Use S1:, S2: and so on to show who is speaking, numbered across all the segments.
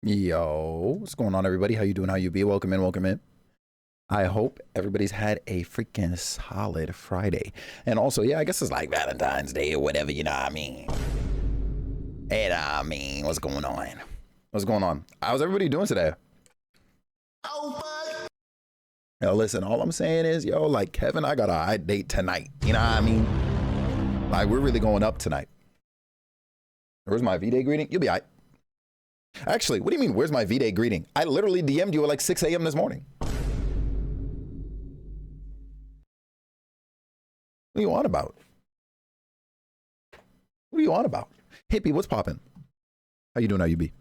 S1: Yo, what's going on, everybody? How you doing? How you be? Welcome in, welcome in. I hope everybody's had a freaking solid Friday. And also, yeah, I guess it's like Valentine's Day or whatever, you know what I mean? And I mean, what's going on? What's going on? How's everybody doing today? Oh, fuck. Yo, listen, all I'm saying is, yo, like Kevin, I got a high date tonight. You know what I mean? Like, we're really going up tonight. Where's my V-Day greeting? You'll be all right. Actually, what do you mean, where's my V-Day greeting? I literally DM'd you at like 6 a.m. this morning. What are you on about? What are you on about? Hippie, what's popping? How you doing? How you be?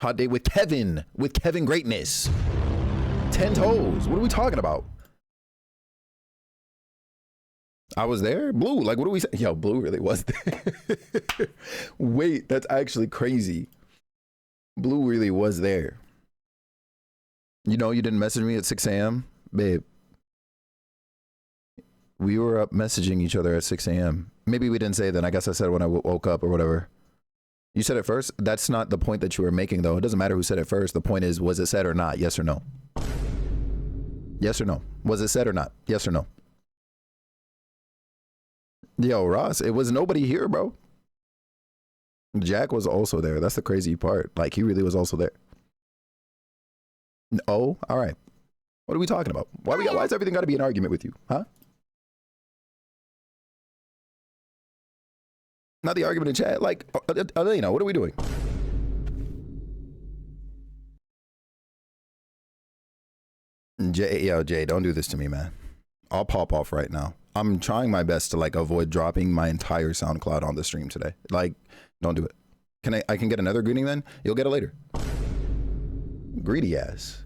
S1: Hot date with Kevin Greatness. 10 toes. What are we talking about? I was there? Blue, like what do we say? Yo, Blue really was there. Wait, that's actually crazy. Blue really was there. You know, you didn't message me at 6 a.m. Babe. We were up messaging each other at 6 a.m. Maybe we didn't say it then. I guess I said when I woke up or whatever. You said it first? That's not the point that you were making, though. It doesn't matter who said it first. The point is, was it said or not? Yes or no? Yes or no? Was it said or not? Yes or no? Yo, Ross, it was nobody here, bro. Jack was also there. That's the crazy part. Like, he really was also there. Oh, all right. What are we talking about? Why is everything got to be an argument with you? Huh? Not the argument in chat. Like, Elena, what are we doing? Jay, don't do this to me, man. I'll pop off right now. I'm trying my best to like avoid dropping my entire SoundCloud on the stream today. Like, don't do it. I can get another greeting then? You'll get it later. Greedy ass.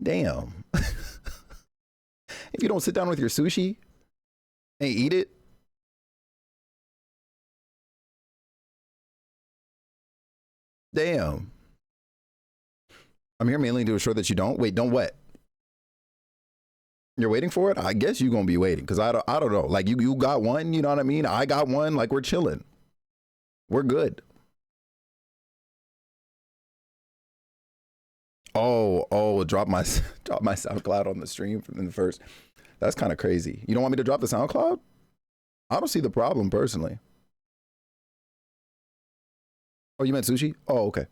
S1: Damn. If you don't sit down with your sushi and eat it. Damn. I'm here mainly to assure that you don't. Wait, don't what? You're waiting for it? I guess you're gonna be waiting because I don't know. Like you got one, you know what I mean? I got one. Like we're chilling. We're good. Drop my SoundCloud on the stream from the first. That's kind of crazy. You don't want me to drop the SoundCloud? I don't see the problem personally. Oh, you meant sushi? Oh, okay.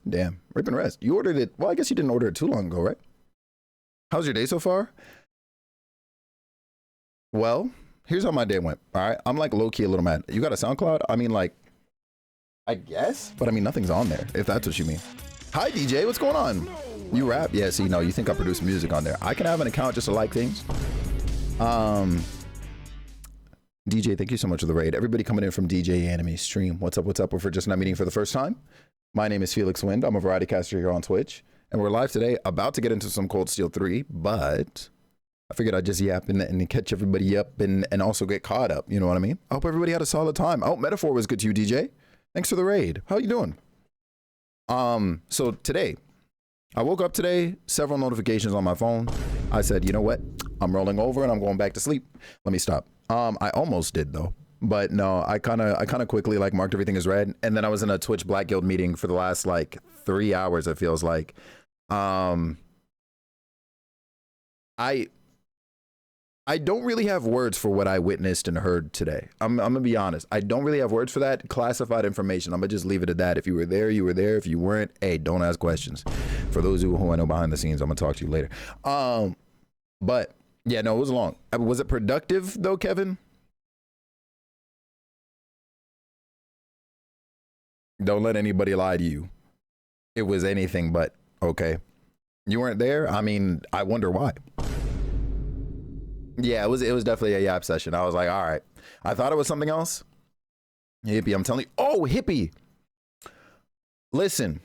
S1: Damn, rip and rest. You ordered it. Well, I guess you didn't order it too long ago, right? How's your day so far? Well, here's how my day went. All right. I'm like low key a little mad. You got a SoundCloud? I mean, like, I guess, but I mean, nothing's on there, if that's what you mean. Hi, DJ. What's going on? You rap? Yeah, see, no, you think I produce music on there. I can have an account just to like things. DJ, thank you so much for the raid. Everybody coming in from DJ Anime Stream. What's up? What's up? If we're just not meeting for the first time, my name is Felix Wind. I'm a variety caster here on Twitch. And we're live today, about to get into some Cold Steel 3, but I figured I'd just yap and catch everybody up and also get caught up. You know what I mean? I hope everybody had a solid time. Oh, Metaphor was good to you, DJ. Thanks for the raid. How you doing? So today, I woke up today, several notifications on my phone. I said, you know what? I'm rolling over and I'm going back to sleep. Let me stop. I almost did though. But no, I kind of quickly like marked everything as red, and then I was in a Twitch Black Guild meeting for the last like 3 hours. It feels like, I don't really have words for what I witnessed and heard today. I'm gonna be honest. I don't really have words for that. Classified information. I'm gonna just leave it at that. If you were there, you were there. If you weren't, hey, don't ask questions. For those who I know behind the scenes, I'm gonna talk to you later. But yeah, no, it was long. Was it productive though, Kevin? Don't let anybody lie to you. It was anything but. Okay. You weren't there? I mean, I wonder why. Yeah, it was definitely a yap session. I was like, all right. I thought it was something else. Hippie, I'm telling you. Oh, Hippie. Listen.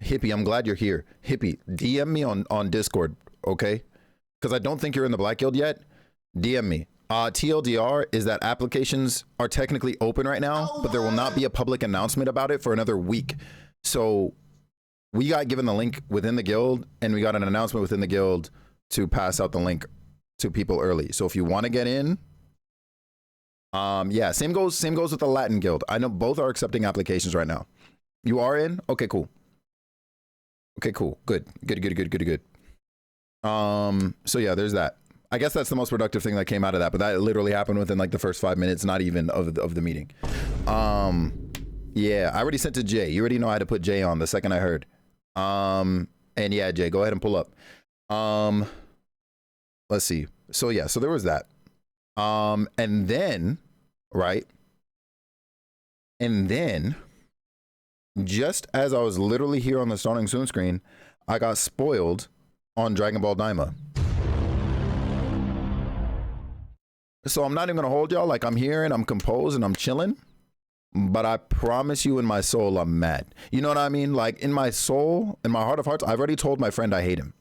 S1: Hippie, I'm glad you're here. Hippie, DM me on Discord, okay? Because I don't think you're in the Black Guild yet. DM me. TLDR is that applications are technically open right now, but there will not be a public announcement about it for another week. So we got given the link within the guild, and we got an announcement within the guild to pass out the link to people early. So if you want to get in, Yeah, same goes with the Latin Guild. I know both are accepting applications right now. You are in? Okay, cool. Okay, cool. Good. So yeah, there's that. I guess that's the most productive thing that came out of that, but that literally happened within like the first 5 minutes, not even of the meeting. Yeah, I already sent to Jay. You already know I had to put Jay on the second I heard. And yeah, Jay, go ahead and pull up. Let's see. So yeah, so there was that. And then, right? And then, just as I was literally here on the starting soon screen, I got spoiled on Dragon Ball Daima. So I'm not even gonna hold y'all. Like, I'm here and I'm composed and I'm chilling, but I promise you in my soul, I'm mad. You know what I mean? Like, in my soul, in my heart of hearts, I've already told my friend I hate him.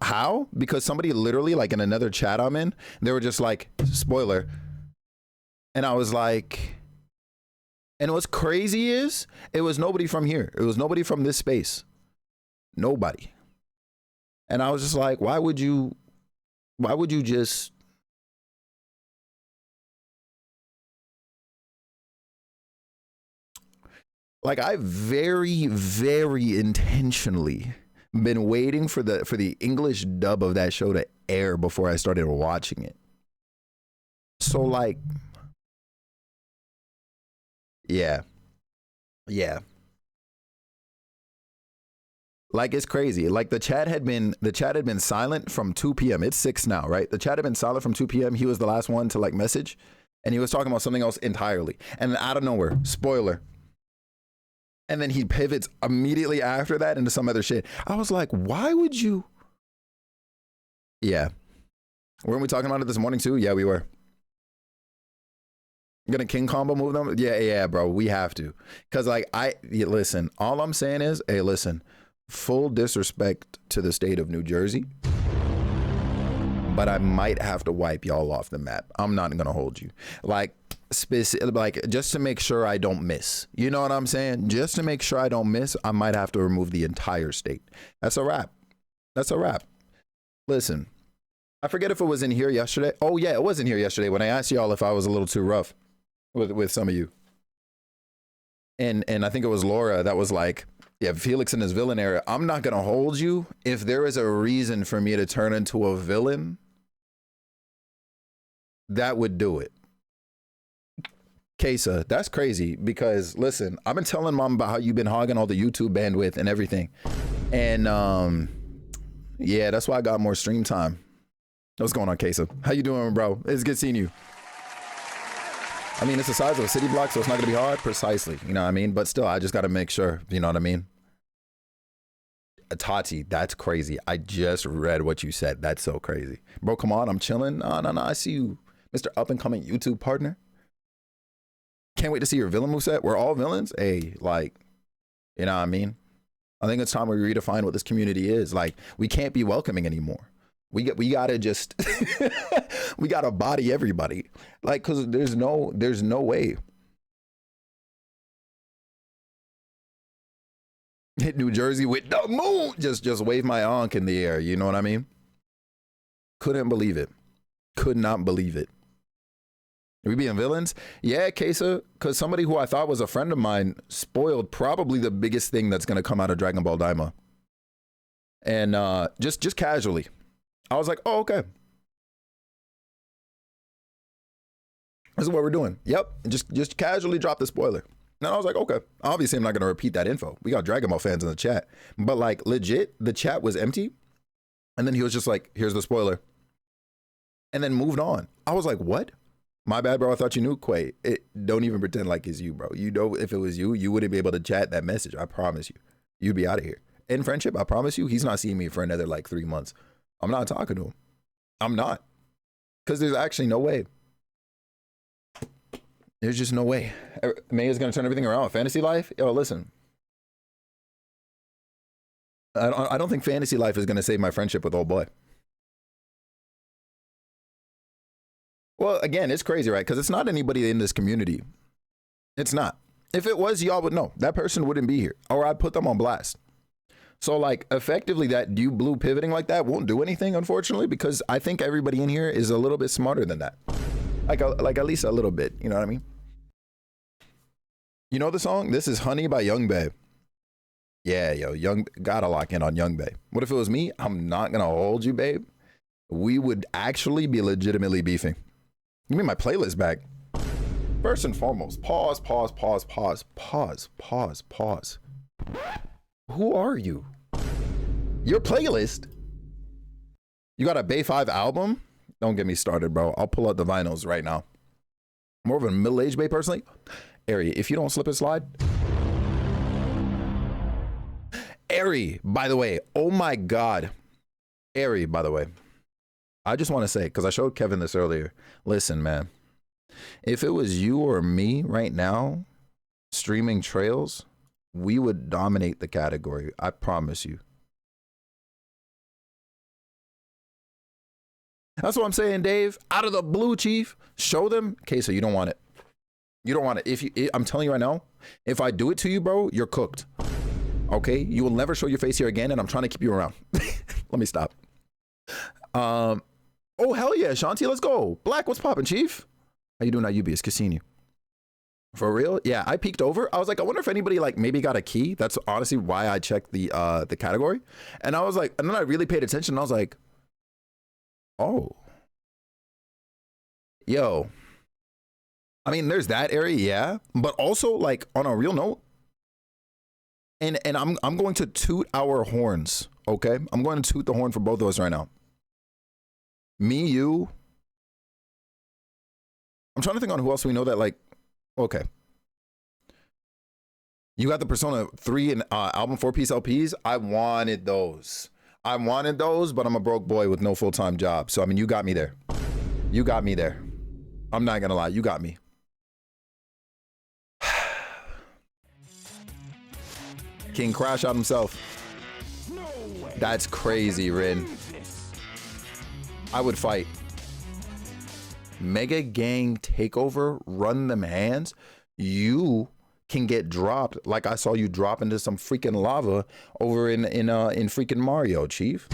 S1: How? Because somebody literally, like in another chat I'm in, they were just like, spoiler. And I was like, and what's crazy is it was nobody from here. It was nobody from this space. Nobody. And I was just like, why would you just, like, I very, very intentionally been waiting for the English dub of that show to air before I started watching it. So like, yeah. Like, it's crazy. Like, the chat had been silent from 2 p.m. It's 6 now, right? The chat had been silent from 2 p.m. He was the last one to like message, and he was talking about something else entirely. And out of nowhere, spoiler. And then he pivots immediately after that into some other shit. I was like, why would you? Yeah. Weren't we talking about it this morning too? Yeah, we were. Gonna king combo move them? Yeah, bro. We have to. Cause like listen, all I'm saying is, hey, listen, full disrespect to the state of New Jersey, but I might have to wipe y'all off the map. I'm not gonna hold you. Like, like, just to make sure I don't miss. You know what I'm saying? Just to make sure I don't miss, I might have to remove the entire state. That's a wrap. That's a wrap. Listen, I forget if it was in here yesterday. Oh yeah, it was in here yesterday when I asked y'all if I was a little too rough with some of you. And I think it was Laura that was like, yeah, Felix in his villain era. I'm not gonna hold you. If there is a reason for me to turn into a villain, that would do it. Kesa, that's crazy because listen, I've been telling mom about how you've been hogging all the YouTube bandwidth and everything. And yeah, that's why I got more stream time. What's going on, Kesa? How you doing, bro? It's good seeing you. I mean, it's the size of a city block, so it's not gonna be hard. Precisely, you know what I mean? But still, I just gotta make sure, you know what I mean? Tati, that's crazy. I just read what you said. That's so crazy. Bro, come on, I'm chilling. No, I see you, Mr. Up and Coming YouTube partner. Can't wait to see your villain moveset. We're all villains. Hey, like, you know what I mean? I think it's time we redefine what this community is. Like, we can't be welcoming anymore. We gotta just we gotta body everybody. Like, cause there's no way. Hit New Jersey with the moon. Just wave my ankh in the air. You know what I mean? Couldn't believe it. Could not believe it. We being villains? Yeah, Kesa, because somebody who I thought was a friend of mine spoiled probably the biggest thing that's going to come out of Dragon Ball Daima. And just casually. I was like, oh, okay. This is what we're doing. Yep, just casually drop the spoiler. And I was like, okay. Obviously, I'm not going to repeat that info. We got Dragon Ball fans in the chat. But like, legit, the chat was empty. And then he was just like, here's the spoiler. And then moved on. I was like, what? My bad, bro. I thought you knew, Quay. Don't even pretend like it's you, bro. You know, if it was you, you wouldn't be able to chat that message. I promise you. You'd be out of here. In friendship, I promise you, he's not seeing me for another like 3 months. I'm not talking to him. I'm not. Because there's actually no way. There's just no way. May is going to turn everything around. Fantasy life? Yo, listen. I don't think fantasy life is going to save my friendship with old boy. Well, again, it's crazy, right? Because it's not anybody in this community. It's not. If it was, y'all would know. That person wouldn't be here. Or I'd put them on blast. So, like, effectively, that you blue pivoting like that won't do anything, unfortunately, because I think everybody in here is a little bit smarter than that. like at least a little bit. You know what I mean? You know the song? This is Honey by Young Bae. Yeah, yo, Young, gotta lock in on Young Bae. What if it was me? I'm not gonna hold you, babe. We would actually be legitimately beefing. Give me my playlist back. First and foremost, pause. Who are you? Your playlist? You got a Bay 5 album? Don't get me started, bro. I'll pull out the vinyls right now. More of a middle-aged Bay personally. Ari, if you don't slip and slide. Ari, by the way, oh my God. Ari, by the way, I just want to say, because I showed Kevin this earlier. Listen, man, if it was you or me right now streaming Trails, we would dominate the category. I promise you. That's what I'm saying, Dave. Out of the blue, Chief. Show them. Queso, you don't want it. You don't want it. If you, I'm telling you right now, if I do it to you, bro, you're cooked. Okay? You will never show your face here again, and I'm trying to keep you around. Let me stop. Oh, hell yeah, Shanti, let's go. Black, what's poppin', Chief? How you doing at UBS Casino? For real? Yeah, I peeked over. I was like, I wonder if anybody like maybe got a key. That's honestly why I checked the category. And I was like, and then I really paid attention and I was like, oh. Yo. I mean, there's that area, yeah. But also, like, on a real note, and I'm going to toot our horns, okay? I'm going to toot the horn for both of us right now. Me, you. I'm trying to think on who else we know that, like, okay. You got the Persona 3 and album 4-piece LPs. I wanted those. But I'm a broke boy with no full-time job. So, I mean, you got me there. You got me there. I'm not going to lie. You got me. King Crash out himself. That's crazy, Rin. I would fight. Mega Gang Takeover, run them hands. You can get dropped like I saw you drop into some freaking lava over in freaking Mario, Chief.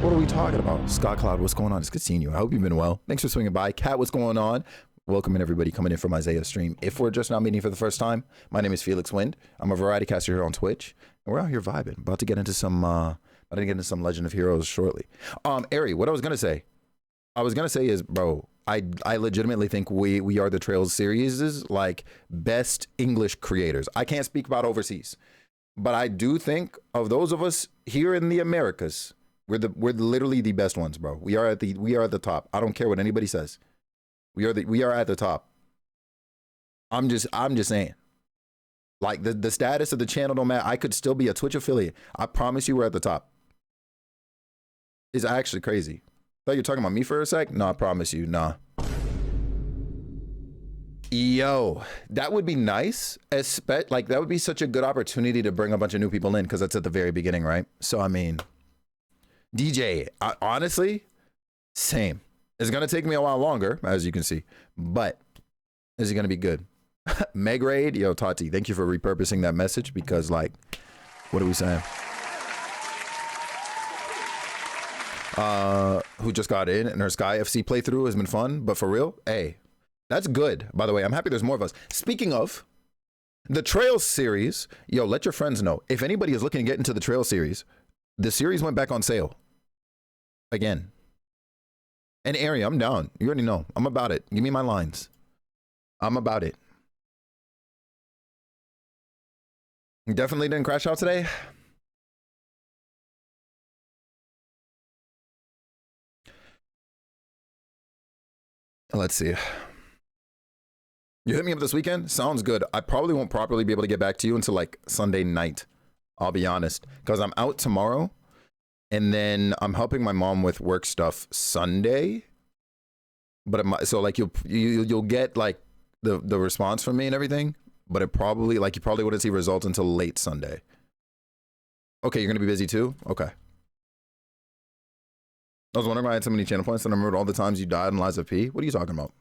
S1: What are we talking about? Scott Cloud, what's going on? It's good seeing you. I hope you've been well. Thanks for swinging by. Kat, what's going on? Welcome in everybody coming in from Isaiah's stream. If we're just now meeting for the first time, my name is Felix Wind. I'm a variety caster here on Twitch, and we're out here vibing. About to get into some Legend of Heroes shortly. Ari, what I was gonna say is, bro, I legitimately think we are the Trails series' like best English creators. I can't speak about overseas, but I do think of those of us here in the Americas, we're literally the best ones, bro. We are at the top. I don't care what anybody says. We are at the top. I'm just saying. Like the status of the channel don't matter. I could still be a Twitch affiliate. I promise you we're at the top. It's actually crazy. Thought you were talking about me for a sec? No, I promise you, nah. Yo, that would be nice. Like that would be such a good opportunity to bring a bunch of new people in because that's at the very beginning, right? So I mean, DJ, honestly, same. It's gonna take me a while longer, as you can see, but is it gonna be good? Meg Raid, yo, Tati, thank you for repurposing that message because, like, what are we saying? Who just got in and her Sky FC playthrough has been fun, but for real, hey, that's good. By the way, I'm happy there's more of us. Speaking of the Trails series, yo, let your friends know if anybody is looking to get into the Trails series. The series went back on sale again. And Ari, I'm down. You already know. I'm about it. Give me my lines. I'm about it. Definitely didn't crash out today. Let's see. You hit me up this weekend? Sounds good. I probably won't properly be able to get back to you until like Sunday night. I'll be honest. Because I'm out tomorrow. And then I'm helping my mom with work stuff Sunday. But so like you'll get like the response from me and everything. But it probably like you probably wouldn't see results until late Sunday. Okay, you're gonna be busy too? Okay. I was wondering why I had so many channel points and I remembered all the times you died in Lies of P. What are you talking about?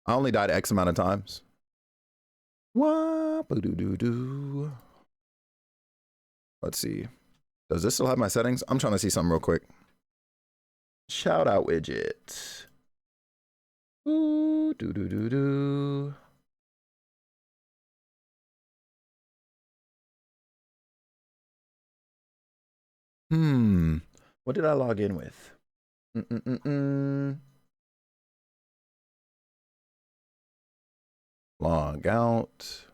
S1: I only died X amount of times. Let's see. Does this still have my settings? I'm trying to see something real quick. Shout out widget. Ooh, do do do do. What did I log in with? Log out.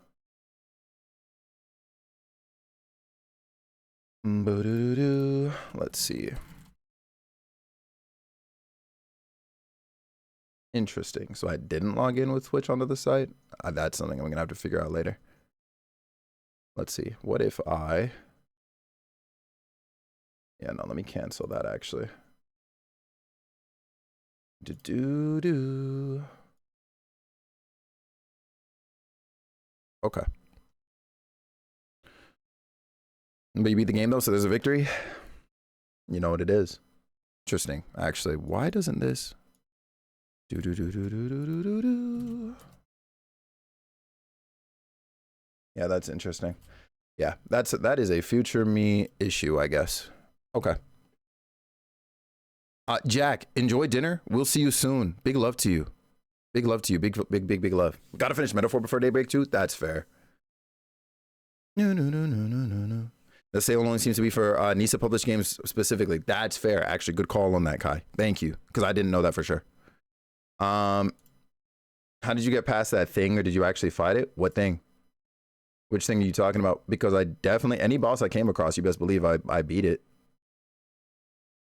S1: Let's see. Interesting. So I didn't log in with Twitch onto the site. That's something I'm gonna have to figure out later. Let's see. What if I? Yeah, no. Let me cancel that actually. Do. Okay. But you beat the game though, so there's a victory. You know what it is. Interesting. Actually, why doesn't this? Do. Yeah, that's interesting. Yeah, that is a future me issue, I guess. Okay. Jack, enjoy dinner. We'll see you soon. Big love to you. Big love to you. Big love. Gotta finish Metaphor before daybreak too. That's fair. No. The sale only seems to be for Nisa published games specifically. That's fair. Actually, good call on that, Kai. Thank you, because I didn't know that for sure. How did you get past that thing, or did you actually fight it? What thing? Which thing are you talking about? Because I definitely, any boss I came across, you best believe I beat it.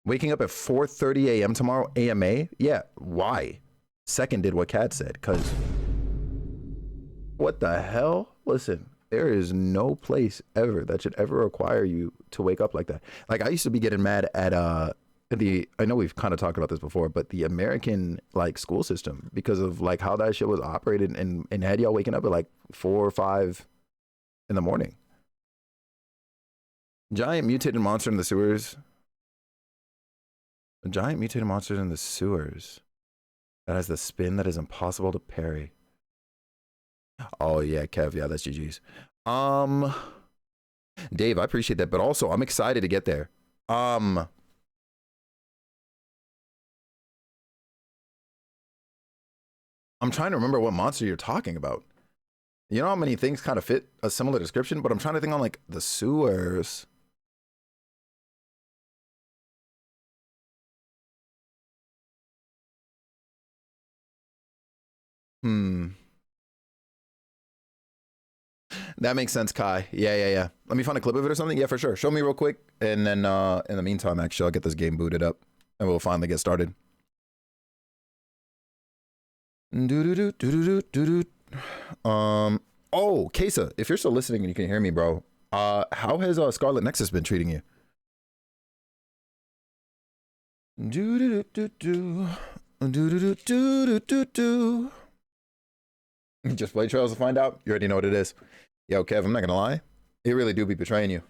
S1: Waking up at 4:30 a.m. tomorrow, AMA? Yeah, why? Second did what Kat said, because what the hell? Listen, there is no place ever that should ever require you to wake up like that. Like, I used to be getting mad at I know we've kind of talked about this before, but the American like school system, because of like how that shit was operated, and had y'all waking up at like 4 or 5 in the morning. Giant mutated monster in the sewers. A giant mutated monster in the sewers that has the spin that is impossible to parry. Oh yeah, Kev, yeah, that's GG's. Dave, I appreciate that, but also I'm excited to get there. I'm trying to remember what monster you're talking about. You know how many things kind of fit a similar description, but I'm trying to think on like the sewers. That makes sense, Kai. Yeah. Let me find a clip of it or something. Yeah, for sure. Show me real quick, and then in the meantime, actually, I'll get this game booted up, and we'll finally get started. Oh, Kesa, if you're still listening and you can hear me, bro, how has Scarlet Nexus been treating you? Just play Trails to find out. You already know what it is. Yo, Kev, I'm not gonna lie. It really do be betraying you.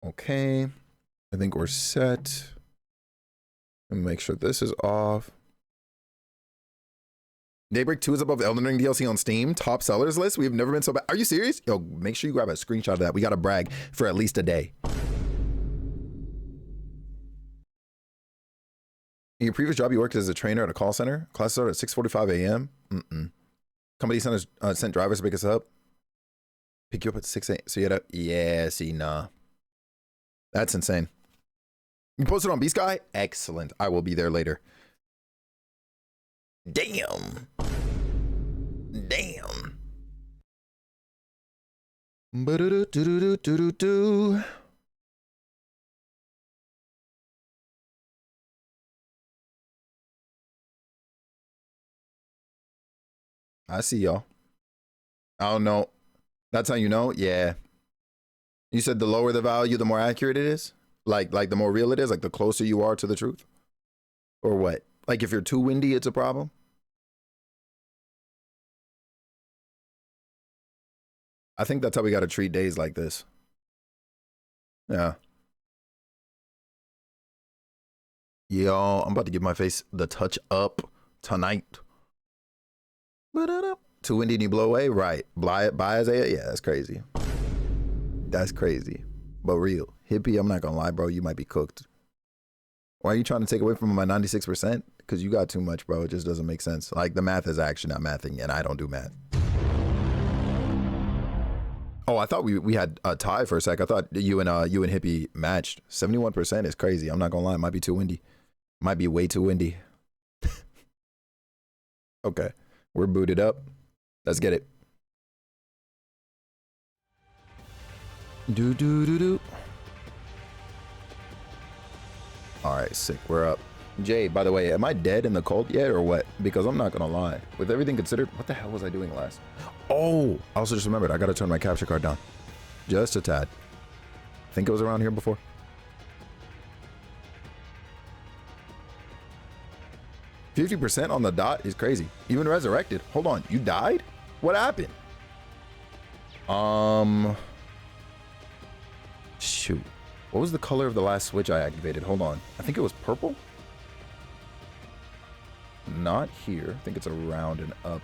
S1: Okay. I think we're set. Let me make sure this is off. Daybreak 2 is above Elden Ring DLC on Steam. Top sellers list. We've never been so bad. Are you serious? Yo, make sure you grab a screenshot of that. We got to brag for at least a day. In your previous job, you worked as a trainer at a call center. Class started at 6:45 a.m. Company sent drivers to pick us up. Pick you up at 6 a.m. So you had to, yeah, see, nah. That's insane. You posted on B Sky? Excellent. I will be there later. Damn. I see y'all. I don't know. That's how you know? Yeah. You said the lower the value, the more accurate it is? Like the more real it is? Like the closer you are to the truth? Or what? Like if you're too windy, it's a problem? I think that's how we got to treat days like this. Yeah. Yo, I'm about to give my face the touch up tonight. Too windy and you blow away? Right. Buy Isaiah? Yeah, that's crazy. That's crazy, but real. Hippie, I'm not gonna lie, bro. You might be cooked. Why are you trying to take away from my 96%? Because you got too much, bro. It just doesn't make sense. Like, the math is actually not mathing, and I don't do math. Oh, I thought we had a tie for a sec. I thought you and Hippie matched. 71% is crazy. I'm not gonna lie. It might be too windy. Might be way too windy. Okay, we're booted up. Let's get it. Do do do do. All right, sick. We're up. Jay, by the way, am I dead in the cult yet or what? Because I'm not gonna lie. With everything considered, what the hell was I doing last? Oh, I also just remembered. I gotta turn my capture card down. Just a tad. I think it was around here before. %50 on the dot is crazy. Even resurrected. Hold on, you died? What happened? Shoot. What was the color of the last switch I activated? Hold on. I think it was purple? Not here. I think it's around and up.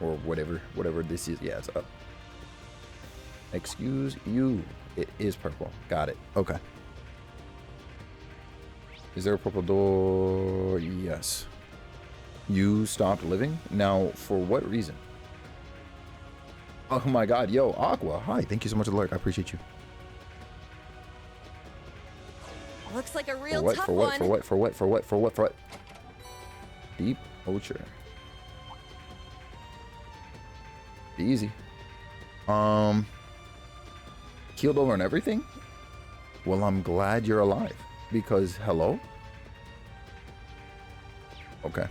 S1: Or whatever this is. Yeah, it's up. Excuse you. It is purple. Got it. Okay. Is there a purple door? Yes. You stopped living? Now, for what reason? Oh my god. Yo, Aqua. Hi. Thank you so much for the lurk. I appreciate you.
S2: Looks like a real tough
S1: one. For what? Deep Ocher. Easy. Keeled over and everything? Well, I'm glad you're alive. Because, hello? Okay.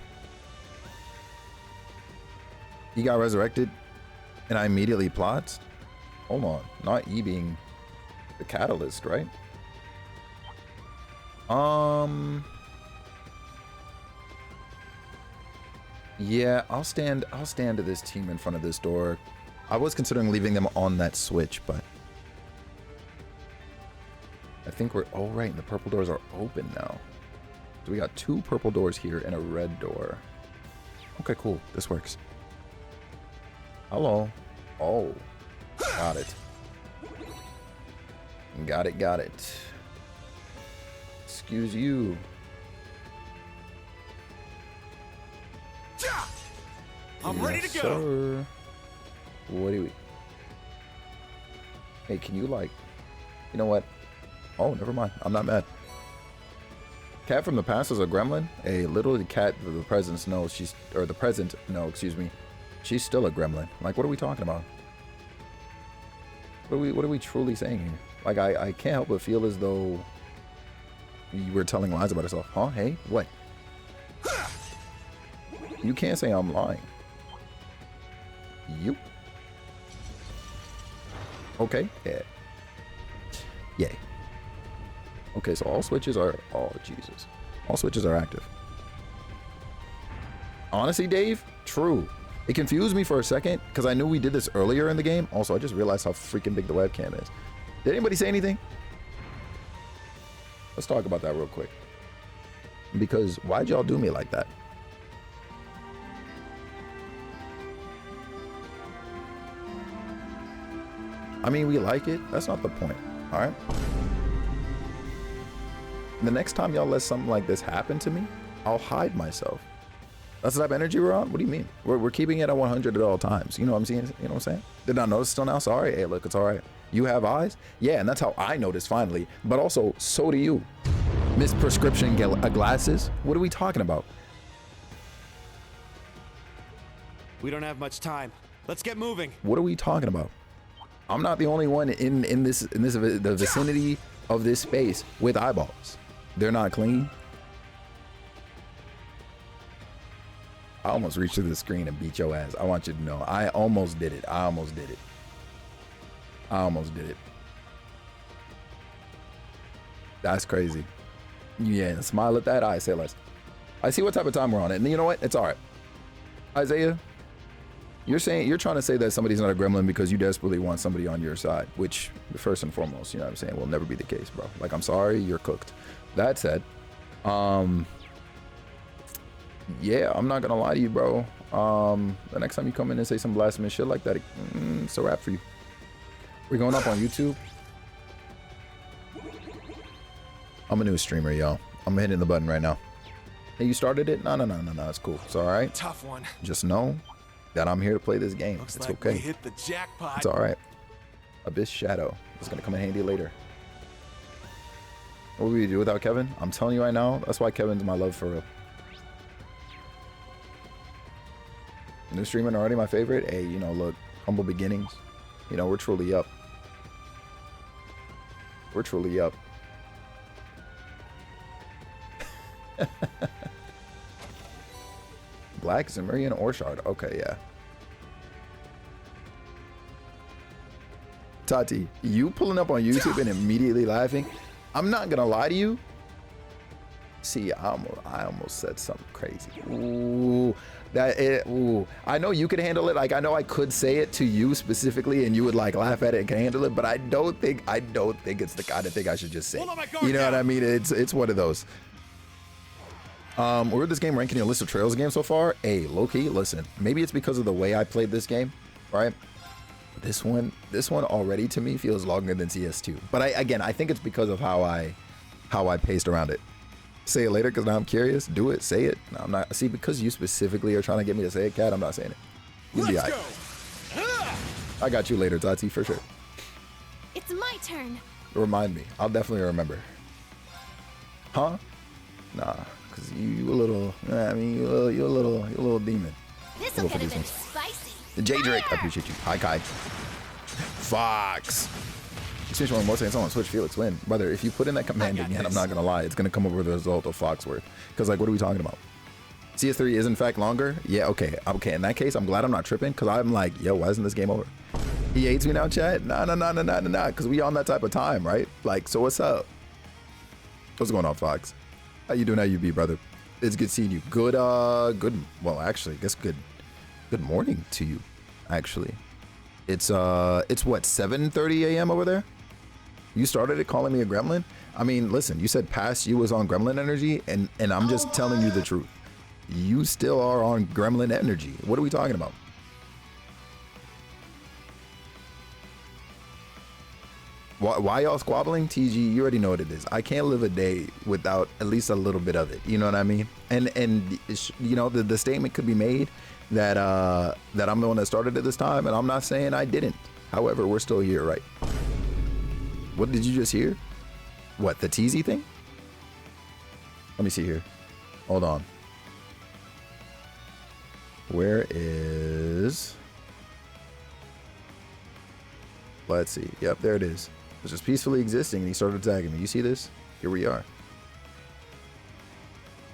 S1: He got resurrected, and I immediately plots? Hold on. Not E being the catalyst, right? Yeah, I'll stand to this team in front of this door. I was considering leaving them on that switch, but I think we're all right. And the purple doors are open now. So we got 2 purple doors here and a red door. Okay, cool. This works. Hello. Oh, got it. Got it. Excuse you.
S3: I'm ready to go.
S1: Sir. What do we? Hey, can you like? You know what? Oh, never mind. I'm not mad. Cat from the past is a gremlin. A little cat the present knows she's, or the present, no, excuse me. She's still a gremlin. Like, what are we talking about? What are we truly saying here? Like, I can't help but feel as though you were telling lies about yourself. Huh? Hey, what? You can't say I'm lying. You. Okay. Yeah. Yay. Okay, so all switches are... Oh, Jesus. All switches are active. Honestly, Dave, true. It confused me for a second because I knew we did this earlier in the game. Also, I just realized how freaking big the webcam is. Did anybody say anything? Let's talk about that real quick. Because why'd y'all do me like that? I mean, we like it. That's not the point. All right. The next time y'all let something like this happen to me, I'll hide myself. That's the type of energy we're on? What do you mean? We're keeping it at 100 at all times. You know what I'm saying? You know what I'm saying? Did not notice till now? Sorry. Hey, look, it's all right. You have eyes? Yeah, and that's how I noticed finally. But also, so do you. Miss Prescription Glasses? What are we talking about?
S3: We don't have much time. Let's get moving.
S1: What are we talking about? I'm not the only one in the vicinity of this space with eyeballs. They're not clean. I almost reached through the screen and beat your ass. I want you to know. I almost did it. I almost did it. That's crazy. Yeah, smile at that. I say less. I see what type of time we're on it. And you know what? It's all right. Isaiah, you're trying to say that somebody's not a gremlin because you desperately want somebody on your side, which first and foremost, you know what I'm saying, will never be the case, bro. Like, I'm sorry, you're cooked. That said, yeah, I'm not gonna lie to you, bro. The next time you come in and say some blasphemous shit like that, it's a wrap for you. We're going up on YouTube. I'm a new streamer, y'all. I'm hitting the button right now. Hey, you started it? No. It's cool. It's all right.
S3: Tough one.
S1: Just know that I'm here to play this game.
S3: Looks
S1: It's
S3: like
S1: okay.
S3: we hit the jackpot.
S1: It's all right. Abyss Shadow. It's gonna come in handy later. What would we do without Kevin? I'm telling you right now, that's why Kevin's my love for real. New streamer already my favorite. Hey, you know, look, humble beginnings. You know, we're truly up. We're truly up. Black Zemurian Orshard. Okay, yeah. Tati, you pulling up on YouTube and immediately laughing. I'm not gonna lie to you. See, I almost said something crazy. Ooh, ooh. I know you could handle it. Like, I know I could say it to you specifically, and you would like laugh at it and can handle it. But I don't think it's the kind of thing I should just say. You know what I mean? It's one of those. Where did this game rank in your list of Trails games so far? Hey, low key, listen. Maybe it's because of the way I played this game, right? This one already to me feels longer than CS2. But I think it's because of how I paced around it. Say it later because now I'm curious. Do it. Say it. No, I'm not. See, because you specifically are trying to get me to say it, Cat, I'm not saying it. You'll be all right. I got you later, Tati, for sure.
S2: It's my turn.
S1: Remind me. I'll definitely remember. Huh? Nah, because you a little, I mean, you're a little demon.
S2: This'll get a bit spicy.
S1: J Drake, I appreciate you. Hi, Kai. Fox. Switch one more saying on Switch Felix win. Brother, if you put in that command again, I'm not gonna lie, it's gonna come up with the result of Foxworth. Because like, what are we talking about? CS3 is in fact longer? Yeah, okay. In that case, I'm glad I'm not tripping because I'm like, yo, why isn't this game over? He hates me now, chat? Nah, because we on that type of time, right? Like, so what's up? What's going on, Fox? How you doing? How you be, brother? It's good seeing you. Good, well, actually, I guess good morning to you, actually. It's what, 7:30 a.m. over there? You started it calling me a gremlin? I mean, listen, you said past you was on gremlin energy, and I'm just telling you the truth. You still are on gremlin energy. What are we talking about? Why y'all squabbling? TG, you already know what it is. I can't live a day without at least a little bit of it. You know what I mean? And you know, the statement could be made that I'm the one that started it this time, and I'm not saying I didn't. However, we're still here, right? What did you just hear? What, the teasy thing? Let me see here. Hold on. Where is... Let's see. Yep, there it is. It was just peacefully existing and he started attacking me. You see this? Here we are.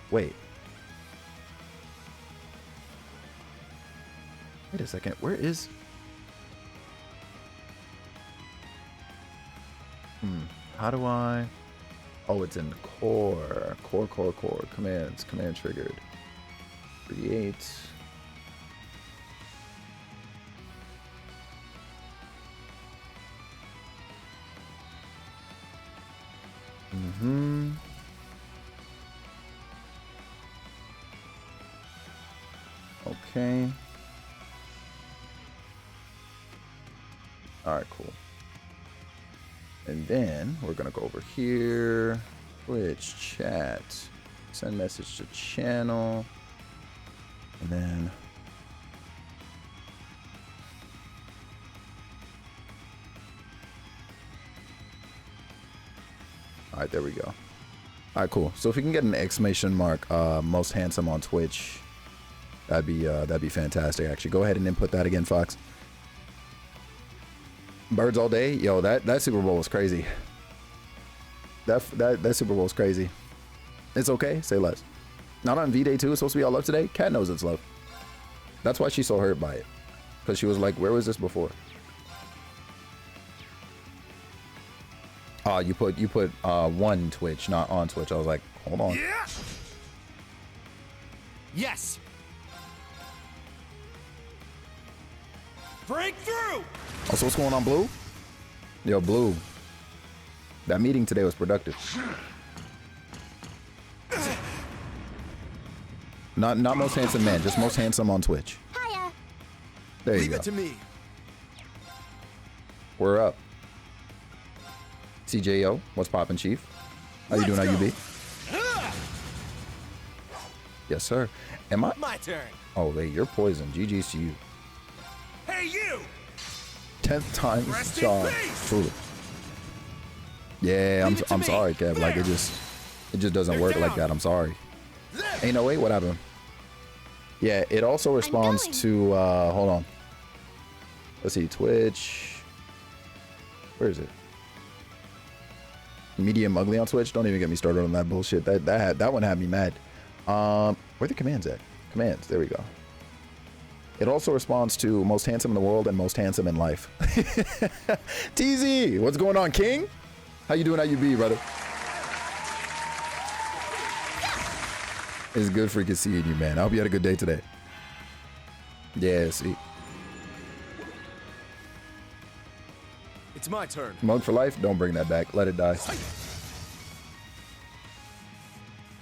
S1: Wait. Wait a second. Where is... How do I... Oh, it's in core. Core. Commands. Command triggered. Create. Okay. All right, cool. And then we're gonna go over here, Twitch chat, send message to channel, and then all right, there we go. All right, cool. So if we can get an exclamation mark, most handsome on Twitch, that'd be fantastic. Actually, go ahead and input that again, Fox. Birds all day, yo. That Super Bowl was crazy. That Super Bowl was crazy. It's okay. Say less. Not on V-Day 2. It's supposed to be all love today. Cat knows it's love. That's why she's so hurt by it, because she was like, "Where was this before?" You put one Twitch, not on Twitch. I was like, hold on.
S3: Yeah. Yes. Breakthrough.
S1: Also, what's going on, Blue? Yo, Blue. That meeting today was productive. Not most handsome man, just most handsome on Twitch.
S2: Hiya.
S1: There you
S3: Leave
S1: go.
S3: it to me.
S1: We're up. CJO, what's poppin', Chief? How you doing, IUB? Yes, sir. Am I?
S3: My turn.
S1: Oh, wait, you're poison. GG's to you.
S3: Hey, you!
S1: 10th time
S3: Rest in
S1: charm.
S3: peace.
S1: Truly. Yeah,
S3: Leave it to
S1: I'm
S3: me.
S1: sorry, Kev. Like, it
S3: There.
S1: just doesn't
S3: They're
S1: work like
S3: down.
S1: that. I'm sorry.
S3: There.
S1: Hey, no, wait, what happened? Yeah, it also responds
S2: going.
S1: to, hold on. Let's see, Twitch. Where is it? Medium ugly on Twitch. Don't even get me started on that bullshit. That one had me mad. Where the commands at? Commands. There we go. It also responds to most handsome in the world and most handsome in life. TZ, what's going on, King? How you doing? How you be, brother? It's good freaking seeing you, man. I hope you had a good day today. Yeah, see.
S3: It's my turn.
S1: Mug for life. Don't bring that back. Let it die.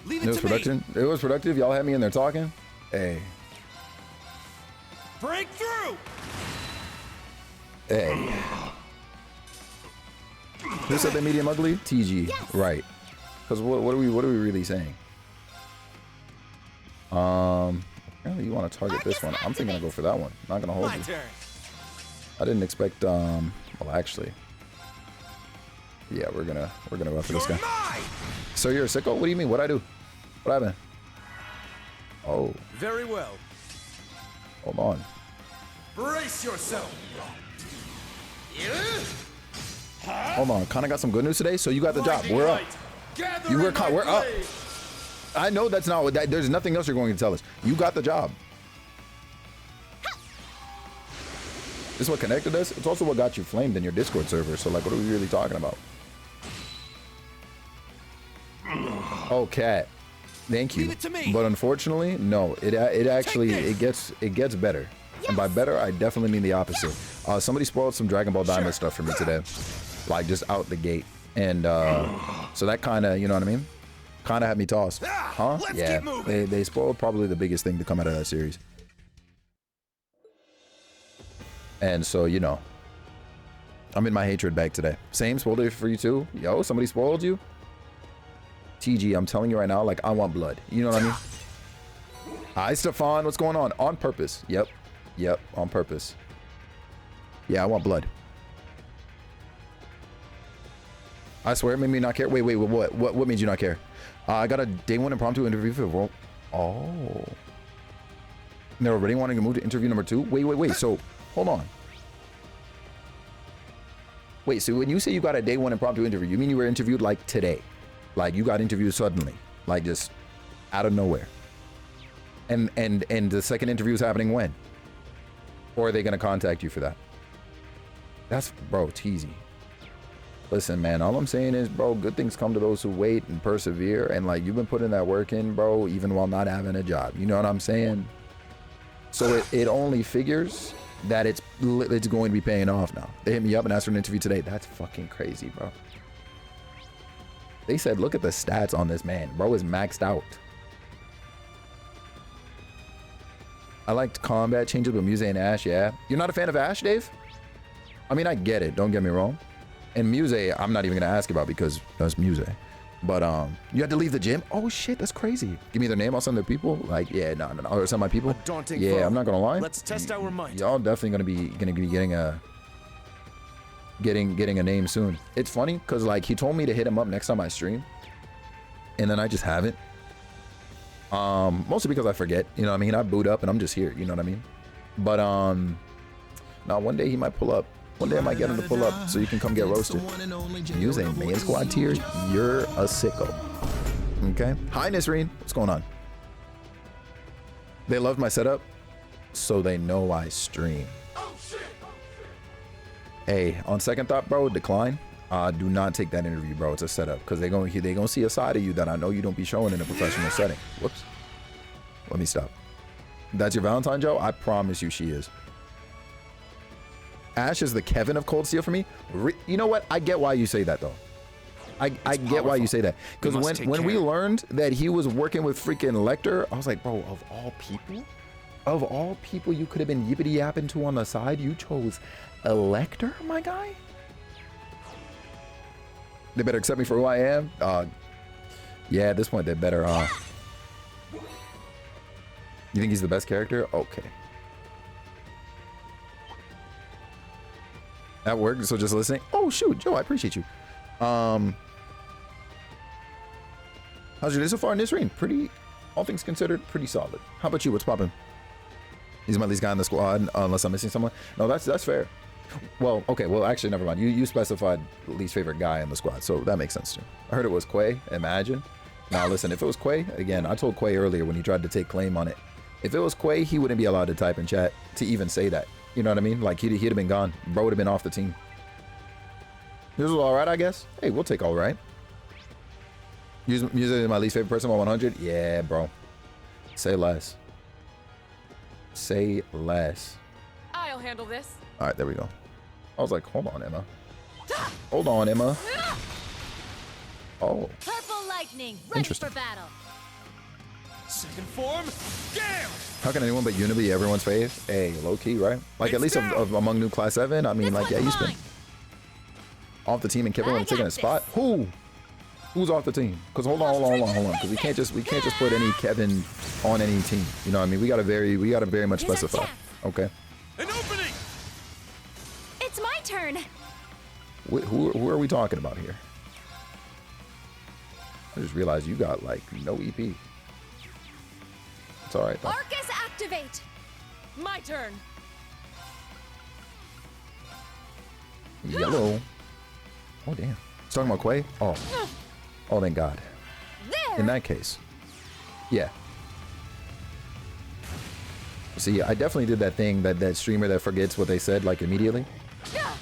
S3: Leave
S1: It
S3: it
S1: was
S3: to me.
S1: production. It was productive. Y'all had me in there talking. Hey.
S3: Break through.
S1: Hey. Who said they medium ugly? TG.
S2: Yes.
S1: Right. Because what are we really saying? Apparently you want to target this one. I'm thinking I'll go for that one. Not gonna hold
S3: My
S1: you.
S3: turn.
S1: I didn't expect well actually. Yeah, we're gonna run for
S3: You're
S1: this guy.
S3: mine.
S1: So you're a sicko? What do you mean? What'd I do? What happened? Oh,
S3: Very well.
S1: hold on.
S3: Brace yourself.
S1: Hold on. Kinda got some good news today. So you got the job. We're up. We're up. I know that's not what that, there's nothing else you're going to tell us. You got the job. This is what connected us. It's also what got you flamed in your Discord server. So like, what are we really talking about? Oh, cat. Thank you.
S3: Leave it to me.
S1: But unfortunately, no. It actually
S3: this.
S1: it gets better. And by better, I definitely mean the opposite. Somebody spoiled some Dragon Ball Diamond stuff for me today, like just out the gate. And so that kind of, you know what I mean? Kind of had me tossed. Huh?
S3: Let's
S1: Yeah.
S3: keep moving.
S1: They spoiled probably the biggest thing to come out of that series. And so, you know, I'm in my hatred bag today. Same spoiled it for you too. Yo, somebody spoiled you? TG, I'm telling you right now, like, I want blood. You know what I mean? Hi, Stefan. What's going on? On purpose. Yep. Yep. On purpose. Yeah, I want blood. I swear it made me not care. Wait, what made you not care? I got a day one impromptu interview for the world. Oh. They're already wanting to move to interview number 2? Wait. So, hold on. Wait, so when you say you got a day one impromptu interview, you mean you were interviewed like today? Like you got interviewed suddenly? Like just out of nowhere? And the second interview is happening when? Or are they going to contact you for that? That's, bro, teasy. Listen, man, all I'm saying is, bro, good things come to those who wait and persevere. And like, you've been putting that work in, bro, even while not having a job. You know what I'm saying? So it only figures that it's going to be paying off now. They hit me up and asked for an interview today. That's fucking crazy, bro. They said, look at the stats on this man. Bro is maxed out. I liked combat changes with Muse and Ash, yeah. You're not a fan of Ash, Dave? I mean, I get it. Don't get me wrong. And Muse, I'm not even going to ask about because that's Muse. But you had to leave the gym? Oh, shit, that's crazy. Give me their name. I'll send their people. Like, yeah, no. Or send my people.
S3: Daunting
S1: Yeah,
S3: foe.
S1: I'm not going to lie.
S3: Let's test our might.
S1: Y'all definitely going to be getting a name soon. It's funny because like he told me to hit him up next time I stream. And then I just haven't. Mostly because I forget. You know what I mean? I boot up and I'm just here. You know what I mean? But now one day he might pull up. One day I might get him to pull up so you can come get roasted. Use a main squad tier, you're a sicko. Okay? Hi, Nisreen. What's going on? They loved my setup, so they know I stream. Hey, on second thought, bro, decline. Do not take that interview, bro. It's a setup because they gonna see a side of you that I know you don't be showing in a professional setting. Whoops. Let me stop. That's your Valentine, Joe? I promise you she is. Ash is the Kevin of Cold Steel for me. You know what? I get why you say that though. I get why you say that because when we learned that he was working with freaking Lecter, I was like, bro, of all people you could have been yippity yapping to on the side, you chose Lecter, my guy. They better accept me for who I am. Yeah, at this point they better. You think he's the best character? Okay. That worked. So just listening. Oh shoot, Joe, I appreciate you. How's your day so far in this ring? Pretty, all things considered, pretty solid. How about you? What's poppin'? He's my least guy in the squad, unless I'm missing someone. No, that's fair. Well, okay. Well, actually, never mind. You specified least favorite guy in the squad, so that makes sense too. I heard it was Quay. Imagine. Now listen, if it was Quay, again, I told Quay earlier when he tried to take claim on it. If it was Quay, he wouldn't be allowed to type in chat to even say that. You know what I mean? Like he'd have been gone. Bro would have been off the team. This was all right, I guess. Hey, we'll take all right. Usually my least favorite person on 100. Yeah, bro. Say less. Say less.
S4: I'll handle this.
S1: All right, there we go. I was like, hold on, Emma. Hold on, Emma. Oh.
S2: Purple lightning, ready
S1: Interesting.
S2: for battle.
S3: Second form, Gale!
S1: How can anyone but Una be everyone's fave? Hey, low key, right? Like at least of among new class 7. I mean,
S2: This
S1: like yeah,
S2: one's
S1: he's been
S2: mine.
S1: off the team and Kevin
S2: I
S1: would have taken
S2: got
S1: his spot.
S2: this.
S1: Who's off the team? Because hold on, because we can't just put any Kevin on any team. You know what I mean? We gotta very much
S2: Here's our
S1: specify.
S2: chance.
S1: Okay.
S3: An opening!
S2: It's my turn.
S1: Who are we talking about here? I just realized you got like no EP. It's all right though.
S2: Arcus activate.
S4: My turn.
S1: Yellow. Oh damn. It's talking about Quay? Oh. Oh thank God.
S2: There.
S1: In that case. Yeah. See, I definitely did that thing that streamer that forgets what they said like immediately.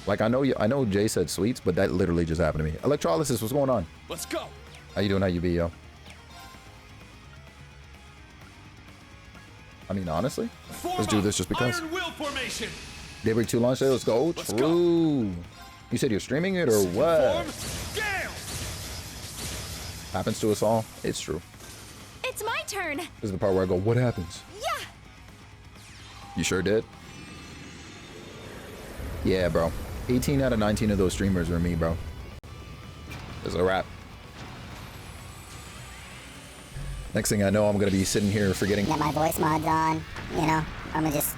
S1: Like I know Jay said sweets, but that literally just happened to me. Electrolysis, what's going on?
S3: Let's go!
S1: How you doing? How you be, yo? I mean, honestly, let's do this just because.
S3: Iron Will formation!
S1: Daybreak 2 launch day, let's go.
S3: Let's go.
S1: True. You said you're streaming it or what?
S3: Form, Gale!
S1: Happens to us all. It's true.
S2: It's my turn.
S1: This is the part where I go, what happens?
S2: Yeah.
S1: You sure did? Yeah, bro. 18 out of 19 of those streamers were me, bro. It's a wrap. Next thing I know, I'm gonna be sitting here forgetting.
S5: Got my voice mods on, you know. I'ma just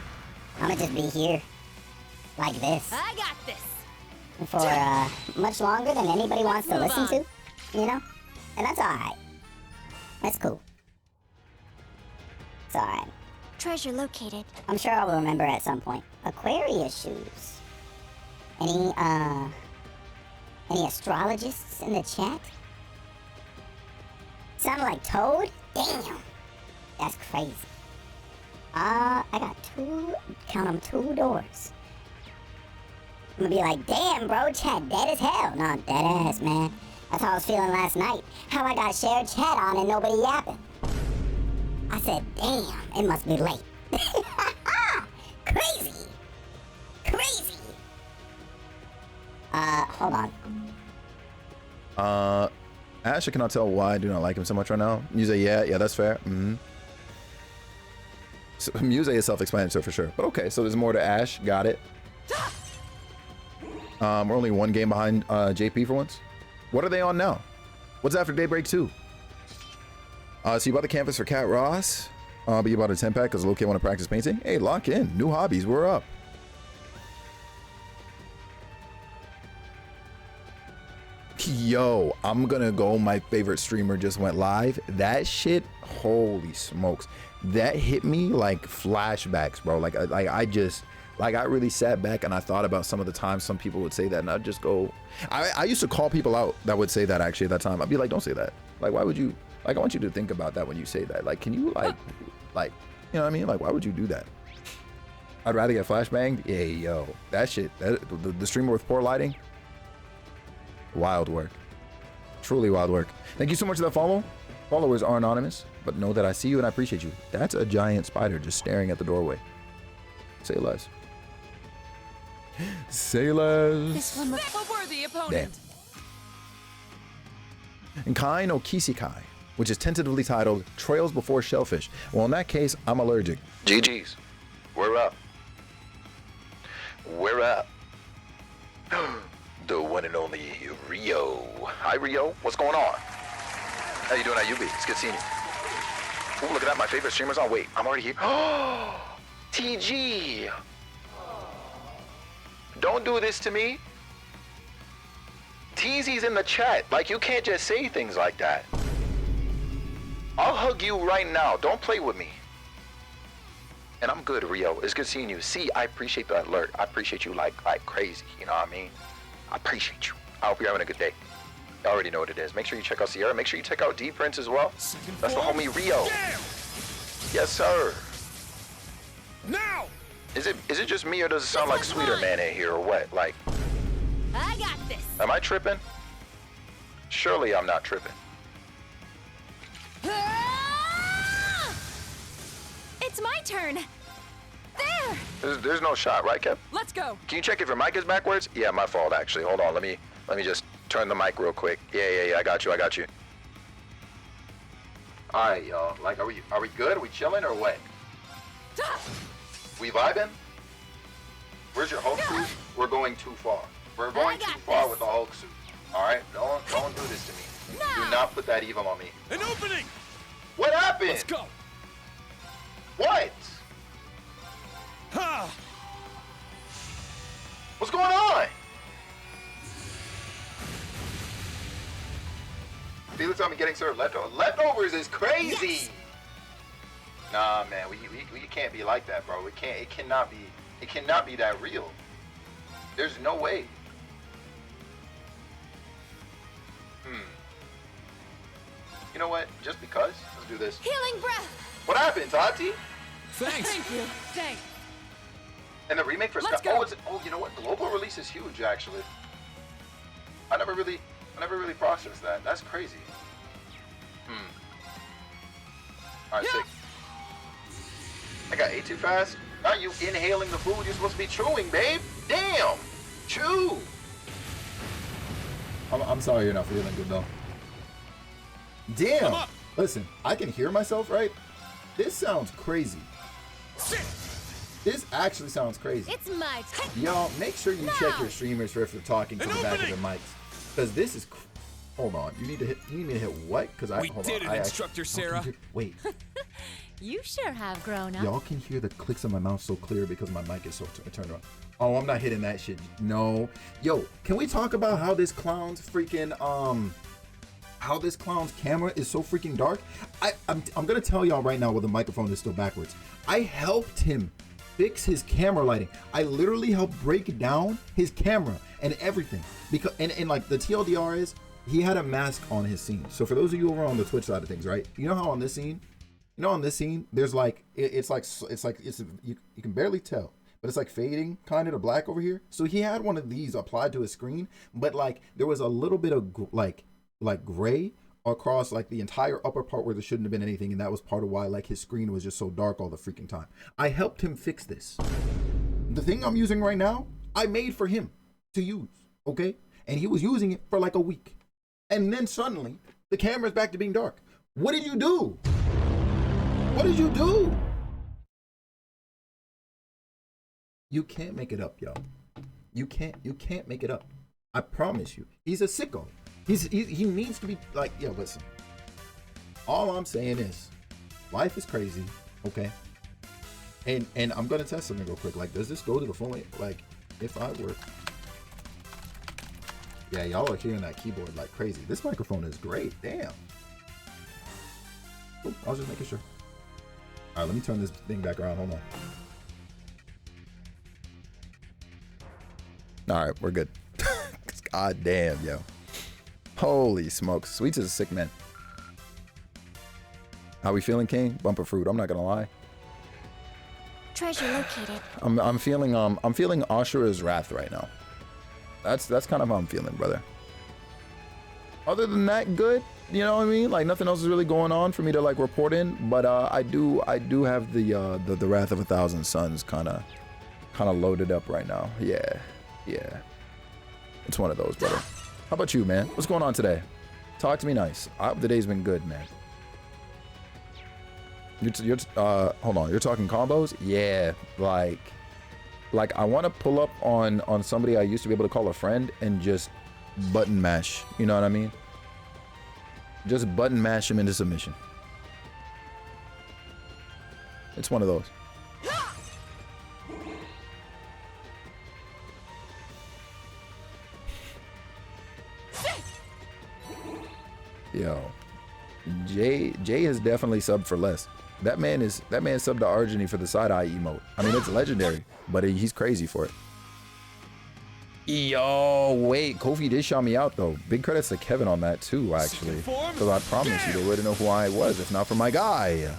S5: be here like this
S2: I got this.
S5: for much longer than anybody wants to
S2: Move
S5: listen
S2: on.
S5: to, you know. And that's all right. That's cool. It's all right.
S2: Treasure located.
S5: I'm sure I'll remember at some point. Aquarius shoes. Any astrologists in the chat? Sound like Toad? Damn. That's crazy. I got count them, 2 doors. I'm gonna be like, damn, bro, chat dead as hell. No, dead ass, man. That's how I was feeling last night. How I got shared chat on and nobody yapping. I said, damn, it must be late. Crazy. Crazy. Hold on.
S1: Ash, I cannot tell why I do not like him so much right now. Muse, yeah, that's fair. So, Muse is self-explanatory for sure. But okay, so there's more to Ash. Got it. We're only 1 game behind JP for once. What are they on now? What's after Daybreak 2? So you bought the canvas for Cat Ross, but you bought a 10-pack because little kid want to practice painting? Hey, lock in. New hobbies. We're up. Yo, I'm gonna go. My favorite streamer just went live. That shit, holy smokes. That hit me like flashbacks, bro. Like I really sat back and I thought about some of the times some people would say that, and I'd just go. I used to call people out that would say that actually at that time. I'd be like, don't say that. Like, why would you? Like, I want you to think about that when you say that. Like, can you like, you know what I mean? Like, why would you do that? I'd rather get flashbanged. Yeah, yo, that shit. The streamer with poor lighting. Wild work. Truly wild work. Thank you so much for that follow. Followers are anonymous, but know that I see you and I appreciate you. That's a giant spider just staring at the doorway. Say less. Say less.
S2: This one looks
S4: A worthy
S1: Damn.
S4: opponent.
S1: And Kai no Kisikai, which is tentatively titled Trails Before Shellfish. Well, in that case, I'm allergic. GG's. We're up. We're up. the one and only Rio. Hi, Rio. What's going on? How you doing at UB? It's good seeing you. Oh, look at that. My favorite streamer's on. Wait, I'm already here. Oh, TG. Don't do this to me. TZ's in the chat. Like, you can't just say things like that. I'll hug you right now. Don't play with me. And I'm good, Rio. It's good seeing you. See, I appreciate the alert. I appreciate you like crazy. You know what I mean? I appreciate you. I hope you're having a good day. You already know what it is. Make sure you check out Sierra. Make sure you check out D Prince as well. That's the homie Rio.
S3: Damn!
S1: Yes, sir.
S3: Now!
S1: Is it just me, or does it sound like Sweeter Man in here, or what? Like,
S2: I got this.
S1: am I tripping? Surely I'm not tripping.
S2: Ah! It's my turn. There.
S1: There's no shot, right, Kev?
S4: Let's go.
S1: Can you check if your mic is backwards? Yeah, my fault, actually. Hold on, let me just turn the mic real quick. Yeah, I got you. All right, y'all. Like, are we good? Are we chilling or what? We vibing? Where's your Hulk suit? We're going too far. We're going too far with the Hulk suit. All right, don't do this to me.
S2: No.
S1: Do not put that evil on me.
S3: An opening!
S1: What happened?
S3: Let's go!
S1: What?
S3: Ha!
S1: What's going on? Felix on me getting served leftovers. Leftovers is crazy. Yes. Nah, man, we can't be like that, bro. It cannot be that real. There's no way. You know what? Just because, let's do this.
S2: Healing breath.
S1: What happened, Tati?
S3: Thanks!
S4: Thank you. Thanks.
S1: And the remake for
S4: Let's
S1: Scott.
S4: go.
S1: You know what? Global release is huge, actually. I never really processed that. That's crazy. All right, sick. I got ate too fast. Are you inhaling the food you're supposed to be chewing, babe? Damn! Chew! I'm sorry you're not feeling good, though. Damn! Listen, I can hear myself, right? This sounds crazy.
S3: Sit!
S1: This actually sounds crazy.
S2: It's my turn.
S1: Y'all, make sure you check
S2: Now.
S1: your streamers for if they're talking to
S3: An
S1: the back of
S3: opening.
S1: their mics. Because this is... Hold on. You need me to hit what? Because
S3: We did it, Instructor Sarah.
S1: Wait.
S2: You sure have grown up.
S1: Y'all can hear the clicks of my mouth so clear because my mic is so turned on. Oh, I'm not hitting that shit. No. Yo, can we talk about how this clown's freaking how this clown's camera is so freaking dark? I'm gonna tell y'all right now while the microphone is still backwards. I helped him fix his camera lighting. I literally helped break down his camera and everything. Because and like the TLDR is he had a mask on his scene. So for those of you over on the Twitch side of things, right? You know how on this scene, there's like you can barely tell, but it's like fading kind of to black over here. So he had one of these applied to his screen, but like there was a little bit of like gray across like the entire upper part where there shouldn't have been anything, and that was part of why like his screen was just so dark all the freaking time. I helped him fix this. The thing I'm using right now, I made for him to use, okay? And he was using it for like a week. And then suddenly, the camera's back to being dark. What did you do? What did you do? You can't make it up, y'all. You can't make it up. I promise you. He's a sicko. He needs to be like, yo, listen. All I'm saying is, life is crazy, okay? And I'm gonna test something real quick. Like, does this go to the phone? Like, if I were... Yeah, y'all are hearing that keyboard like crazy. This microphone is great. Damn. Cool. I was just making sure. All right, let me turn this thing back around. Hold on. All right, we're good. God damn, yo. Holy smokes. Sweets is a sick man. How we feeling, King? Bumper fruit. I'm not gonna lie.
S2: Treasure located.
S1: I'm feeling Ashura's wrath right now. That's kind of how I'm feeling, brother. Other than that, good. You know what I mean? Like nothing else is really going on for me to like report in. But I do have the Wrath of 1,000 Suns kind of loaded up right now. Yeah. It's one of those, brother. How about you, man? What's going on today? Talk to me nice. I hope the day's been good, man. You're hold on. You're talking combos? Yeah, like Like, I want to pull up on somebody I used to be able to call a friend and just button mash. You know what I mean? Just button mash him into submission. It's one of those. Yo, Jay has definitely subbed for less. That man subbed to Argeny for the side eye emote. I mean, it's legendary, but he's crazy for it. Yo, wait, Kofi did shout me out though. Big credits to Kevin on that too, actually. Because I promise you, they wouldn't know who I was if not for my guy.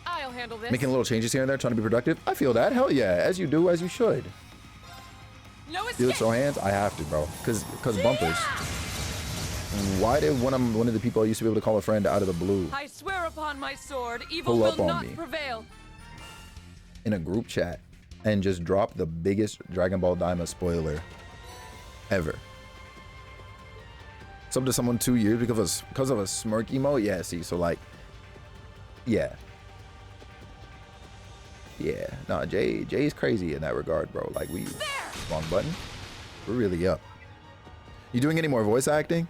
S4: I'll handle this.
S1: Making little changes here and there, trying to be productive. I feel that. Hell yeah, as you do, as you should.
S4: No escape.
S1: Felix throw hands? I have to, bro. Cause bumpers. Why did one of the people I used to be able to call a friend out of the blue
S4: I swear upon my sword, evil
S1: pull up
S4: will
S1: on
S4: not
S1: me
S4: prevail.
S1: in a group chat and just drop the biggest Dragon Ball Daima spoiler ever? Sub to someone 2 years because of a smirk emote? Yeah, see, so like, yeah. Yeah, no, Jay's crazy in that regard, bro. Like, wrong button. We're really up. You doing any more voice acting?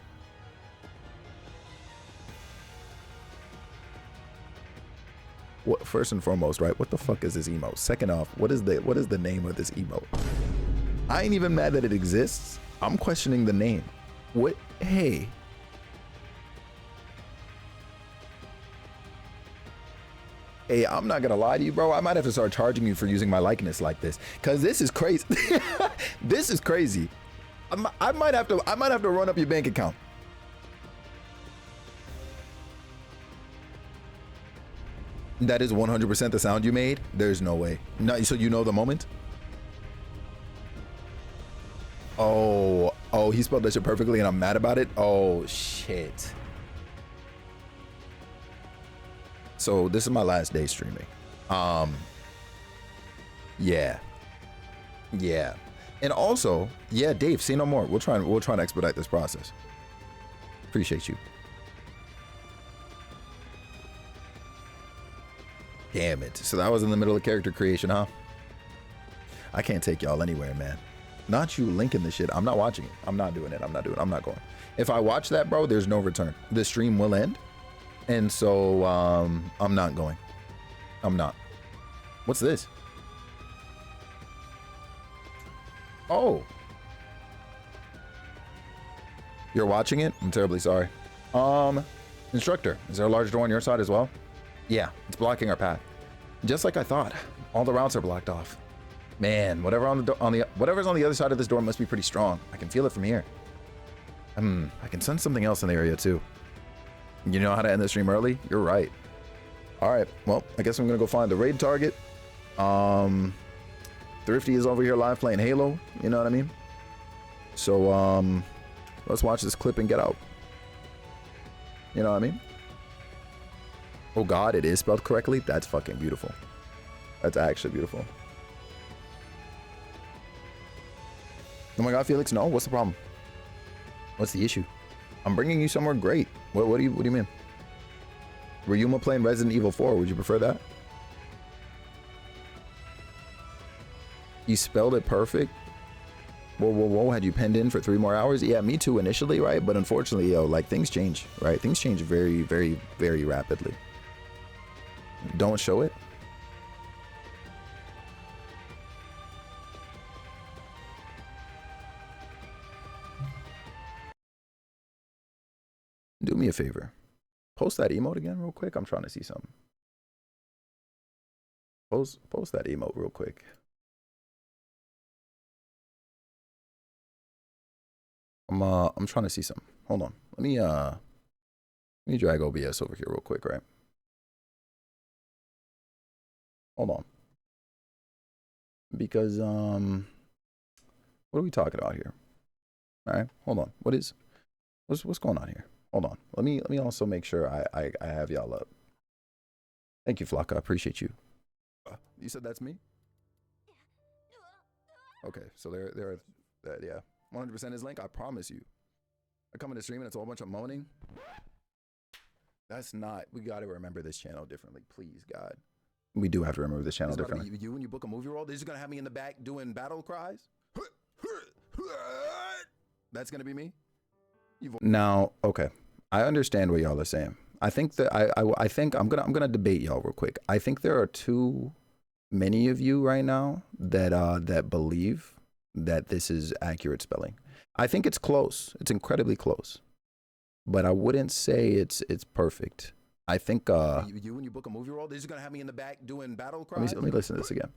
S1: What, first and foremost, right? What the fuck is this emote? Second off, what is the name of this emote? I ain't even mad that it exists. I'm questioning the name. What? Hey. Hey, I'm not gonna lie to you, bro. I might have to start charging you for using my likeness like this, cause this is crazy. This is crazy. I might have to run up your bank account. That is 100% the sound you made. There's no way. No, so you know the moment. Oh, he spelled that shit perfectly, and I'm mad about it. Oh shit. So this is my last day streaming. Yeah. And also, yeah, Dave, say no more. We'll try and expedite this process. Appreciate you. Damn it. So that was in the middle of character creation, huh? I can't take y'all anywhere, man. Not you linking the shit. I'm not watching it. I'm not doing it. I'm not going. If I watch that, bro, there's no return. The stream will end. And so I'm not going. I'm not. What's this? Oh. You're watching it? I'm terribly sorry. Instructor, is there a large door on your side as well? Yeah, it's blocking our path. Just like I thought. All the routes are blocked off. Man, whatever's on the other side of this door must be pretty strong. I can feel it from here. I can sense something else in the area too. You know how to end the stream early? You're right. All right, well, I guess I'm gonna go find the raid target. Thrifty is over here live playing Halo, you know what I mean? So let's watch this clip and get out. You know what I mean? Oh God, it is spelled correctly. That's fucking beautiful. That's actually beautiful. Oh my God, Felix, no, what's the problem? What's the issue? I'm bringing you somewhere great. What do you mean? Ryuma playing Resident Evil 4, would you prefer that? You spelled it perfect? Whoa, had you penned in for 3 more hours? Yeah, me too initially, right? But unfortunately, yo, like things change, right? Things change very, very, very rapidly. Don't show it. Do me a favor. Post that emote again real quick. I'm trying to see something. Post that emote real quick. I'm trying to see something. Hold on. Let me drag OBS over here real quick, right? Hold on. Because what are we talking about here? All right, hold on. What's going on here? Hold on. Let me also make sure I have y'all up. Thank you, Flocka. I appreciate you. You said that's me? Okay, so there are yeah. 100% is Link, I promise you. I come into stream and it's a whole bunch of moaning. That's not, we gotta remember this channel differently, please, God. We do have to remove this channel differently. You when you book a movie role, they're just gonna have me in the back doing battle cries. That's gonna be me. Now, okay, I understand what y'all are saying. I think that I think I'm gonna debate y'all real quick. I think there are too many of you right now that that believe that this is accurate spelling. I think it's close. It's incredibly close, but I wouldn't say it's perfect. I think you when you book a movie role, they're just gonna have me in the back doing battle cries. Let me listen to this again.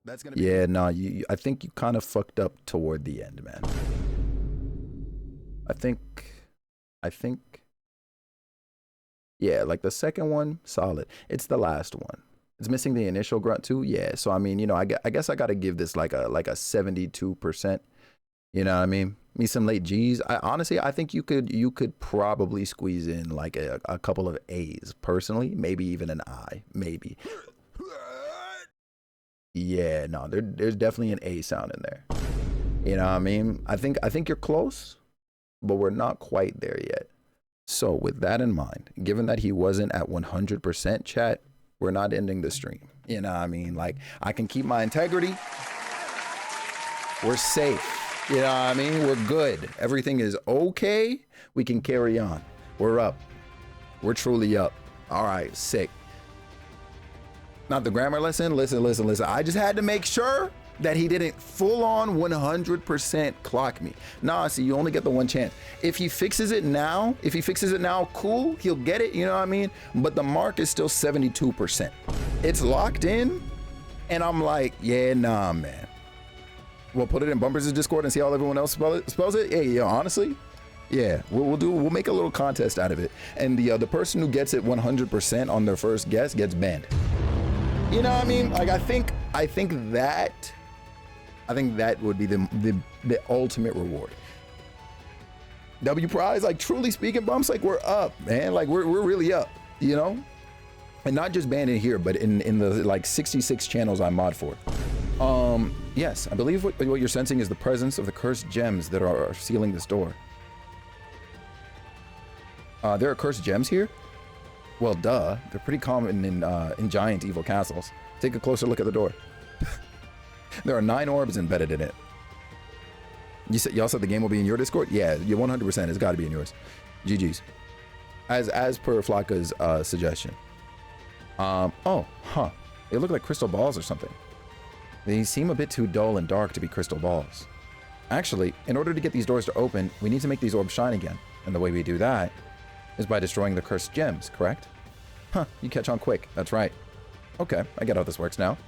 S1: That's gonna be I think you kind of fucked up toward the end, man. I think yeah, like the second one, solid. It's the last one. It's missing the initial grunt too. Yeah, so I mean, you know, I guess I got to give this like a 72%. You know what I mean? Me some late G's. Honestly, I think you could probably squeeze in like a couple of A's personally, maybe even an I, maybe. Yeah, no, there's definitely an A sound in there. You know what I mean? I think you're close, but we're not quite there yet. So with that in mind, given that he wasn't at 100% chat, we're not ending the stream. You know what I mean? Like, I can keep my integrity. We're safe. You know what I mean? We're good. Everything is okay. We can carry on. We're up. We're truly up. All right, sick. Not the grammar lesson. Listen. I just had to make sure that he didn't full on 100% clock me. Nah, see, you only get the one chance. If he fixes it now, cool, he'll get it, you know what I mean? But the mark is still 72%. It's locked in, and I'm like, yeah, nah, man. We'll put it in Bumpers' Discord and see how everyone else spells it. Hey, yo, honestly, yeah, we'll make a little contest out of it. And the person who gets it 100% on their first guess gets banned. You know what I mean? Like, I think that would be the ultimate reward. W prize, like, truly speaking, Bumps, like, we're up, man. Like, we're really up, you know? And not just banned in here, but in the like 66 channels I mod for. Yes, I believe what you're sensing is the presence of the cursed gems that are sealing this door. There are cursed gems here? Well, duh. They're pretty common in giant evil castles. Take a closer look at the door. There are 9 orbs embedded in it. Y'all said the game will be in your Discord? Yeah, 100%. It's got to be in yours. GG's. As per Flocka's suggestion. Oh, huh. They look like crystal balls or something. They seem a bit too dull and dark to be crystal balls. Actually, in order to get these doors to open, we need to make these orbs shine again. And the way we do that is by destroying the cursed gems, correct? Huh, you catch on quick. That's right. Okay, I get how this works now.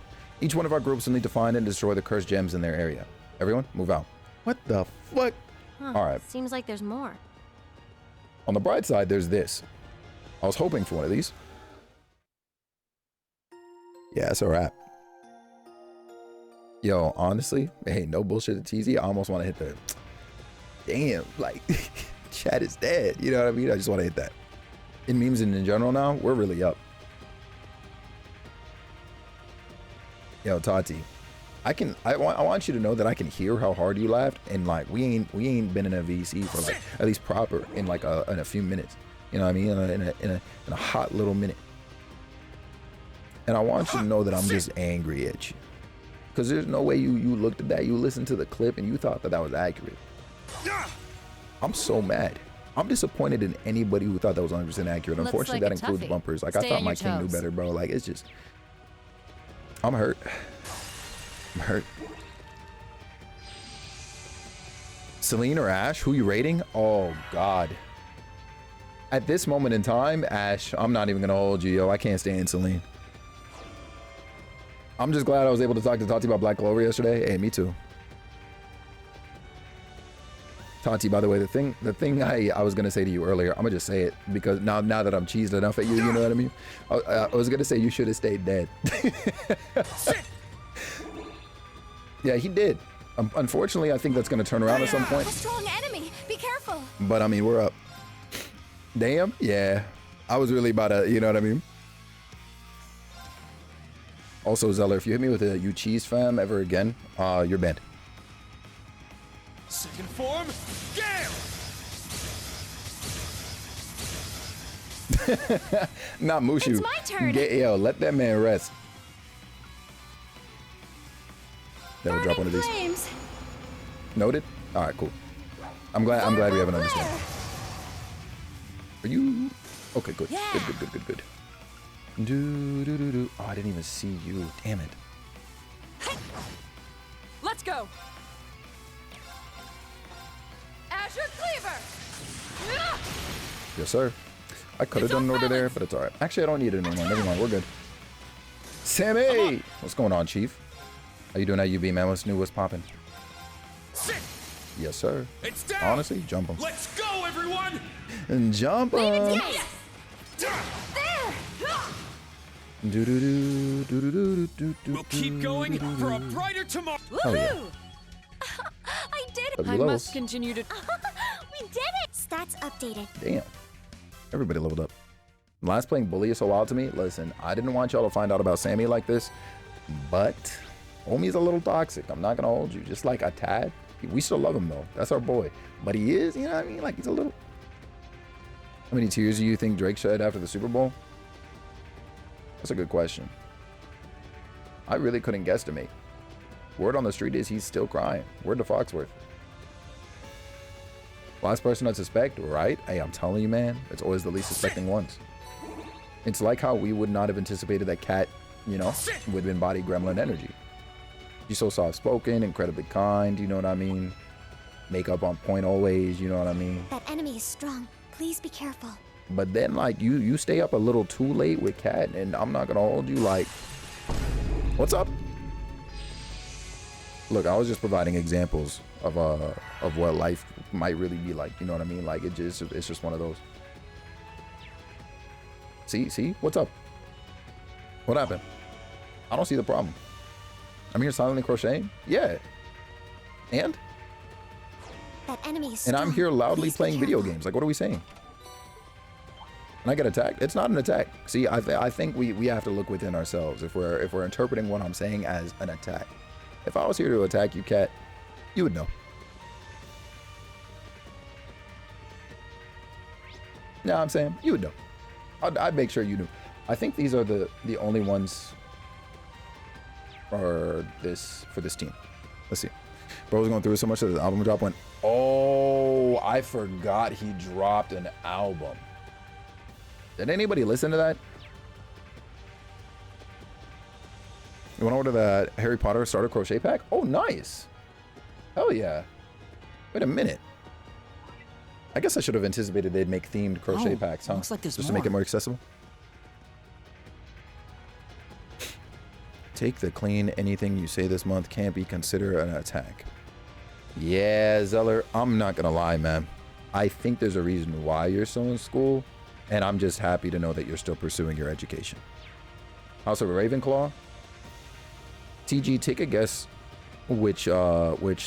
S1: Each one of our groups will need to find and destroy the cursed gems in their area. Everyone, move out. What the fuck?
S2: Huh,
S1: all right.
S2: Seems like there's more.
S1: On the bright side, there's this. I was hoping for one of these. Yeah, that's a wrap. Yo, honestly, hey, no bullshit to TZ. I almost want to hit the... Damn, like, chat is dead. You know what I mean? I just want to hit that. In memes and in general now, we're really up. Yo, Tati, I want you to know that I can hear how hard you laughed, and like we ain't been in a VC for like at least proper in like in a few minutes. You know what I mean? In a hot little minute. And I want you to know that I'm just angry at you. Because there's no way you looked at that, you listened to the clip, and you thought that was accurate. I'm so mad. I'm disappointed in anybody who thought that was 100% accurate. Unfortunately, that includes Bumpers. Like, I thought my king knew better, bro. Like, it's just... I'm hurt. I'm hurt. Celine or Ash? Who you rating? Oh, God. At this moment in time, Ash, I'm not even going to hold you, yo. I can't stand Celine. I'm just glad I was able to talk to Tati about Black Clover yesterday. Hey, me too. Tati, by the way, the thing I was gonna say to you earlier, I'm gonna just say it because now that I'm cheesed enough at you, you know what I mean? I was gonna say you should have stayed dead. Yeah, he did. Unfortunately, I think that's gonna turn around at some point.
S2: A strong enemy. Be careful.
S1: But I mean, we're up. Damn. Yeah, I was really about to, you know what I mean? Also, Zeller, if you hit me with a "you cheese fam" ever again, you're banned.
S3: Second form, Gale!
S1: Not Mushu.
S2: It's my turn.
S1: Yo, let that man rest. Never drop one of these.
S2: Flames.
S1: Noted. All right, cool. I'm glad we have another one. Are you okay? Good.
S2: Yeah.
S1: Good. Do. Oh, I didn't even see you. Damn it.
S4: Let's go. Azure Cleaver. Ah!
S1: Yes, sir. I could have
S4: It's
S1: done an
S4: off
S1: order there,
S4: balance.
S1: but it's all right. Actually, I don't need it anymore. Never mind. We're good. Sammy, what's going on, Chief? How you doing at UB, man? What's new? What's popping?
S3: Sit.
S1: Yes, sir.
S3: It's down.
S1: Honestly, jump him.
S3: Let's go, everyone.
S1: And jump him.
S2: Yes. There.
S3: We'll keep going for a brighter tomorrow.
S1: Oh, yeah.
S2: Woohoo! I did it.
S1: W
S4: I
S1: levels.
S4: must continue to.
S2: We did it. Stats updated.
S1: Damn. Everybody leveled up. Last playing Bully is so wild to me. Listen, I didn't want y'all to find out about Sammy like this, but homie's a little toxic. I'm not gonna hold you. Just like a tad. We still love him though. That's our boy. But he is, you know what I mean? Like he's a little. How many tears do you think Drake shed after the Super Bowl? That's a good question. I really couldn't guesstimate. Word on the street is he's still crying. Word to Foxworth. Last person I'd suspect, right? Hey, I'm telling you, man, it's always the least suspecting ones. It's like how we would not have anticipated that Cat, you know, would embody gremlin energy. She's so soft-spoken, incredibly kind, you know what I mean? Makeup on point always, you know what I mean?
S2: That enemy is strong. Please be careful.
S1: But then, like, you stay up a little too late with Cat, and I'm not gonna hold you, like, what's up? Look, I was just providing examples of what life might really be like, you know what I mean? Like, it's just one of those. See? What's up? What happened? I don't see the problem. I'm here silently crocheting? Yeah. And
S2: That enemy is
S1: I'm
S2: strong.
S1: here loudly
S2: Please be
S1: playing video
S2: careful.
S1: games. Like, what are we saying? And I get attacked? It's not an attack. See, I think we have to look within ourselves if we're interpreting what I'm saying as an attack. If I was here to attack you, Cat, you would know. No, I'm saying you would know. I'd make sure you knew. I think these are the only ones for this team. Let's see. Bro was going through so much that the album drop went, oh, I forgot he dropped an album. Did anybody listen to that? You want to order the Harry Potter starter crochet pack? Oh, nice. Hell yeah. Wait a minute. I guess I should have anticipated they'd make themed crochet packs, huh?
S6: looks like there's
S1: Just to make it
S6: more.
S1: more accessible. Take the clean. Anything you say this month can't be considered an attack. Yeah, Zeller, I'm not gonna lie, man. I think there's a reason why you're still in school, and I'm just happy to know that you're still pursuing your education. House of Ravenclaw. TG, take a guess which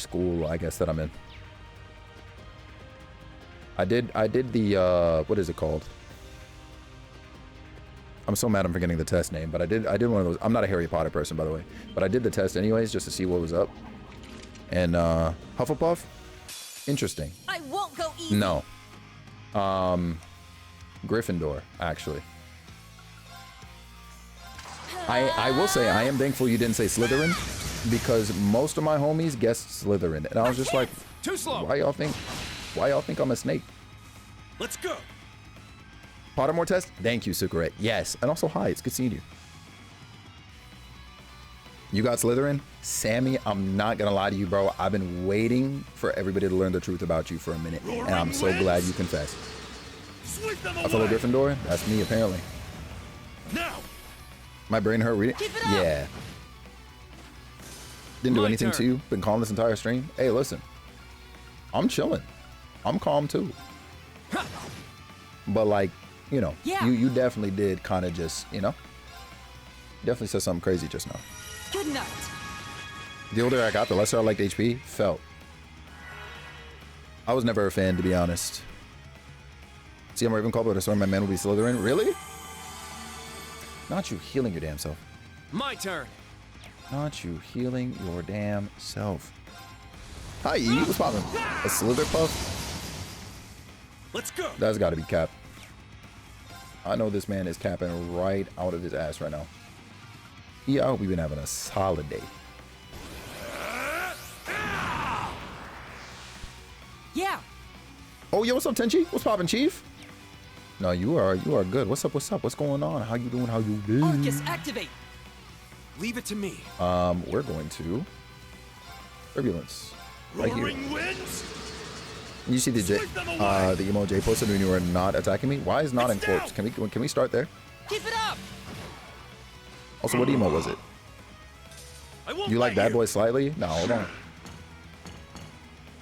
S1: school I guess that I'm in. I did the what is it called? I'm so mad I'm forgetting the test name, but I did one of those. I'm not a Harry Potter person, by the way, but I did the test anyways just to see what was up. And Hufflepuff, interesting.
S2: I won't go easy.
S1: No, Gryffindor actually. I will say I am thankful you didn't say Slytherin, because most of my homies guessed Slytherin, and I was just like,
S3: Too slow.
S1: why y'all think I'm a snake?
S3: Let's go.
S1: Pottermore test? Thank you, Sukuret. Yes. And also, hi. It's good seeing you. You got Slytherin? Sammy, I'm not going to lie to you, bro. I've been waiting for everybody to learn the truth about you for a minute. And I'm so glad you confessed.
S3: Sweep them
S1: A fellow
S3: away.
S1: Gryffindor? That's me, apparently.
S3: Now.
S1: My brain hurt reading?
S4: Keep it up.
S1: Yeah. Didn't do
S3: My
S1: anything to
S3: turn.
S1: you. Been calm this entire stream. Hey, listen. I'm chilling. I'm calm, too. But, like, you know,
S4: Yeah.
S1: you definitely did kind of just, you know, definitely said something crazy just now.
S4: Good night.
S1: The older I got, the lesser I liked HP felt. I was never a fan, to be honest. See, I'm Ravenclaw, but I swear my man will be Slytherin. Really? Not you healing your damn self.
S3: My turn.
S1: Not you healing your damn self. Hi, E. What's poppin'? A Slitherpuff?
S3: Let's go.
S1: That's gotta be Cap. I know this man is capping right out of his ass right now. Yeah, I hope we've been having a solid day.
S4: Yeah.
S1: Oh, yo, what's up, Tenchi? What's poppin', Chief? No, you are good. What's up? What's up? What's going on? How you doing? How you doing?
S4: Arcus, activate.
S3: Leave it to me.
S1: We're going to turbulence right here.
S3: Roaring winds.
S1: You see the emo J posted when you were not attacking me. Why is not in quotes? Can we start there?
S4: Keep it up.
S1: Also, what emo was it?
S3: I won't
S1: You like
S3: let
S1: Bad Boy slightly? No, hold on.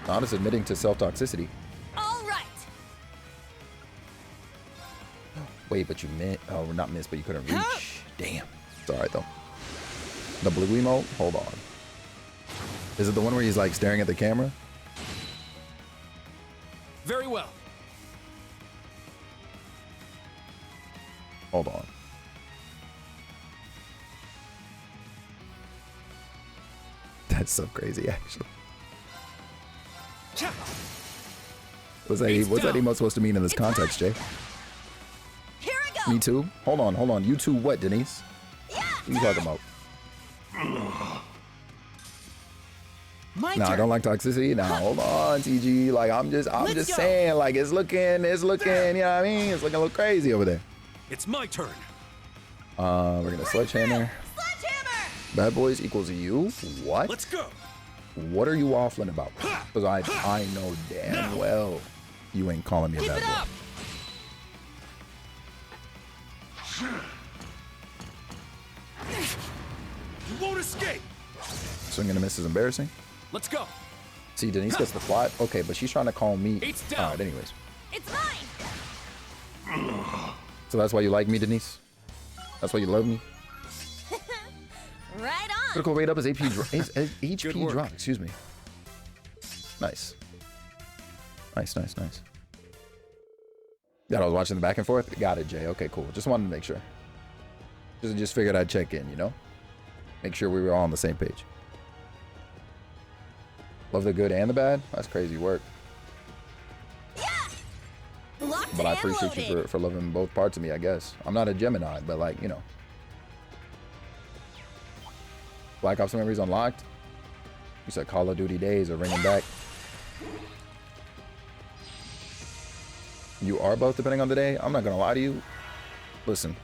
S1: Not as admitting to self-toxicity.
S2: All right.
S1: Wait, but you missed. Oh, not missed, but you couldn't reach. Damn. It's all right though. The blue emo. Hold on. Is it the one where he's like staring at the camera?
S3: Very well.
S1: Hold on. That's so crazy, actually. What's that emo supposed to mean in this context, Jay?
S2: Here I go.
S1: Me too? Hold on. You too what, Denise?
S2: Yeah.
S1: What are you talking about?
S4: My
S1: Nah, I
S4: turn.
S1: don't like toxicity. Nah, hold on, TG. Like, I'm just
S4: Let's go.
S1: saying, like, it's looking, you know what I mean? It's looking a little crazy over there.
S3: It's my turn.
S1: We're gonna sledgehammer.
S2: Sledgehammer.
S1: Bad boys equals you? What?
S3: Let's go.
S1: What are you waffling about? Because I know damn well you ain't calling me a
S4: Keep
S1: bad
S4: it
S1: boy.
S4: up.
S3: You won't escape.
S1: Swing and a miss is embarrassing.
S3: Let's go.
S1: See, Denise gets the plot. Okay, but she's trying to call me.
S3: It's down.
S1: All right, anyways.
S2: It's mine.
S1: So that's why you like me, Denise? That's why you love me?
S2: Right on.
S1: Critical rate up is HP
S3: work.
S1: drop. Excuse me. Nice. Nice. Yeah, I was watching the back and forth. Got it, Jay. Okay, cool. Just wanted to make sure. Just figured I'd check in, you know? Make sure we were all on the same page. Love the good and the bad? That's crazy work.
S2: Locked
S1: But I
S2: and
S1: appreciate you
S2: loaded.
S1: for loving both parts of me, I guess. I'm not a Gemini, but like, you know. Black Ops Memories Unlocked. You said Call of Duty days are ringing back. You are both depending on the day. I'm not gonna lie to you. Listen,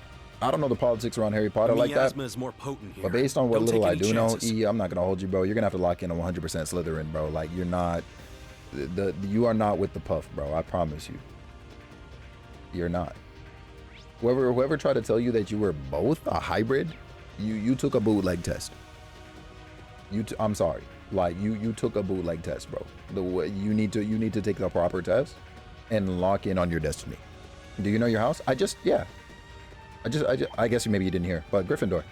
S1: I don't know the politics around Harry Potter like that.
S3: Miasma is more potent here.
S1: But based on what
S3: Don't
S1: little
S3: take
S1: I
S3: any
S1: do know,
S3: chances.
S1: I'm not gonna hold you, bro. You're gonna have to lock in a 100% Slytherin, bro. Like you're not, you are not with the puff, bro. I promise you. You're not. Whoever tried to tell you that you were both a hybrid, you took a bootleg test. I'm sorry. Like you took a bootleg test, bro. The way you need to take the proper test and lock in on your destiny. Do you know your house? I guess maybe you didn't hear, but Gryffindor.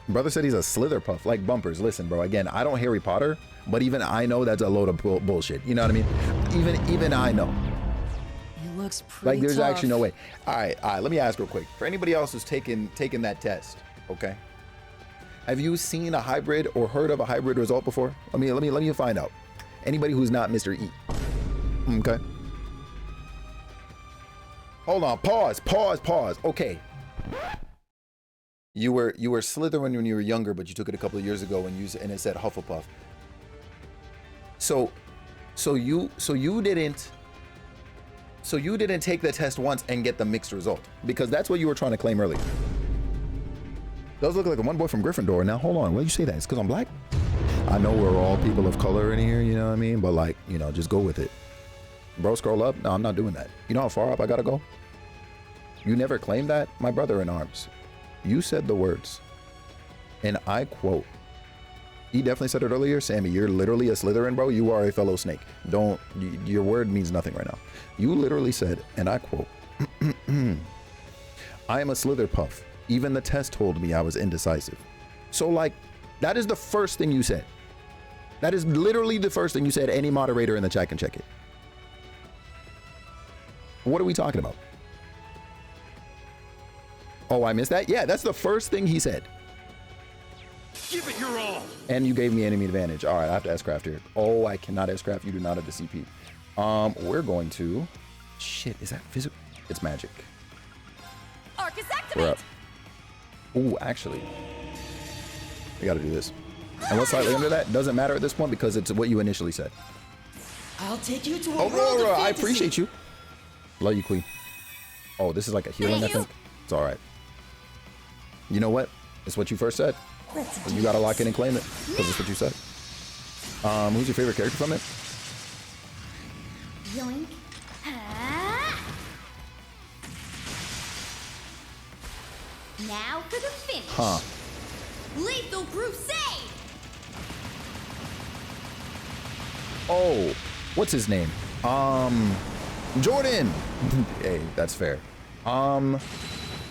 S1: Brother said he's a Slitherpuff, like bumpers. Listen, bro, again, I don't Harry Potter, but even I know that's a load of bullshit. You know what I mean? Even I know.
S4: He looks pretty
S1: Like there's
S4: tough.
S1: actually no way. All right, let me ask real quick. For anybody else who's taken that test, okay? Have you seen a hybrid or heard of a hybrid result before? Let me find out. Anybody who's not Mr. E. Okay. Hold on. Pause. Okay. You were Slytherin when you were younger, but you took it a couple of years ago and it said Hufflepuff. So you didn't take the test once and get the mixed result, because that's what you were trying to claim earlier. Does look like the one boy from Gryffindor. Now hold on, why you say that? It's because I'm black? I know we're all people of color in here, you know what I mean? But like, you know, just go with it. Bro, scroll up. No, I'm not doing that. You know how far up I gotta go? You never claimed that? My brother in arms. You said the words, and I quote, he definitely said it earlier, Sammy, you're literally a Slytherin, bro. You are a fellow snake. Your word means nothing right now. You literally said, and I quote, I am a Slitherpuff. Even the test told me I was indecisive. So like, that is the first thing you said. That is literally the first thing you said. Any moderator in the chat can check it. What are we talking about? Oh, I missed that? Yeah, that's the first thing he said.
S3: Give it your all.
S1: And you gave me enemy advantage. All right, I have to S-craft here. Oh, I cannot S-craft. You do not have the CP. We're going to. Shit, is that physical? It's magic.
S2: Arcus
S1: We're up.
S2: activate.
S1: Ooh, actually, we got to do this. And what's slightly under that doesn't matter at this point because it's what you initially said.
S4: I'll take you to a world of
S1: Aurora, I
S4: fantasy.
S1: appreciate you. Love you, Queen. Oh, this is like a healing, I
S2: Thank you.
S1: think. It's all right. You know what? It's what you first said. You gotta lock in and claim it because it's what you said. Who's your favorite character from it?
S2: Yoink. Ah. Now for the finish.
S1: Huh.
S2: Lethal Crusade.
S1: Oh, what's his name? Jordan. Hey, that's fair. Oh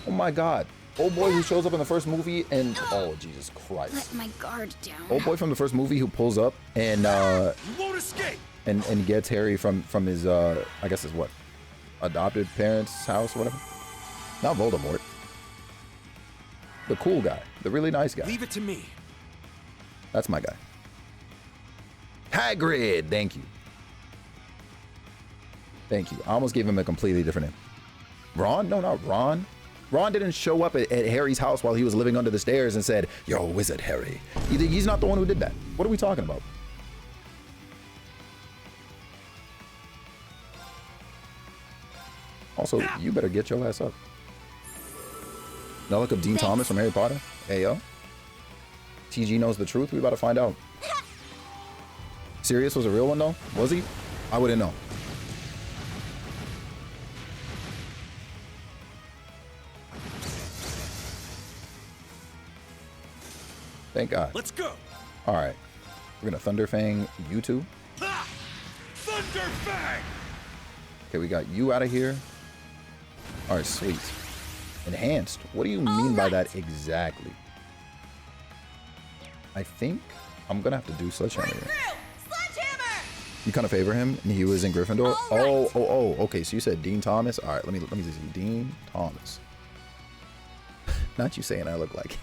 S1: my God. Old boy who shows up in the first movie and oh Jesus Christ.
S2: Let my guard down.
S1: Old boy from the first movie who pulls up and
S3: You won't escape.
S1: and gets Harry from his I guess his what? Adopted parents' house or whatever. Not Voldemort. The cool guy, the really nice guy.
S3: Leave it to me.
S1: That's my guy. Hagrid, thank you. Thank you. I almost gave him a completely different name. Ron? No, not Ron. Ron didn't show up at Harry's house while he was living under the stairs and said, "Yo, wizard Harry." He's not the one who did that. What are we talking about? Also, you better get your ass up. Now look up Dean
S2: Thanks.
S1: Thomas from Harry Potter. Hey, yo. TG knows the truth. We about to find out. Sirius was a real one, though? Was he? I wouldn't know. Thank God.
S3: Let's go.
S1: All right. We're going to Thunderfang you two.
S3: Ha! Thunder Fang!
S1: Okay, we got you out of here. All right, sweet. Enhanced. What do you mean by that exactly? I think I'm going to have to do Sledgehammer
S2: Break
S1: here.
S2: through. Sledgehammer.
S1: You kind of favor him, and he was in Gryffindor.
S2: All
S1: Oh. Okay. So you said Dean Thomas. All right. Let me see. Dean Thomas. Not you saying I look like.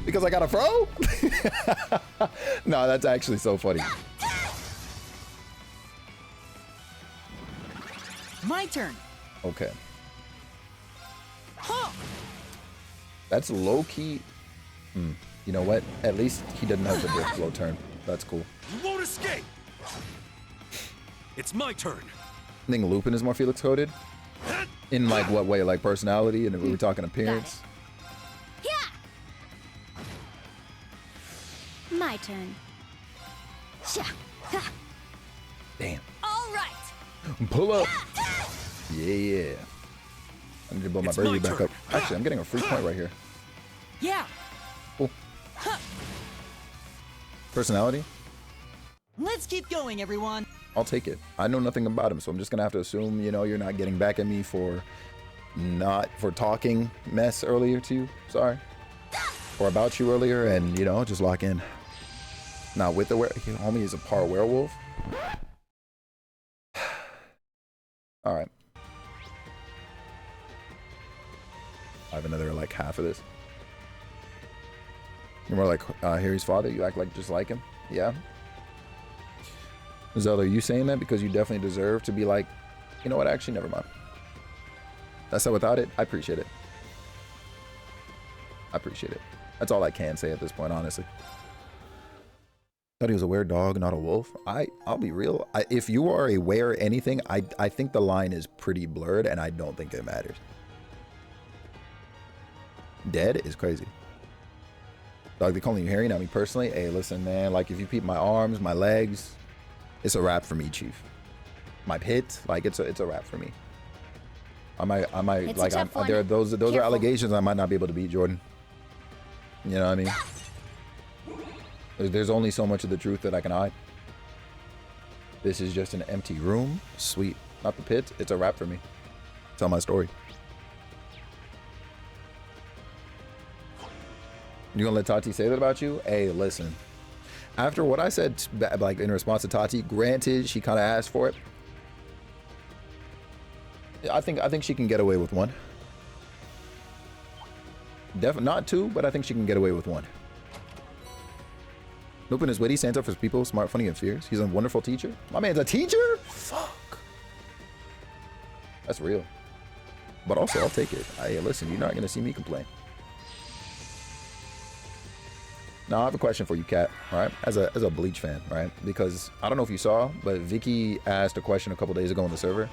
S1: Because I got a fro? No, that's actually so funny.
S4: My turn.
S1: Okay.
S4: Huh.
S1: That's low key. You know what? At least he doesn't have the drift blow turn. That's cool.
S3: You won't escape. It's my turn.
S1: I think Lupin is more Felix coded. In like what way? Like personality, and if we were talking appearance.
S2: Yeah. My turn. Sha. Ha.
S1: Damn.
S2: All right.
S1: Pull up. Yeah. I need to build my
S3: It's
S1: birdie
S3: my
S1: back
S3: turn.
S1: up. Actually, I'm getting a free point right here.
S4: Yeah.
S1: Cool. Personality?
S4: Let's keep going, everyone.
S1: I'll take it. I know nothing about him, so I'm just gonna have to assume, you know, you're not getting back at me for talking mess earlier to you. Sorry. Or about you earlier, and you know, just lock in. Now with the homie is a par werewolf. All right. I have another like half of this. You're more like Harry's father. You act like just like him. Yeah. Zelda, are you saying that because you definitely deserve to be like, you know what? Actually, never mind. That's how without it. I appreciate it. I appreciate it. That's all I can say at this point, honestly. Thought he was a were dog, not a wolf. I'll be real. If you are a were anything, I think the line is pretty blurred, and I don't think it matters. Dead is crazy. Dog, they calling you Harry, not me personally. Hey, listen, man. Like, if you peep my arms, my legs, it's a wrap for me, Chief. My pit, like, it's a wrap for me. I might,
S2: It's a
S1: like,
S2: tough one.
S1: those are
S2: Careful.
S1: allegations I might not be able to beat, Jordan. You know what I mean? There's only so much of the truth that I can hide. This is just an empty room. Sweet. Not the pit. It's a wrap for me. Tell my story. You gonna let Tati say that about you? Hey, listen. After what I said, like in response to Tati, granted, she kind of asked for it. I think she can get away with one. Definitely not two, but I think she can get away with one. Lupin is witty, stands up for his people, smart, funny, and fierce. He's a wonderful teacher. My man's a teacher? Fuck. That's real. But also, I'll take it. Hey, listen, you're not going to see me complain. Now, I have a question for you, Kat, all right? As a Bleach fan, right? Because I don't know if you saw, but Vicky asked a question a couple days ago on the server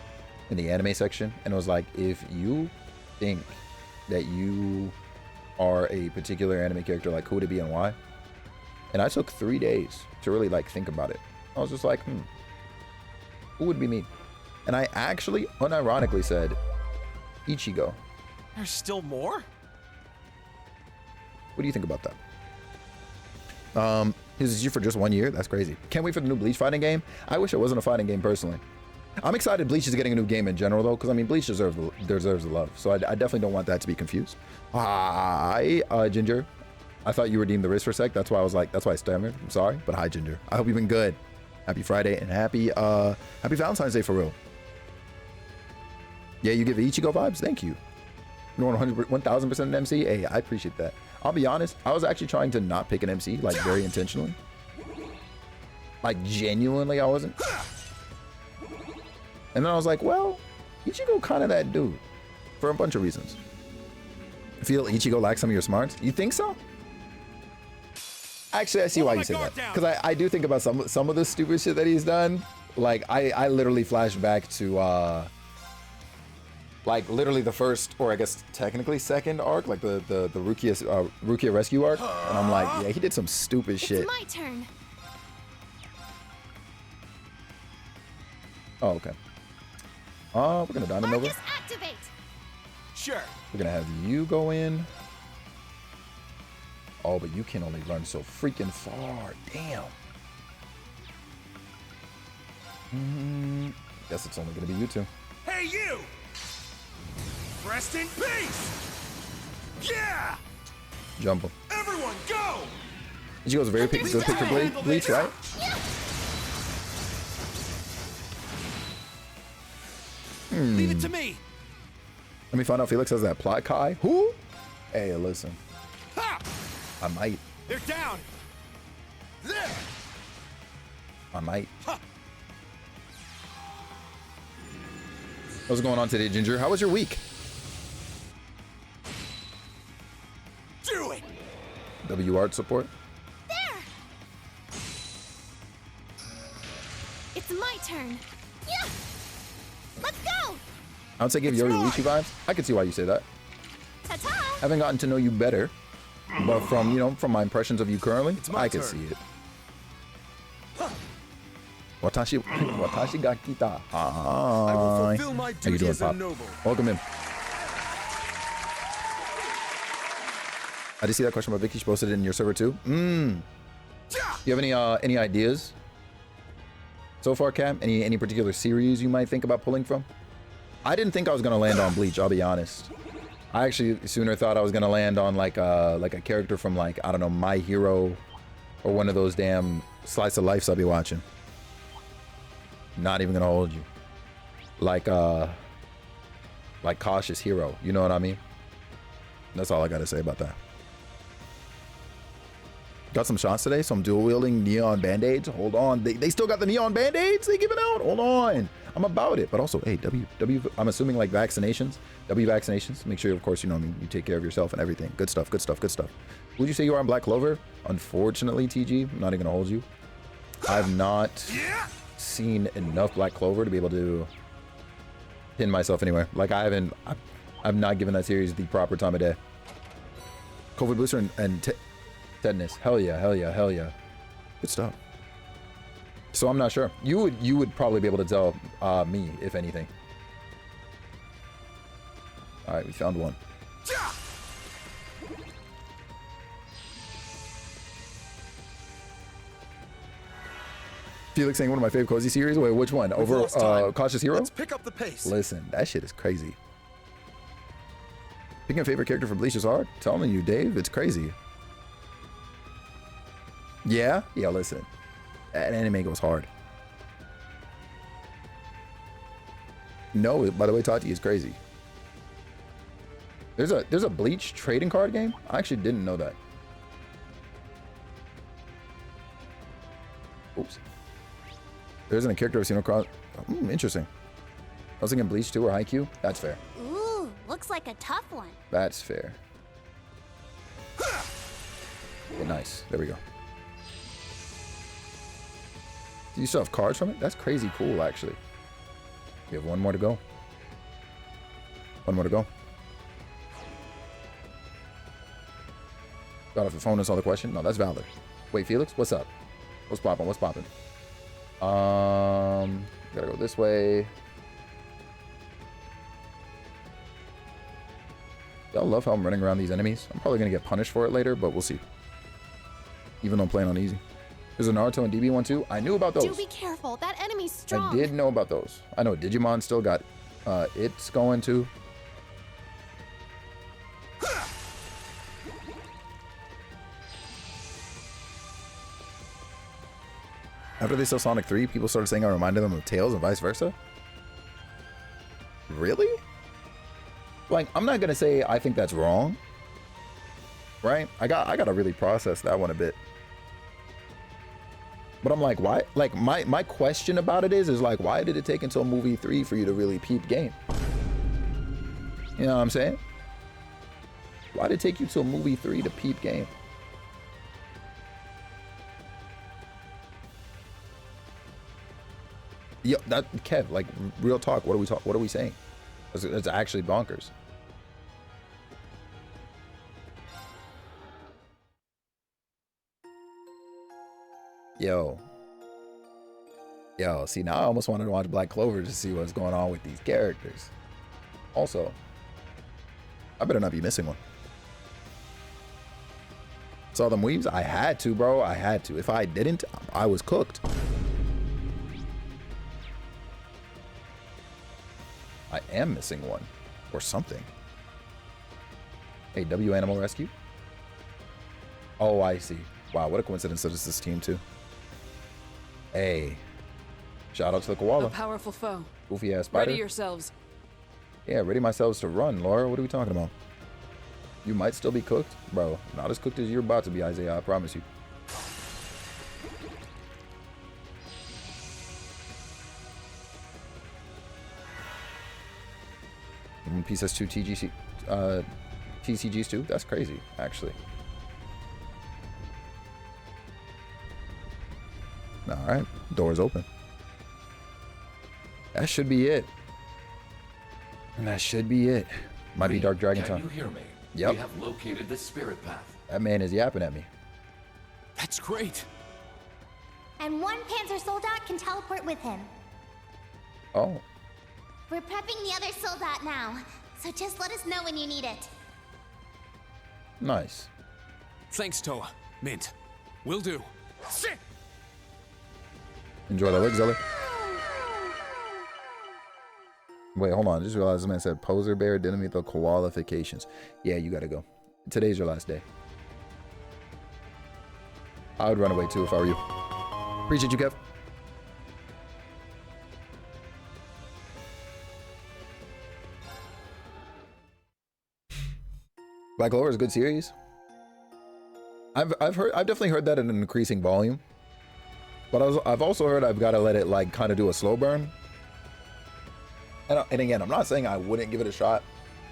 S1: in the anime section, and it was like, if you think that you are a particular anime character, like who would it be and why? And I took 3 days to really like think about it. I was just like, who would be me? And I actually unironically said Ichigo.
S3: There's still more?
S1: What do you think about that? Is you for just 1 year? That's crazy. Can't wait for the new Bleach fighting game. I wish it wasn't a fighting game personally. I'm excited Bleach is getting a new game in general though, because I mean Bleach deserves the love. So I definitely don't want that to be confused. Hi, Ginger. I thought you redeemed the wrist for a sec. That's why I was like, that's why I stammered. I'm sorry, but hi, Ginger. I hope you've been good. Happy Friday and happy Valentine's Day for real. Yeah, you give Ichigo vibes. Thank you. You're 1000% an MC. Hey, I appreciate that. I'll be honest. I was actually trying to not pick an MC, like very intentionally. Like genuinely, I wasn't. And then I was like, well, Ichigo kind of that dude for a bunch of reasons. I feel Ichigo lacks some of your smarts. You think so? Actually, I see why you say that. Because I do think about some of the stupid shit that he's done. Like, I literally flashed back to, like, literally the first, or I guess technically second arc, like the Rukia rescue arc. And I'm like, yeah, he did some stupid shit.
S2: It's my turn.
S1: Oh, okay. We're going to Diamond Nova.
S2: Marcus, activate.
S3: Sure.
S1: We're going to have you go in. Oh, but you can only run so freaking far. Damn. Guess it's only going to be you two.
S3: Hey, you! Rest in peace! Yeah!
S1: Jump him.
S3: Everyone, go!
S1: Ichigo's a very good pick for Bleach, right?
S3: Leave it to me!
S1: Let me find out Felix has that plot Kai. Who? Hey, listen.
S3: Ha!
S1: I might.
S3: They're down! There!
S1: I might.
S3: Ha!
S1: What's going on today, Ginger? How was your week?
S3: Do it!
S1: W Art support.
S2: There. It's my turn. Yeah. Let's go.
S1: I would say give Yori Luchi vibes. I can see why you say that.
S2: Ta-ta.
S1: Haven't gotten to know you better, but from from my impressions of you currently,
S3: my
S1: I can
S3: turn.
S1: see it. Watashi ga kita.
S3: I will
S1: Hi.
S3: fulfill my
S1: How you
S3: duty
S1: doing,
S3: as a
S1: Pop?
S3: noble.
S1: Welcome in. I did see that question about Vicky. She posted it in your server too. You have any ideas so far, Cam? Any particular series you might think about pulling from? I didn't think I was gonna land on Bleach. I'll be honest. I actually sooner thought I was gonna land on like a character from like, I don't know, My Hero, or one of those damn slice of lives I'll be watching. Not even gonna hold you. Like Cautious Hero. You know what I mean? That's all I gotta say about that. Got some shots today, some dual wielding neon band-aids. Hold on, they still got the neon band-aids they giving out. Hold on, I'm about it. But also, hey, I'm assuming like vaccinations, vaccinations. Make sure, of course, you know, I mean, you take care of yourself and everything. Good stuff, good stuff, good stuff. Would you say you are on Black Clover? Unfortunately, TG, I'm not even gonna hold you. I've not seen enough Black Clover to be able to pin myself anywhere. Like I've not given that series the proper time of day. COVID booster and tetanus. Hell yeah, hell yeah, hell yeah. Good stuff. So I'm not sure. You would probably be able to tell me, if anything. All right, we found one. Felix saying one of my favorite cozy series. Wait, which one? Over Cautious Hero?
S3: Let's pick up the pace.
S1: Listen, that shit is crazy. Picking a favorite character for Bleach is hard. Telling you, Dave, it's crazy. Yeah, listen, that anime goes hard. No, by the way, Tati is crazy. There's a Bleach trading card game. I actually didn't know that. Oops. There isn't a character I've seen across. Interesting. I was thinking Bleach 2 or Haikyuu. That's fair.
S2: Ooh, looks like a tough one.
S1: That's fair. Okay, nice. There we go. Do you still have cards from it? That's crazy cool, actually. We have one more to go. One more to go. Got off the phone and saw the question? No, that's valid. Wait, Felix, what's up? What's poppin'? What's poppin'? Gotta go this way. Y'all love how I'm running around these enemies. I'm probably gonna get punished for it later, but we'll see. Even though I'm playing on easy. There's a Naruto and DB one too. I knew about those.
S2: Do be careful. That enemy's strong.
S1: I did know about those. I know Digimon still got it's going too. After they saw Sonic 3, people started saying I reminded them of Tails and vice versa. Really? Like, I'm not gonna say I think that's wrong. Right? I gotta really process that one a bit. But I'm like, why? Like, my question about it is like, why did it take until movie 3 for you to really peep game? You know what I'm saying? Why did it take you till movie 3 to peep game? Yeah, that Kev, like, real talk. What are we saying? It's actually bonkers. Yo, see, now I almost wanted to watch Black Clover to see what's going on with these characters. Also, I better not be missing one. Saw them weaves? I had to, bro. I had to. If I didn't, I was cooked. I am missing one or something. Hey, W Animal Rescue. Oh, I see. Wow, what a coincidence that it's this team too. Hey, shout out to the koala.
S6: A powerful foe.
S1: Goofy ass spider.
S6: Ready yourselves.
S1: Yeah, ready myself to run, Laura. What are we talking about? You might still be cooked, bro. Not as cooked as you're about to be, Isaiah. I promise you. One Piece has two TCGs too. That's crazy, actually. All right, doors open. That should be it. And that should be it. Might be Dark Dragon time.
S7: Can you hear me?
S1: Yep.
S7: We have located the spirit path.
S1: That man is yapping at me.
S3: That's great.
S2: And one Panzer Soldat can teleport with him.
S1: Oh,
S2: We're prepping the other Soldat now, so just let us know when you need it.
S1: nice.
S3: Thanks, Toa. Mint. Will do. Sit!
S1: Enjoy that work, Zeller. Wait, hold on. I just realized this man said Poser Bear didn't meet the qualifications. Yeah, you gotta go. Today's your last day. I would run away too if I were you. Appreciate you, Kev. Black Clover is a good series. I've definitely heard that in an increasing volume. But I've also heard I've got to let it like kind of do a slow burn. And again, I'm not saying I wouldn't give it a shot,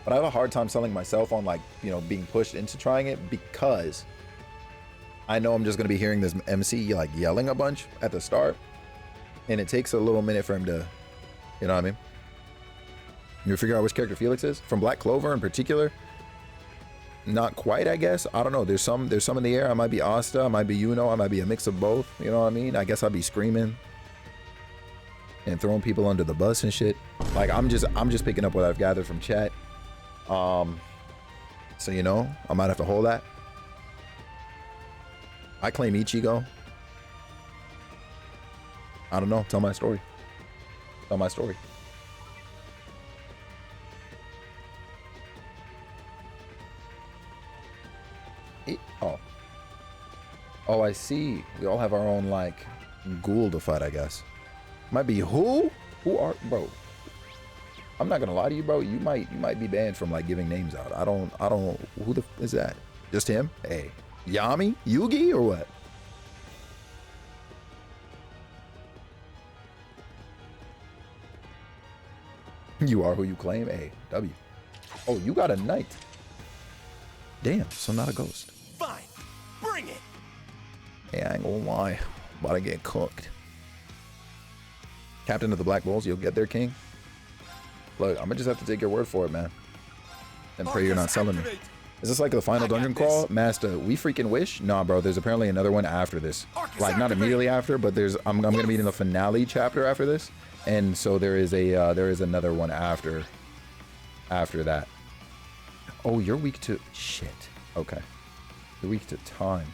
S1: but I have a hard time selling myself on like, you know, being pushed into trying it because I know I'm just going to be hearing this MC like yelling a bunch at the start. And it takes a little minute for him to, you know what I mean? You figure out which character Felix is? From Black Clover in particular? Not quite, I guess. I don't know. There's some in the air. I might be Asta. I might be Yuno. I might be a mix of both. You know what I mean? I guess I'd be screaming and throwing people under the bus and shit. Like I'm just picking up what I've gathered from chat. So you know, I might have to hold that. I claim Ichigo. I don't know. Tell my story. Tell my story. Oh, I see. We all have our own like ghoul to fight, I guess. Might be who? Who are, bro? I'm not gonna lie to you, bro. You might be banned from like giving names out. I don't. Who the is that? Just him? Hey, Yami, Yugi, or what? You are who you claim. A W. Oh, you got a knight. Damn, so not a ghost.
S3: Fine. Bring it.
S1: Hey, I ain't gonna lie. About to get cooked. Captain of the Black Bulls, you'll get there, King. Look, I'm gonna just have to take your word for it, man. And pray you're not selling me. Is this like the final dungeon crawl? Master, we freaking wish? Nah, bro, there's apparently another one after this. Like, not immediately after, but I'm gonna be in the finale chapter after this. And so there is another one after that. Oh, you're weak to shit. Okay. You're weak to time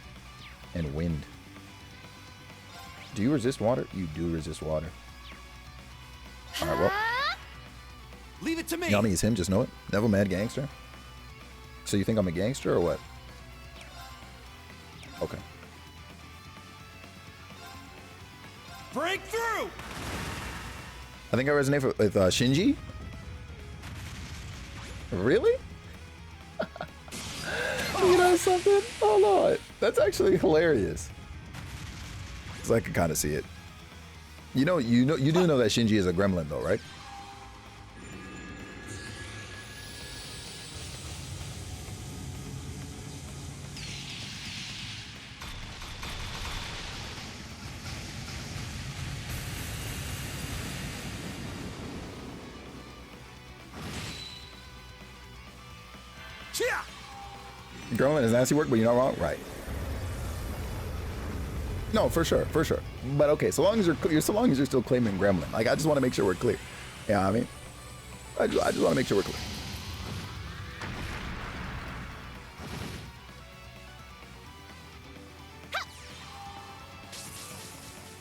S1: and wind. Do you resist water? You do resist water. Alright, well.
S3: Leave it to me.
S1: Yami is him, just know it. Devil Mad Gangster. So you think I'm a gangster or what? Okay.
S3: Break through.
S1: I think I resonate with Shinji. Really? You know something? Hold on. That's actually hilarious. Cause I can kind of see it. You do know that Shinji is a gremlin though, right? Gremlin is nasty work, but you're not wrong, right? No, for sure, for sure. But okay, so long as you're still claiming Gremlin, like I just want to make sure we're clear. Yeah, I mean, I just want to make sure we're clear.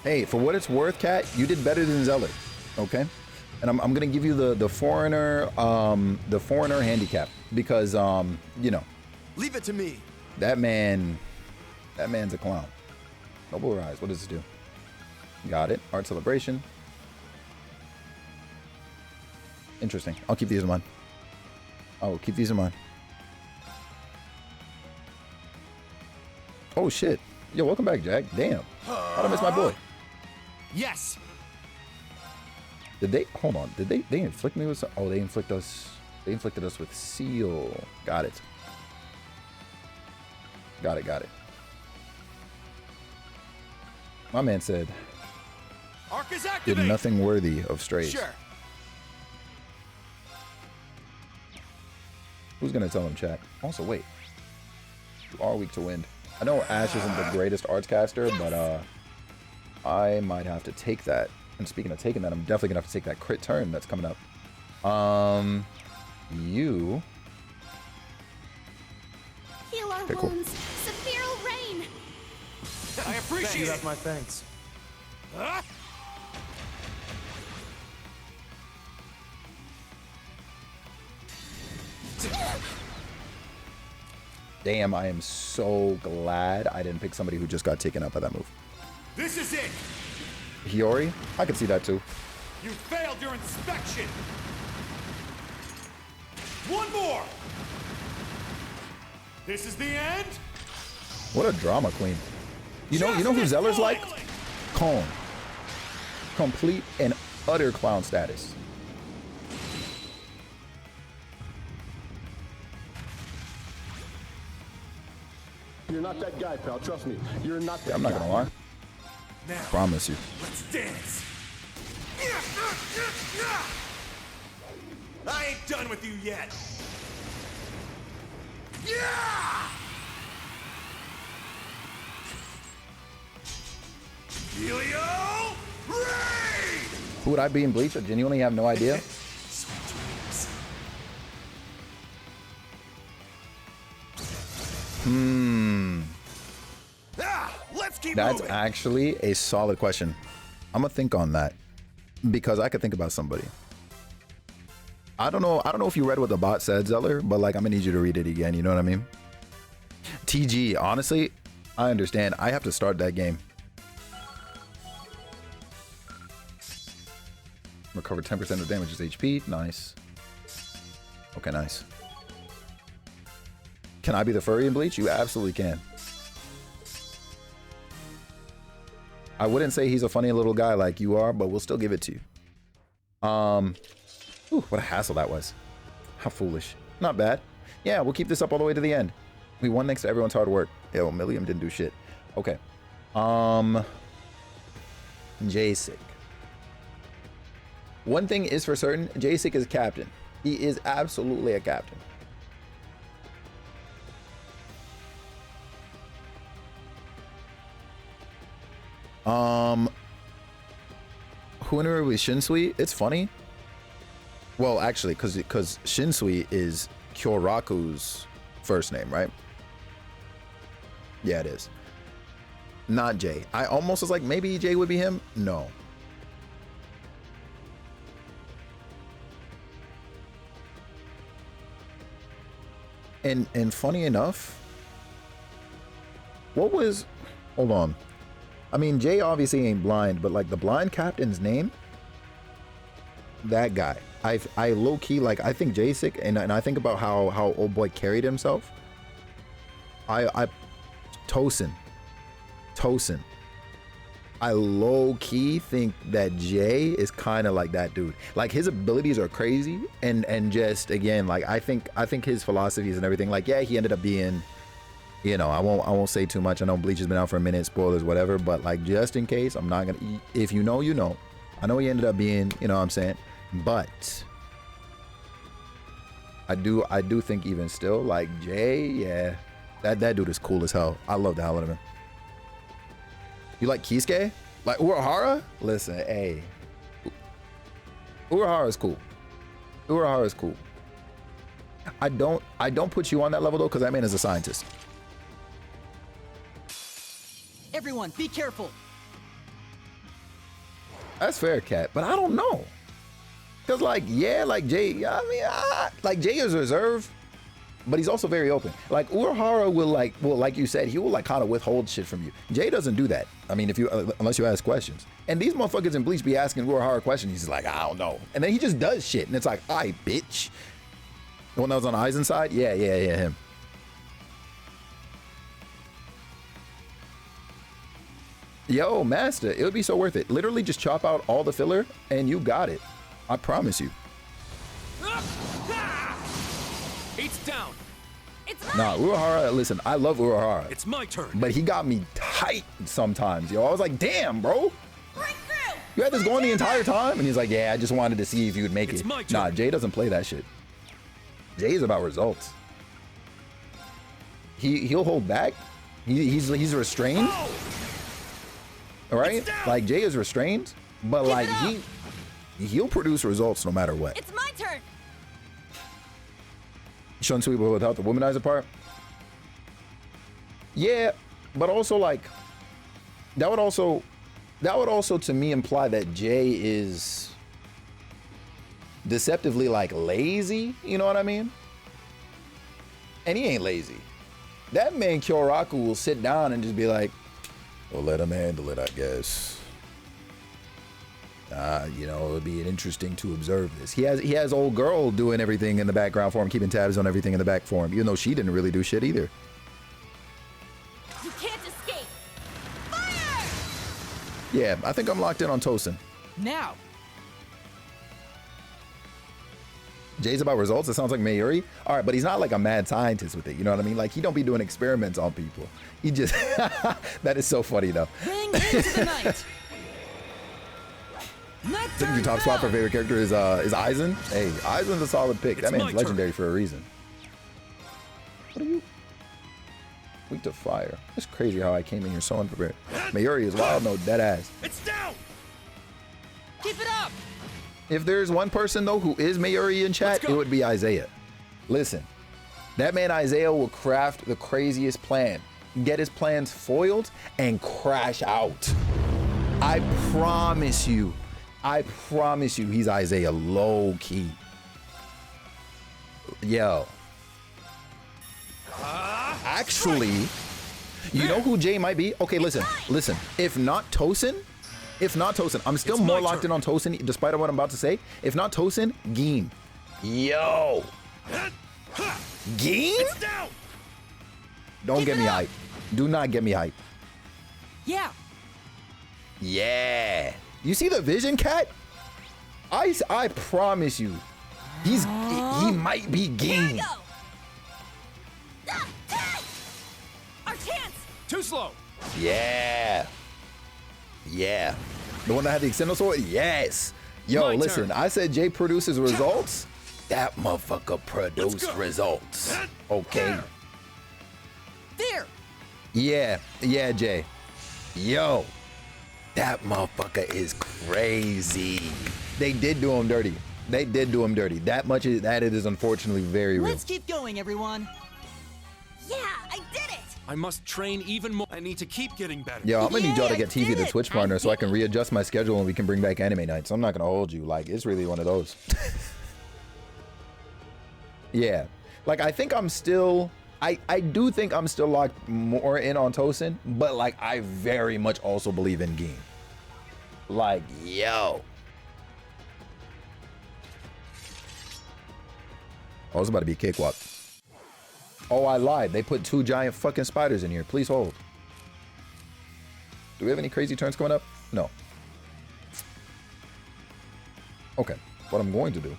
S1: Hey, for what it's worth, Kat, you did better than Zeller, okay? And I'm gonna give you the foreigner handicap because you know.
S3: Leave it to me.
S1: That man's a clown. Noble Rise, what does this do? Got it. Art Celebration. Interesting. I'll keep these in mind. Oh, keep these in mind. Oh shit. Yo, welcome back, Jack. Damn. How'd I miss my boy?
S3: Yes.
S1: Did they hold on? Did they inflict me with some, oh, they inflicted us with seal. Got it. Got it. My man said,
S3: Arc is
S1: did
S3: activated.
S1: nothing worthy of strays.
S3: Sure.
S1: Who's gonna tell him, chat? Also, wait. You are weak to wind. I know Ash isn't the greatest arts caster, but I might have to take that. And speaking of taking that, I'm definitely gonna have to take that crit turn that's coming up. You.
S2: Heal our
S1: Okay, cool.
S2: wounds. Sephiral rain.
S3: I appreciate it.
S6: my thanks.
S3: Huh?
S1: Damn, I am so glad I didn't pick somebody who just got taken up by that move.
S3: This is it.
S1: Hiyori? I could see that too.
S3: You failed your inspection. One more. This is the end.
S1: What a drama queen. You know who Zeller's like? Calm. Complete and utter clown status.
S6: You're not that guy, pal. Trust me. You're not that
S1: I'm not
S6: guy.
S1: gonna lie.
S3: Now,
S1: Promise you.
S3: let's dance. I ain't done with you yet. Yeah! Helio Rain!
S1: Who would I be in Bleach? I genuinely have no idea.
S3: Sweet dreams. Let's keep
S1: That's
S3: moving.
S1: actually a solid question. I'm gonna think on that because I could think about somebody. I don't know if you read what the bot said, Zeller, but like I'm gonna need you to read it again. You know what I mean? TG, honestly, I understand. I have to start that game. Recover 10% of damages HP. Nice. Okay, nice. Can I be the furry in Bleach? You absolutely can. I wouldn't say he's a funny little guy like you are, but we'll still give it to you. Ooh, what a hassle that was. How foolish. Not bad. Yeah, we'll keep this up all the way to the end. We won thanks to everyone's hard work. Yo, Milliam didn't do shit. Okay. Jacek. One thing is for certain, Jacek is captain. He is absolutely a captain. Who are we? Shinsui? It's funny. Well, actually, because Shinsui is Kyoraku's first name, right? Yeah, it is. Not Jay. I almost was like, maybe Jay would be him. No. And funny enough, what was, hold on. I mean, Jay obviously ain't blind, but like the blind captain's name, that guy. I low key, like, I think Jacek, and I think about how old boy carried himself. Tosin. I low key think that Jay is kind of like that dude. Like his abilities are crazy, and just again, like I think his philosophies and everything. Like, yeah, he ended up being, you know, I won't say too much. I know Bleach has been out for a minute, spoilers, whatever. But like, just in case, I'm not gonna. If you know, you know. I know he ended up being, you know what I'm saying, but I do think even still, like Jay, yeah, that dude is cool as hell. I love the hell out of him. You like Kisuke? Like Urahara? Listen, hey. Urahara is cool. Urahara is cool. I don't put you on that level though, because that man is a scientist.
S4: Everyone, be careful.
S1: That's fair, Cat, but I don't know. Cause like, yeah, like Jay, I mean, like Jay is reserved, but he's also very open. Like Urahara will like you said, he will like kind of withhold shit from you. Jay doesn't do that. I mean, if you unless you ask questions. And these motherfuckers in Bleach be asking Urahara questions. He's just like, I don't know. And then he just does shit, and it's like, aye, bitch. The one that was on Aizen's side? Yeah, him. Yo, Master, it would be so worth it. Literally just chop out all the filler, and you got it. I promise you.
S3: It's down.
S1: Nah, Urahara, listen, I love Urahara.
S3: It's my turn.
S1: But he got me tight sometimes, yo. I was like, damn, bro. You had this going the entire time? And he's like, yeah, I just wanted to see if you would make it. Nah, Jay doesn't play that shit. Jay's about results. He'll hold back. He's restrained. All right? Like, Jay is restrained, but like he'll produce results no matter what.
S2: It's my turn.
S1: Shinsui, but without the womanizer part. Yeah, but also like that would also to me imply that Jay is deceptively like lazy, you know what I mean? And he ain't lazy. That man Kyoraku will sit down and just be like, well, let him handle it, I guess. You know, it would be interesting to observe this. He has old girl doing everything in the background for him, keeping tabs on everything in the back for him, even though she didn't really do shit either.
S2: You can't escape. Fire!
S1: Yeah, I think I'm locked in on Tosin.
S4: Now.
S1: Jay's about results. It sounds like Mayuri. All right, but he's not like a mad scientist with it. You know what I mean? Like, he don't be doing experiments on people. He just... That is so funny, though.
S4: Bring into the night.
S1: I think your top spot for favorite character is Aizen. Hey, Aizen's a solid pick. That man's legendary for a reason. What are you? Weak to fire. It's crazy how I came in here so unprepared. Mayuri is wild, no dead ass.
S3: It's down.
S4: Keep it up.
S1: If there's one person though who is Mayuri in chat, it would be Isaiah. Listen, that man Isaiah will craft the craziest plan, get his plans foiled, and crash out. I promise you he's Isaiah low key. Yo. Actually, you know who Jay might be? Okay, listen. If not Tosin, I'm still more locked in on Tosin, despite what I'm about to say. If not Tosin, Gin. Yo. Gin? Don't get me hype. Do not get me hype.
S4: Yeah.
S1: Yeah. You see the vision, Cat? I promise you, he might be Ging.
S4: Our chance.
S3: Too slow.
S1: Yeah. Yeah. The one that had the extendo sword? Yes. Yo,
S3: My
S1: listen,
S3: turn.
S1: I said Jay produces results. That motherfucker produced results. Okay.
S4: There.
S1: Yeah. Yeah, Jay. Yo. That motherfucker is crazy. They did do him dirty. They did do him dirty. That it is unfortunately very real.
S4: Let's keep going, everyone.
S2: Yeah, I did it!
S3: I must train even more. I need to keep getting better.
S1: Yo, I'm gonna need y'all to
S4: Yay,
S1: get
S4: I
S1: TV
S4: did
S1: the
S4: it.
S1: Twitch partner so I can readjust my schedule and we can bring back anime nights. I'm not gonna hold you. Like, it's really one of those. Yeah. Like, I think I'm still, I do think I'm still locked more in on Tosin, but like, I very much also believe in Ging. Like, yo. Oh, it's about to be a cakewalk. Oh, I lied. They put 2 giant fucking spiders in here. Please hold. Do we have any crazy turns coming up? No. Okay. What I'm going to do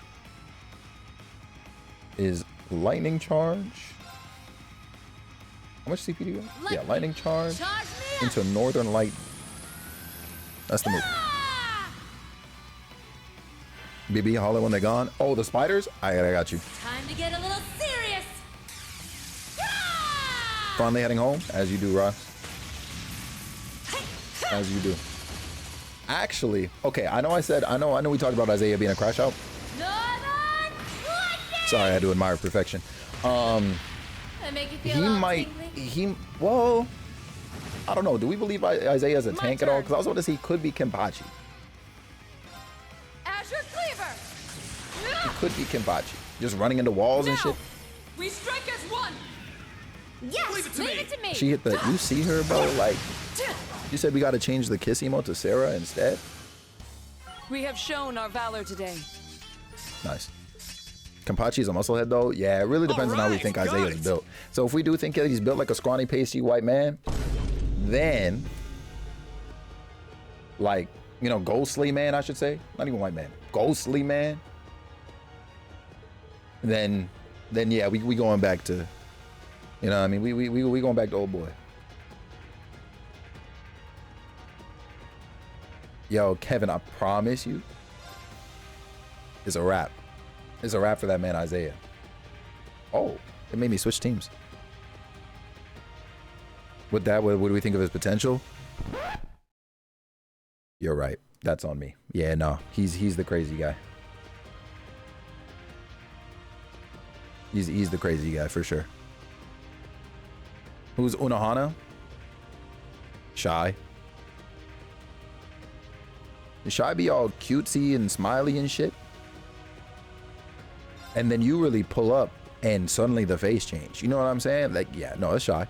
S1: is lightning charge. How much CP do you have? Yeah, lightning charge
S2: Charge me up!
S1: into Northern Light. That's the move.
S2: Ah!
S1: BB, holler when they're gone. Oh, the spiders? I got you.
S2: Time to get a little serious! Ah!
S1: Finally heading home, as you do, Ross. As you do. Actually, okay, I know we talked about Isaiah being a crash out.
S2: Northern Lightning!
S1: Sorry, I had to admire perfection.
S2: That make you feel
S1: He
S2: all
S1: might,
S2: tingly?
S1: well, I don't know. Do we believe Isaiah as a
S2: My
S1: tank at all?
S2: turn.
S1: Because I was about to say he could be Kenpachi.
S2: Azure Cleaver!
S1: He could be Kenpachi. Just running into walls and shit.
S4: We strike as one.
S2: Yes!
S3: Leave it to
S2: leave
S3: me.
S2: it to me!
S1: She hit the, you see her, bro? Like, you said we got to change the kiss emote to Sarah instead?
S4: We have shown our valor today.
S1: Nice. Kenpachi's a musclehead though? Yeah, it really depends on how we
S3: Alright,
S1: think
S3: got
S1: Isaiah's
S3: it.
S1: built. So if we do think that he's built like a scrawny, pasty white man, then, like, you know, ghostly man, I should say. Not even white man. Ghostly man. Then yeah, we going back to, you know what I mean? We going back to old boy. Yo, Kevin, I promise you, it's a wrap. It's a wrap for that man, Isaiah. Oh, it made me switch teams. With that, what do we think of his potential? You're right. That's on me. Yeah, no, he's the crazy guy. He's the crazy guy for sure. Who's Unohana? Shy. Does Shy be all cutesy and smiley and shit? And then you really pull up and suddenly the face change. You know what I'm saying? Like, yeah, no, it's Shy.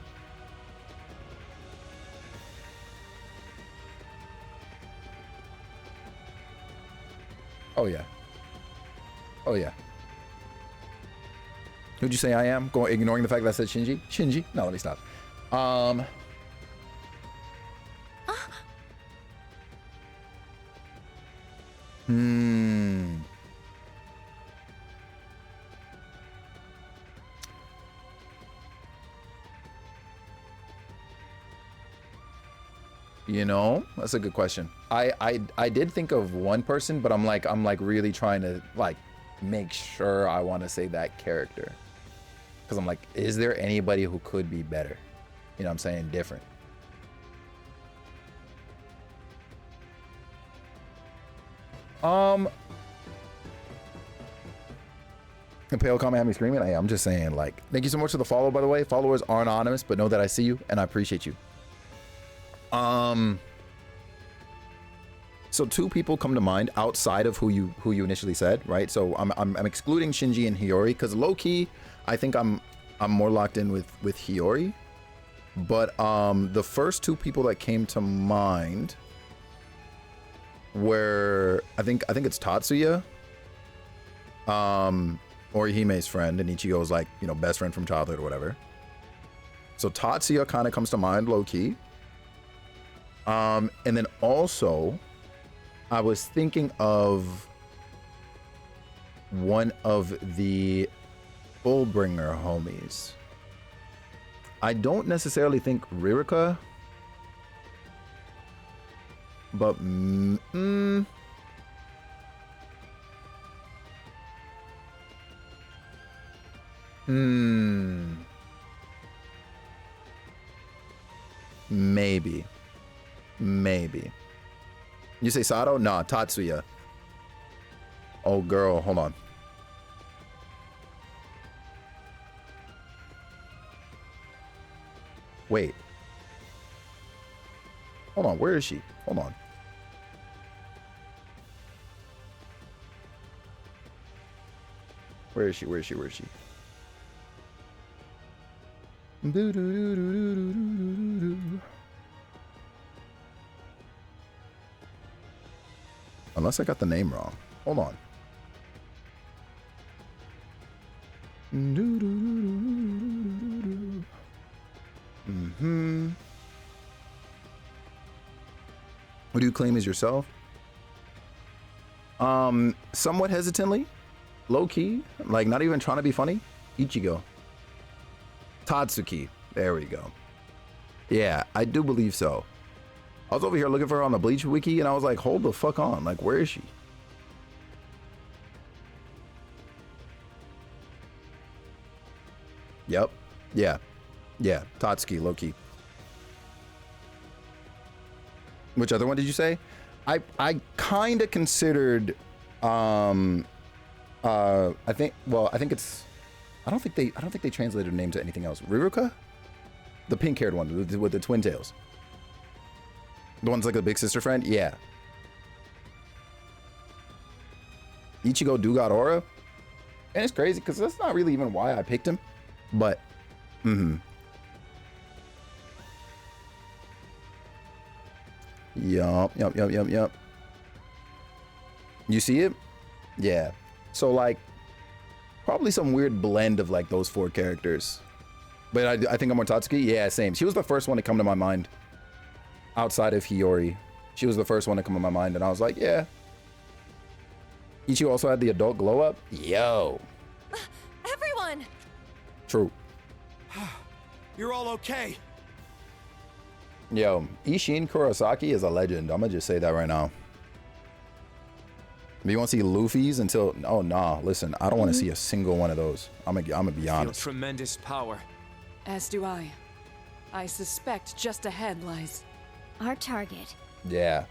S1: Oh, yeah. Oh, yeah. Who'd you say I am? Ignoring the fact that I said Shinji? Shinji? No, let me stop. You know, that's a good question. I did think of one person, but I'm like really trying to like make sure I want to say that character. Because I'm like, is there anybody who could be better? You know what I'm saying? Different. And Pale Comment had me screaming. Hey, I'm just saying, like, thank you so much for the follow, by the way. Followers are anonymous, but know that I see you and I appreciate you. So 2 people come to mind outside of who you initially said, right? So I'm excluding Shinji and Hiyori because low key, I think I'm more locked in with Hiyori. But the first 2 people that came to mind were I think it's Tatsuya, Orihime's friend, and Ichigo's like, you know, best friend from childhood or whatever. So Tatsuya kind of comes to mind low key. And then also I was thinking of one of the Fullbringer homies. I don't necessarily think Ririka, but maybe. You say Sato? Nah, Tatsuya. Oh, girl, hold on. Wait. Hold on, where is she? Hold on. Where is she? Unless I got the name wrong. Hold on. What do you claim as yourself? Somewhat hesitantly, low key, like not even trying to be funny. Ichigo. Tatsuki. There we go. Yeah, I do believe so. I was over here looking for her on the Bleach wiki and I was like, hold the fuck on. Like, where is she? Yep. Yeah. Tatsuki, low key. Which other one did you say? I kind of considered I think it's I don't think they translated her name to anything else. Riruka? The pink-haired one with the twin tails. The one's like a big sister friend? Yeah. Ichigo do got aura. And it's crazy because that's not really even why I picked him. But Yup. You see it? Yeah. So like probably some weird blend of like those four characters. But I think I'm on Tatsuki. Yeah, same. She was the first one to come to my mind. Outside of Hiyori. She was the first one to come to my mind and I was like, yeah. Ichigo also had the adult glow up. Yo.
S4: Everyone!
S1: True.
S3: You're all okay.
S1: Yo, Isshin Kurosaki is a legend. I'm gonna just say that right now. If you want to see Luffy's until... Oh, nah. Listen, I don't want to see a single one of those. I'm gonna be honest.
S3: Feel tremendous power.
S4: As do I. I suspect just ahead lies
S2: Our target.
S1: Yeah.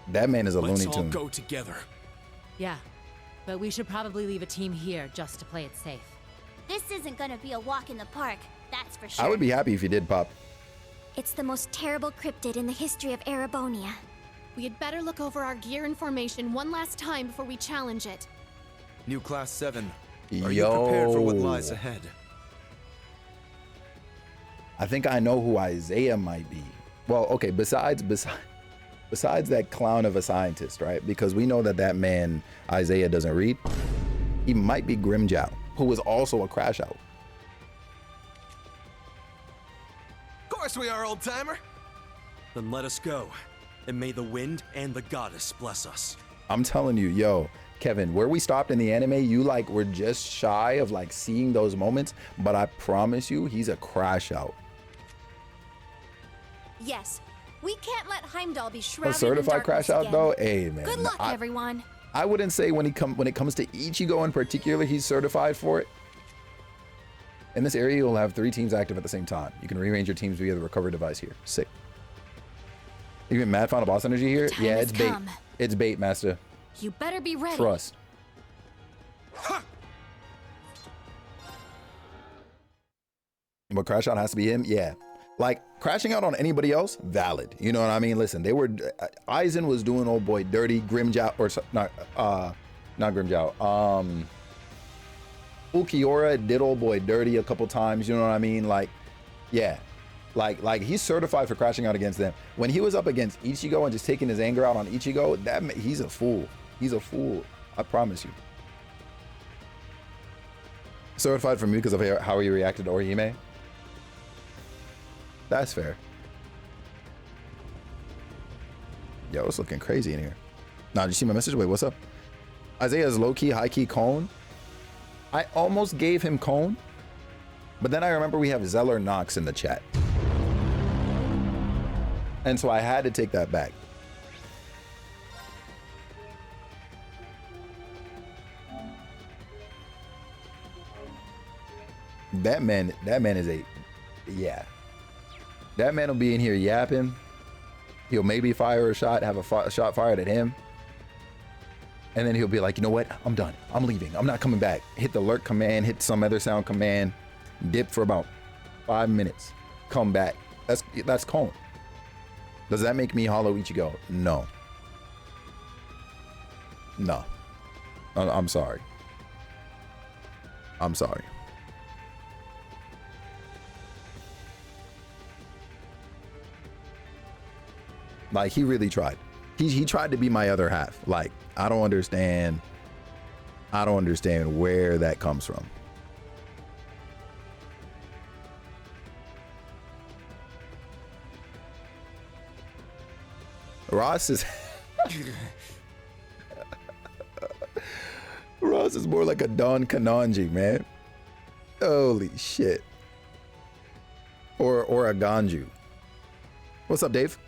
S1: That man is a Looney
S3: Let's all
S1: Tune.
S3: go together.
S8: Yeah, but we should probably leave a team here just to play it safe.
S2: This isn't gonna be a walk in the park, that's for sure.
S1: I would be happy if you did, Pop.
S2: It's the most terrible cryptid in the history of Erebonia.
S9: We had better look over our gear and formation one last time before we challenge it.
S3: New Class 7.
S1: Are
S3: you prepared for what lies ahead?
S1: I think I know who Isaiah might be. Well, okay, besides that clown of a scientist, right? Because we know that man, Isaiah, doesn't read. He might be Grimjow, who was also a crash out.
S3: Of course we are, old timer. Then let us go. And may the wind and the goddess bless us.
S1: I'm telling you, yo, Kevin, where we stopped in the anime, you like were just shy of like seeing those moments, but I promise you, he's a crash out.
S9: Yes, we can't let Heimdall be
S1: A
S9: shrouded in
S1: certified
S9: darkness
S1: crash out
S9: again.
S1: though, hey man.
S9: Good luck, everyone.
S1: I wouldn't say when it comes to Ichigo in particular, he's certified for it. In this area, you'll have 3 teams active at the same time. You can rearrange your teams via the recovery device here. Sick. Even Mad Final Boss energy here?
S9: Time
S1: Yeah,
S9: has
S1: it's bait.
S9: come.
S1: It's bait, Master.
S9: You better be ready.
S1: Trust. But crash out has to be him? Yeah. Like, crashing out on anybody else, valid. You know what I mean? Listen, they were... Aizen was doing old boy dirty. Grimjow... Or, not Grimjow. Ulquiorra did old boy dirty a couple times. You know what I mean? Like, yeah. Like he's certified for crashing out against them. When he was up against Ichigo and just taking his anger out on Ichigo, he's a fool. He's a fool. I promise you. Certified for me because of how he reacted to Orihime. That's fair. Yo, it's looking crazy in here. Nah, did you see my message? Wait, what's up? Isaiah's low-key, high-key Cone. I almost gave him Cone, but then I remember we have Zeller Knox in the chat. And so I had to take that back. That man is a, yeah. That man will be in here yapping. He'll maybe fire a shot, have a shot fired at him. And then he'll be like, you know what? I'm done. I'm leaving. I'm not coming back. Hit the lurk command, hit some other sound command, dip for about 5 minutes, come back. That's Cone. Does that make me Hollow Ichigo? No. No. I'm sorry. I'm sorry. Like, he really tried. He tried to be my other half. Like, I don't understand where that comes from. Ross is Ross is more like a Don Kanonji, man. Holy shit. Or a Ganju. What's up, Dave?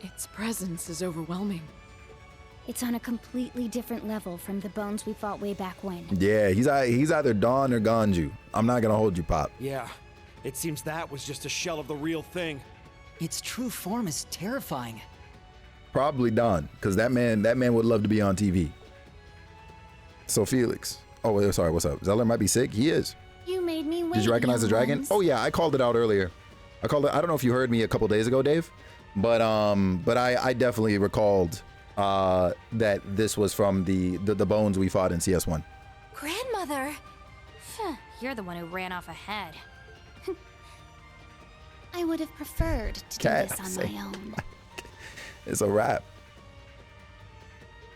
S4: Its presence is overwhelming.
S2: It's on a completely different level from the bones we fought way back when.
S1: Yeah, he's either Don or Ganju. I'm not gonna hold you, Pop.
S3: Yeah, it seems that was just a shell of the real thing.
S10: Its true form is terrifying.
S1: Probably Don, because that man would love to be on TV. So Felix. Oh, wait, sorry, what's up? Zeller might be sick. He is.
S2: You made me wait.
S1: Did you recognize the dragon?
S2: ones.
S1: Oh yeah, I called it out earlier. I don't know if you heard me a couple days ago, Dave, but I definitely recalled that this was from the bones we fought in CS1.
S2: Grandmother? You're the one who ran off ahead. I would have preferred to do
S1: Cat,
S2: this on my own.
S1: It's a wrap.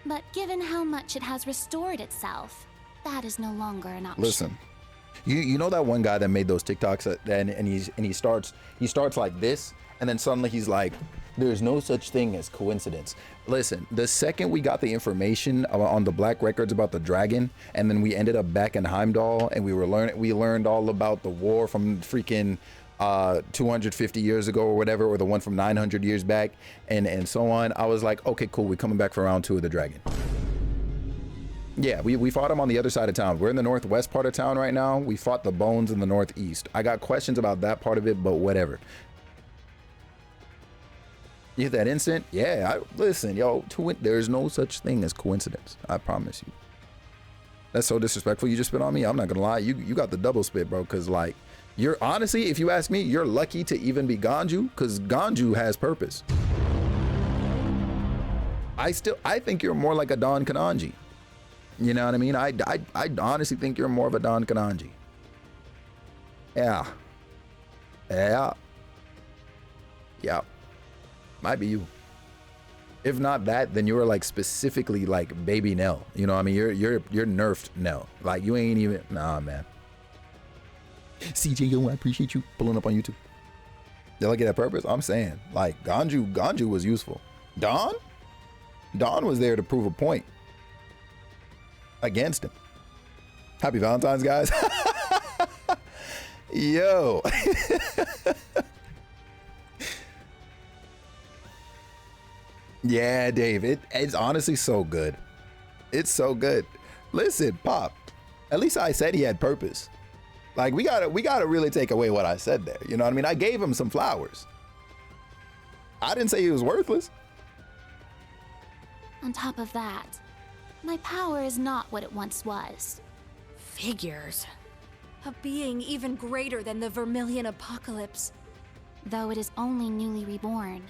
S2: But given how much it has restored itself, that is no longer an option.
S1: Listen, you know that one guy that made those TikToks and he starts like this, and then suddenly he's like, there's no such thing as coincidence. Listen, the second we got the information on the Black Records about the dragon, and then we ended up back in Heimdall, and we learned all about the war from freaking 250 years ago or whatever, or the one from 900 years back, and so on. I was like, okay, cool, we're coming back for round 2 of the dragon. Yeah, we fought him on the other side of town. We're in the northwest part of town right now. We fought the bones in the northeast. I got questions about that part of it, but whatever. You hit that instant? Yeah, listen, yo, there's no such thing as coincidence. I promise you. That's so disrespectful you just spit on me. I'm not gonna lie. You got the double spit, bro, because like, you're honestly, if you ask me, you're lucky to even be Ganju, because Ganju has purpose. I think you're more like a Don Kanonji. You know what I mean? I honestly think you're more of a Don Kanonji. Yeah. Might be you. If not that, then you're like specifically like baby Nell. You know what I mean? You're nerfed Nell. Like you ain't even, nah, man. CJ, I appreciate you pulling up on YouTube. Did I get that purpose? I'm saying, like, Ganju was useful. Don was there to prove a point against him. Happy Valentine's, guys. Yo. Yeah, Dave, it's honestly so good. It's so good. Listen, Pop, at least I said he had purpose. Like, we gotta really take away what I said there. You know what I mean? I gave him some flowers. I didn't say he was worthless.
S2: On top of that, my power is not what it once was.
S9: Figures. A being even greater than the Vermilion Apocalypse.
S2: Though it is only newly reborn,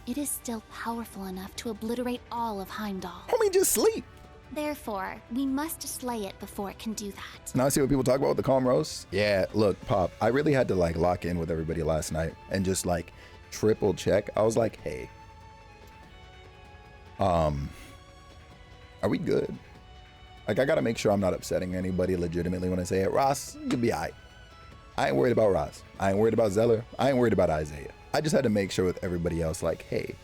S2: it is still powerful enough to obliterate all of Heimdall.
S1: Homie, just sleep.
S2: Therefore, we must slay it before it can do that.
S1: Now I see what people talk about with the calm roast. Yeah, look, Pop, I really had to like lock in with everybody last night and just like triple check. I was like, hey, are we good? Like, I gotta make sure I'm not upsetting anybody legitimately when I say it. Ross, you'll be all right. I ain't worried about Ross. I ain't worried about Zeller. I ain't worried about Isaiah. I just had to make sure with everybody else, like, hey,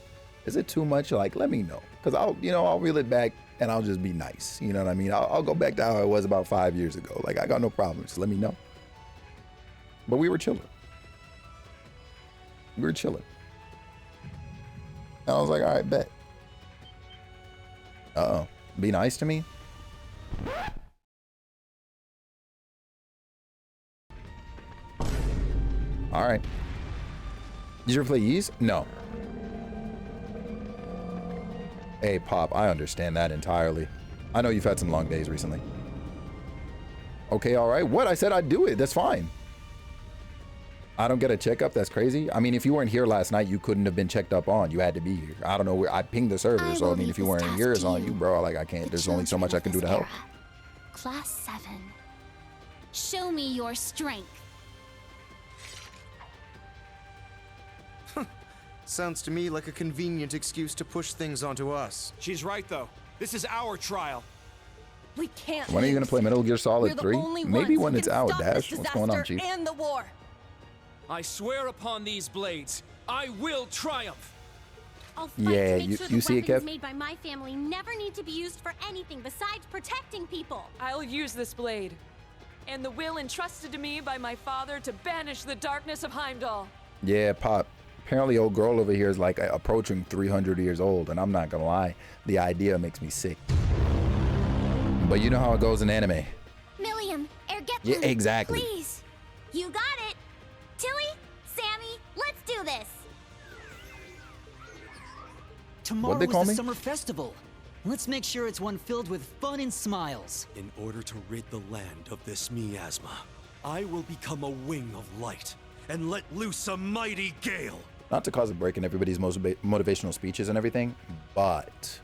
S1: Is it too much? Like, let me know. Because I'll reel it back and I'll just be nice. You know what I mean? I'll go back to how it was about 5 years ago. Like, I got no problem. Just let me know. But we were chilling. And I was like, all right, bet. Uh-oh. Be nice to me? All right. Did you ever play Ys? No. Hey, Pop, I understand that entirely. I know you've had some long days recently. Okay, all right. What? I said I'd do it. That's fine. I don't get a checkup. That's crazy. I mean, if you weren't here last night, you couldn't have been checked up on. You had to be here. I don't know where I pinged the server. So, I mean, if you weren't here, it's on you, bro. Like, I can't. There's only so much I can do to help.
S2: Class 7. Show me your strength.
S3: Sounds to me like a convenient excuse to push things onto us.
S11: She's right, though. This is our trial.
S9: We can't.
S1: When are you going to play Metal Gear Solid 3? Maybe when it's out,
S9: Dash.
S1: What's going on, Chief?
S9: And the war.
S11: I swear upon these blades, I will triumph.
S2: I'll fight
S1: Yeah,
S2: to make sure
S1: you
S2: the
S1: see it,
S2: weapons
S1: Kev?
S2: made by my family never need to be used for anything besides protecting people.
S4: I'll use this blade. And the will entrusted to me by my father to banish the darkness of Heimdall.
S1: Yeah, Pop. Apparently, old girl over here is like approaching 300 years old, and I'm not gonna lie, the idea makes me sick. But you know how it goes in anime.
S2: Milliam, get
S1: Yeah, exactly.
S2: Please. You got it. Tilly, Sammy, let's do this.
S10: Tomorrow
S1: What'd they
S10: is
S1: call
S10: the
S1: me?
S10: summer festival. Let's make sure it's one filled with fun and smiles.
S3: In order to rid the land of this miasma, I will become a wing of light and let loose a mighty gale.
S1: Not to cause a break in everybody's motivational speeches and everything, but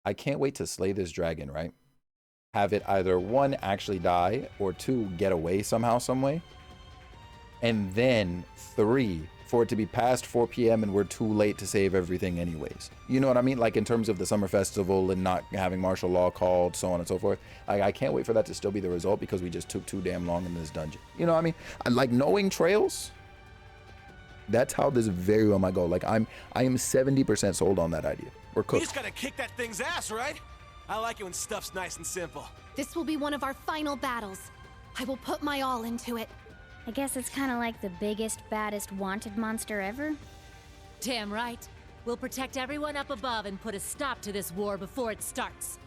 S1: I can't wait to slay this dragon, right? Have it either 1, actually die, or 2, get away somehow, some way. And then 3, for it to be past 4 p.m. and we're too late to save everything anyways. You know what I mean? Like in terms of the summer festival and not having martial law called, so on and so forth. I can't wait for that to still be the result because we just took too damn long in this dungeon. You know what I mean? I like knowing trails. That's how this very well might go. Like I am 70% sold on that idea. We're
S11: We
S1: cooked.
S11: just gotta kick that thing's ass, right? I like it when stuff's nice and simple.
S2: This will be one of our final battles. I will put my all into it.
S12: I guess it's kind of like the biggest, baddest wanted monster ever.
S8: Damn right. We'll protect everyone up above and put a stop to this war before it starts.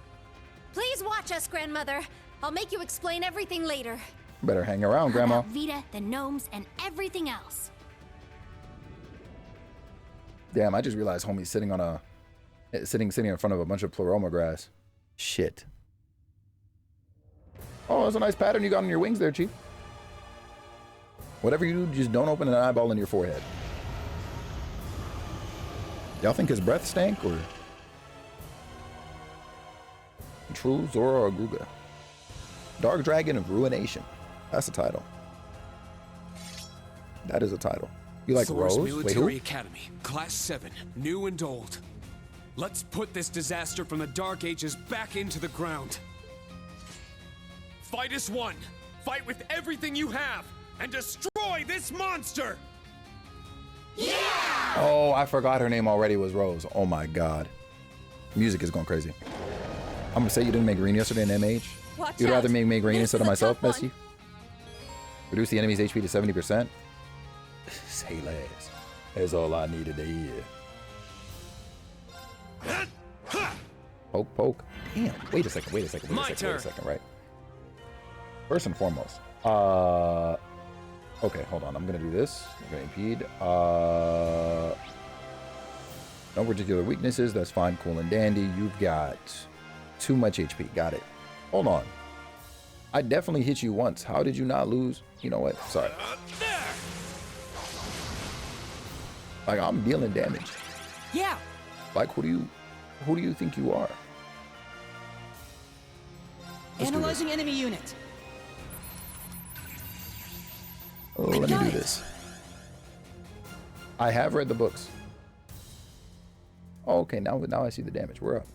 S9: Please watch us, Grandmother. I'll make you explain everything later.
S1: Better hang around, Grandma.
S2: About Vita, the gnomes, and everything else.
S1: Damn, I just realized homie's sitting on sitting in front of a bunch of Pleroma grass. Shit. Oh, that's a nice pattern you got on your wings there, Chief. Whatever you do, just don't open an eyeball in your forehead. Y'all think his breath stank or? True Zora or Gruga? Dark Dragon of Ruination. That's the title. That is a title. You like
S11: Source
S1: Rose?
S11: Military
S1: Wait, who?
S11: Academy, Class 7, new and old. Let's put this disaster from the Dark Ages back into the ground. Fight as one. Fight with everything you have and destroy this monster!
S1: Oh, I forgot her name already was Rose. Oh my god. Music is going crazy. I'm gonna say you didn't make green yesterday in MH.
S9: Watch
S1: You'd rather
S9: out.
S1: make green
S9: This
S1: instead of
S9: is a
S1: myself,
S9: tough one.
S1: Bessie? Reduce the enemy's HP to 70%. Say less. That's all I needed to hear. Poke, poke. Damn. Wait a second, right? First and foremost. Okay, hold on. I'm gonna do this. I'm gonna impede. No particular weaknesses. That's fine, cool and dandy. You've got too much HP. Got it. Hold on. I definitely hit you once. How did you not lose? You know what? Sorry. Like I'm dealing damage.
S10: Yeah.
S1: Like who do you think you are? Let's do
S10: Analyzing enemy unit.
S1: Oh, let me do this. I have read the books. Oh, okay, now I see the damage. We're up.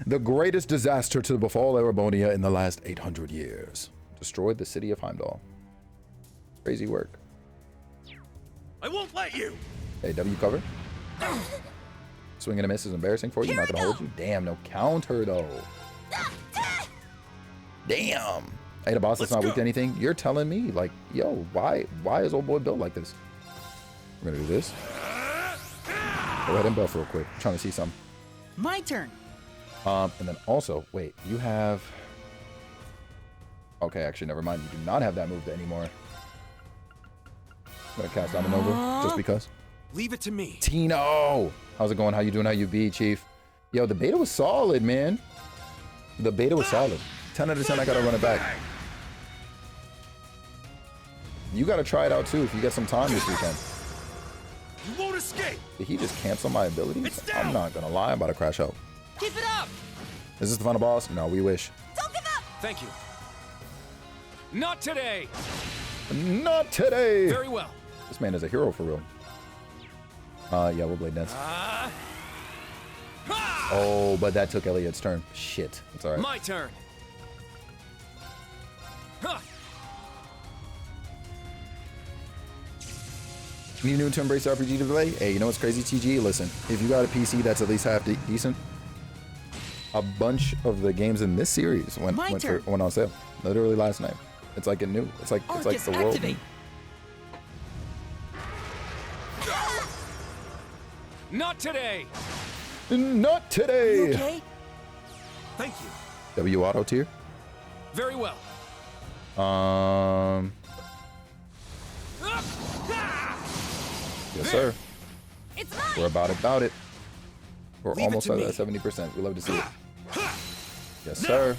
S1: The greatest disaster to befall Erebonia in the last 800 years. Destroyed the city of Heimdall. Crazy work.
S3: I won't let you!
S1: Hey, W cover. Swing and a miss is embarrassing for you. Not gonna hold you. Damn, no counter though. Damn. Hey, the boss that's not weak to anything. You're telling me, like, yo, why is old boy built like this? We're gonna do this. Go ahead and buff real quick. I'm trying to see something.
S10: My turn.
S1: And then also, wait, you have. Okay, actually, never mind. You do not have that move anymore. I'm gonna cast Dominova just because.
S3: Leave it to me.
S1: Tino, how's it going? How you doing? How you be, Chief? Yo, the beta was solid, man. The beta was solid. 10 out of 10. I gotta run it back. You gotta try it out too if you get some time this weekend.
S3: You won't escape.
S1: Did he just cancel my abilities? I'm not gonna lie. I'm about to crash out.
S10: Keep it up.
S1: Is this the final boss? No, we wish.
S10: Don't give up.
S11: Thank you. Not today.
S1: Not today.
S11: Very well.
S1: This man is a hero for real. Yeah, we'll blade dance. Oh, but that took Elliot's turn. Shit. It's all right.
S11: My turn. Huh.
S1: You new to Embrace RPG to play? Hey, you know what's crazy, TG? Listen, if you got a PC that's at least half decent, a bunch of the games in this series went on sale. Literally last night. It's like a new. It's like the world.
S10: Activate.
S11: Not today.
S1: Not today.
S10: You okay?
S3: Thank you.
S1: W auto tier.
S11: Very well.
S1: Yes, sir.
S9: It's mine.
S1: We're about it. We're
S3: Leave
S1: almost
S3: it
S1: at
S3: to
S1: that 70%. We love to see it. Yes, sir.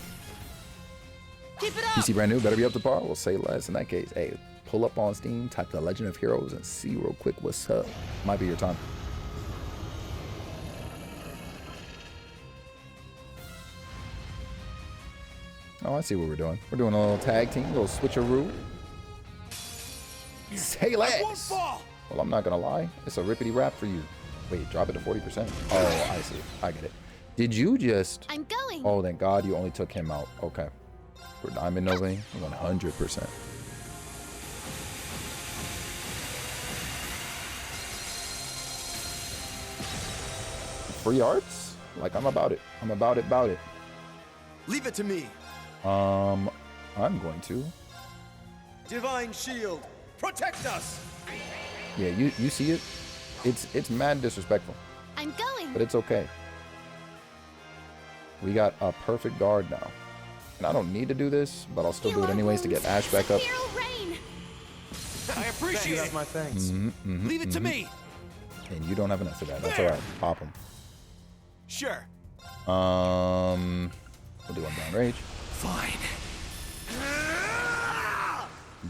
S9: Keep it up.
S1: PC brand new, better be up to par. We'll say less in that case. Hey, pull up on Steam, type The Legend of Heroes, and see real quick what's up. Might be your time. Oh, I see what we're doing. We're doing a little tag team, a little switcheroo. Say less. Well, I'm not gonna lie. It's a rippity rap for you. Wait, drop it to 40%. Oh, I see. I get it. Did you just...
S2: I'm going.
S1: Oh, thank God you only took him out. Okay. For Diamond Nova, 100%. Free arts? Like, I'm about it. I'm about it.
S3: Leave it to me.
S1: I'm going to.
S3: Divine Shield, protect us.
S1: Yeah, you see it? It's mad disrespectful.
S2: I'm going.
S1: But it's okay. We got a perfect guard now. And I don't need to do this, but I'll still do it anyways to get Ash back up.
S3: I appreciate it. My thanks. Leave it to me.
S1: And you don't have enough for that. That's all right. Pop him.
S3: Sure.
S1: We'll do one down rage.
S3: Fine.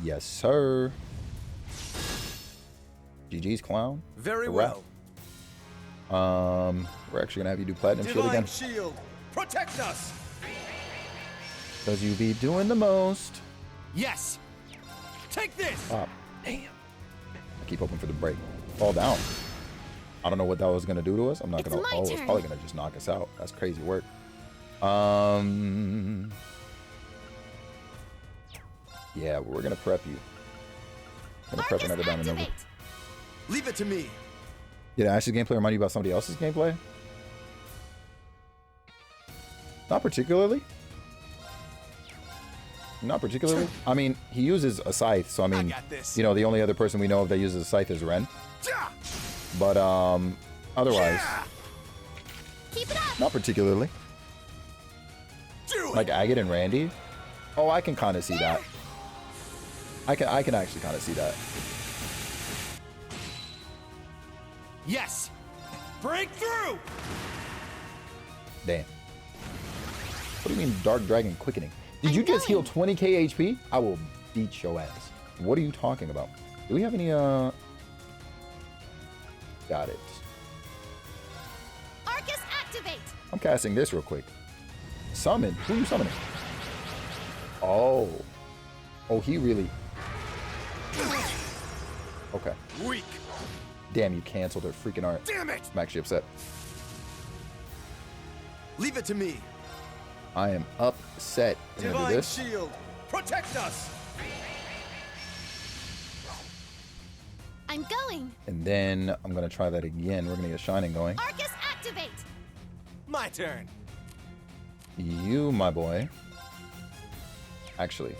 S1: Yes, sir. GG's clown.
S3: Very well.
S1: We're actually gonna have you do platinum shield again.
S3: Shield, protect us.
S1: Cause you be doing the most.
S3: Yes. Take this.
S1: Pop. Damn. I keep hoping for the break. Fall down. I don't know what that was gonna do to us. I'm not gonna. Oh, it's probably gonna just knock us out. That's crazy work. Yeah, we're gonna prep you. I'm gonna prep another Diamond Nova.
S3: Leave it to me.
S1: Did Ash's gameplay remind you about somebody else's gameplay? Not particularly. Not particularly. I mean, he uses a scythe, so I mean, you know, the only other person we know of that uses a scythe is Ren. But otherwise,
S2: keep it up.
S1: Not particularly. Like Agate and Randy. Oh, I can kind of see that. I can actually kind of see that.
S3: Yes. Break through.
S1: Damn. What do you mean Dark Dragon Quickening? Did you just heal 20k HP? I will beat your ass. What are you talking about? Do we have any Got it.
S2: Arcus activate.
S1: I'm casting this real quick. Summon? Who are you summoning? Oh. Oh, he really... Okay.
S3: Weak.
S1: Damn, you canceled her freaking art.
S3: Damn it!
S1: I'm actually upset.
S3: Leave it to me.
S1: I am upset. I'm gonna do this.
S3: Shield, protect us.
S2: I'm going.
S1: And then I'm gonna try that again. We're gonna get Shining going.
S2: Arcus activate!
S3: My turn.
S1: You, my boy. Actually,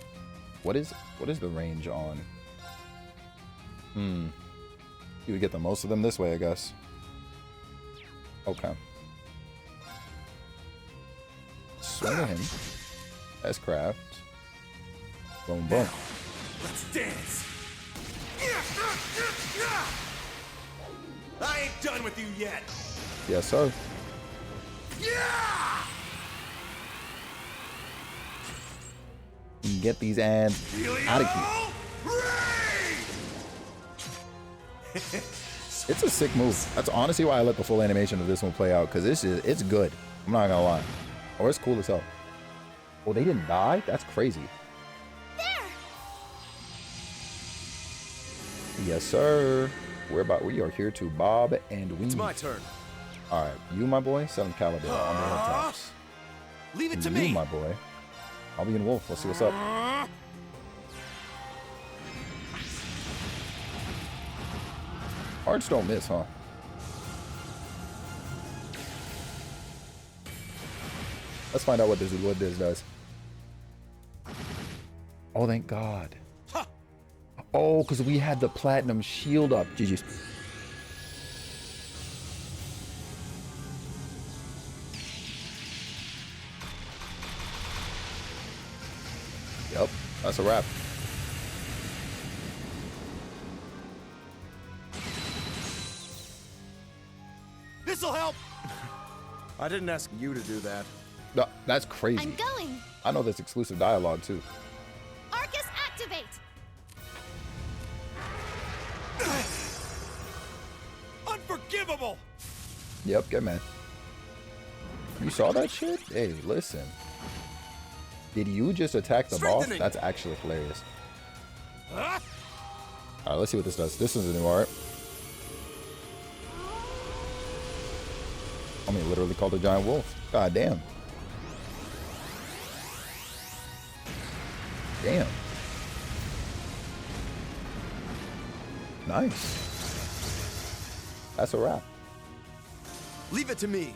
S1: what is the range on? You would get the most of them this way, I guess. Okay. Swing at him. S-craft. Boom, boom.
S3: Let's dance. I ain't done with you yet.
S1: Yes, sir.
S3: Yeah!
S1: Get these ads out of here. It's a sick move. That's honestly why I let the full animation of this one play out, because it's good. I'm not gonna lie. Or it's cool as hell. Oh, they didn't die? That's crazy.
S2: There!
S1: Yes, sir. We are here to bob and weave.
S3: It's my turn.
S1: All right, you, my boy, Southern Caliber on the hilltops.
S3: Leave it to
S1: You,
S3: me.
S1: my boy. I'll be in Wolf. Let's see what's up. Hearts don't miss, huh? Let's find out what this does. Oh, thank God. Oh, because we had the platinum shield up. GG's. Yep, that's a wrap.
S3: This'll help. I didn't ask you to do that.
S1: No, that's crazy.
S2: I'm going!
S1: I know there's exclusive dialogue too.
S2: Arcus activate!
S3: Unforgivable!
S1: Yep, get mad. You saw that shit? Hey, listen. Did you just attack the boss? That's actually hilarious. Alright, let's see what this does. This is a new art. I mean, literally called a giant wolf. God damn. Damn. Nice. That's a wrap.
S3: Leave it to me.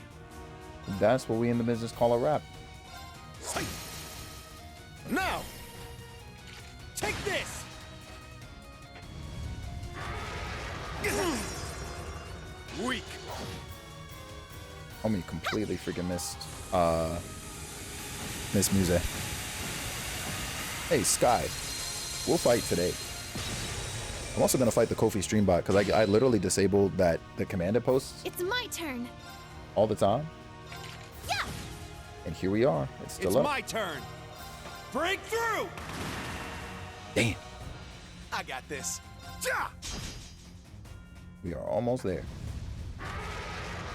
S1: That's what we in the business call a wrap.
S3: Now, take this. Weak.
S1: Homie completely freaking missed Miss Muse. Hey, Sky. We'll fight today. I'm also gonna fight the Kofi stream bot because I literally disabled the commanded posts
S2: It's my turn!
S1: all the time.
S2: Yeah!
S1: And here we are. It's still up.
S3: It's my turn. Break through.
S1: Damn.
S3: I got this. Ja!
S1: We are almost there.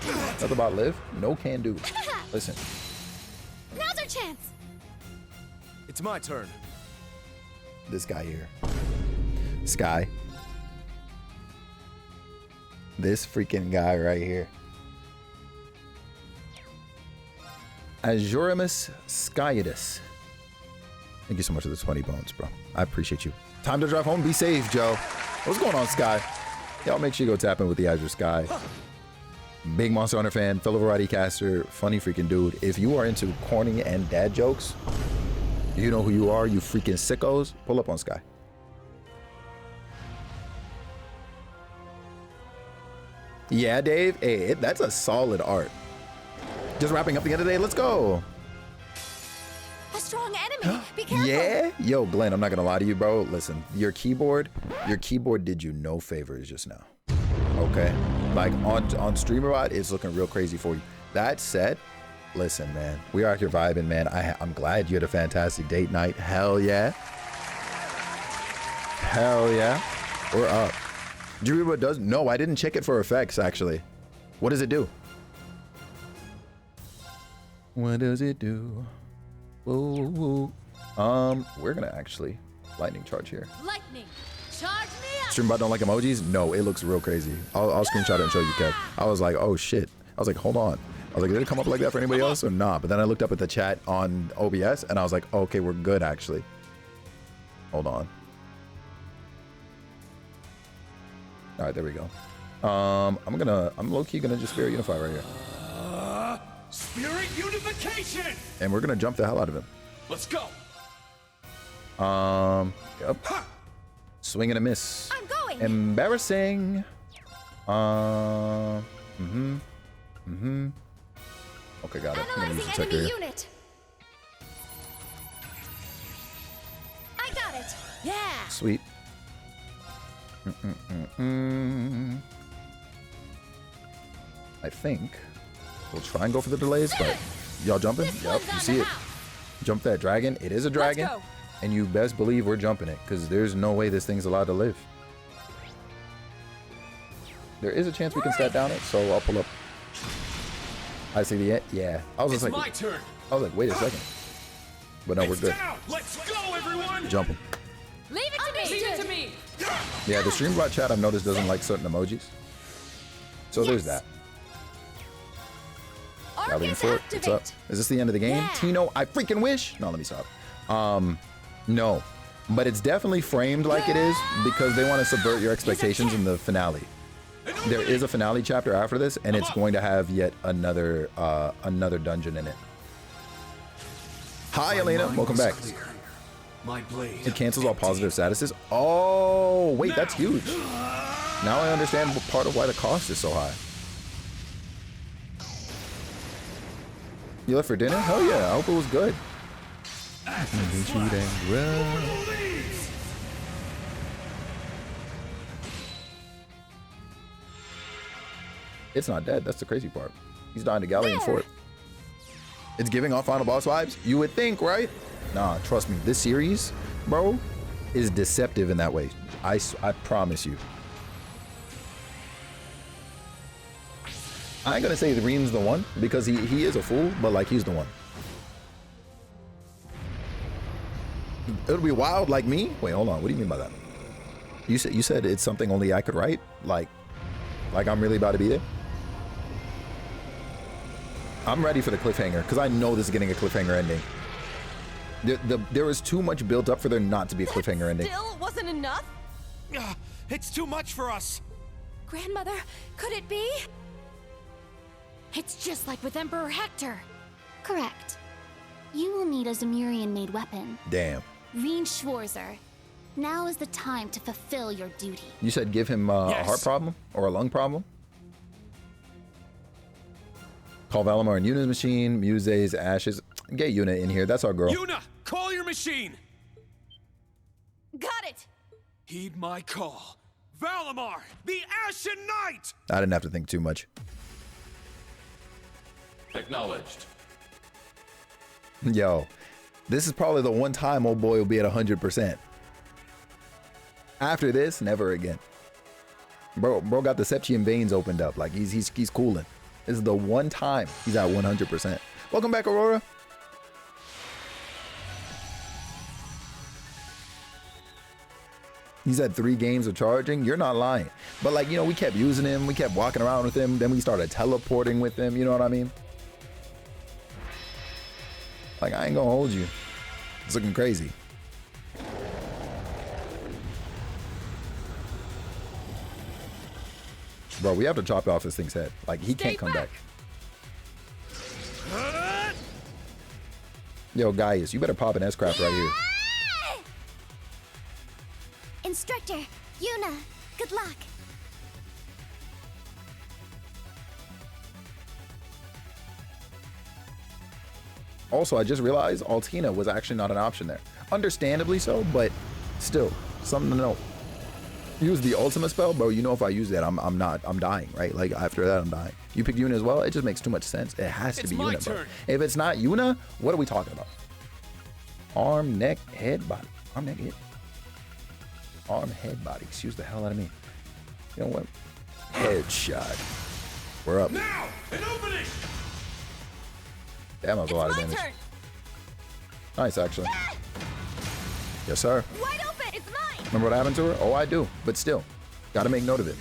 S1: That's about live? No can do. Listen.
S2: Now's our chance!
S3: It's my turn.
S1: This guy here. Sky. This freaking guy right here. Azurimus Skyidus. Thank you so much for the 20 bones, bro. I appreciate you. Time to drive home. Be safe, Joe. What's going on, Sky? Y'all make sure you go tap in with the Azure Sky. Big Monster Hunter fan, fellow variety caster, funny freaking dude. If you are into corny and dad jokes, you know who you are, you freaking sickos. Pull up on Sky. Yeah, Dave. Hey, that's a solid art. Just wrapping up the end of the day. Let's go.
S2: A strong enemy! Be careful!
S1: Yeah? Yo, Glenn, I'm not gonna lie to you, bro. Listen, your keyboard did you no favors just now. Okay? Like on StreamerBot, it's looking real crazy for you. That said, listen, man, we are here vibing, man. I'm glad you had a fantastic date night. Hell yeah. Hell yeah. We're up. Do you read what it does? No, I didn't check it for effects, actually. What does it do? What does it do? Whoa, whoa. We're gonna actually lightning charge here.
S8: Lightning, charge me up!
S1: StreamBot don't like emojis? No, it looks real crazy. I'll screenshot it and show you, Kev. I was like, oh shit. I was like, hold on. I was like, did it come up like that for anybody else or not? But then I looked up at the chat on OBS and I was like, oh, okay, we're good actually. Hold on. All right, there we go. I'm low-key gonna just Spirit Unify right here.
S11: Spirit unification!
S1: And we're gonna jump the hell out of him.
S11: Let's go!
S1: Yep. Swing and a miss.
S12: I'm going.
S1: Embarrassing. Okay, got it. I'm gonna use the checker here.
S12: Unit. I got it.
S8: Yeah.
S1: Sweet. I think we'll try and go for the delays, but y'all jumping? Yep, you see it. Jump that dragon. It is a dragon.
S4: Let's go.
S1: And you best believe we're jumping it, because there's no way this thing's allowed to live. There is a chance we can stat down it, so I'll pull up. I see the yeah. I was just like,
S11: my turn.
S1: I was like, wait a second. But no, we're good.
S11: Let's go, everyone!
S1: Jump him.
S4: Leave it to me. Leave it to me.
S1: Yeah, the Streambot chat I've noticed doesn't like certain emojis. So there's that. Galleon Fort, what's up? Is this the end of the game?
S12: Yeah.
S1: Tino, I freaking wish. No, let me stop. No, but it's definitely framed like it is because they want to subvert your expectations in the finale. There is a finale chapter after this, and it's going to have yet another another dungeon in it. Hi, Elena. Welcome back.
S7: My blade.
S1: It cancels all positive statuses. Oh, wait, that's huge. Now I understand part of why the cost is so high. You left for dinner? Hell yeah, I hope it was good. It's not dead. That's the crazy part. He's dying to Galleon Fort. It's giving off final boss vibes. You would think, right? Nah, trust me. This series, bro, is deceptive in that way. I promise you. I ain't gonna say the Reem's the one because he is a fool, but like he's the one. It'll be wild like me. Wait, hold on. What do you mean by that? You said it's something only I could write. Like I'm really about to be there. I'm ready for the cliffhanger because I know this is getting a cliffhanger ending. There was too much built up for there not to be a cliffhanger ending.
S4: Still wasn't enough?
S11: It's too much for us.
S12: Grandmother, could it be? It's just like with Emperor Hector.
S2: Correct. You will need a Zemurian-made weapon.
S1: Damn.
S2: Reen Schwarzer. Now is the time to fulfill your duty.
S1: You said give him a heart problem or a lung problem? Call Valimar and Yuna's machine, Muse's ashes. Get Yuna in here. That's our girl.
S11: Yuna, call your machine.
S4: Got it.
S11: Heed my call. Valimar, the Ashen Knight.
S1: I didn't have to think too much.
S7: Acknowledged.
S1: Yo, this is probably the one time old boy will be at 100%. After this, never again. Bro got the Septian veins opened up. Like he's cooling. This is the one time he's at 100%. Welcome back, Aurora. He's had 3 games of charging. You're not lying. But like, you know, we kept using him. We kept walking around with him. Then we started teleporting with him. You know what I mean? Like, I ain't gonna hold you. It's looking crazy. Bro, we have to chop off this thing's head. Like, he can't come back. Yo, Gaius, you better pop an S-Craft right here.
S12: Instructor, Yuna, good luck.
S1: Also, I just realized Altina was actually not an option there. Understandably so, but still, something to know. Use the ultimate spell, bro. You know, if I use that, I'm dying, right? Like, after that, I'm dying. You pick Yuna as well. It just makes too much sense. It has to be Yuna, bro. If it's not Yuna, what are we talking about? Arm, neck, head, body. Arm, neck, head. Arm, head, body. Excuse the hell out of me. You know what? Headshot. We're up.
S11: Now, an opening.
S1: That was a lot of damage. Nice, actually. Yes, sir.
S12: Wide open, it's mine.
S1: Remember what happened to her? Oh, I do. But still, gotta make note of it.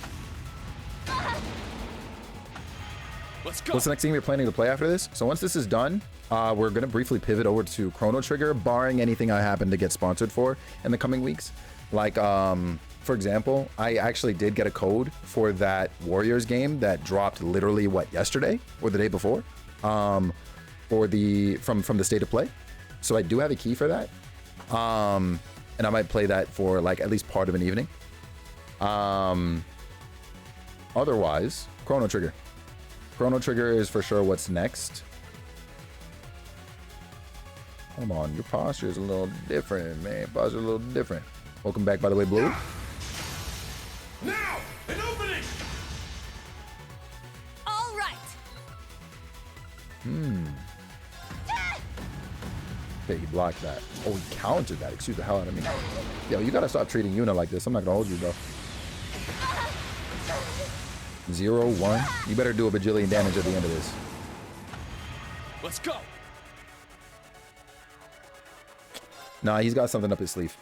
S11: Let's go.
S1: What's the next game you're planning to play after this? So once this is done, we're gonna briefly pivot over to Chrono Trigger, barring anything I happen to get sponsored for in the coming weeks. Like, for example, I actually did get a code for that Warriors game that dropped literally, what, yesterday or the day before? for the from the State of Play. So I do have a key for that. And I might play that for like at least part of an evening. Otherwise, Chrono Trigger. Chrono Trigger is for sure what's next. Come on, your posture is a little different, man. Posture a little different. Welcome back, by the way, Blue.
S7: Now, an opening.
S9: All right.
S1: Okay, he blocked that. Oh, he countered that. Excuse the hell out of me. Yo, you gotta stop treating Yuna like this. I'm not gonna hold you, bro. 0-1. You better do a bajillion damage at the end of this.
S11: Let's go.
S1: Nah, he's got something up his sleeve.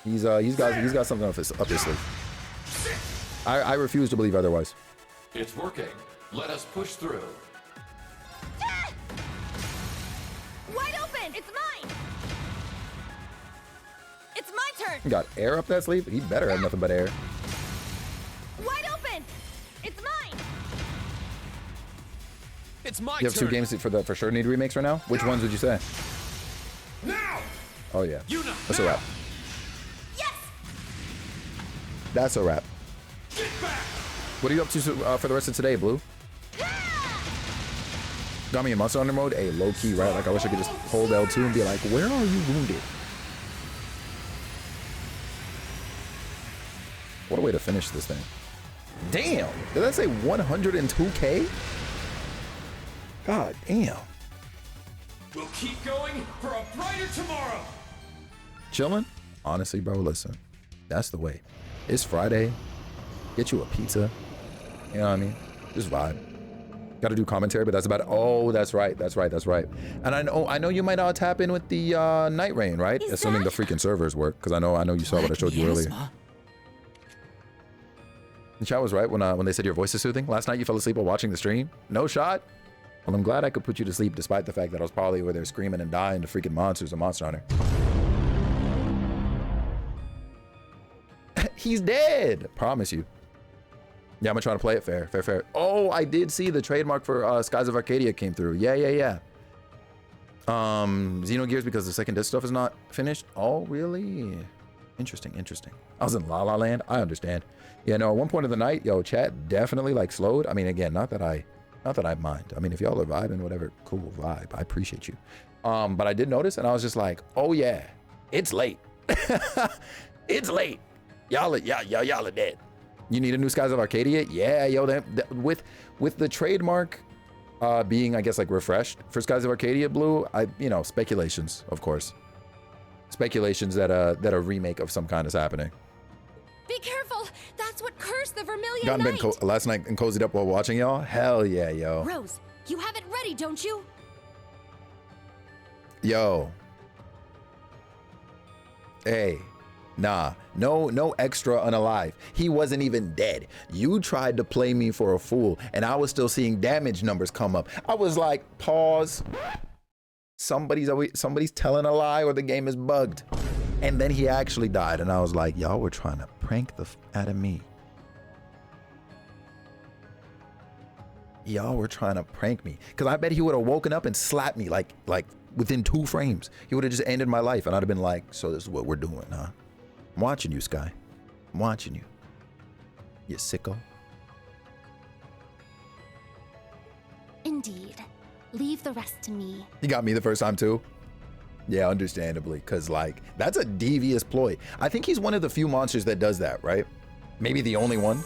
S1: He's got something up his sleeve. I refuse to believe otherwise.
S7: It's working. Let us push through.
S9: Wide open. It's mine. It's my turn.
S1: He got air up that sleeve. He better have nothing but air.
S9: Wide open. It's mine.
S11: It's my
S1: You have
S11: turn.
S1: 2 games for sure need remakes right now. Which ones would you say?
S7: Now.
S1: Oh yeah,
S11: Yuna,
S1: that's a wrap.
S9: Yes.
S1: That's a wrap.
S7: Get back.
S1: What are you up to for the rest of today, Blue? Got me in Monster Hunter mode. Hey, low key, right? Like I wish I could just hold L2 and be like, where are you wounded? What a way to finish this thing. Damn, did that say 102K? God damn.
S7: We'll keep going for a brighter tomorrow.
S1: Chilling? Honestly, bro, listen. That's the way. It's Friday. Get you a pizza. You know what I mean? Just vibe. Got to do commentary, but that's about it. Oh, that's right. That's right. And I know you might not tap in with the Night Rain, right? Assuming the freaking servers work, because I know you saw what I showed you earlier. The chat was right when they said your voice is soothing. Last night you fell asleep while watching the stream. No shot. Well, I'm glad I could put you to sleep despite the fact that I was probably over there screaming and dying to freaking monsters of Monster Hunter. He's dead. Promise you. Yeah, I'm gonna try to play it fair. Oh, I did see the trademark for Skies of Arcadia came through. Yeah. Xenogears because the second disc stuff is not finished. Oh, really? Interesting. I was in La La Land. I understand. Yeah, no, at one point of the night, yo, chat definitely like slowed. I mean, again, not that I mind. I mean, if y'all are vibing, whatever, cool vibe. I appreciate you. But I did notice, and I was just like, oh yeah, it's late. It's late. Y'all are dead. You need a new Skies of Arcadia? Yeah, yo, with the trademark being, I guess, like refreshed for Skies of Arcadia Blue, speculations, of course. Speculations that a remake of some kind is happening.
S9: Be careful. That's what cursed the Vermilion
S1: Got in
S9: Knight.
S1: bed last night and cozied up while watching y'all? Hell yeah, yo.
S9: Rose, you have it ready, don't you?
S1: Yo. Hey. Nah, no extra unalive. He wasn't even dead. You tried to play me for a fool, and I was still seeing damage numbers come up. I was like, pause. Somebody's telling a lie or the game is bugged. And then he actually died, and I was like, y'all were trying to prank the out of me. Y'all were trying to prank me. Because I bet he would have woken up and slapped me like within 2 frames. He would have just ended my life, and I'd have been like, so this is what we're doing, huh? I'm watching you, Sky. I'm watching you. You sicko.
S2: Indeed. Leave the rest to me.
S1: You got me the first time too? Yeah, understandably, because like, that's a devious ploy. I think he's one of the few monsters that does that, right? Maybe the only one.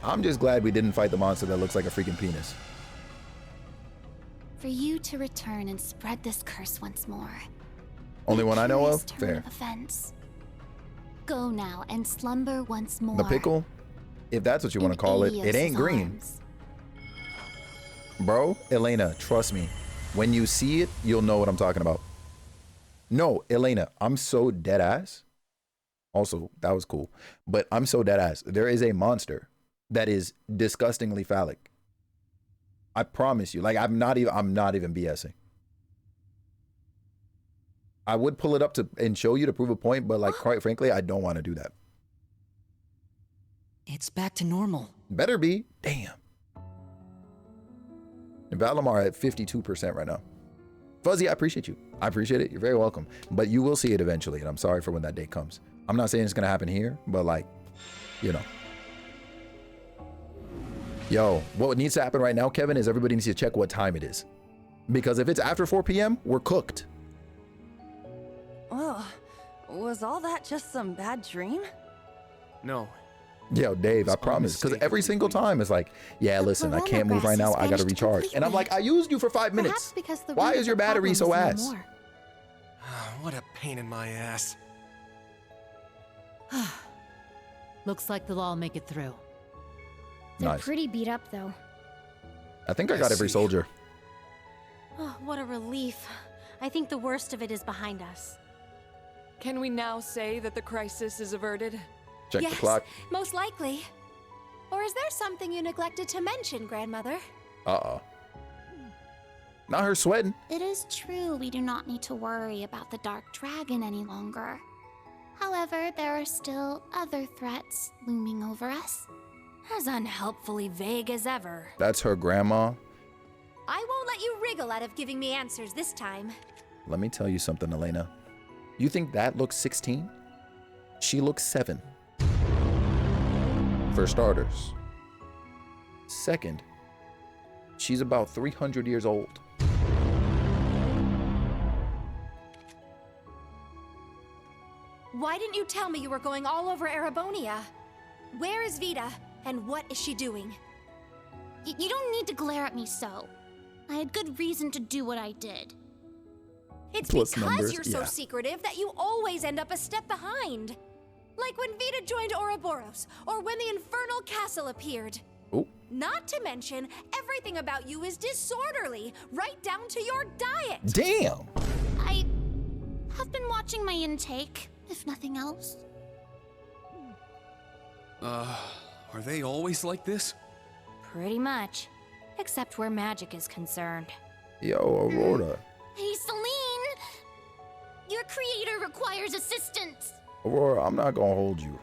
S1: I'm just glad we didn't fight the monster that looks like a freaking penis.
S2: For you to return and spread this curse once more.
S1: Only one I know of?
S2: Turn
S1: Fair.
S2: of offense. Go now and slumber once more.
S1: The pickle? If that's what you want to call it, it ain't green. Bro, Elena, trust me. When you see it, you'll know what I'm talking about. No, Elena, I'm so dead ass. Also, that was cool. But I'm so dead ass. There is a monster that is disgustingly phallic. I promise you. Like, I'm not even BSing. I would pull it up and show you to prove a point, but like, quite frankly, I don't want to do that.
S10: It's back to normal.
S1: Better be. Damn. And Valimar at 52% right now. Fuzzy, I appreciate you. I appreciate it. You're very welcome. But you will see it eventually, and I'm sorry for when that day comes. I'm not saying it's gonna happen here, but like, you know. Yo, what needs to happen right now, Kevin, is everybody needs to check what time it is. Because if it's after 4 p.m., we're cooked.
S13: Oh, was all that just some bad dream?
S11: No.
S1: Yo, Dave, I promise. Because every single time it's like, yeah, listen, I can't move right now. I gotta recharge. And I'm like, I used you for 5 minutes. Why is your battery so ass?
S11: What a pain in my ass.
S8: Looks like they'll all make it through.
S12: They're
S1: Nice.
S12: pretty beat up, though.
S1: I think I got every soldier.
S14: Oh, what a relief. I think the worst of it is behind us.
S4: Can we now say that the crisis is averted?
S1: Check
S9: yes,
S1: the clock.
S9: Most likely. Or is there something you neglected to mention, Grandmother?
S1: Uh-oh. Not her sweating.
S2: It is true we do not need to worry about the Dark Dragon any longer. However, there are still other threats looming over us.
S14: As unhelpfully vague as ever.
S1: That's her grandma.
S9: I won't let you wriggle out of giving me answers this time.
S1: Let me tell you something, Elena. You think that looks 16? She looks 7. For starters. Second, she's about 300 years old.
S9: Why didn't you tell me you were going all over Erebonia? Where is Vita, and what is she doing?
S2: You don't need to glare at me so. I had good reason to do what I did.
S9: It's
S1: Plus
S9: because
S1: numbers,
S9: you're so
S1: yeah.
S9: secretive that you always end up a step behind. Like when Vita joined Ouroboros, or when the Infernal Castle appeared.
S1: Oh.
S9: Not to mention, everything about you is disorderly, right down to your diet.
S1: Damn!
S2: I have been watching my intake, if nothing else.
S11: Are they always like this?
S14: Pretty much. Except where magic is concerned.
S1: Yo, Aurora.
S2: Hey, Celine! Your creator requires assistance.
S1: Aurora, I'm not gonna hold you.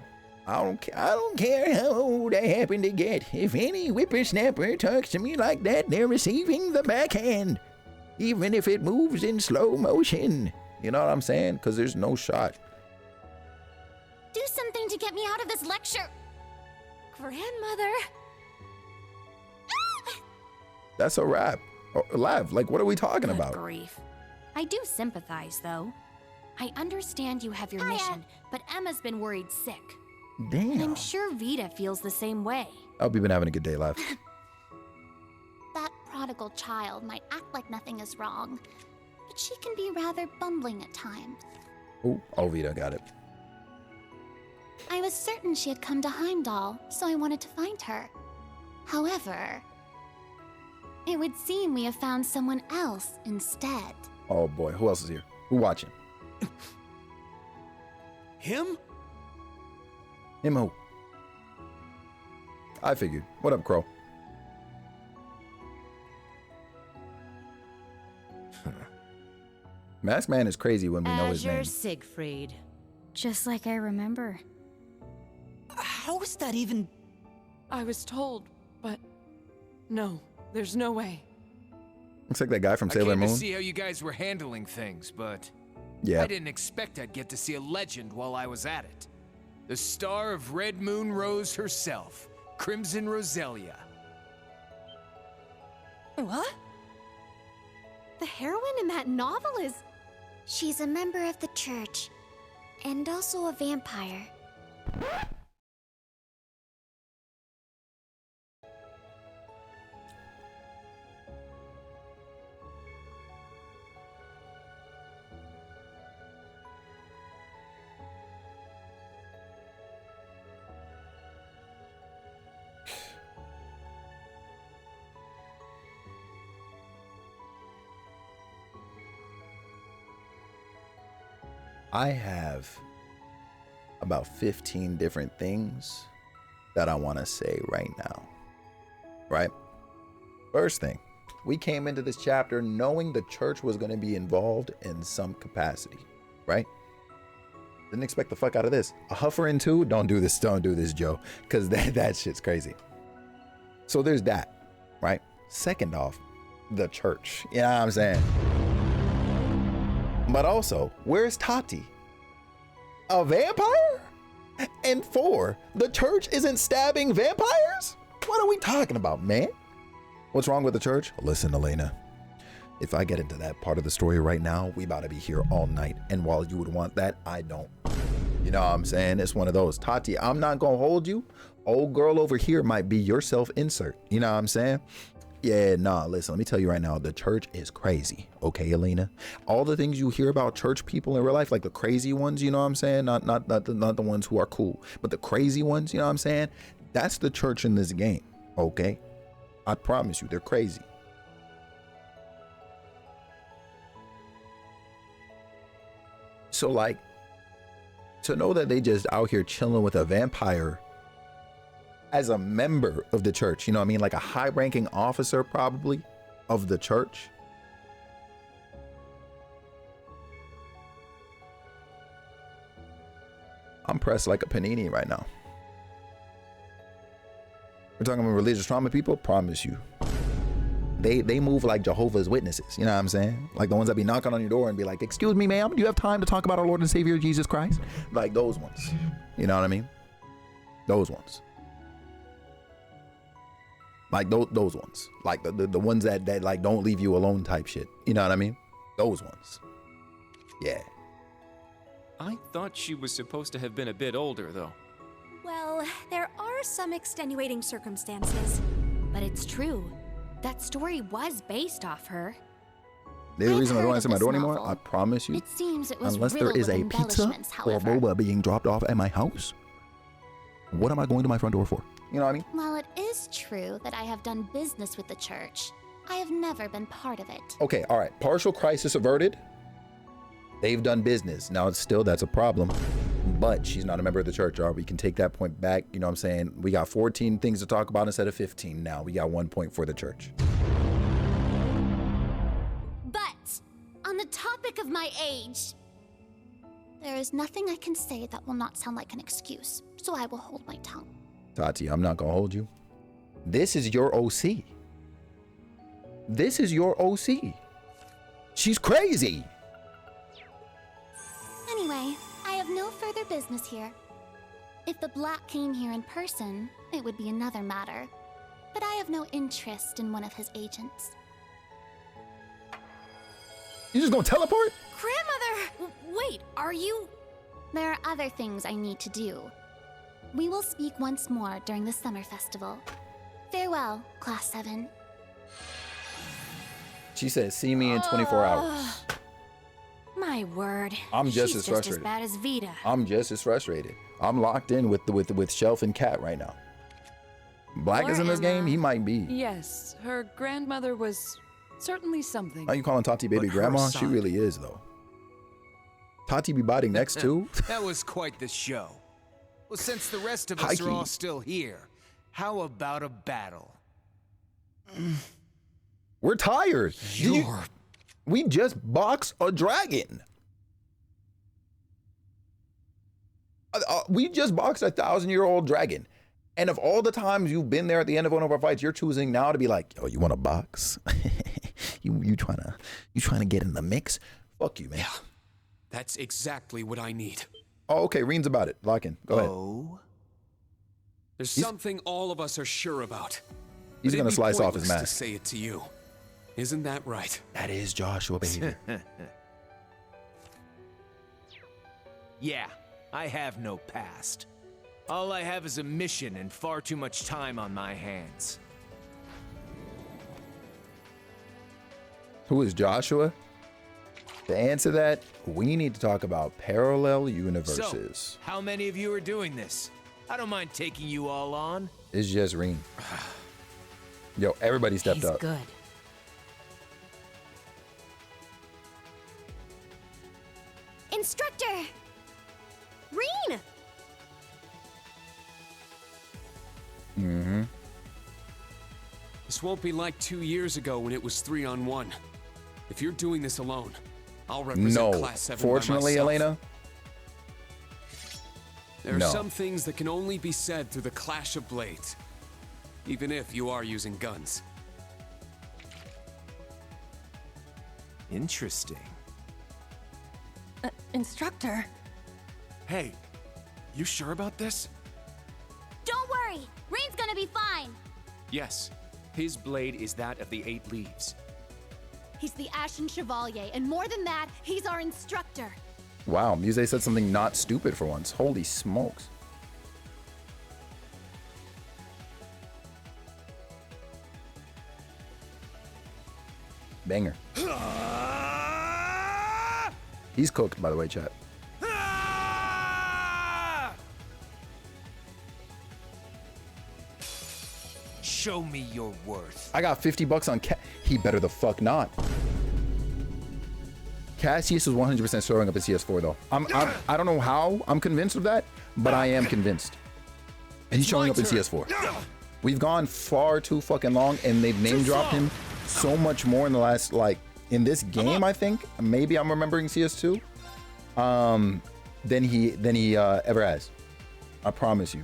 S1: I don't care how old I happen to get. If any whippersnapper talks to me like that, they're receiving the backhand. Even if it moves in slow motion. You know what I'm saying? Because there's no shot.
S2: Do something to get me out of this lecture.
S9: Grandmother.
S1: That's a wrap. Lav, like, what are we talking
S14: Good
S1: about?
S14: grief. I do sympathize, though. I understand you have your mission, but Emma's been worried sick.
S1: Damn.
S14: And I'm sure Vita feels the same way.
S1: I hope you've been having a good day, Lav.
S2: That prodigal child might act like nothing is wrong, but she can be rather bumbling at times.
S1: Oh, Vita, got it.
S2: I was certain she had come to Heimdall, so I wanted to find her. However, it would seem we have found someone else instead.
S1: Oh boy, who else is here? Who watching?
S11: Him?
S1: Him who? I figured. What up, Crow? Masked Man is crazy when we know his
S8: Azure
S1: name.
S8: Siegfried.
S12: Just like I remember.
S10: How is that even...
S4: I was told, but no, there's no way.
S1: Looks like that guy from
S11: I
S1: Sailor
S11: came
S1: Moon.
S11: to see how you guys were handling things, but
S1: Yeah.
S11: I didn't expect I'd get to see a legend while I was at it. The star of Red Moon Rose herself, Crimson Roselia.
S9: What? The heroine in that novel is...
S2: She's a member of the church, and also a vampire.
S1: I have about 15 different things that I want to say right now. Right? First thing, we came into this chapter knowing the church was going to be involved in some capacity, right? Didn't expect the fuck out of this. A Hufferin too? Don't do this, Joe, because that shit's crazy. So there's that, right? Second off, the church. You know what I'm saying? But also, where's Tati? A vampire? And 4, the church isn't stabbing vampires? What are we talking about, man? What's wrong with the church? Listen, Elena. If I get into that part of the story right now, we about to be here all night. And while you would want that, I don't. You know what I'm saying? It's one of those. Tati, I'm not gonna hold you. Old girl over here might be your self-insert. You know what I'm saying? Yeah, nah, listen, let me tell you right now, the church is crazy. Okay, Elena? All the things you hear about church people in real life, like the crazy ones, you know what I'm saying? Not the ones who are cool, but the crazy ones, you know what I'm saying? That's the church in this game, okay? I promise you, they're crazy. So like, to know that they just out here chilling with a vampire as a member of the church, you know what I mean? Like a high ranking officer probably of the church. I'm pressed like a panini right now. We're talking about religious trauma people, promise you. They move like Jehovah's Witnesses, you know what I'm saying? Like the ones that be knocking on your door and be like, excuse me, ma'am, do you have time to talk about our Lord and Savior, Jesus Christ? Like those ones, you know what I mean? Those ones. Like those ones, like the ones that like don't leave you alone type shit, you know what I mean? Those ones, yeah.
S15: I thought she was supposed to have been a bit older, though.
S9: Well, there are some extenuating circumstances.
S14: But it's true. That story was based off her.
S1: The reason I don't answer my door
S2: novel.
S1: anymore, I promise you,
S2: It seems it was
S1: unless there
S2: riddled
S1: is
S2: with
S1: a pizza
S2: embellishments,
S1: or
S2: however.
S1: boba being dropped off at my house, what am I going to my front door for? You know what I mean?
S2: While it is true that I have done business with the church, I have never been part of it.
S1: Okay, all right. Partial crisis averted. They've done business. Now, it's still, that's a problem. But she's not a member of the church, all right? We can take that point back. You know what I'm saying? We got 14 things to talk about instead of 15 now. We got 1 point for the church.
S2: But, on the topic of my age, there is nothing I can say that will not sound like an excuse, so I will hold my tongue.
S1: Tati, I'm not gonna hold you. This is your OC. This is your OC. She's crazy.
S2: Anyway, I have no further business here. If the Black came here in person, it would be another matter. But I have no interest in one of his agents.
S1: You just gonna teleport?
S9: Grandmother! Wait, are you?
S2: There are other things I need to do. We will speak once more during the summer festival. Farewell, Class 7.
S1: She said, see me in 24 hours.
S14: My word.
S1: I'm just
S14: She's
S1: as frustrated.
S14: Just as bad as Vita.
S1: I'm just as frustrated. I'm locked in with Shelf and Cat right now. Black is in this game, he might be.
S4: Yes, her grandmother was certainly something.
S1: Are you calling Tati baby grandma? She really is, though. Tati be biting next too?
S11: That was quite the show. Well, since the rest of us are all still here, how about a battle?
S1: We're tired. We just boxed a dragon. We just boxed a 1,000-year-old dragon. And of all the times you've been there at the end of one of our fights, you're choosing now to be like, oh, you want to box? you trying to get in the mix? Fuck you, man.
S7: Yeah, that's exactly what I need.
S1: Oh, okay, Reen's about it. Lock in. Go ahead.
S7: There's something all of us are sure about.
S1: He's going to slice off his mask.
S7: To say it to you. Isn't that right?
S1: That is Joshua, baby.
S11: Yeah, I have no past. All I have is a mission and far too much time on my hands.
S1: Who is Joshua? To answer that, we need to talk about parallel universes.
S11: So, how many of you are doing this? I don't mind taking you all on.
S1: It's just Reen. Yo, everybody stepped up.
S14: Good.
S9: Instructor! Reen!
S1: Mm-hmm.
S7: This won't be like 2 years ago when it was 3-on-1. If you're doing this alone, I'll represent Class 7
S1: fortunately,
S7: by myself.
S1: Elena,
S7: There are
S1: No.
S7: some things that can only be said through the clash of blades, even if you are using guns.
S11: Interesting.
S13: Instructor.
S3: Hey, you sure about this?
S2: Don't worry, Rain's gonna be fine.
S15: Yes, his blade is that of the 8 leaves.
S9: He's the Ashen Chevalier, and more than that, he's our instructor.
S1: Wow, Muse said something not stupid for once. Holy smokes. Banger. He's cooked, by the way, chat.
S11: Show me your worth.
S1: I got 50 bucks on he better the fuck not. Cassius is 100% showing up at CS4 though. I don't know how I'm convinced of that, but I am convinced. And he's showing up in CS4. We've gone far too fucking long, and they've name dropped him so much more in the last, like, in this game, I think. Maybe I'm remembering CS2. Than he ever has. I promise you.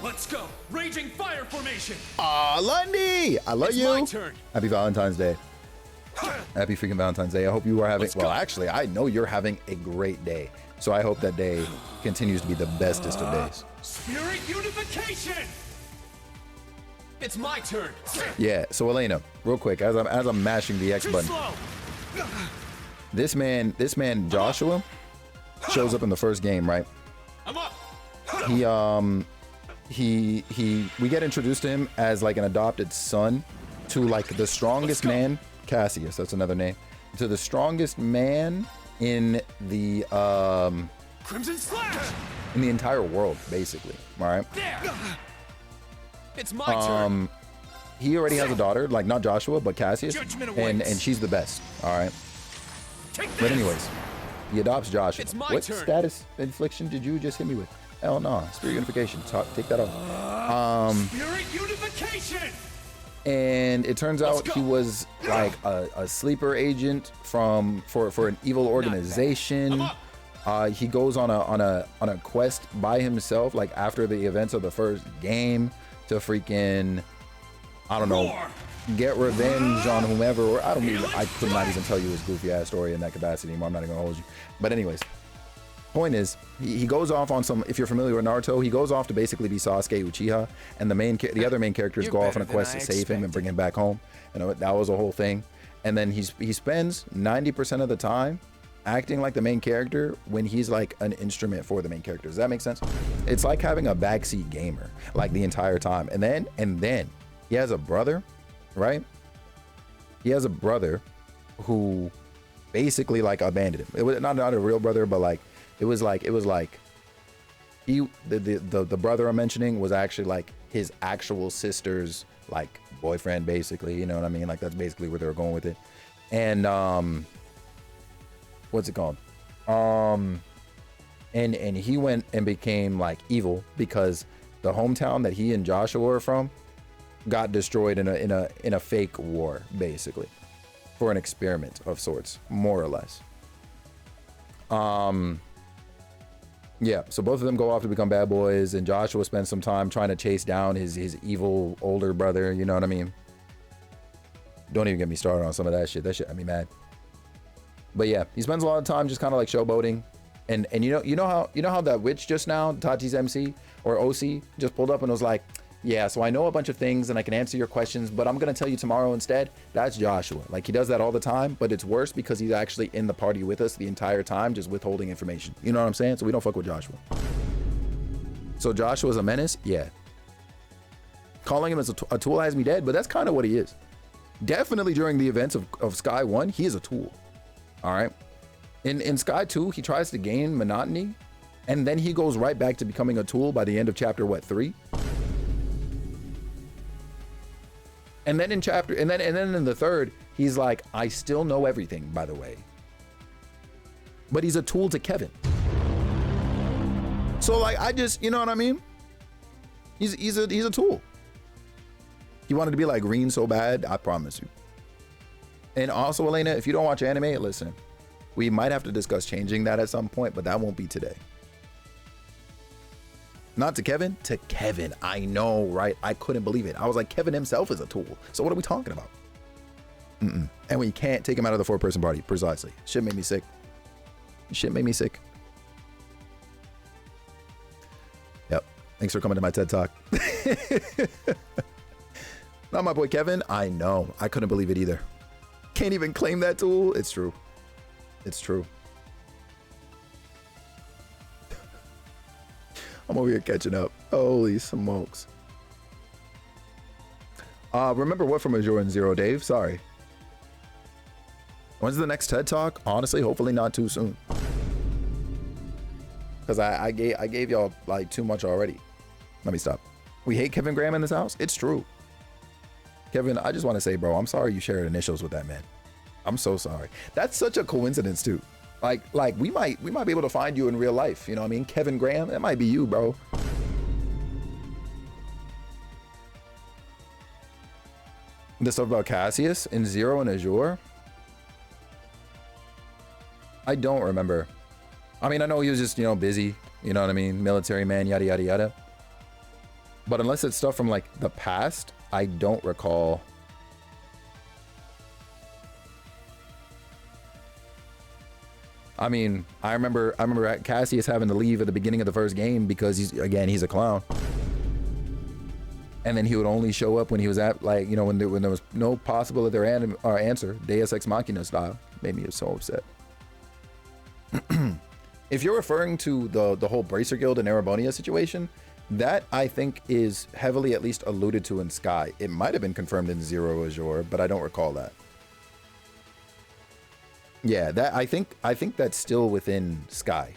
S3: Let's go! Raging fire formation!
S1: Lundy! I love you.
S3: My turn.
S1: Happy Valentine's Day. Happy freaking Valentine's Day. I hope you are having, well, actually, I know you're having a great day. So I hope that day continues to be the bestest of days.
S3: Spirit unification! It's my turn.
S1: Yeah, so Elena, real quick, as I'm mashing the X button. This man Joshua shows up in the first game, right?
S3: I'm up.
S1: We get introduced to him as like an adopted son to like the strongest man, Cassius, that's another name, to the strongest man in the
S3: Crimson Slash!
S1: in the entire world, basically. All right.
S3: It's my turn.
S1: He already has a daughter, like not Joshua, but Cassius, and she's the best. All right. But anyways, he adopts Joshua. What status infliction did you just hit me with? Hell no. Spirit unification. Take that off.
S3: Spirit unification.
S1: And it turns out he was like a sleeper agent for an evil organization. He goes on a quest by himself, like after the events of the first game, to freaking, I don't know, get revenge on whomever. Or I could not even tell you his goofy ass story in that capacity anymore. I'm not even gonna hold you. But anyways, point is, he goes off on some, if you're familiar with Naruto, he goes off to basically be Sasuke Uchiha, and the other main characters go off on a quest to save him and bring him back home. And that was a whole thing. And then he spends 90% of the time acting like the main character when he's like an instrument for the main character. Does that make sense? It's like having a backseat gamer like the entire time. And then he has a brother, right? He has a brother who basically like abandoned him. It was not a real brother, but like it was like the brother I'm mentioning was actually like his actual sister's like boyfriend, basically, you know what I mean? Like that's basically where they were going with it. And what's it called? And he went and became like evil because the hometown that he and Joshua are from got destroyed in a fake war, basically, for an experiment of sorts, more or less. Yeah, so both of them go off to become bad boys, and Joshua spends some time trying to chase down his evil older brother, you know what I mean? Don't even get me started on some of that shit. That shit made me mad. But yeah, he spends a lot of time just kind of like showboating. And you know how that witch just now, Tati's MC or OC, just pulled up and was like, yeah, so I know a bunch of things and I can answer your questions, but I'm gonna tell you tomorrow instead. That's Joshua. Like, he does that all the time, but it's worse because he's actually in the party with us the entire time, just withholding information. You know what I'm saying? So we don't fuck with Joshua. So Joshua's a menace? Yeah. Calling him as a tool has me dead, but that's kind of what he is. Definitely during the events of Sky 1, he is a tool. All right. In Sky 2, he tries to gain monotony, and then he goes right back to becoming a tool by the end of chapter 3? And then in the third, he's like, I still know everything, by the way. But he's a tool to Kevin. So like, I just, you know what I mean? He's a tool. He wanted to be like Green so bad, I promise you. And also, Elena, if you don't watch anime, listen, We might have to discuss changing that at some point, but that won't be today. Not to Kevin, to Kevin. I know, right? I couldn't believe it. I was like, Kevin himself is a tool. So what are we talking about? And we can't take him out of the 4-person party. Precisely. Shit made me sick. Shit made me sick. Yep. Thanks for coming to my TED Talk. Not my boy Kevin. I know. I couldn't believe it either. Can't even claim that tool. It's true. It's true. I'm over here catching up. Holy smokes. Remember what from Azure and Zero, Dave? Sorry. When's the next TED Talk? Honestly, hopefully not too soon. Because I gave y'all like too much already. Let me stop. We hate Kevin Graham in this house? It's true. Kevin, I just want to say, bro, I'm sorry you shared initials with that man. I'm so sorry. That's such a coincidence too. Like we might be able to find you in real life. You know what I mean? Kevin Graham, that might be you, bro. The stuff about Cassius in Zero and Azure? I don't remember. I mean, I know he was just, you know, busy. You know what I mean? Military man, yada, yada, yada. But unless it's stuff from like the past, I don't recall. I mean, I remember Cassius having to leave at the beginning of the first game because he's a clown. And then he would only show up when he was at, like, you know, when there was no possible other answer, Deus Ex Machina style. Made me so upset. If you're referring to the whole Bracer Guild and Erebonia situation, that I think is heavily at least alluded to in Sky. It might have been confirmed in Zero Azure, but I don't recall that. Yeah, that I think that's still within Sky.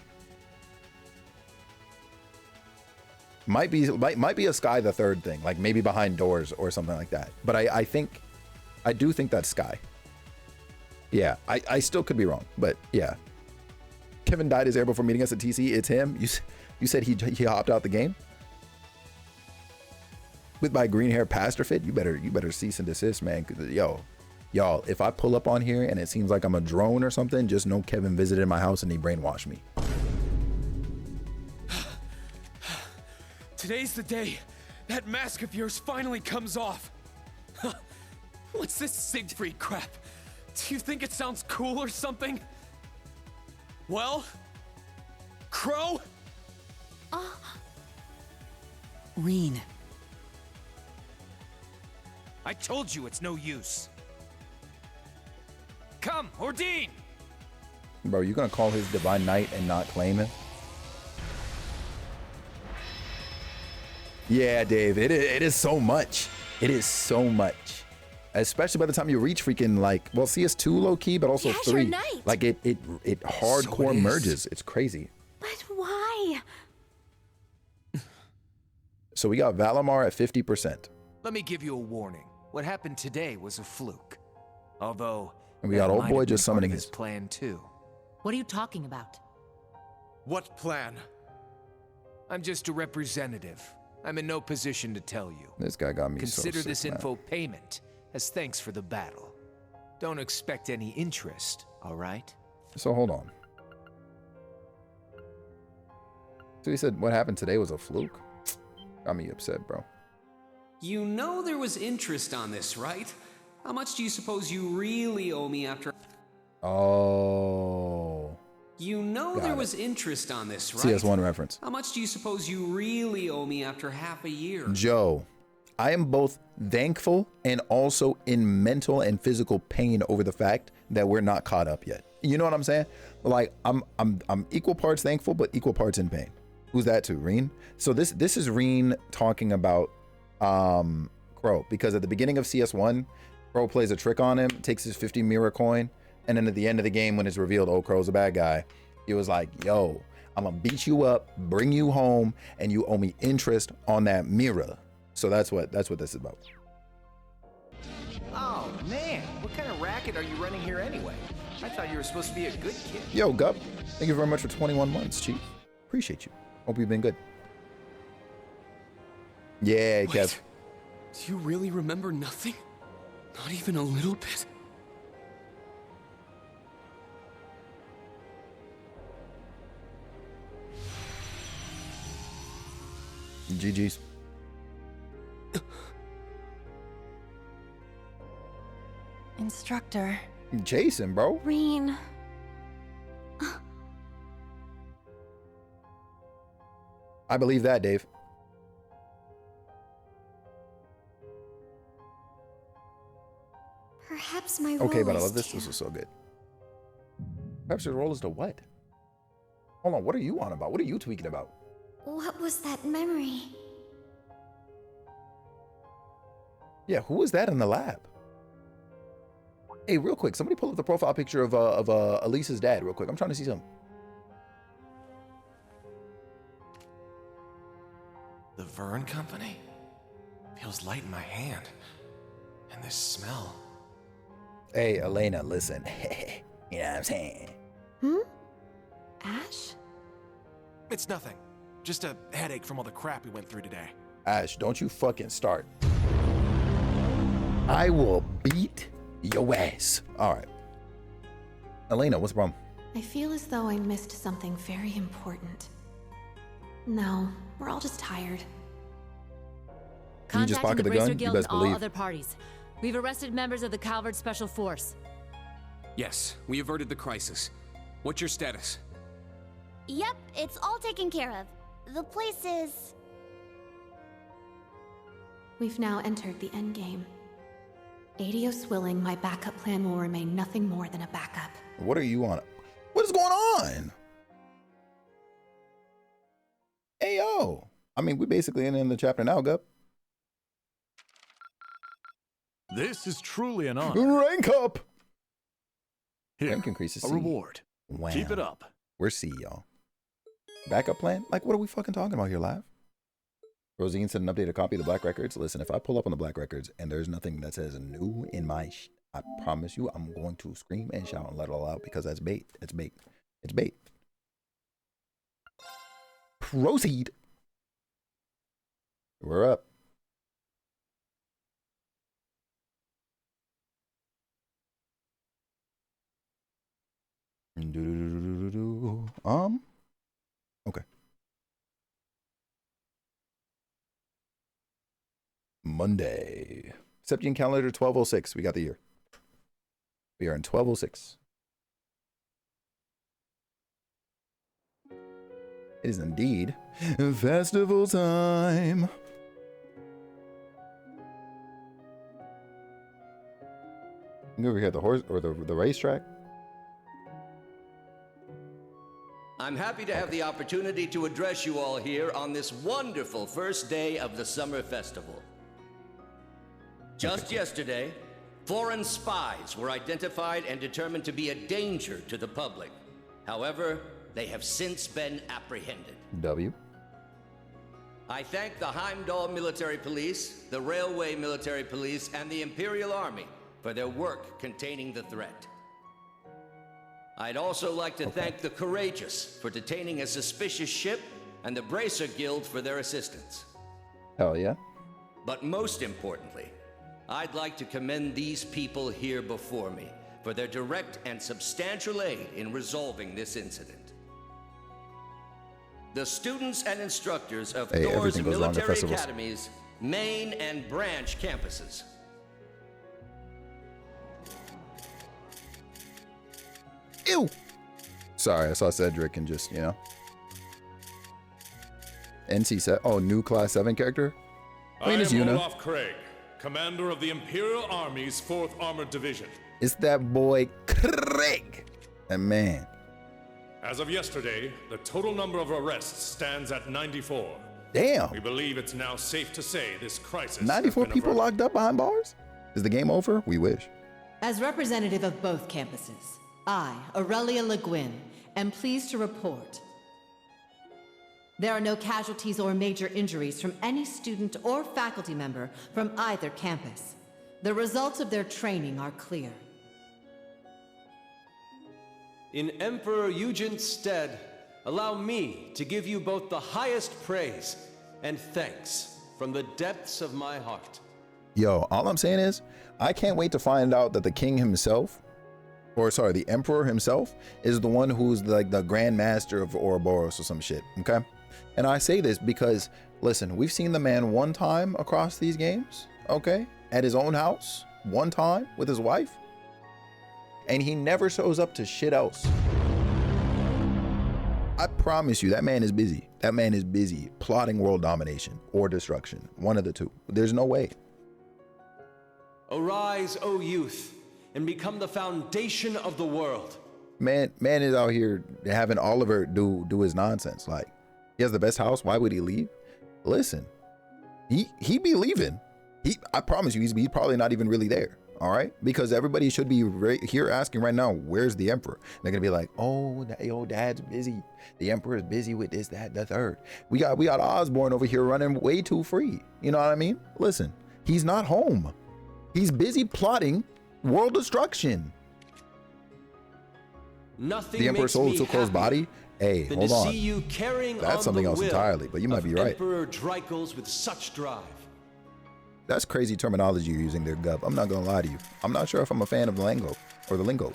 S1: Might be a Sky the Third thing, like maybe behind doors or something like that. But I do think that's Sky. Yeah, I still could be wrong, but yeah. Kevin dyed his hair before meeting us at TC. It's him. You said he hopped out the game with my green hair pastor fit. You better cease and desist, man. 'Cause, y'all, if I pull up on here and it seems like I'm a drone or something, just know Kevin visited my house and he brainwashed me.
S7: Today's the day that mask of yours finally comes off. What's this Siegfried crap? Do you think it sounds cool or something? Well, Crow?
S10: Reen.
S11: I told you it's no use. Come, Ordine!
S1: Bro, you gonna call his Divine Knight and not claim him? Yeah, Dave, it is so much. It is so much. Especially by the time you reach freaking like, well, CS2 low key, but also 3. Like it hardcore so merges. It's crazy.
S9: But why?
S1: So we got Valimar at 50%.
S11: Let me give you a warning. What happened today was a fluke. Although,
S1: and we got old boy just summoning his
S11: plan too.
S8: What are you talking about?
S7: What plan?
S11: I'm just a representative. I'm in no position to tell you.
S1: This guy got me
S11: Consider
S1: so sick,
S11: this
S1: man.
S11: info payment as thanks for the battle. Don't expect any interest, all right?
S1: So hold on. So he said what happened today was a fluke? Got me upset, bro.
S16: You know there was interest on this, right? How much do you suppose you really owe me after...
S1: Oh.
S16: You know there was interest on this, right?
S1: CS1 reference.
S16: How much do you suppose you really owe me after half a year?
S1: Joe, I am both thankful and also in mental and physical pain over the fact that we're not caught up yet. You know what I'm saying? Like I'm equal parts thankful, but equal parts in pain. Who's that to? Reen? So this is Reen talking about Crow, because at the beginning of CS1, Crow plays a trick on him, takes his 50 mirror coin, and then at the end of the game when it's revealed, oh, Crow's a bad guy, he was like, yo, I'm gonna beat you up, bring you home, and you owe me interest on that mirror. So that's what this is about.
S11: Oh man, what kind of racket are you running here anyway? I thought you were supposed to be a good kid.
S1: Yo, Gup, thank you very much for 21 months, Chief. Appreciate you. Hope you've been good. Yeah,
S7: Wait,
S1: Kev.
S7: Do you really remember nothing? Not even a little bit?
S1: GG's.
S13: Instructor.
S1: Jason, bro.
S2: Rean.
S1: I believe that, Dave.
S2: Perhaps my role
S1: Okay, but I
S2: is
S1: love this.
S2: to-
S1: This is so good. Perhaps your role is to what? Hold on, what are you on about? What are you tweaking about?
S2: What was that memory?
S1: Yeah, who was that in the lab? Hey, real quick, somebody pull up the profile picture of Elisa's dad real quick. I'm trying to see something.
S3: The Vern Company? Feels light in my hand. And this smell.
S1: Hey, Elena, listen. You know what I'm saying?
S9: Ash?
S3: It's nothing. Just a headache from all the crap we went through today.
S1: Ash, don't you fucking start. I will beat your ass. All right. Elena, what's the problem?
S9: I feel as though I missed something very important. No, we're all just tired.
S1: You just
S8: Contacting
S1: pocket
S8: the
S1: the gun?
S8: Bracer
S1: You
S8: Guild and
S1: best
S8: all
S1: believe.
S8: other parties. We've arrested members of the Calvard Special Force.
S16: Yes, we averted the crisis. What's your status?
S2: Yep, it's all taken care of. The place is...
S9: We've now entered the endgame. Adios willing, my backup plan will remain nothing more than a backup.
S1: What are you on? What is going on? Hey, yo. I mean, we basically in the chapter now, Gup.
S17: This is truly an honor.
S1: Rank up.
S17: Here,
S1: Rank increases.
S17: a reward.
S1: Wow.
S17: Keep it up.
S1: We're C, y'all. Backup plan? Like, what are we fucking talking about here, live? Rosine said an updated copy of the Black Records. Listen, if I pull up on the Black Records and there's nothing that says new in my I promise you, I'm going to scream and shout and let it all out because that's bait. It's bait. It's bait. Proceed. We're up. Okay. Monday. Septian calendar 1206. We got the year. We are in 1206. It is indeed festival time. You over here at the horse or the racetrack?
S18: I'm happy to have the opportunity to address you all here on this wonderful first day of the Summer Festival. Just yesterday, foreign spies were identified and determined to be a danger to the public. However, they have since been apprehended.
S1: W.
S18: I thank the Heimdall Military Police, the Railway Military Police, and the Imperial Army for their work containing the threat. I'd also like to thank the Courageous for detaining a suspicious ship and the Bracer Guild for their assistance.
S1: Hell yeah.
S18: But most importantly, I'd like to commend these people here before me for their direct and substantial aid in resolving this incident. The students and instructors of Thor's military academies, main and branch campuses.
S1: Ew. Sorry, I saw Cedric and just, you know. NC set. Oh, new class 7 character.
S17: I am Olaf Craig, commander of the Imperial Army's 4th Armored Division.
S1: It's that boy Craig. That man.
S17: As of yesterday, the total number of arrests stands at 94.
S1: Damn.
S17: We believe it's now safe to say this crisis
S1: 94 people locked up behind bars? Is the game over? We wish.
S19: As representative of both campuses, I, Aurelia Le Guin, am pleased to report there are no casualties or major injuries from any student or faculty member from either campus. The results of their training are clear.
S20: In Emperor Eugen's stead, allow me to give you both the highest praise and thanks from the depths of my heart.
S1: Yo, all I'm saying is, I can't wait to find out that the king himself, or sorry, the emperor himself, is the one who's like the Grand Master of Ouroboros or some shit, okay? And I say this because Listen, we've seen the man one time across these games, okay? At his own house, one time with his wife. And he never shows up to shit else. I promise you, that man is busy. That man is busy plotting world domination or destruction. One of the two. There's no way.
S20: Arise, O youth, and become the foundation of the world.
S1: Man is out here having Oliver do his nonsense. Like, he has the best house. Why would he leave? Listen, he be leaving. I promise you, he's probably not even really there. All right, because everybody should be right here asking right now, where's the Emperor? And they're gonna be like, oh, Dad's busy. The Emperor is busy with this, that, the third. We got Osborn over here running way too free. You know what I mean? Listen, he's not home. He's busy plotting world destruction.
S20: Nothing
S1: the Emperor sold Zuko's body. Hey, hold on.
S20: See you carrying
S1: That's
S20: on
S1: something else entirely, but you might be right.
S20: Emperor Drycles with such drive.
S1: That's crazy terminology you're using there, Gub. I'm not gonna lie to you. I'm not sure if I'm a fan of the lingo.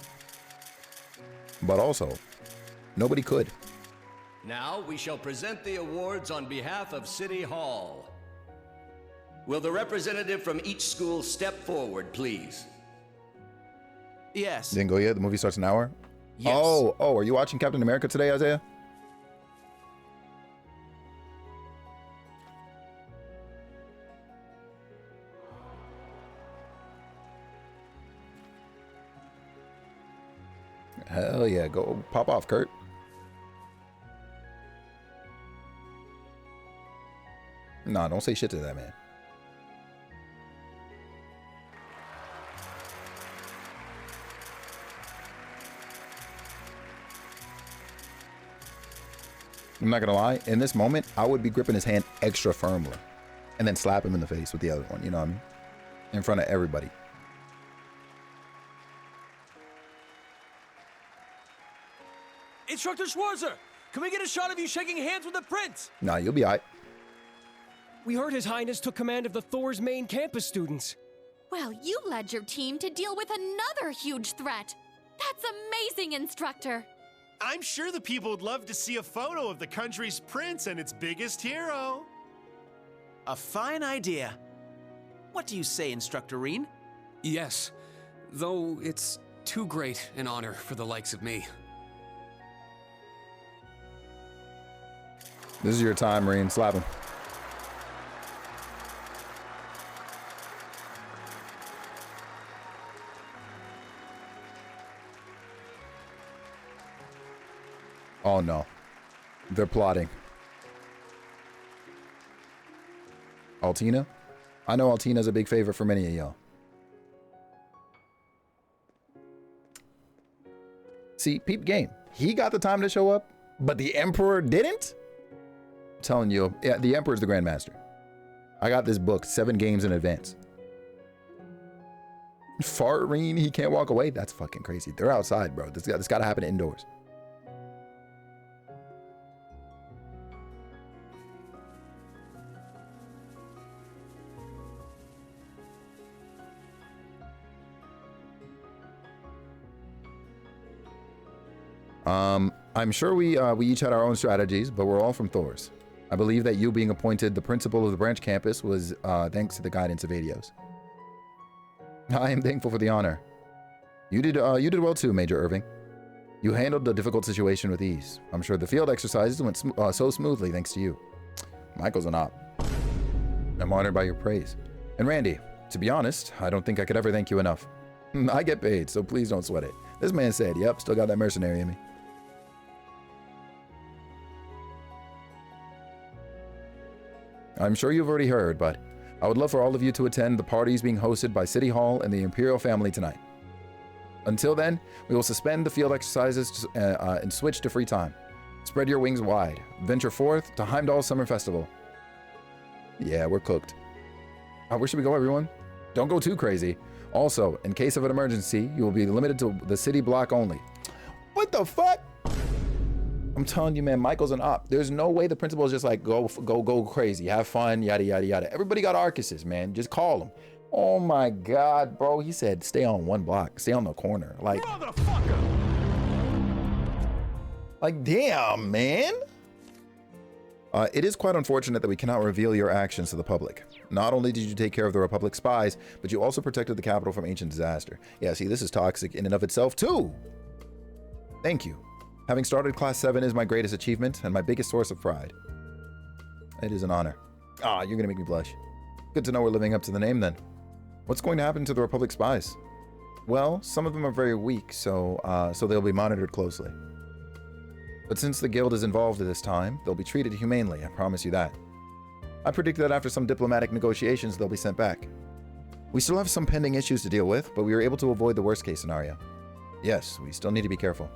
S1: But also, nobody could.
S18: Now we shall present the awards on behalf of City Hall. Will the representative from each school step forward, please?
S16: Yes.
S1: Didn't go yet? The movie starts in an hour?
S16: Yes.
S1: Oh, are you watching Captain America today, Isaiah? Hell yeah, go pop off, Kurt. Nah, don't say shit to that man. I'm not gonna lie, in this moment, I would be gripping his hand extra firmly and then slap him in the face with the other one, you know what I mean? In front of everybody.
S7: Instructor Schwarzer, can we get a shot of you shaking hands with the prince?
S1: Nah, you'll be all right.
S21: We heard His Highness took command of the Thor's main campus students.
S14: Well, you led your team to deal with another huge threat. That's amazing, Instructor.
S22: I'm sure the people would love to see a photo of the country's prince and its biggest hero.
S23: A fine idea. What do you say, Instructor Reen?
S16: Yes, though it's too great an honor for the likes of me.
S1: This is your time, Reen. Slap him. Oh no. They're plotting. Altina? I know Altina's a big favorite for many of y'all. See, peep game. He got the time to show up, but the Emperor didn't? I'm telling you, yeah, the Emperor's the Grandmaster. I got this book 7 games in advance. Fart Reen, he can't walk away. That's fucking crazy. They're outside, bro. This got to happen indoors. I'm sure we each had our own strategies, but we're all from Thor's. I believe that you being appointed the principal of the branch campus was thanks to the guidance of Adios. I am thankful for the honor. You did well too, Major Irving. You handled the difficult situation with ease. I'm sure the field exercises went so smoothly thanks to you. Michael's an op. I'm honored by your praise. And Randy, to be honest, I don't think I could ever thank you enough. I get paid, so please don't sweat it. This man said, yep, still got that mercenary in me. I'm sure you've already heard, but I would love for all of you to attend the parties being hosted by City Hall and the Imperial family tonight. Until then, we will suspend the field exercises and switch to free time. Spread your wings wide. Venture forth to Heimdall Summer Festival. Yeah, we're cooked. Where should we go, everyone? Don't go too crazy. Also, in case of an emergency, you will be limited to the city block only. What the fuck? I'm telling you, man, Michael's an op. There's no way the principal is just like, go crazy, have fun, yada, yada, yada. Everybody got Arcuses, man. Just call him. Oh my God, bro. He said, stay on one block, stay on the corner. Like,
S22: motherfucker.
S1: Like, damn, man. It is quite unfortunate that we cannot reveal your actions to the public. Not only did you take care of the Republic spies, but you also protected the capital from ancient disaster. Yeah, see, this is toxic in and of itself, too. Thank you. Having started Class 7 is my greatest achievement and my biggest source of pride. It is an honor. Ah, you're gonna make me blush. Good to know we're living up to the name, then. What's going to happen to the Republic spies? Well, some of them are very weak, so they'll be monitored closely. But since the guild is involved at this time, they'll be treated humanely, I promise you that. I predict that after some diplomatic negotiations, they'll be sent back. We still have some pending issues to deal with, but we were able to avoid the worst case scenario. Yes, we still need to be careful.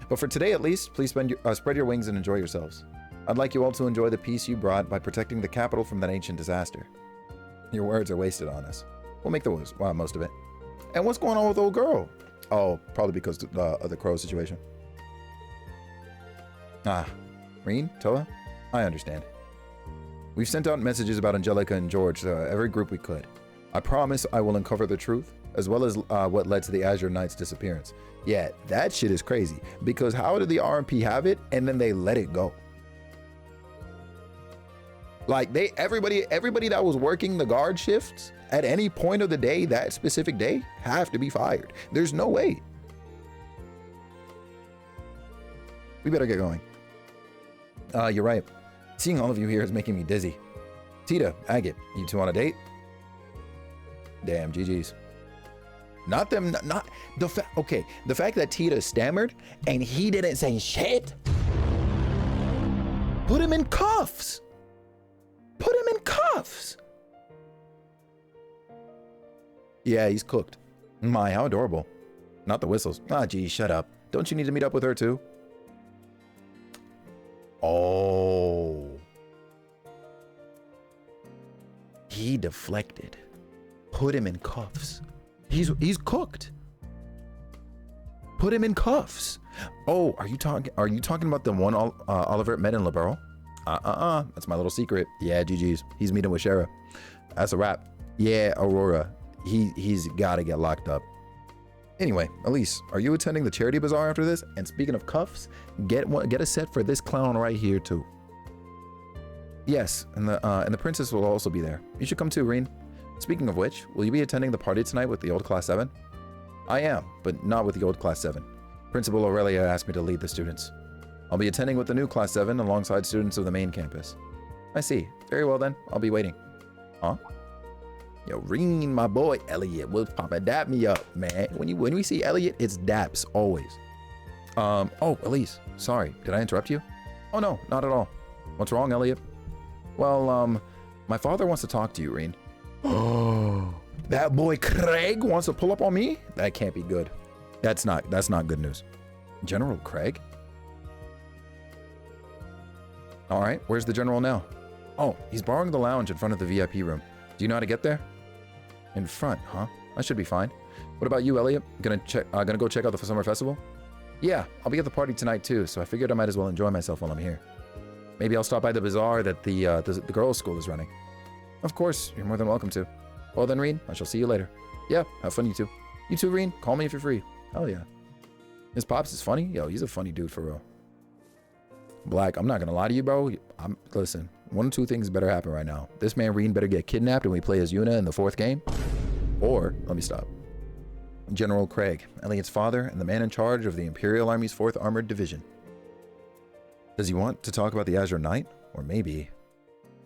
S1: But for today at least, please spread your wings and enjoy yourselves. I'd like you all to enjoy the peace you brought by protecting the capital from that ancient disaster. Your words are wasted on us. We'll make the most of it. And what's going on with old girl? Oh, probably because of the crow situation. Ah, Reen, Toa, I understand. We've sent out messages about Angelica and George to every group we could. I promise I will uncover the truth, as well as what led to the Azure Knight's disappearance. Yeah, that shit is crazy, because how did the RMP have it and then they let it go? Like everybody that was working the guard shifts at any point of the day, that specific day, have to be fired. There's no way. We better get going. You're right. Seeing all of you here is making me dizzy. Tita, Agate, you two on a date? Damn, GG's. Not them, not the fact. Okay, the fact that Tita stammered and he didn't say shit. Put him in cuffs. Put him in cuffs. Yeah, he's cooked. My, how adorable. Not the whistles. Ah, geez, shut up. Don't you need to meet up with her too? Oh. He deflected. Put him in cuffs. He's cooked. Put him in cuffs. Oh, are you talking about the one Oliver met in Liberal? That's my little secret. Yeah, GG's. He's meeting with Shara. That's a wrap. Yeah, Aurora. He's gotta get locked up. Anyway, Elise, are you attending the charity bazaar after this? And speaking of cuffs, get a set for this clown right here too. Yes, and the princess will also be there. You should come too, Reen. Speaking of which, will you be attending the party tonight with the old Class 7? I am, but not with the old Class 7. Principal Aurelia asked me to lead the students. I'll be attending with the new Class 7 alongside students of the main campus. I see. Very well then, I'll be waiting. Huh? Yo, Reen, my boy, Elliot, will pop and dap me up, man. When we see Elliot, it's daps, always. Oh, Elise, sorry, did I interrupt you? Oh no, not at all. What's wrong, Elliot? Well, my father wants to talk to you, Reen. Oh, that boy Craig wants to pull up on me? That can't be good. That's not good news. General Craig? All right, where's the general now? Oh, he's borrowing the lounge in front of the VIP room. Do you know how to get there? In front, huh? I should be fine. What about you, Elliot? Gonna go check out the summer festival? Yeah, I'll be at the party tonight too, so I figured I might as well enjoy myself while I'm here. Maybe I'll stop by the bazaar that the girls' school is running. Of course, you're more than welcome to. Well then, Reen, I shall see you later. Yeah, have fun, you two. You too, Reen. Call me if you're free. Hell yeah. His pops is funny? Yo, he's a funny dude for real. Black, I'm not gonna lie to you, bro. Listen, one of two things better happen right now. This man Reen better get kidnapped and we play as Yuna in the 4th game. Or, let me stop. General Craig, Elliot's father and the man in charge of the Imperial Army's 4th Armored Division. Does he want to talk about the Azure Knight? Or maybe...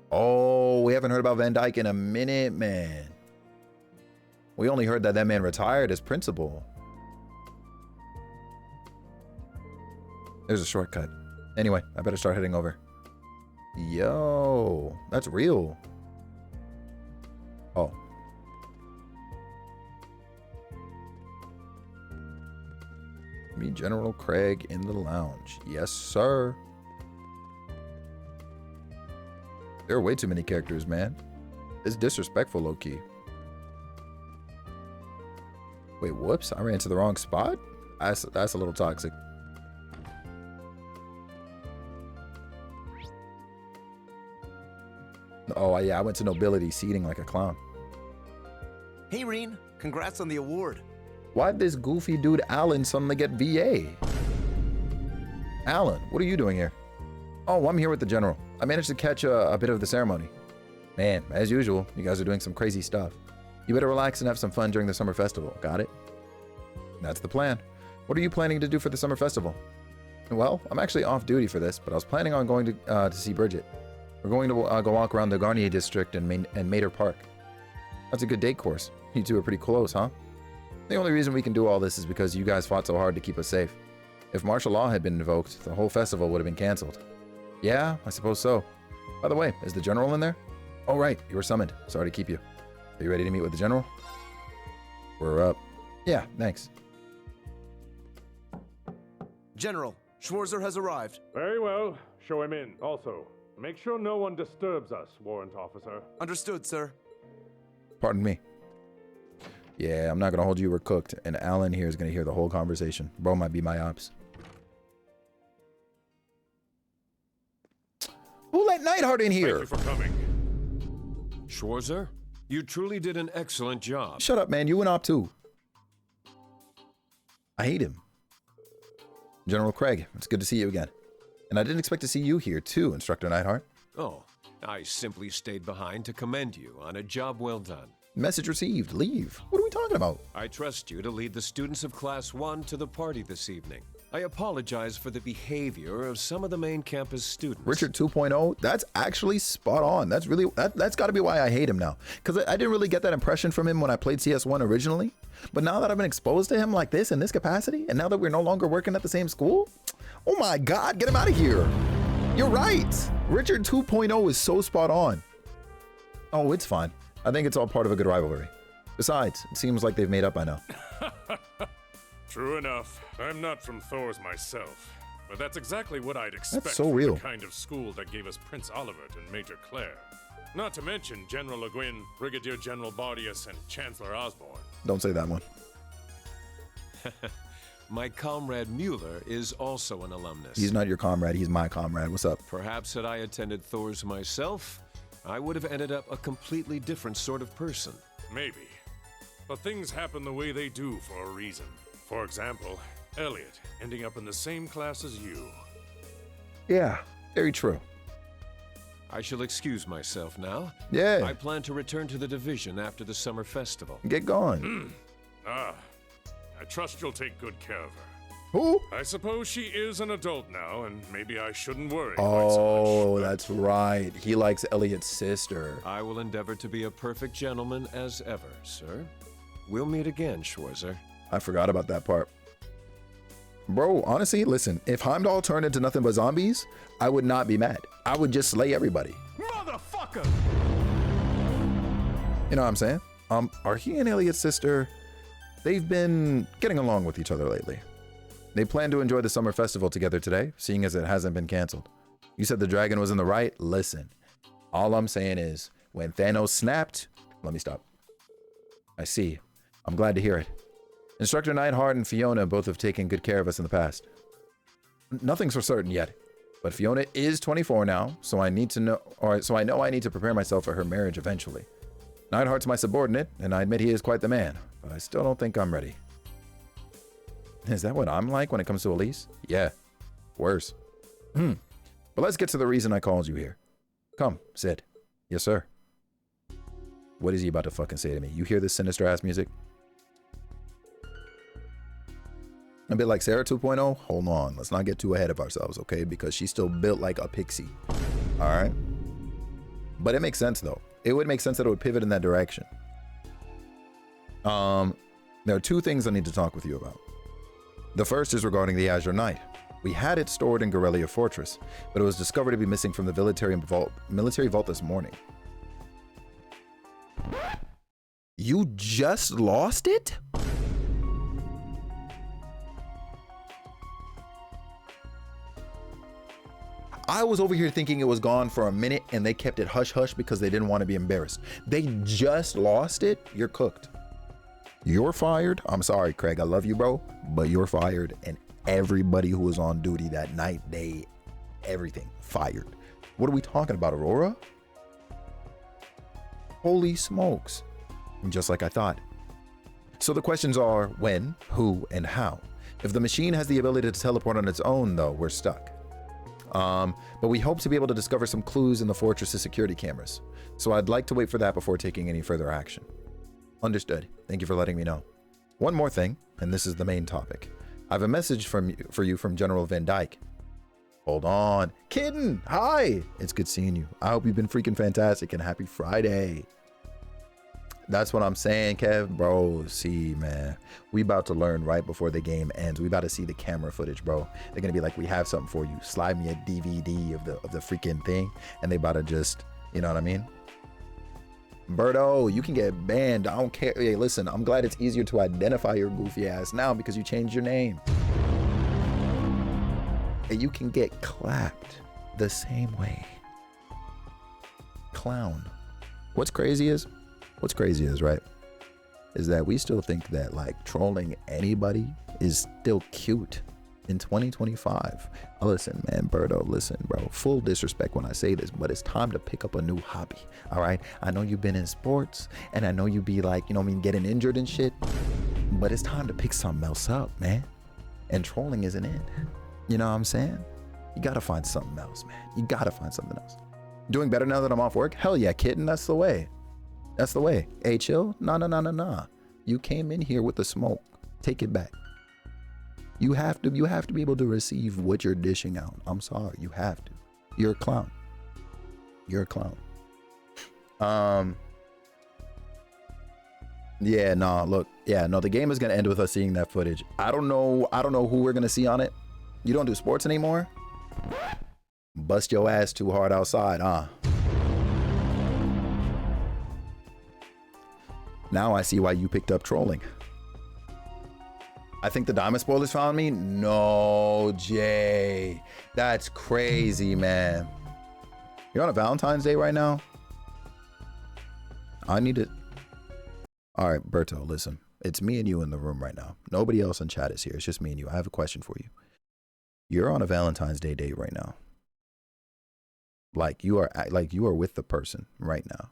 S1: Oh, we haven't heard about Van Dyke in a minute, man. We only heard that man retired as principal. There's a shortcut. Anyway, I better start heading over. Yo, that's real. Oh. Meet General Craig in the lounge. Yes, sir. There are way too many characters, man. It's disrespectful, low-key. Wait, whoops, I ran to the wrong spot? That's a little toxic. Oh, yeah, I went to nobility seating like a clown.
S23: Hey, Reen, congrats on the award.
S1: Why'd this goofy dude Alan suddenly get VA? Alan, what are you doing here? Oh, I'm here with the general. I managed to catch a bit of the ceremony. Man, as usual, you guys are doing some crazy stuff. You better relax and have some fun during the summer festival. Got it? That's the plan. What are you planning to do for the summer festival? Well, I'm actually off duty for this, but I was planning on going to see Bridget. We're going to go walk around the Garnier district and Mater Park. That's a good date course. You two are pretty close, huh? The only reason we can do all this is because you guys fought so hard to keep us safe. If martial law had been invoked, the whole festival would have been canceled. Yeah, I suppose so. By the way, is the general in there? Oh, right, you were summoned. Sorry to keep you. Are you ready to meet with the general? We're up. Yeah, thanks.
S5: General, Schwarzer has arrived.
S17: Very well. Show him in. Also, make sure no one disturbs us, warrant officer.
S5: Understood, sir.
S1: Pardon me. Yeah, I'm not going to hold you. We're cooked. And Alan here is going to hear the whole conversation. Bro might be my ops. Who let Neidhart in here?
S17: Thank you for coming.
S6: Schwarzer, you truly did an excellent job.
S1: Shut up, man. You and op too. I hate him. General Craig, it's good to see you again. And I didn't expect to see you here too, Instructor Neidhart.
S6: Oh, I simply stayed behind to commend you on a job well done.
S1: Message received. Leave. What are we talking about?
S6: I trust you to lead the students of Class 1 to the party this evening. I apologize for the behavior of some of the main campus students.
S1: Richard 2.0, that's actually spot on. That's really, that's got to be why I hate him now. Because I didn't really get that impression from him when I played CS1 originally. But now that I've been exposed to him like this in this capacity, and now that we're no longer working at the same school, oh my God, get him out of here. You're right. Richard 2.0 is so spot on. Oh, it's fine. I think it's all part of a good rivalry. Besides, it seems like they've made up by now.
S17: True enough. I'm not from Thors myself, but that's exactly what I'd expect
S1: That's so
S17: from
S1: real.
S17: the kind of school that gave us Prince Olivert and Major Claire. Not to mention General Le Guin, Brigadier General Bardius, and Chancellor Osborne.
S1: Don't say that one.
S6: My comrade Mueller is also an alumnus.
S1: He's not your comrade. He's my comrade. What's up?
S6: Perhaps had I attended Thors myself, I would have ended up a completely different sort of person.
S17: Maybe. But things happen the way they do for a reason. For example, Elliot ending up in the same class as you.
S1: Yeah, very true.
S6: I shall excuse myself now.
S1: Yeah.
S6: I plan to return to the division after the summer festival.
S1: Get going.
S17: I trust you'll take good care of her.
S1: Who?
S17: I suppose she is an adult now, and maybe I shouldn't worry.
S1: Oh, that's right. He likes Elliot's sister.
S6: I will endeavor to be a perfect gentleman as ever, sir. We'll meet again, Schwarzer.
S1: I forgot about that part. Bro, honestly, listen, if Heimdall turned into nothing but zombies, I would not be mad. I would just slay everybody.
S22: Motherfucker!
S1: You know what I'm saying? Are he and Elliot's sister, they've been getting along with each other lately. They plan to enjoy the summer festival together today, seeing as it hasn't been canceled. You said the dragon was in the right? Listen, all I'm saying is, when Thanos snapped, let me stop. I see. I'm glad to hear it. Instructor Neidhart and Fiona both have taken good care of us in the past. Nothing's for certain yet, but Fiona is 24 now, so I know I need to prepare myself for her marriage eventually. Neidhart's my subordinate, and I admit he is quite the man, but I still don't think I'm ready. Is that what I'm like when it comes to Elise? Yeah, worse. But let's get to the reason I called you here. Come, sit. Yes, sir. What is he about to fucking say to me? You hear this sinister ass music? A bit like Sarah 2.0? Hold on, let's not get too ahead of ourselves, okay? Because she's still built like a pixie. All right? But it makes sense, though. It would make sense that it would pivot in that direction. There are two things I need to talk with you about. The first is regarding the Azure Knight. We had it stored in Gorelia Fortress, but it was discovered to be missing from the military vault this morning. You just lost it? I was over here thinking it was gone for a minute and they kept it hush hush because they didn't want to be embarrassed. They just lost it? You're cooked. You're fired. I'm sorry, Craig. I love you, bro, but you're fired. And everybody who was on duty that night, everything fired. What are we talking about, Aurora? Holy smokes. Just like I thought. So the questions are when, who, and how. If the machine has the ability to teleport on its own, though, we're stuck. But we hope to be able to discover some clues in the fortress's security cameras. So I'd like to wait for that before taking any further action. Understood. Thank you for letting me know. One more thing, and this is the main topic. I have a message for you from General Van Dyke. Hold on. Kitten, hi. It's good seeing you. I hope you've been freaking fantastic and happy Friday. That's what I'm saying, Kev. Bro, see, man. We about to learn right before the game ends. We about to see the camera footage, bro. They're going to be like, we have something for you. Slide me a DVD of the freaking thing. And they about to just, you know what I mean? Berto, you can get banned. I don't care. Hey, listen, I'm glad it's easier to identify your goofy ass now because you changed your name. And you can get clapped the same way. Clown. What's crazy is, right, is that we still think that like trolling anybody is still cute in 2025. Listen, man, Berto, listen, bro. Full disrespect when I say this, but it's time to pick up a new hobby. All right. I know you've been in sports and I know you be like, you know what I mean, getting injured and shit, but it's time to pick something else up, man. And trolling isn't it. You know what I'm saying? You gotta find something else, man. You gotta find something else. Doing better now that I'm off work? Hell yeah, kitten. That's the way. That's the way. Hey, chill. Nah. You came in here with the smoke. Take it back. You have to be able to receive what you're dishing out. I'm sorry. You have to. You're a clown. You're a clown. Yeah, nah, look. Yeah, no, the game is gonna end with us seeing that footage. I don't know who we're gonna see on it. You don't do sports anymore? Bust your ass too hard outside, huh? Now I see why you picked up trolling. I think the diamond spoilers found me? No, Jay. That's crazy, man. You're on a Valentine's Day right now? I need to... All right, Berto, listen. It's me and you in the room right now. Nobody else in chat is here. It's just me and you. I have a question for you. You're on a Valentine's Day date right now. Like you are with the person right now.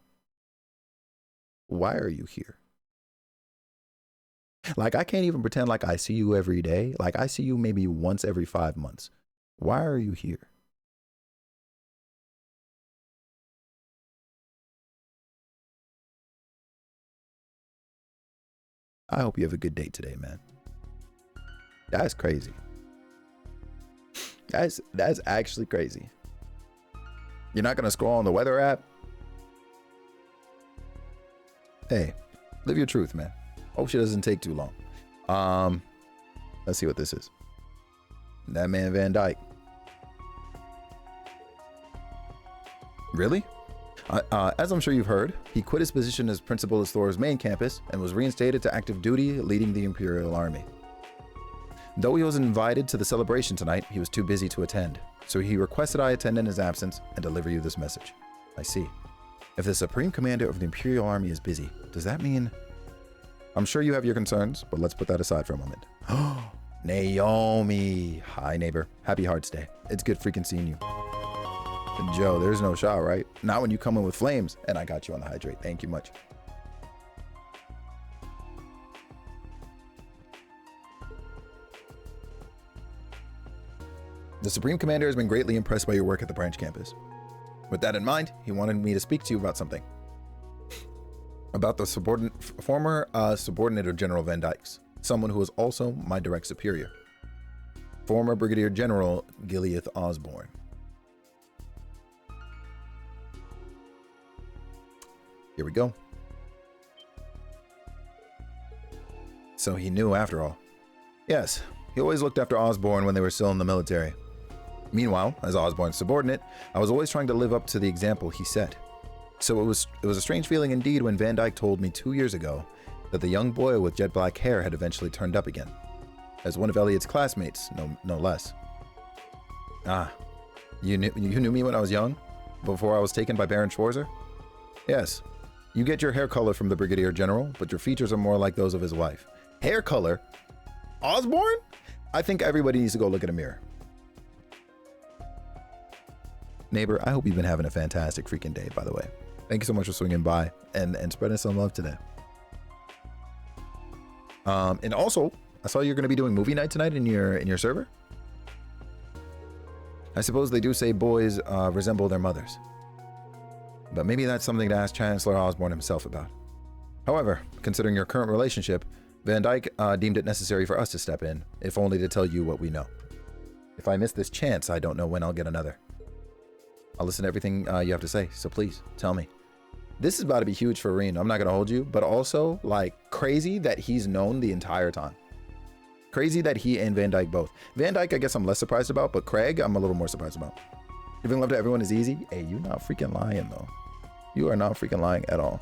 S1: Why are you here? Like, I can't even pretend like I see you every day. Like, I see you maybe once every 5 months. Why are you here? I hope you have a good date today, man. That's crazy. That's actually crazy. You're not gonna scroll on the weather app? Hey, live your truth, man. Hope she doesn't take too long. Let's see what this is. That man Van Dyke. Really? As I'm sure you've heard, he quit his position as principal of Thor's main campus and was reinstated to active duty leading the Imperial Army. Though he was invited to the celebration tonight, he was too busy to attend, so he requested I attend in his absence and deliver you this message. I see. If the Supreme Commander of the Imperial Army is busy, does that mean... I'm sure you have your concerns, but let's put that aside for a moment. Naomi. Hi, neighbor. Happy Hearts Day. It's good freaking seeing you. And Joe, there's no shot, right? Not when you come in with flames. And I got you on the hydrate. Thank you much. The Supreme Commander has been greatly impressed by your work at the branch campus. With that in mind, he wanted me to speak to you about something. About the former subordinate of General Van Dyke's, someone who is also my direct superior. Former Brigadier General Gileath Osborne. Here we go. So he knew after all. Yes, he always looked after Osborne when they were still in the military. Meanwhile, as Osborne's subordinate, I was always trying to live up to the example he set. So it was a strange feeling indeed when Van Dyke told me 2 years ago that the young boy with jet black hair had eventually turned up again. As one of Elliot's classmates, no less. Ah, you knew me when I was young? Before I was taken by Baron Schwarzer? Yes. You get your hair color from the Brigadier General, but your features are more like those of his wife. Hair color? Osborne? I think everybody needs to go look in a mirror. Neighbor, I hope you've been having a fantastic freaking day, by the way. Thank you so much for swinging by and spreading some love today. And also, I saw you're going to be doing movie night tonight in your server. I suppose they do say boys resemble their mothers. But maybe that's something to ask Chancellor Osborn himself about. However, considering your current relationship, Van Dyke deemed it necessary for us to step in, if only to tell you what we know. If I miss this chance, I don't know when I'll get another. I'll listen to everything you have to say, so please, tell me. This is about to be huge for Rean, I'm not going to hold you, but also, like, crazy that he's known the entire time. Crazy that he and Van Dyke both. Van Dyke, I guess I'm less surprised about, but Craig, I'm a little more surprised about. Giving love to everyone is easy. Hey, you're not freaking lying, though. You are not freaking lying at all.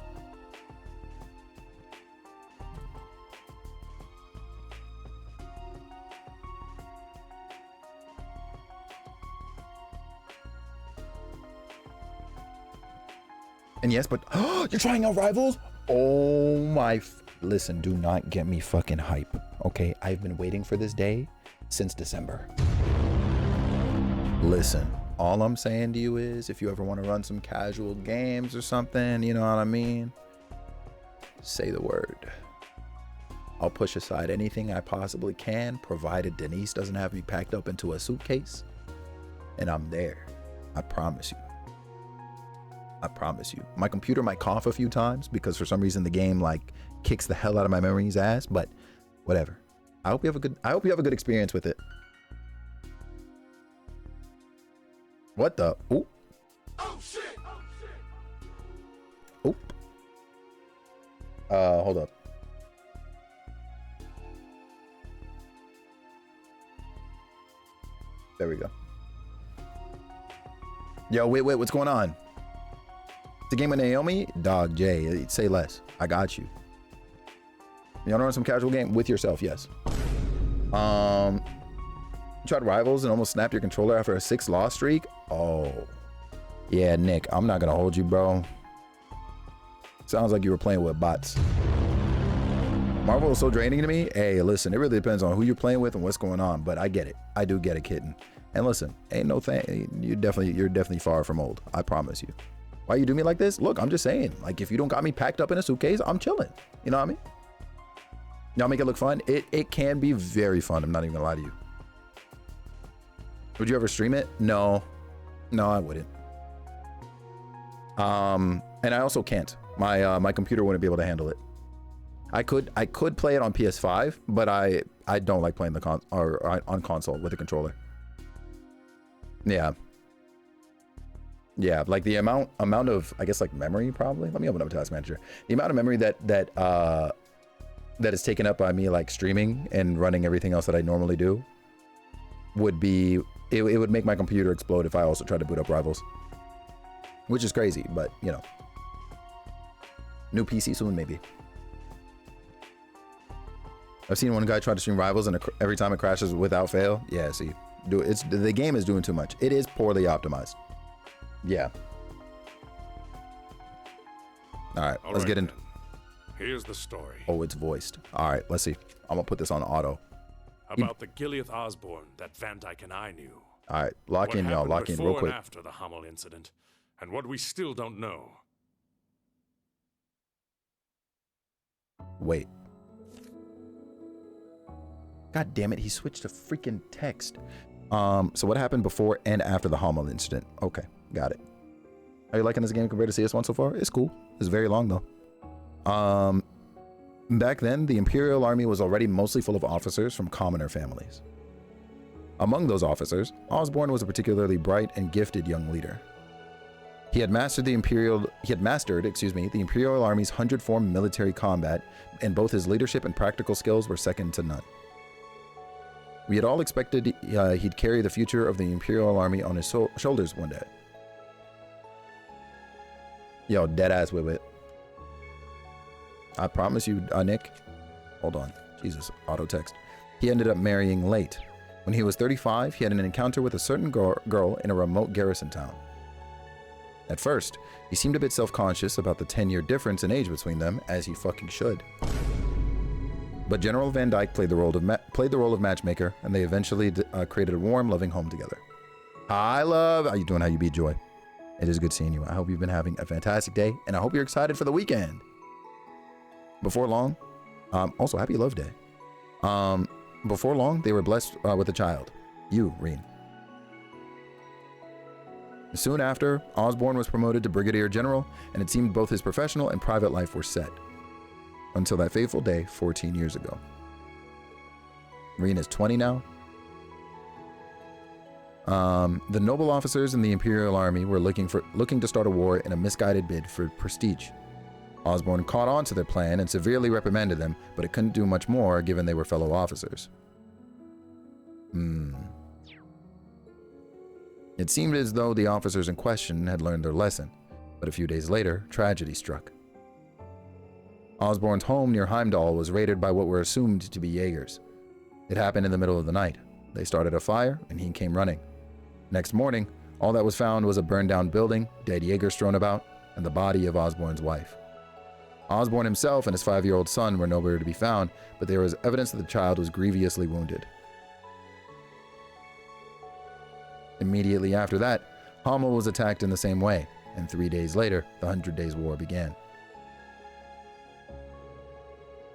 S1: And yes, but you're trying out Rivals? Oh my, listen, do not get me fucking hype. Okay, I've been waiting for this day since December. Listen, all I'm saying to you is if you ever want to run some casual games or something, you know what I mean? Say the word. I'll push aside anything I possibly can, provided Denise doesn't have me packed up into a suitcase. And I'm there. I promise you. I promise you. My computer might cough a few times because for some reason the game like kicks the hell out of my memory's ass, but whatever. I hope you have a good experience with it. What the? Ooh. Oh shit. Oop. Hold up. There we go. Yo, wait, what's going on? The game with Naomi? Dog, Jay, say less. I got you. You wanna run some casual game with yourself? Yes. You tried Rivals and almost snapped your controller after a 6-loss streak? Oh. Yeah, Nick, I'm not gonna hold you, bro. Sounds like you were playing with bots. Marvel is so draining to me. Hey, listen, it really depends on who you're playing with and what's going on, but I get it. I do get it, kitten. And listen, ain't no thing. You're definitely far from old. I promise you. Why you do me like this? Look, I'm just saying, like, if you don't got me packed up in a suitcase, I'm chilling. You know what I mean? Y'all make it look fun. It can be very fun. I'm not even gonna lie to you. Would you ever stream it? No, I wouldn't. And I also can't. My computer wouldn't be able to handle it. I could play it on PS5, but I don't like playing on console with a controller. Yeah, like the amount of, I guess, like memory probably. Let me open up Task Manager. The amount of memory that is taken up by me like streaming and running everything else that I normally do would be, it would make my computer explode if I also tried to boot up Rivals, which is crazy, but you know, new PC soon maybe. I've seen one guy try to stream Rivals and every time it crashes without fail. Yeah, see, the game is doing too much. It is poorly optimized. Yeah. All right, let's get in.
S17: Here's the story.
S1: Oh, it's voiced. All right, let's see. I'm gonna put this on auto.
S17: About the Gileath Osborn that Van Dyke and I knew.
S1: All right, lock in, y'all. Lock in real quick.
S17: And after the Hummel incident, and what we still don't know.
S1: Wait. God damn it, he switched to freaking text. So what happened before and after the Hummel incident? Okay, got it. Are you liking this game compared to CS1 so far? It's cool. It's very long though. Back then, the Imperial Army was already mostly full of officers from commoner families. Among those officers, Osborn was a particularly bright and gifted young leader. He had mastered the Imperial Army's 100-form military combat, and both his leadership and practical skills were second to none. We had all expected he'd carry the future of the Imperial Army on his shoulders one day. Yo, deadass with it. I promise you, Nick. Hold on. Jesus, auto text. He ended up marrying late. When he was 35, he had an encounter with a certain girl in a remote garrison town. At first, he seemed a bit self-conscious about the 10-year difference in age between them, as he fucking should. But General Van Dyke played the role of matchmaker, and they eventually created a warm, loving home together. How you doing? How you be, Joy? It is good seeing you. I hope you've been having a fantastic day, and I hope you're excited for the weekend. Before long, also happy Love Day. Before long, they were blessed with a child. You, Rean. Soon after, Osborn was promoted to Brigadier General, and it seemed both his professional and private life were set. Until that fateful day 14 years ago. Rean is 20 now. The noble officers in the Imperial Army were looking to start a war in a misguided bid for prestige. Osborn caught on to their plan and severely reprimanded them, but it couldn't do much more given they were fellow officers. It seemed as though the officers in question had learned their lesson, but a few days later, tragedy struck. Osborn's home near Heimdall was raided by what were assumed to be Jaegers. It happened in the middle of the night. They started a fire, and he came running. Next morning, all that was found was a burned-down building, dead Jaegers strewn about, and the body of Osborn's wife. Osborn himself and his 5-year-old son were nowhere to be found, but there was evidence that the child was grievously wounded. Immediately after that, Hamel was attacked in the same way, and 3 days later, the 100 Days' War began.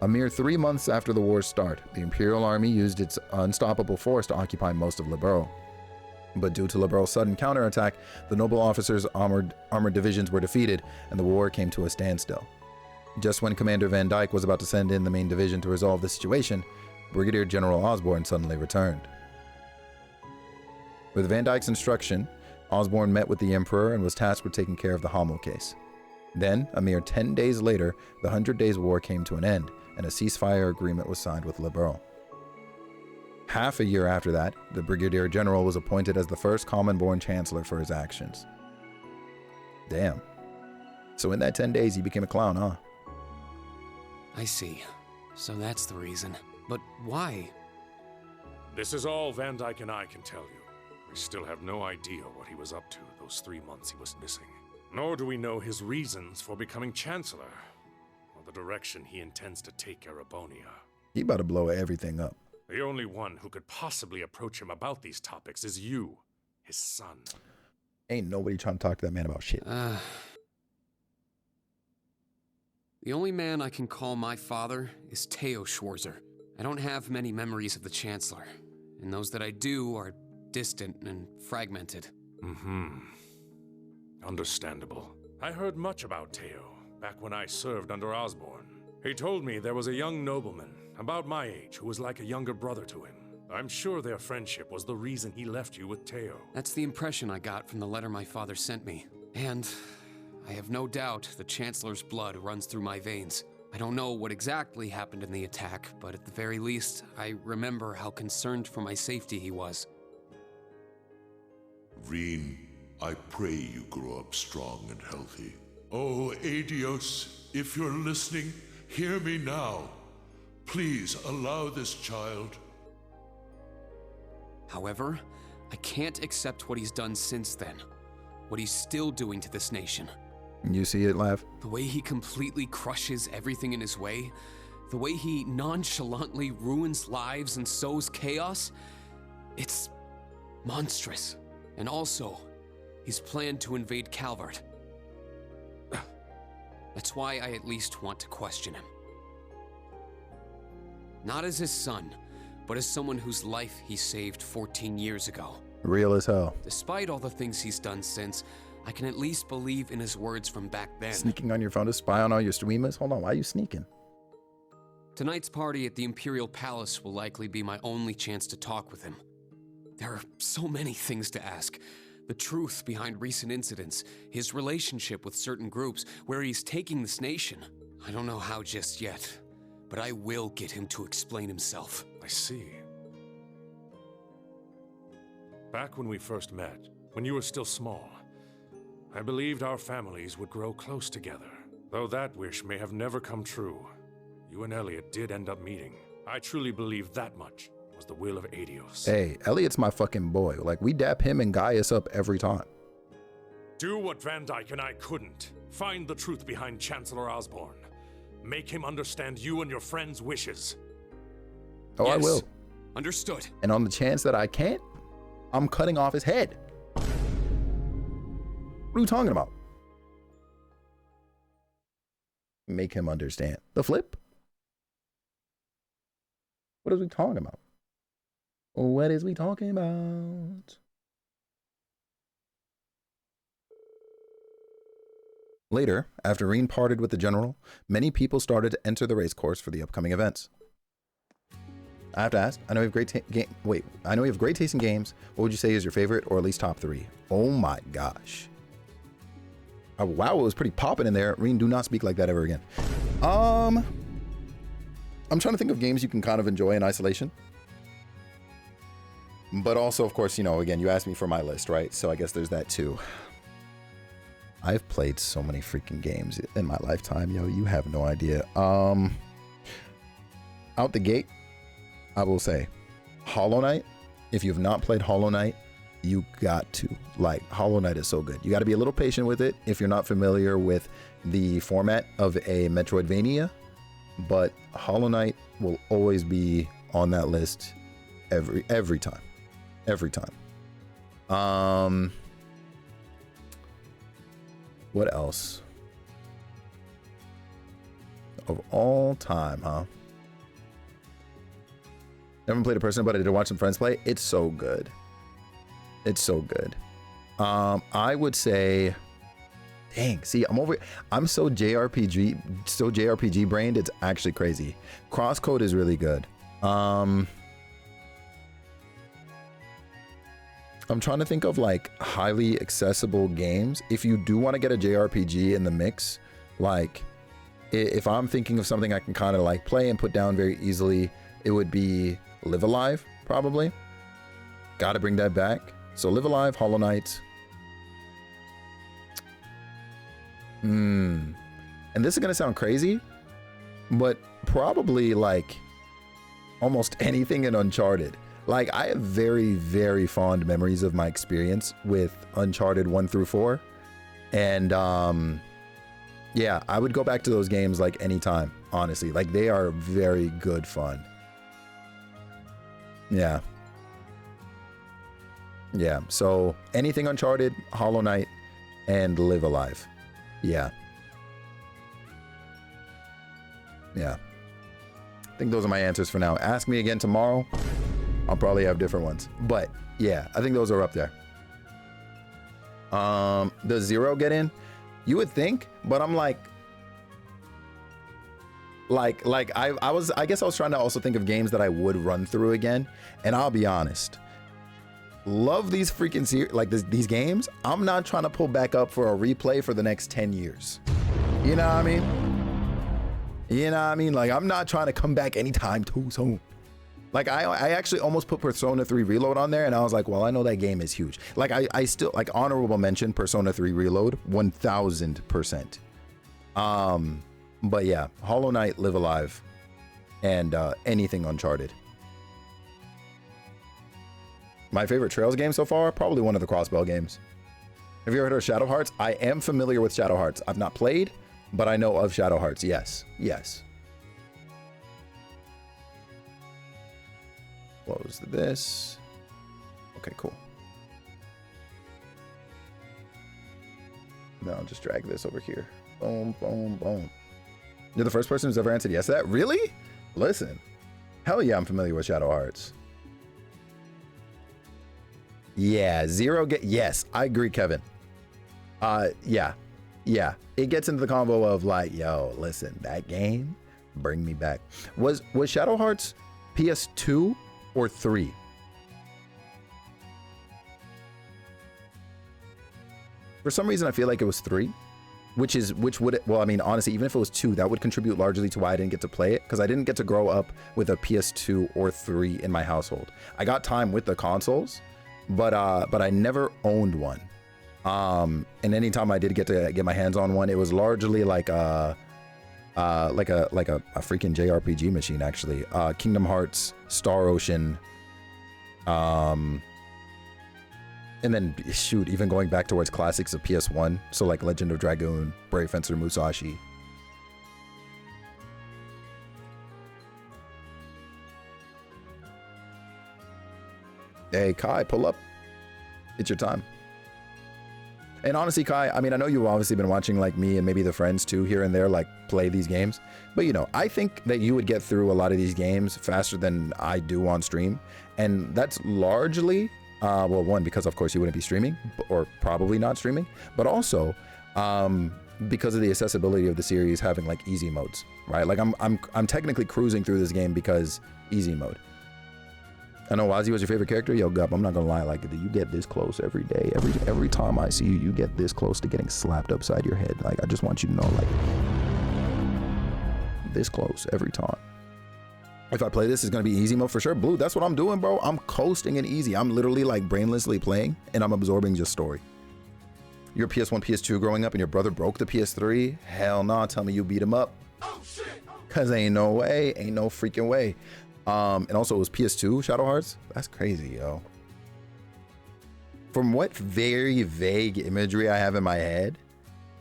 S1: A mere 3 months after the war's start, the Imperial Army used its unstoppable force to occupy most of Liberl. But due to Liberl's sudden counterattack, the noble officers' armored divisions were defeated, and the war came to a standstill. Just when Commander Van Dyke was about to send in the main division to resolve the situation, Brigadier General Osborn suddenly returned. With Van Dyke's instruction, Osborn met with the Emperor and was tasked with taking care of the Hamel case. Then, a mere 10 days later, the 100 Days' War came to an end, and a ceasefire agreement was signed with Liberl. Half a year after that, the Brigadier General was appointed as the first Common-born Chancellor for his actions. Damn. So in that 10 days, he became a clown, huh?
S16: I see. So that's the reason. But why?
S17: This is all Van Dyke and I can tell you. We still have no idea what he was up to those 3 months he was missing. Nor do we know his reasons for becoming Chancellor, or the direction he intends to take Erebonia.
S1: He about to blow everything up.
S17: The only one who could possibly approach him about these topics is you, his son.
S1: Ain't nobody trying to talk to that man about shit.
S16: The only man I can call my father is Teo Schwarzer. I don't have many memories of the Chancellor, and those that I do are distant and fragmented.
S17: Understandable. I heard much about Teo back when I served under Osborn. He told me there was a young nobleman about my age who was like a younger brother to him. I'm sure their friendship was the reason he left you with Teo.
S16: That's the impression I got from the letter my father sent me. And I have no doubt the Chancellor's blood runs through my veins. I don't know what exactly happened in the attack, but at the very least, I remember how concerned for my safety he was.
S4: Rean, I pray you grow up strong and healthy. Oh, Adios, if you're listening, hear me now. Please allow this child.
S16: However, I can't accept what he's done since then. What he's still doing to this nation.
S1: You see it, Lav?
S16: The way he completely crushes everything in his way. The way he nonchalantly ruins lives and sows chaos. It's monstrous. And also, he's planned to invade Calvard. That's why I at least want to question him. Not as his son, but as someone whose life he saved 14 years ago.
S1: Real as hell.
S16: Despite all the things he's done since, I can at least believe in his words from back then.
S1: Sneaking on your phone to spy on all your streamers? Hold on, why are you sneaking?
S16: Tonight's party at the Imperial Palace will likely be my only chance to talk with him. There are so many things to ask. The truth behind recent incidents, his relationship with certain groups, where he's taking this nation. I don't know how just yet, but I will get him to explain himself.
S17: I see. Back when we first met, when you were still small, I believed our families would grow close together. Though that wish may have never come true, you and Elliot did end up meeting. I truly believe that much was the will of Adios.
S1: Hey, Elliot's my fucking boy. Like, we dap him and Gaius up every time.
S17: Do what Van Dyke and I couldn't. Find the truth behind Chancellor Osborn. Make him understand you and your friends' wishes.
S1: Oh, yes. I will.
S16: Understood.
S1: And on the chance that I can't, I'm cutting off his head. What are you talking about? Make him understand. The flip? What are we talking about? What is we talking about? Later, after Rean parted with the general, many people started to enter the race course for the upcoming events. I have to ask, I know you have great taste in games. What would you say is your favorite, or at least top 3? Oh my gosh. Oh, wow, it was pretty popping in there. Rean, do not speak like that ever again. I'm trying to think of games you can kind of enjoy in isolation. But also, of course, you know, again, you asked me for my list, right? So I guess there's that too. I've played so many freaking games in my lifetime, yo. You have no idea. Out the gate, I will say Hollow Knight. If you've not played Hollow Knight, you got to. Like, Hollow Knight is so good. You got to be a little patient with it if you're not familiar with the format of a Metroidvania, but Hollow Knight will always be on that list every time. What else? Of all time, huh? Never played a person, but I did watch some friends play. It's so good. It's so good. I would say, dang, see, I'm so JRPG brained, it's actually crazy. Crosscode is really good. I'm trying to think of like highly accessible games. If you do want to get a JRPG in the mix, like if I'm thinking of something I can kind of like play and put down very easily, it would be Live Alive, probably. Gotta bring that back. So Live Alive, Hollow Knight. And this is gonna sound crazy, but probably like almost anything in Uncharted. Like, I have very, very fond memories of my experience with Uncharted 1 through 4. And yeah, I would go back to those games like anytime, honestly. Like, they are very good fun. Yeah. Yeah, so anything Uncharted, Hollow Knight, and Live Alive. Yeah. Yeah. I think those are my answers for now. Ask me again tomorrow. I'll probably have different ones. But yeah, I think those are up there. Does Zero get in? You would think, but I'm like I guess I was trying to also think of games that I would run through again. And I'll be honest. Love these freaking these games. I'm not trying to pull back up for a replay for the next 10 years. You know what I mean? You know what I mean? Like, I'm not trying to come back anytime too soon. Like, I actually almost put Persona 3 Reload on there, and I was like, well, I know that game is huge. Like, I still, like, honorable mention Persona 3 Reload, 1000%. But yeah, Hollow Knight, Live Alive, and anything Uncharted. My favorite Trails game so far, probably one of the Crossbell games. Have you ever heard of Shadow Hearts? I am familiar with Shadow Hearts. I've not played, but I know of Shadow Hearts. Yes, yes. Close this. Okay, cool. Now I'll just drag this over here. Boom, boom, boom. You're the first person who's ever answered yes to that? Really? Listen. Hell yeah, I'm familiar with Shadow Hearts. Yeah, Zero yes, I agree, Kevin. Yeah. It gets into the combo of like, yo, listen, that game, bring me back. Was Shadow Hearts PS2 or 3? For some reason, I feel like it was 3, which would, well, I mean, honestly, even if it was 2, that would contribute largely to why I didn't get to play it, because I didn't get to grow up with a PS2 or 3 in my household. I got time with the consoles, but I never owned one. And anytime I did get to get my hands on one, it was largely like a freaking JRPG machine, actually. Kingdom Hearts, Star Ocean, and then shoot, even going back towards classics of PS1, so like Legend of Dragoon, Brave Fencer Musashi. Hey Kai, pull up. It's your time. And honestly, Kai, I mean, I know you've obviously been watching like me and maybe the friends too here and there, like play these games. But you know, I think that you would get through a lot of these games faster than I do on stream. And that's largely, well, one, because of course you wouldn't be streaming or probably not streaming, but also because of the accessibility of the series having like easy modes, right? Like I'm technically cruising through this game because easy mode. I know Wazzy was your favorite character. Yo, Gup, I'm not gonna lie, like you get this close every day. Every time I see you, you get this close to getting slapped upside your head. Like I just want you to know, like this close every time. If I play this, it's gonna be easy mode for sure. Blue, that's what I'm doing, bro. I'm coasting in easy. I'm literally like brainlessly playing and I'm absorbing just story. Your PS1, PS2 growing up and your brother broke the PS3? Hell nah, tell me you beat him up. Oh, shit. Cause ain't no way, ain't no freaking way. And also it was PS2 Shadow Hearts. That's crazy, yo. From what very vague imagery I have in my head,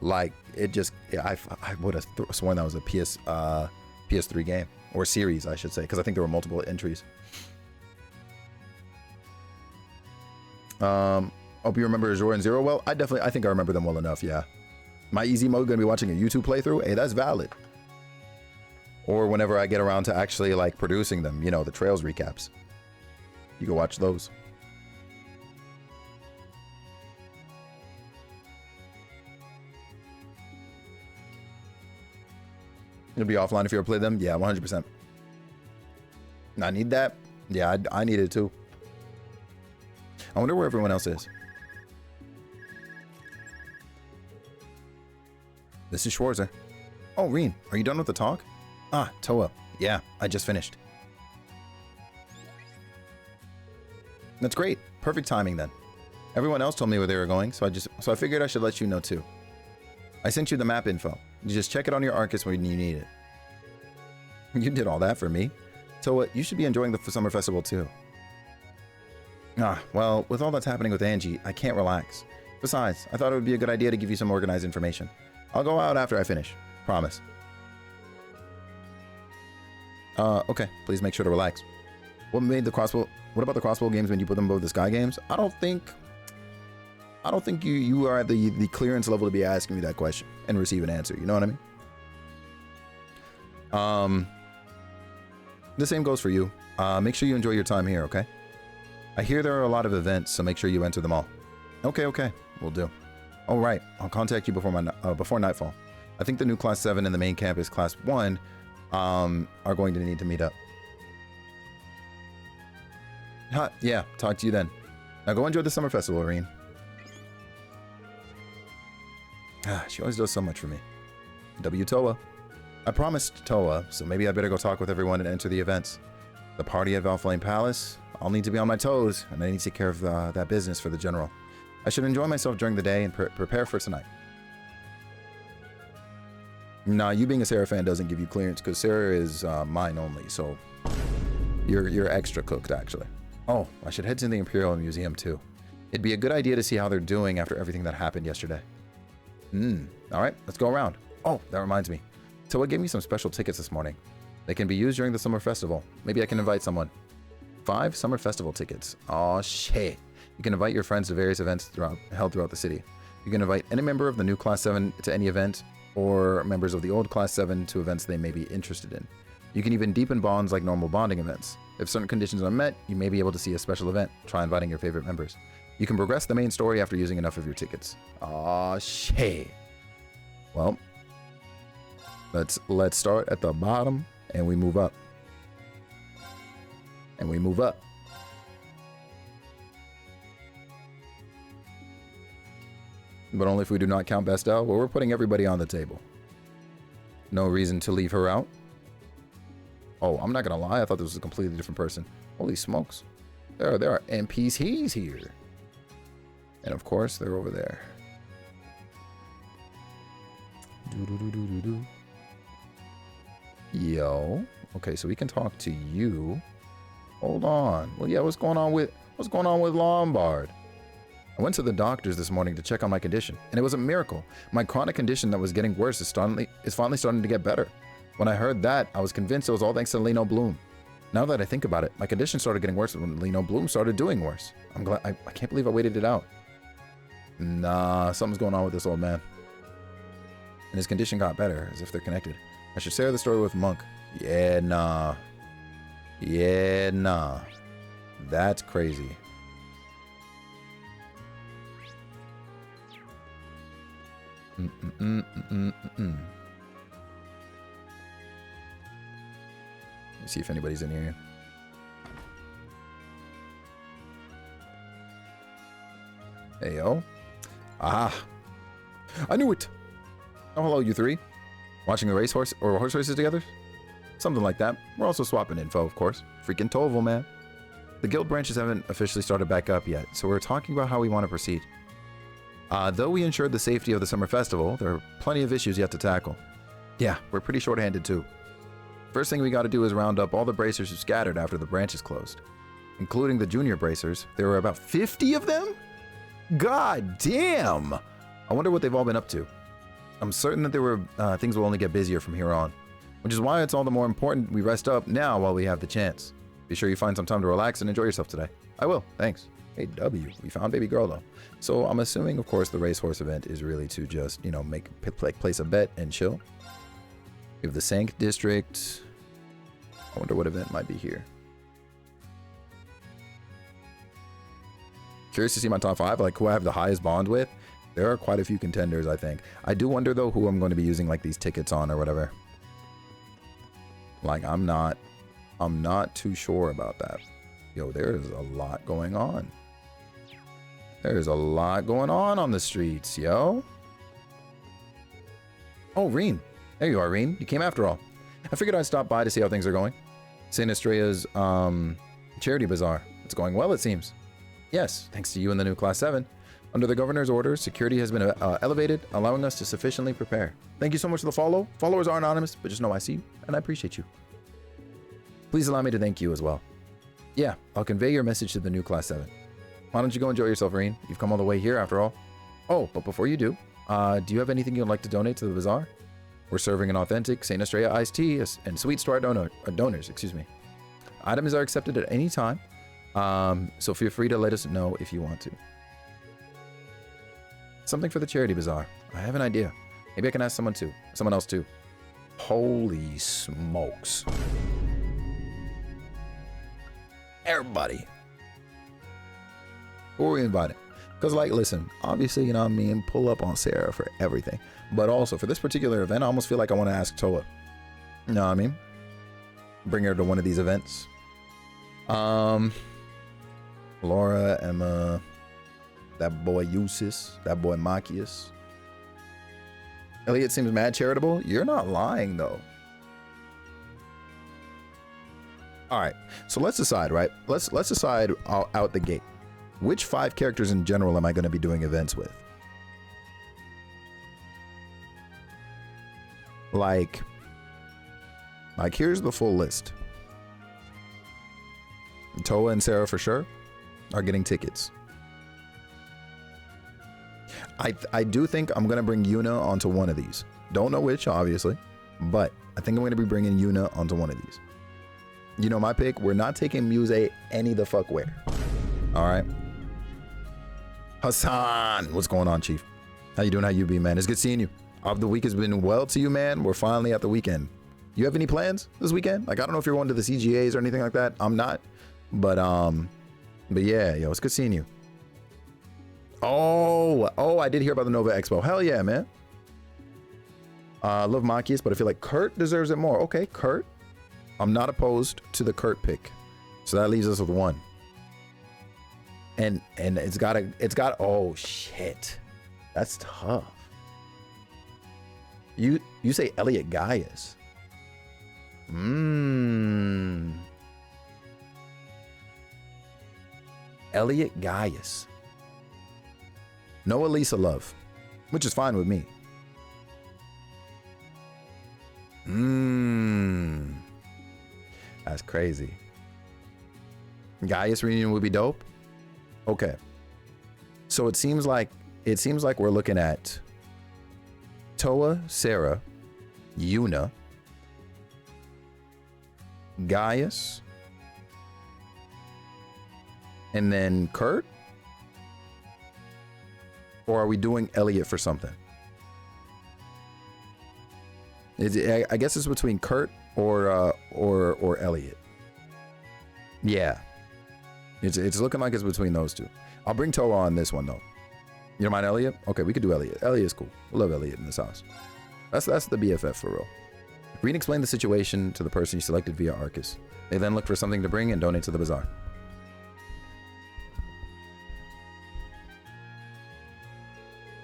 S1: like it just, I would have sworn that was a PS3 game or series, I should say, because I think there were multiple entries. Hope you remember Azure and Zero well. I think I remember them well enough, yeah. My easy mode gonna be watching a YouTube playthrough? Hey, that's valid. Or whenever I get around to actually like producing them, you know, the Trails recaps. You can watch those. It'll be offline if you ever play them? Yeah, 100%. I need that? Yeah, I need it too. I wonder where everyone else is. This is Schwarzer. Oh, Reen, are you done with the talk? Ah, Toa. Yeah, I just finished. That's great. Perfect timing then. Everyone else told me where they were going, so I figured I should let you know too. I sent you the map info. You just check it on your Arcus when you need it. You did all that for me. Toa, you should be enjoying the summer festival too. Ah, well, with all that's happening with Angie, I can't relax. Besides, I thought it would be a good idea to give you some organized information. I'll go out after I finish. Promise. Okay. Please make sure to relax. What about the crossbow games when you put them above the Sky games? I don't think you are at the clearance level to be asking me that question and receive an answer. You know what I mean? The same goes for you. Make sure you enjoy your time here, okay? I hear there are a lot of events, so make sure you enter them all. Okay. Will do. All right. I'll contact you before nightfall. I think the new Class 7 and the main campus, Class 1, are going to need to meet up. Yeah, talk to you then. Now go enjoy the summer festival, Irene. She always does so much for me. W Toa. I promised Toa, so maybe I better go talk with everyone and enter the events. The party at Valflame Palace. I'll need to be on my toes, and I need to take care of that business for the general. I should enjoy myself during the day and prepare for tonight. Nah, you being a Sarah fan doesn't give you clearance because Sarah is mine only, so you're extra cooked actually. Oh, I should head to the Imperial Museum too. It'd be a good idea to see how they're doing after everything that happened yesterday. All right, let's go around. Oh, that reminds me. Toa gave me some special tickets this morning. They can be used during the summer festival. Maybe I can invite someone. 5 summer festival tickets. Oh shit. You can invite your friends to various events held throughout the city. You can invite any member of the new Class 7 to any event, or members of the old Class 7 to events they may be interested in. You can even deepen bonds like normal bonding events. If certain conditions are met, you may be able to see a special event. Try inviting your favorite members. You can progress the main story after using enough of your tickets. Aw, shit. Well, let's start at the bottom and we move up. And we move up. But only if we do not count Bastel. Well, we're putting everybody on the table. No reason to leave her out. Oh, I'm not gonna lie. I thought this was a completely different person. Holy smokes. There are NPCs here. And of course, they're over there. Yo. Okay, so we can talk to you. Hold on. Well, yeah, what's going on with Lombard? I went to the doctors this morning to check on my condition, and it was a miracle. My chronic condition that was getting worse is finally starting to get better. When I heard that, I was convinced it was all thanks to Lino Bloom. Now that I think about it, my condition started getting worse when Lino Bloom started doing worse. I'm glad. I can't believe I waited it out. Nah, something's going on with this old man. And his condition got better, as if they're connected. I should share the story with Monk. Yeah, nah. That's crazy. Let me see if anybody's in here. Hey, yo. Ah. I knew it. Oh, hello, you three. Watching the racehorse or horse races together? Something like that. We're also swapping info, of course. Freaking Toval, man. The guild branches haven't officially started back up yet, so we're talking about how we want to proceed. Though we ensured the safety of the summer festival, there are plenty of issues yet to tackle. Yeah, we're pretty short-handed too. First thing we got to do is round up all the bracers who scattered after the branches closed. Including the junior bracers, there were about 50 of them? God damn! I wonder what they've all been up to. I'm certain that there were things will only get busier from here on, which is why it's all the more important we rest up now while we have the chance. Be sure you find some time to relax and enjoy yourself today. I will, thanks. Hey, W, we found baby girl though. So I'm assuming, of course, the racehorse event is really to just, you know, place a bet and chill. We have the Sank District. I wonder what event might be here. Curious to see my top 5, like who I have the highest bond with. There are quite a few contenders, I think. I do wonder though who I'm going to be using like these tickets on or whatever. Like I'm not too sure about that. Yo, there's a lot going on. There's a lot going on the streets, yo. Oh, Reen. There you are, Reen. You came after all. I figured I'd stop by to see how things are going. St. Estrella's charity bazaar. It's going well, it seems. Yes, thanks to you and the new Class 7. Under the governor's orders, security has been elevated, allowing us to sufficiently prepare. Thank you so much for the follow. Followers are anonymous, but just know I see you, and I appreciate you. Please allow me to thank you as well. Yeah, I'll convey your message to the new Class 7. Why don't you go enjoy yourself, Reen? You've come all the way here after all. Oh, but before you do you have anything you'd like to donate to the bazaar? We're serving an authentic St. Estrella iced tea and sweets to our donors, excuse me. Items are accepted at any time, so feel free to let us know if you want to. Something for the charity bazaar. I have an idea. Maybe I can ask someone else too. Holy smokes. Everybody. Who are we inviting? Because, like, listen, obviously, you know what I mean, pull up on Sarah for everything. But also, for this particular event, I almost feel like I want to ask Toa. You know what I mean? Bring her to one of these events. Laura, Emma, that boy Eusis, that boy Machias. Elliot seems mad charitable. You're not lying, though. All right, so let's decide, right? Let's decide out the gate. Which 5 characters in general am I going to be doing events with? Like here's the full list. Toa and Sarah for sure are getting tickets. I do think I'm going to bring Yuna onto one of these. Don't know which, obviously, but I think I'm going to be bringing Yuna onto one of these. You know my pick. We're not taking Muse any the fuck where. All right. Hassan, what's going on, Chief? How you doing? How you be, man? It's good seeing you. The week has been well to you, man. We're finally at the weekend. You have any plans this weekend? Like, I don't know if you're going to the CGAs or anything like that. I'm not. But yeah, yo, it's good seeing you. Oh, I did hear about the Nova Expo. Hell yeah, man. Love Machias, but I feel like Kurt deserves it more. Okay, Kurt. I'm not opposed to the Kurt pick. So that leaves us with 1. And it's got oh shit. That's tough. You say Elliot Gaius. Elliot Gaius. No Elisa Love, which is fine with me. That's crazy. Gaius reunion would be dope. Okay. So it seems like we're looking at Toa, Sarah, Yuna, Gaius, and then Kurt? Or are we doing Elliot for something? I guess it's between Kurt or Elliot. Yeah. It's looking like it's between those two. I'll bring Toa on this one though. You don't mind Elliot? Okay, we could do Elliot. Elliot is cool. We love Elliot in this house. That's the BFF for real. Rean explained the situation to the person you selected via Arcus. They then looked for something to bring and donate to the bazaar.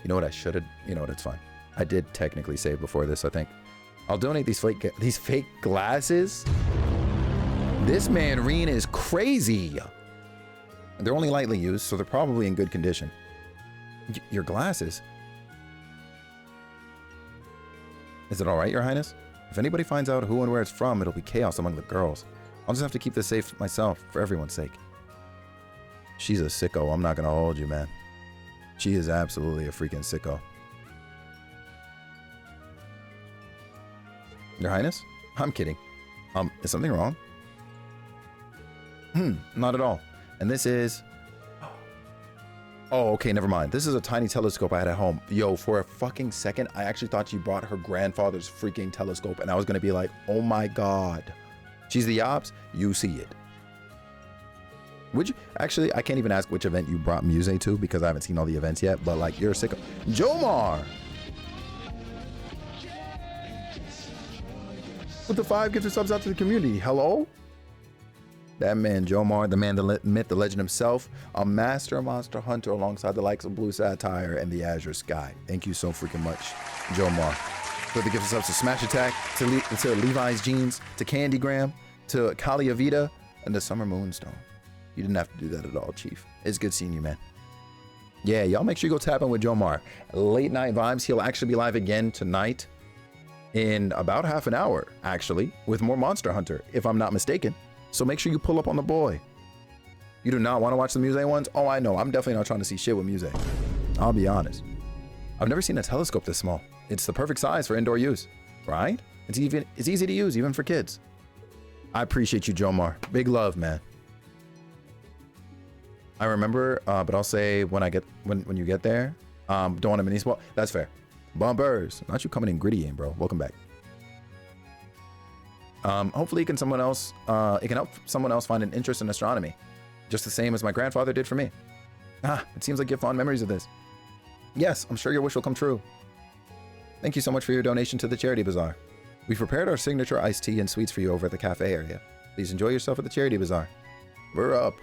S1: You know what I should have? You know what? It's fine. I did technically save before this, I think. I'll donate these fake glasses. This man, Rean, is crazy. They're only lightly used, so they're probably in good condition. Your glasses? Is it all right, Your Highness? If anybody finds out who and where it's from, it'll be chaos among the girls. I'll just have to keep this safe myself, for everyone's sake. She's a sicko. I'm not gonna hold you, man. She is absolutely a freaking sicko. Your Highness? I'm kidding. Is something wrong? Not at all. And this is... Oh, okay, never mind. This is a tiny telescope I had at home. Yo, for a fucking second, I actually thought she brought her grandfather's freaking telescope, and I was gonna be like, oh my god. She's the ops, you see it. Would you actually, I can't even ask which event you brought Muse to because I haven't seen all the events yet, but like, you're a sicko. Jomar! With the 5 gifted subs out to the community. Hello? That man, Jomar, the man, the myth, the legend himself, a master monster hunter alongside the likes of Blue Satire and the Azure Sky. Thank you so freaking much, Jomar. For the gifted subs to Smash Attack, to Levi's Jeans, to Candygram, to Kalia Vita, and to Summer Moonstone. You didn't have to do that at all, Chief. It's good seeing you, man. Yeah, y'all make sure you go tap in with Jomar. Late Night Vibes, he'll actually be live again tonight in about half an hour, actually, with more Monster Hunter, if I'm not mistaken. So make sure you pull up on the boy. You do not want to watch the Muse ones? Oh, I know. I'm definitely not trying to see shit with Muse. I'll be honest. I've never seen a telescope this small. It's the perfect size for indoor use, right? It's easy to use, even for kids. I appreciate you, Jomar. Big love, man. I remember, but I'll say when you get there, don't want a mini spot. That's fair. Bumpers, not you coming in gritty in, bro. Welcome back. Hopefully it can help someone else find an interest in astronomy, just the same as my grandfather did for me. It seems like you have fond memories of this. Yes, I'm sure your wish will come true. Thank you so much for your donation to the Charity Bazaar. We've prepared our signature iced tea and sweets for you over at the cafe area. Please enjoy yourself at the Charity Bazaar. We're up.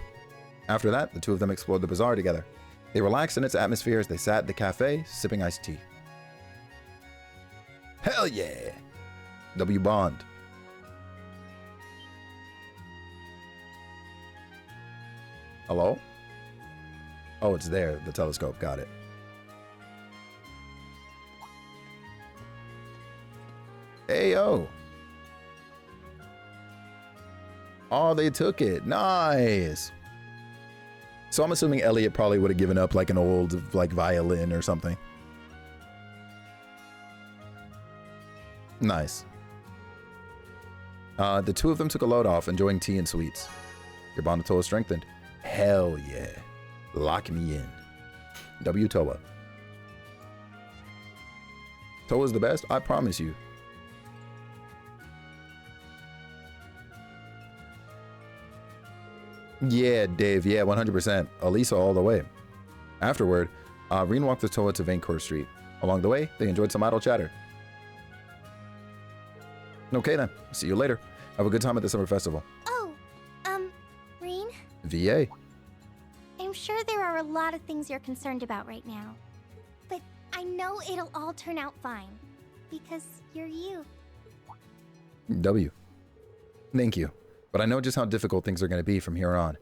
S1: After that, the two of them explored the bazaar together. They relaxed in its atmosphere as they sat at the cafe, sipping iced tea. Hell yeah! W. Bond. Hello? Oh, it's there, the telescope. Got it. Hey, yo. Oh, they took it. Nice. So I'm assuming Elliot probably would have given up like an old like violin or something. Nice. The two of them took a load off, enjoying tea and sweets. Your bond with Toa strengthened. Hell yeah. Lock me in. W. Toa. Toa's the best, I promise you. Yeah, Dave. Yeah, 100%. Elisa all the way. Afterward, Rean walked with Toa to Vancouver Street. Along the way, they enjoyed some idle chatter. Okay then. See you later. Have a good time at the summer festival.
S10: Oh, Rean?
S1: VA.
S10: I'm sure there are a lot of things you're concerned about right now. But I know it'll all turn out fine. Because you're you.
S1: W. Thank you. But I know just how difficult things are going to be from here on.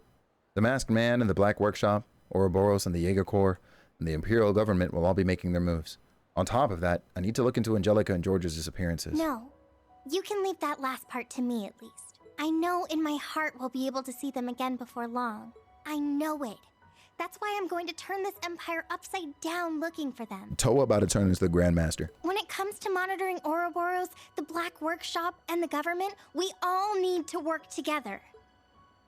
S1: The Masked Man and the Black Workshop, Ouroboros and the Jaeger Corps, and the Imperial government will all be making their moves. On top of that, I need to look into Angelica and George's disappearances.
S10: No. You can leave that last part to me, at least. I know in my heart we'll be able to see them again before long. I know it. That's why I'm going to turn this empire upside down looking for them.
S1: Toa about to turn into the Grandmaster.
S10: When it comes to monitoring Ouroboros, the Black Workshop, and the government, we all need to work together.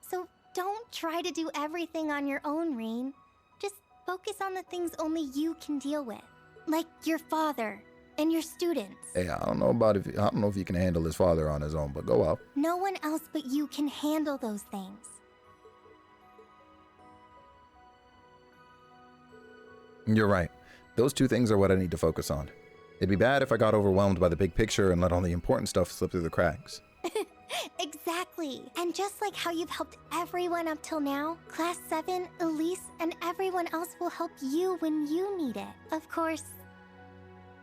S10: So don't try to do everything on your own, Rean. Just focus on the things only you can deal with. Like your father and your students.
S1: Hey, I don't know if he can handle his father on his own, but go out.
S10: No one else but you can handle those things.
S1: You're right. Those two things are what I need to focus on. It'd be bad if I got overwhelmed by the big picture and let all the important stuff slip through the cracks.
S10: Exactly. And just like how you've helped everyone up till now, Class 7, Elise, and everyone else will help you when you need it. Of course,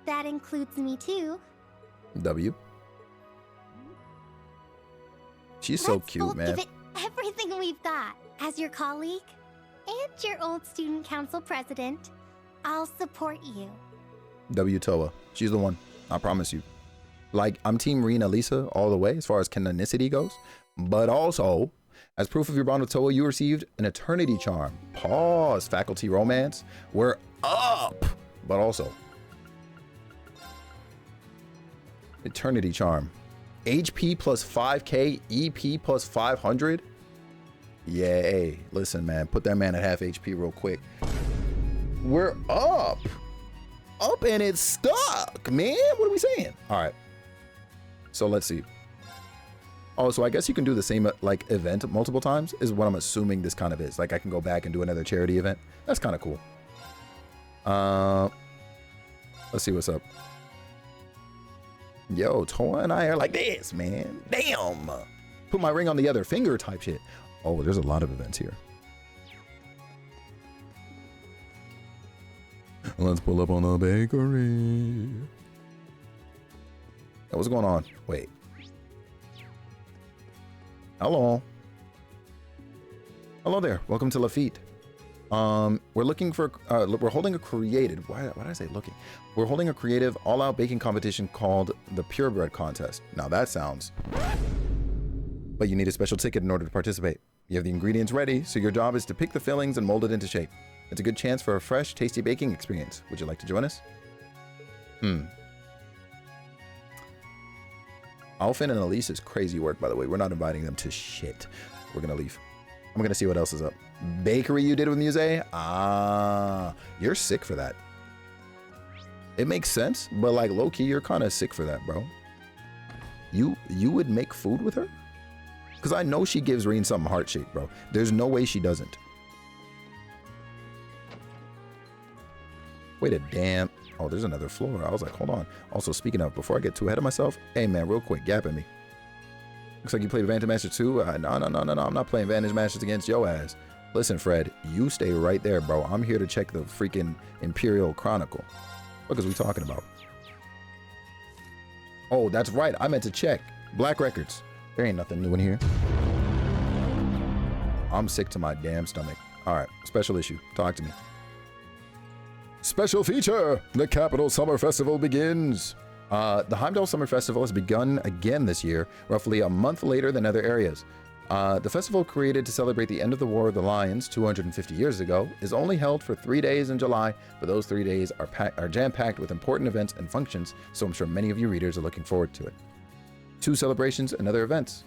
S10: that includes me too.
S1: W. She's so cute,
S10: Let's both
S1: man.
S10: give it everything we've got. As your colleague and your old student council president, I'll support you.
S1: W Toa. She's the one. I promise you. Like, I'm Team Rina Lisa all the way as far as canonicity goes. But also, as proof of your bond with Toa, you received an eternity charm. Pause, faculty romance. We're up. But also, eternity charm. HP plus 5k, EP plus 500. Yeah, hey, listen, man. Put that man at half HP real quick. We're up. Up and it's stuck, man. What are we saying? All right. So let's see. Oh, so I guess you can do the same like event multiple times is what I'm assuming this kind of is. Like I can go back and do another charity event. That's kind of cool. Let's see what's up. Yo, Toa and I are like this, man. Damn. Put my ring on the other finger type shit. Oh, there's a lot of events here. Let's pull up on the bakery. Hey, what's going on? Wait. Hello. Hello there. Welcome to Lafitte. We're looking for, we're holding a creative, why did I say looking? We're holding a creative all-out baking competition called the Purebread Contest. Now that sounds, but you need a special ticket in order to participate. You have the ingredients ready, so your job is to pick the fillings and mold it into shape. It's a good chance for a fresh, tasty baking experience. Would you like to join us? Alfin and Elise is crazy work, by the way. We're not inviting them to shit. We're gonna leave. I'm gonna see what else is up. Bakery you did with Muse? Ah, you're sick for that. It makes sense, but like low-key, you're kind of sick for that, bro. You would make food with her? Because I know she gives Reen something heart-shaped, bro. There's no way she doesn't. Wait a damn. Oh, there's another floor. I was like, hold on. Also, speaking of, before I get too ahead of myself, hey man, real quick, gap at me. Looks like you played Vantage Master 2. No. I'm not playing Vantage Masters against your ass. Listen, Fred, you stay right there, bro. I'm here to check the freaking Imperial Chronicle. What is we talking about? Oh, that's right. I meant to check. Black Records. There ain't nothing new in here. I'm sick to my damn stomach. All right, special issue. Talk to me. Special feature! The Capital Summer Festival begins! The Heimdall Summer Festival has begun again this year, roughly a month later than other areas. The festival, created to celebrate the end of the War of the Lions 250 years ago, is only held for 3 days in July, but those 3 days are jam-packed with important events and functions, so I'm sure many of you readers are looking forward to it. 2 celebrations and other events.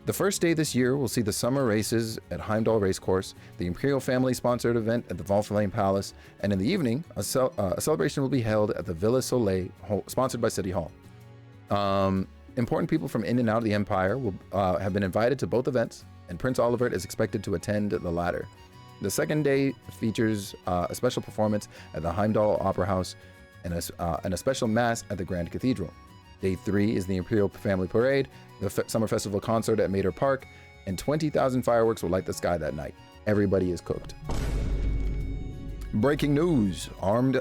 S1: The first day this year will see the summer races at Heimdall Racecourse, the Imperial family-sponsored event at the Valflame Palace, and in the evening, a celebration will be held at the Villa Soleil, sponsored by City Hall. Important people from in and out of the Empire will have been invited to both events, and Prince Olivert is expected to attend the latter. The second day features a special performance at the Heimdall Opera House and a special mass at the Grand Cathedral. Day 3 is the Imperial Family Parade, the Summer Festival concert at Mater Park, and 20,000 fireworks will light the sky that night. Everybody is cooked. Breaking news. Armed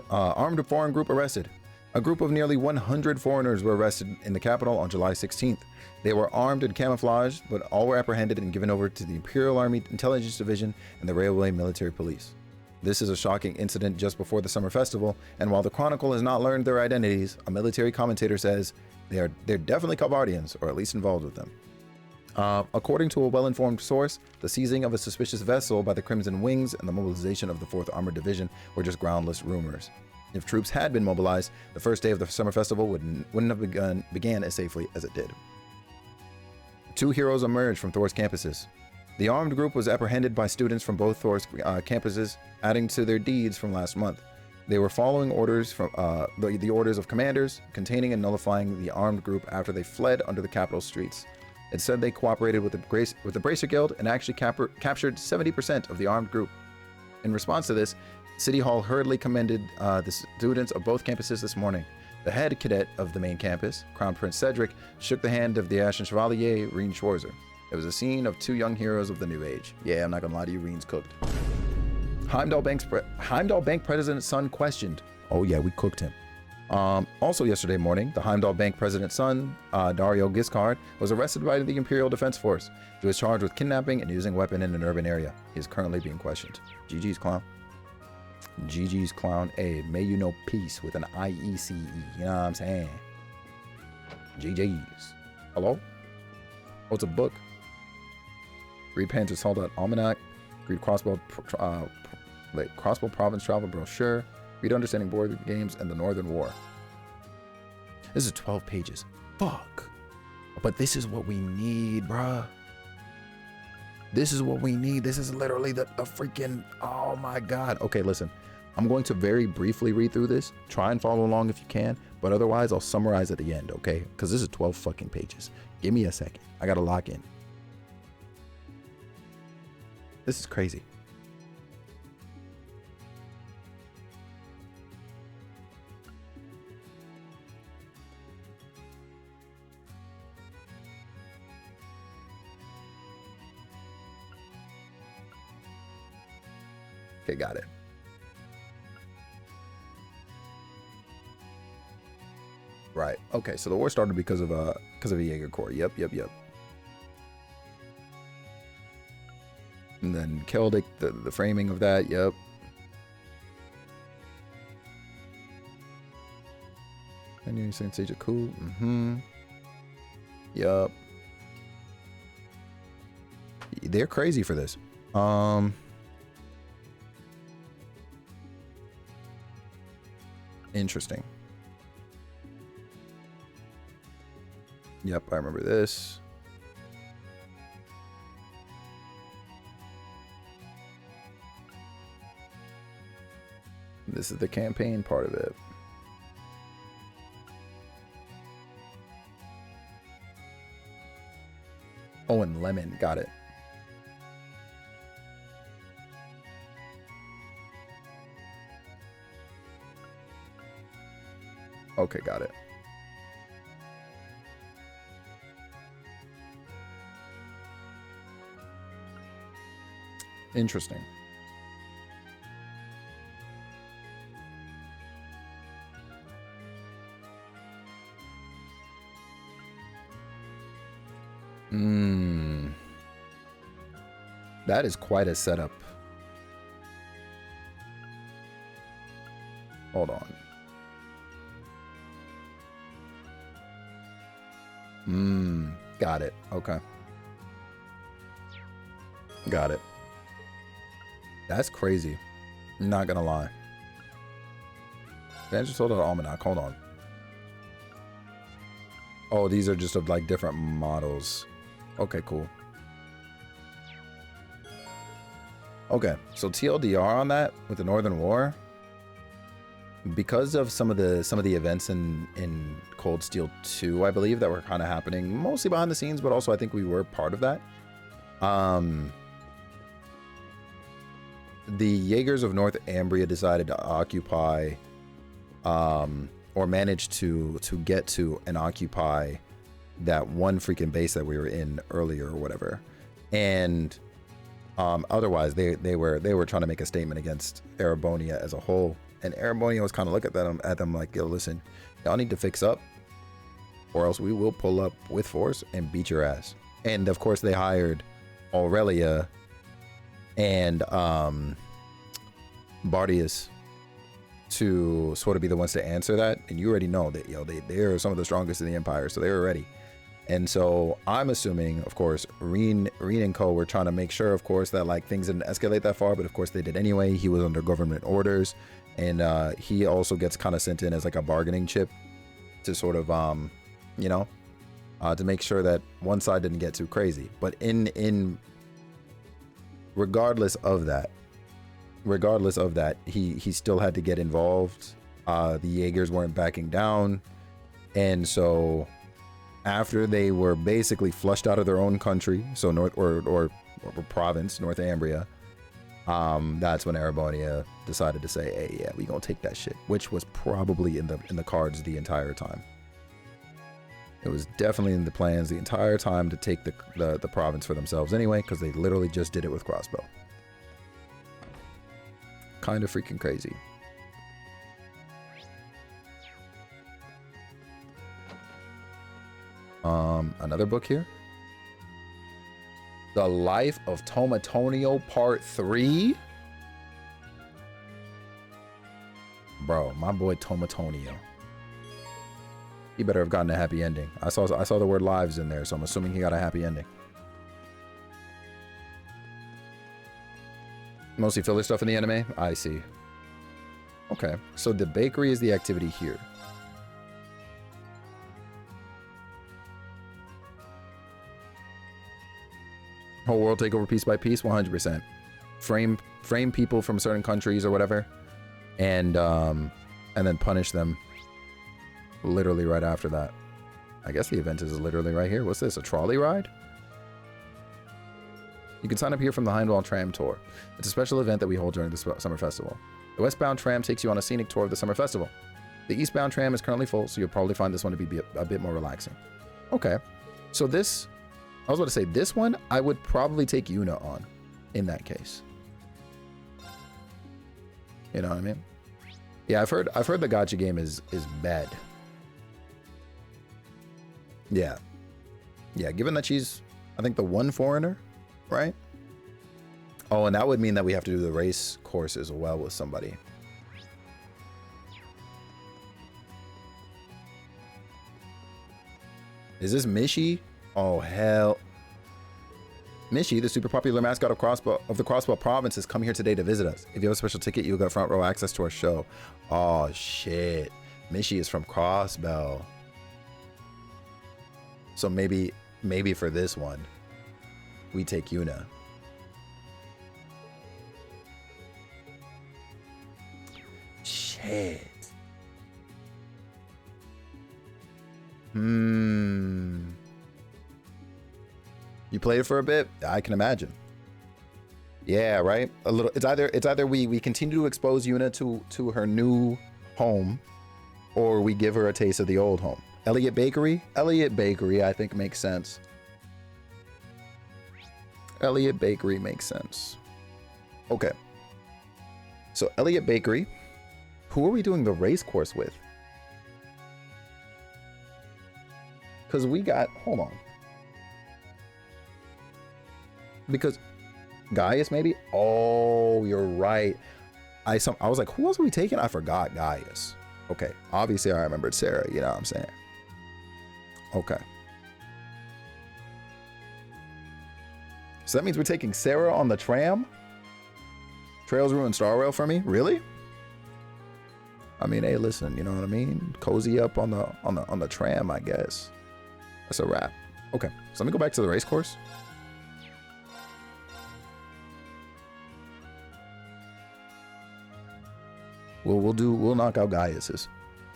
S1: foreign group arrested. A group of nearly 100 foreigners were arrested in the capital on July 16th. They were armed and camouflaged, but all were apprehended and given over to the Imperial Army Intelligence Division and the Railway Military Police. This is a shocking incident just before the summer festival, and while the Chronicle has not learned their identities, a military commentator says they're definitely Kavardians, or at least involved with them. According to a well-informed source, the seizing of a suspicious vessel by the Crimson Wings and the mobilization of the 4th Armored Division were just groundless rumors. If troops had been mobilized, the first day of the summer festival wouldn't have began as safely as it did. 2 heroes emerged from Thor's campuses. The armed group was apprehended by students from both Thor's campuses, adding to their deeds from last month. They were following orders from the orders of commanders, containing and nullifying the armed group after they fled under the capital streets. It said they cooperated with the Bracer Guild and actually captured 70% of the armed group. In response to this, City Hall hurriedly commended the students of both campuses this morning. The head cadet of the main campus, Crown Prince Cedric, shook the hand of the Ashen Chevalier, Reen Schwarzer. It was a scene of two young heroes of the new age. Yeah, I'm not gonna lie to you, Reen's cooked. Heimdall Bank president's son questioned. Oh yeah, we cooked him. Also yesterday morning, the Heimdall Bank president's son, Dario Giscard, was arrested by the Imperial Defense Force. He was charged with kidnapping and using a weapon in an urban area. He is currently being questioned. GG's clown. GG's clown. Hey, may you know peace with an IECE. You know what I'm saying? GG's. Hello? Oh, it's a book. Read Panzer's Soldat Almanac. Read Crossbow Province Travel Brochure. Read Understanding Board Games and the Northern War. This is 12 pages. Fuck. But this is what we need, bruh. This is what we need. This is literally the freaking, oh my God. Okay, listen. I'm going to very briefly read through this. Try and follow along if you can. But otherwise, I'll summarize at the end, okay? Because this is 12 fucking pages. Give me a second. I got to lock in. This is crazy. Okay, got it. Right. Okay, so the war started because of a Jaeger Corps. Yep. And then Keldic, the framing of that. Yep. And you're saying Sage of Cool. Yep. They're crazy for this. Interesting. Yep, I remember this. This is the campaign part of it. Oh, and lemon. Got it. Okay, got it. Interesting. That is quite a setup. Hold on. Got it. Okay. Got it. That's crazy. Not gonna lie. I just sold out Almanac. Hold on. Oh, these are just of like different models. Okay, cool. Okay, so TLDR on that with the Northern War, because of some of the events in Cold Steel 2, I believe, that were kind of happening mostly behind the scenes, but also I think we were part of that. The Jaegers of North Ambria decided to occupy, or managed to get to and occupy that one freaking base that we were in earlier or whatever, and otherwise they were trying to make a statement against Erebonia as a whole, and Erebonia was kind of looking at them like, yo, listen, y'all need to fix up, or else we will pull up with force and beat your ass. And of course they hired Aurelia and Bardius to sort of be the ones to answer that, and you already know that, yo, they are some of the strongest in the Empire, so they were ready. And so I'm assuming, of course, Reen and co were trying to make sure, of course, that like things didn't escalate that far, but of course they did anyway. He was under government orders, and he also gets kind of sent in as like a bargaining chip to sort of you know, to make sure that one side didn't get too crazy. But in regardless of that, he still had to get involved. The Jaegers weren't backing down, and so after they were basically flushed out of their own country, so North or province, North Ambria, That's when Erebonia decided to say, hey, yeah, we gonna take that shit, which was probably in the cards the entire time. It was definitely in the plans the entire time to take the province for themselves anyway, because they literally just did it with Crossbow. Kind of freaking crazy. Another book here. The Life of Tomatonio Part 3. Bro, my boy Tomatonio. He better have gotten a happy ending. I saw the word lives in there, so I'm assuming he got a happy ending. Mostly filler stuff in the anime? I see. Okay, so the bakery is the activity here. Whole world take over piece by piece, 100%. Frame people from certain countries or whatever, and then punish them literally right after that. I guess the event is literally right here. What's this, a trolley ride? You can sign up here from the Heimdall Tram Tour. It's a special event that we hold during the summer festival. The westbound tram takes you on a scenic tour of the summer festival. The eastbound tram is currently full, so you'll probably find this one to be a bit more relaxing. Okay, so this, I was about to say, this one, I would probably take Yuna on in that case. You know what I mean? Yeah, I've heard the gacha game is bad. Yeah. Yeah, given that she's, I think, the one foreigner, right? Oh, and that would mean that we have to do the race course as well with somebody. Is this Mishi? Oh, hell. Mishi, the super popular mascot of the Crossbow province, has come here today to visit us. If you have a special ticket, you'll get front row access to our show. Oh, shit. Mishi is from Crossbow. So maybe for this one, we take Yuna. Shit. You played it for a bit? I can imagine. Yeah, right? A little. It's either we continue to expose Yuna to her new home, or we give her a taste of the old home. Elliott Bakery? Elliott Bakery, I think, makes sense. Elliott Bakery makes sense. Okay. So Elliott Bakery. Who are we doing the race course with? Because we got, hold on. Because Gaius maybe? Oh, you're right. I was like, who else are we taking? I forgot Gaius. Okay, obviously I remembered Sarah, you know what I'm saying? Okay. So that means we're taking Sarah on the tram? Trails ruined Star Rail for me? Really? I mean, hey, listen, you know what I mean? Cozy up on the tram, I guess. That's a wrap. Okay, so let me go back to the race course. We'll knock out Gaius's.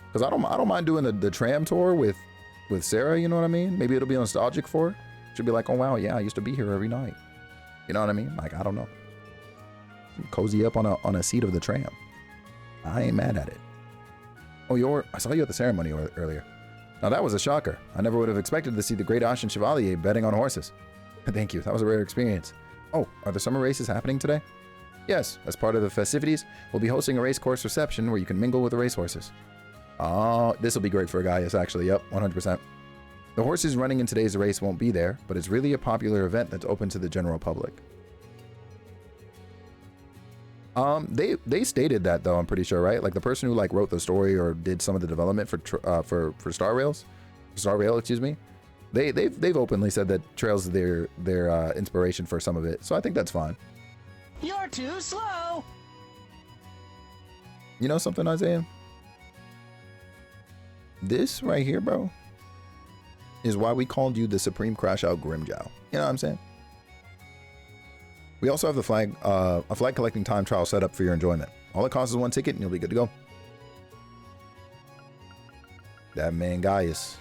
S1: Because I don't mind doing the tram tour with Sarah, you know what I mean? Maybe it'll be nostalgic for her. She'll be like, oh wow, yeah, I used to be here every night. You know what I mean? Like, I don't know. Cozy up on a seat of the tram. I ain't mad at it. Oh, I saw you at the ceremony earlier. Now that was a shocker. I never would have expected to see the great Ashen Chevalier betting on horses. Thank you, that was a rare experience. Oh, are the summer races happening today? Yes, as part of the festivities, we'll be hosting a race course reception where you can mingle with the racehorses. Oh, this will be great for Gaius, actually. Yep, 100%. The horses running in today's race won't be there, but it's really a popular event that's open to the general public. They stated that though, I'm pretty sure, right? Like the person who like wrote the story or did some of the development for Star Rail, excuse me. They've openly said that Trail's their inspiration for some of it, so I think that's fine.
S11: You're too slow.
S1: You know something, Isaiah? This right here, bro, is why we called you the Supreme Crash Out Grimmjow. You know what I'm saying? We also have the a flag collecting time trial set up for your enjoyment. All it costs is one ticket and you'll be good to go. That man Gaius.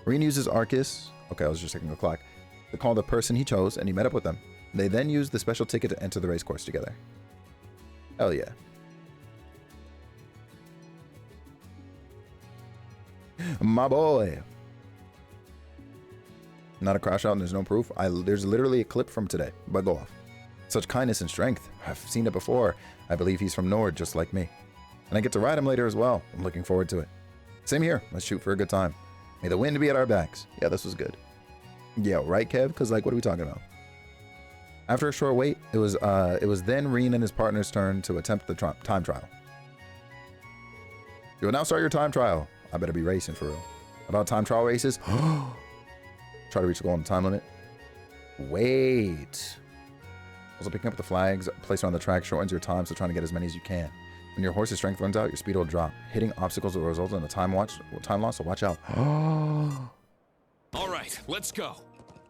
S1: Reen uses Arcus. Okay, I was just checking the clock. To call the person he chose, and he met up with them. They then use the special ticket to enter the race course together. Hell yeah. My boy. Not a crash out and there's no proof. There's literally a clip from today by Go Off. Such kindness and strength. I've seen it before. I believe he's from Nord, just like me. And I get to ride him later as well. I'm looking forward to it. Same here. Let's shoot for a good time. May the wind be at our backs. Yeah, this was good. Yeah, right, Kev? Because, like, what are we talking about? After a short wait, it was then Reen and his partner's turn to attempt the time trial. You will now start your time trial. I better be racing for real. About time trial races. Try to reach the goal on the time limit. Wait. Also, picking up the flags placed on the track shortens your time, so trying to get as many as you can. When your horse's strength runs out, your speed will drop. Hitting obstacles will result in a time loss, so watch out.
S7: All right, let's go.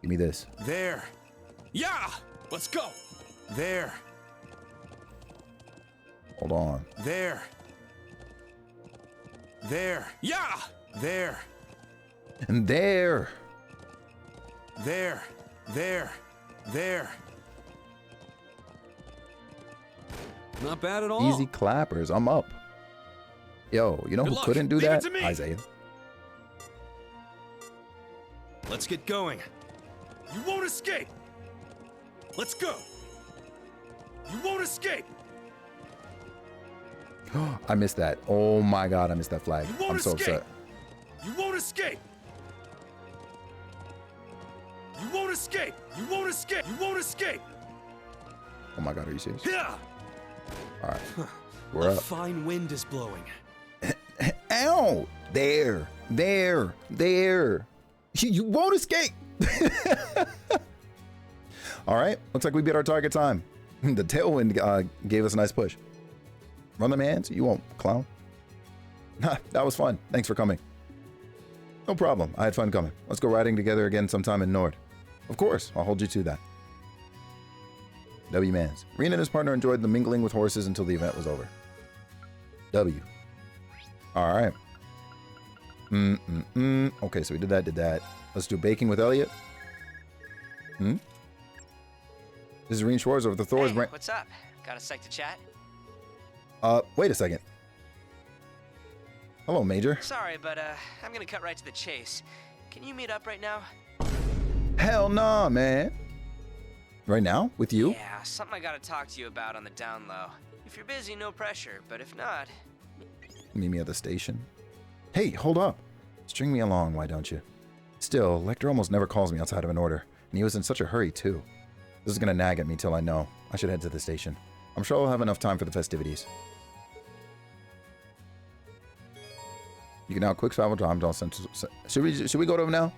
S1: Give me this.
S7: There. Yeah, let's go. There.
S1: Hold on.
S7: There. There. Yeah. There.
S1: And there.
S7: There. There. There. Not bad at all.
S1: Easy clappers. I'm up. Yo, you know who couldn't do that? Isaiah.
S3: Let's get going.
S7: You won't escape. Let's go. You won't escape.
S1: I missed that. Oh my god, I missed that flag. I'm so
S7: escape.
S1: upset.
S7: You won't escape. You won't escape. You won't escape. You won't escape.
S1: Oh my god, are you serious?
S7: Yeah.
S1: All right. We're up.
S3: A fine wind is blowing.
S1: Ow! There. You won't escape. All right. Looks like we beat our target time. The tailwind gave us a nice push. Run them hands. You won't, clown. That was fun. Thanks for coming. No problem. I had fun coming. Let's go riding together again sometime in Nord. Of course. I'll hold you to that. W Mans. Reen and his partner enjoyed the mingling with horses until the event was over. W. All right. Okay, so we did that. Let's do baking with Elliot. This is Reen Schwarzer of the Thor's brand.
S12: What's up? Got a sec to chat?
S1: Wait a second. Hello, Major.
S12: Sorry, but I'm gonna cut right to the chase. Can you meet up right now?
S1: Hell nah, man. Right now? With you?
S12: Yeah, something I gotta talk to you about on the down low. If you're busy, no pressure, but if not...
S1: Meet me at the station. Hey, hold up. String me along, why don't you? Still, Lecter almost never calls me outside of an order, and he was in such a hurry, too. This is gonna nag at me till I know. I should head to the station. I'm sure I'll have enough time for the festivities. You can now quick travel to Heimdall Central. Should we go to him now?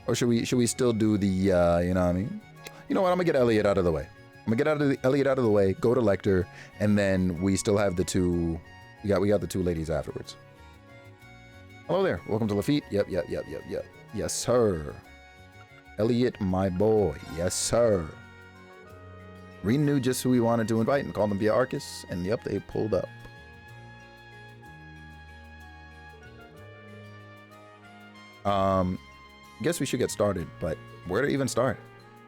S1: Or should we still do the, you know what I mean? You know what, I'm gonna get Elliot out of the way. Elliot out of the way, go to Lecter, and then we still have the two, we got the two ladies afterwards. Hello there, welcome to Lafitte. Yep. Yes, sir. Elliot, my boy, yes, sir. Reen knew just who we wanted to invite and called them via Arcus, and yep, they pulled up. Guess we should get started, but where to even start?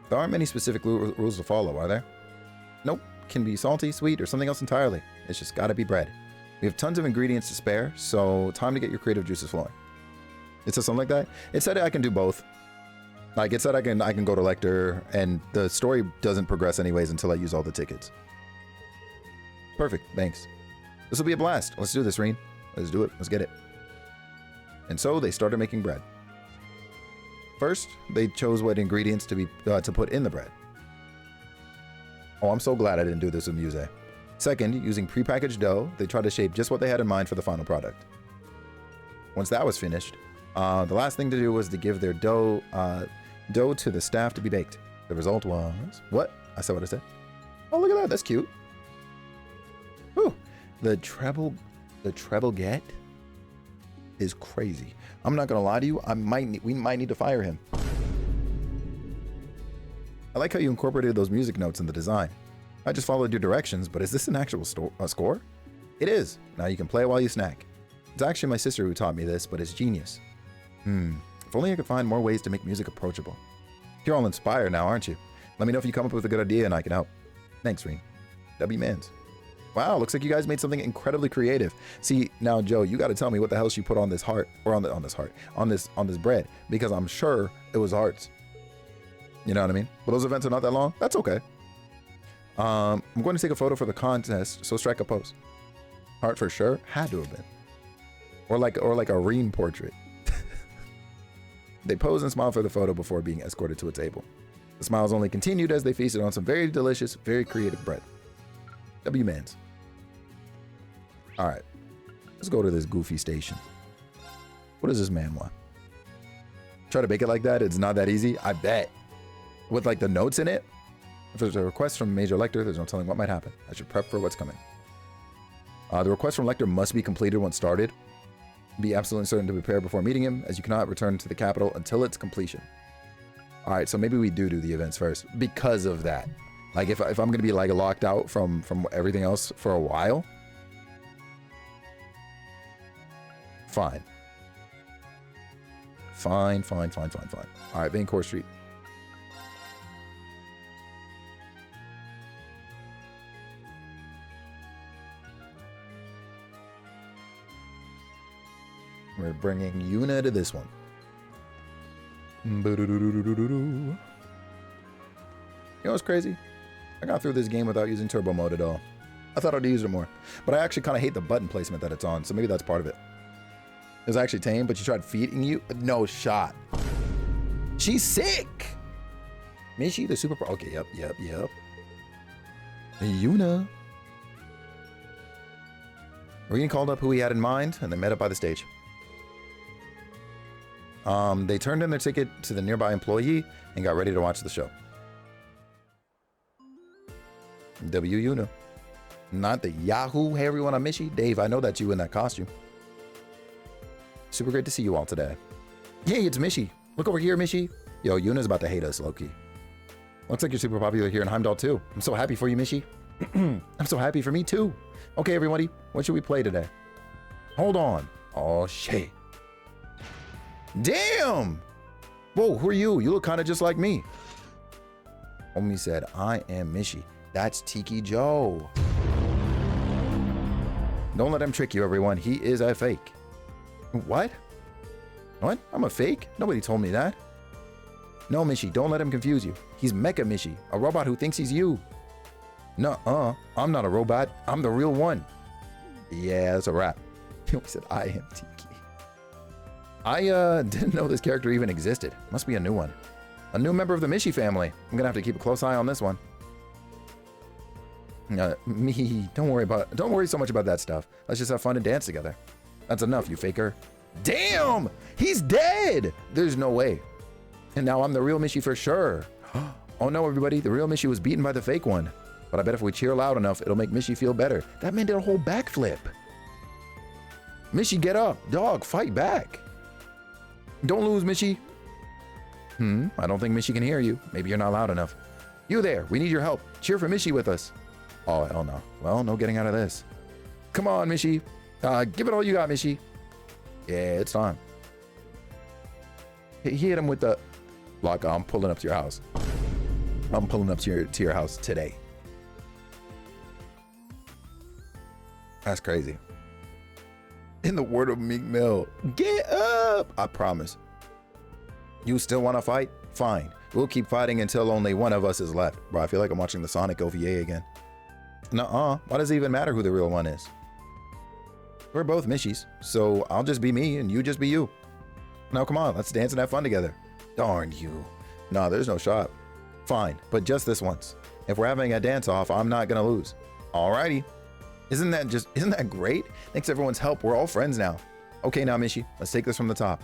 S1: There aren't many specific rules to follow, are there? Nope. Can be salty, sweet, or something else entirely. It's just gotta be bread. We have tons of ingredients to spare, so time to get your creative juices flowing. It said something like that? It said I can do both. Like, it said I can go to Lecter, and the story doesn't progress anyways until I use all the tickets. Perfect, thanks. This will be a blast. Let's do this, Reen. Let's do it. Let's get it. And so they started making bread. First, they chose what ingredients to put in the bread. Oh, I'm so glad I didn't do this with Muse. Second, using prepackaged dough, they tried to shape just what they had in mind for the final product. Once that was finished, the last thing to do was to give their dough to the staff to be baked. The result was... What? I said what I said. Oh, look at that. That's cute. Whew. The treble get is crazy. I'm not gonna lie to you. We might need to fire him. I like how you incorporated those music notes in the design. I just followed your directions, but is this an actual score? It is. Now you can play while you snack. It's actually my sister who taught me this, but it's genius. If only I could find more ways to make music approachable. You're all inspired now, aren't you? Let me know if you come up with a good idea and I can help. Thanks, Reen. W Mans. Wow, looks like you guys made something incredibly creative. See, now Joe, you got to tell me what the hell she put on this heart, or on this bread, because I'm sure it was hearts. You know what I mean? But those events are not that long. That's okay. I'm going to take a photo for the contest, so strike a pose. Heart for sure, had to have been, or like a Reen portrait. They pose and smile for the photo before being escorted to a table. The smiles only continued as they feasted on some very delicious, very creative bread. W Mans. All right, let's go to this goofy station. What does this man want? Try to make it like that. It's not that easy, I bet. With like the notes in it. If there's a request from Major Lecter, there's no telling what might happen. I should prep for what's coming. The request from Lecter must be completed once started. Be absolutely certain to prepare before meeting him, as you cannot return to the capital until its completion. All right, so maybe we do the events first because of that. Like if I'm gonna be like locked out from everything else for a while, fine. Fine. All right, Vaincourt Street. We're bringing Yuna to this one. You know what's crazy? I got through this game without using turbo mode at all. I thought I'd use it more, but I actually kind of hate the button placement that it's on, so maybe that's part of it. It was actually tame, but you tried feeding you? No shot. She's sick. Mishi, the super pro. Okay, yep. Yuna. Reen called up who he had in mind, and they met up by the stage. They turned in their ticket to the nearby employee and got ready to watch the show. W Yuna. Not the Yahoo. Hey everyone, I'm Mishi. Dave, I know that's you in that costume. Super great to see you all today. Hey, it's Mishi. Look over here, Mishi. Yo, Yuna's about to hate us, low-key. Looks like you're super popular here in Heimdall too. I'm so happy for you, Mishi. I'm so happy for me too. Okay, everybody, what should we play today? Hold on. Oh, shit. Damn! Whoa, who are you? You look kind of just like me. Homie said, I am Mishi. That's Tiki Joe. Don't let him trick you, everyone. He is a fake. What? What? I'm a fake? Nobody told me that. No, Mishi, don't let him confuse you. He's Mecha Mishi, a robot who thinks he's you. Nuh-uh, I'm not a robot. I'm the real one. Yeah, that's a wrap. He said, I am Tiki. I didn't know this character even existed. Must be a new one. A new member of the Mishi family. I'm gonna have to keep a close eye on this one. Me, don't worry so much about that stuff. Let's just have fun and dance together. That's enough, you faker. Damn! He's dead! There's no way. And now I'm the real Mishi for sure. Oh no, everybody, the real Mishi was beaten by the fake one. But I bet if we cheer loud enough, it'll make Mishi feel better. That man did a whole backflip. Mishi, get up. Dog, fight back. Don't lose, Mishi. I don't think Mishi can hear you. Maybe you're not loud enough. You there, we need your help. Cheer for Mishi with us. Oh, hell no. Well, no getting out of this. Come on, Mishi. Give it all you got, Mishi. Yeah, it's time. He hit him with the... Like, I'm pulling up to your house. I'm pulling up to your house today. That's crazy. In the word of Meek Mill, get up! I promise. You still want to fight? Fine. We'll keep fighting until only one of us is left. Bro, I feel like I'm watching the Sonic OVA again. Nuh-uh. Why does it even matter who the real one is? We're both Mishis, so I'll just be me and you just be you. Now come on, let's dance and have fun together. Darn you. No, there's no shot. Fine, but just this once. If we're having a dance-off, I'm not gonna lose. Alrighty. Isn't that great? Thanks everyone's help. We're all friends now. Okay now, Mishi, let's take this from the top.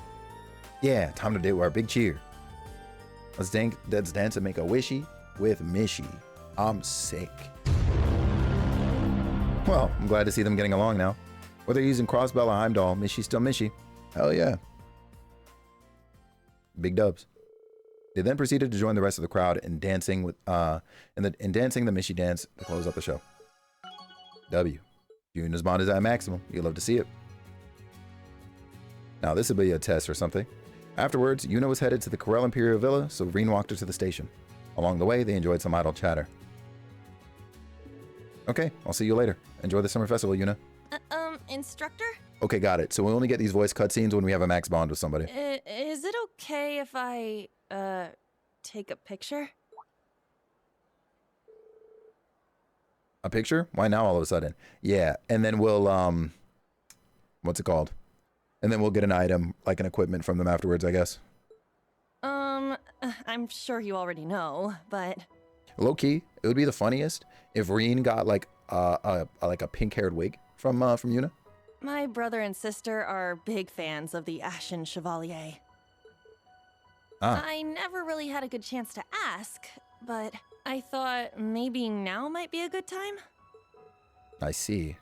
S1: Yeah, time to do our big cheer. Let's dance and make a wishy with Mishi. I'm sick. Well, I'm glad to see them getting along now. Whether using Crossbell or Heimdall, Mishi's still Mishi. Hell yeah. Big dubs. They then proceeded to join the rest of the crowd in dancing the Mishi dance to close out the show. W. Yuna's bond is at maximum. You'll love to see it. Now this would be a test or something. Afterwards, Yuna was headed to the Corel Imperial Villa, so Reen walked her to the station. Along the way, they enjoyed some idle chatter. Okay, I'll see you later. Enjoy the summer festival, Yuna.
S8: Instructor?
S1: Okay, got it. So we only get these voice cutscenes when we have a max bond with somebody.
S8: Is it okay if I, take a picture?
S1: A picture? Why now all of a sudden? Yeah, and then we'll, what's it called? And then we'll get an item, like an equipment from them afterwards, I guess.
S8: I'm sure you already know, but...
S1: Low key, it would be the funniest if Reen got like a pink-haired wig from Yuna.
S8: My brother and sister are big fans of the Ashen Chevalier.
S1: Ah.
S8: I never really had a good chance to ask, but I thought maybe now might be a good time.
S1: I see.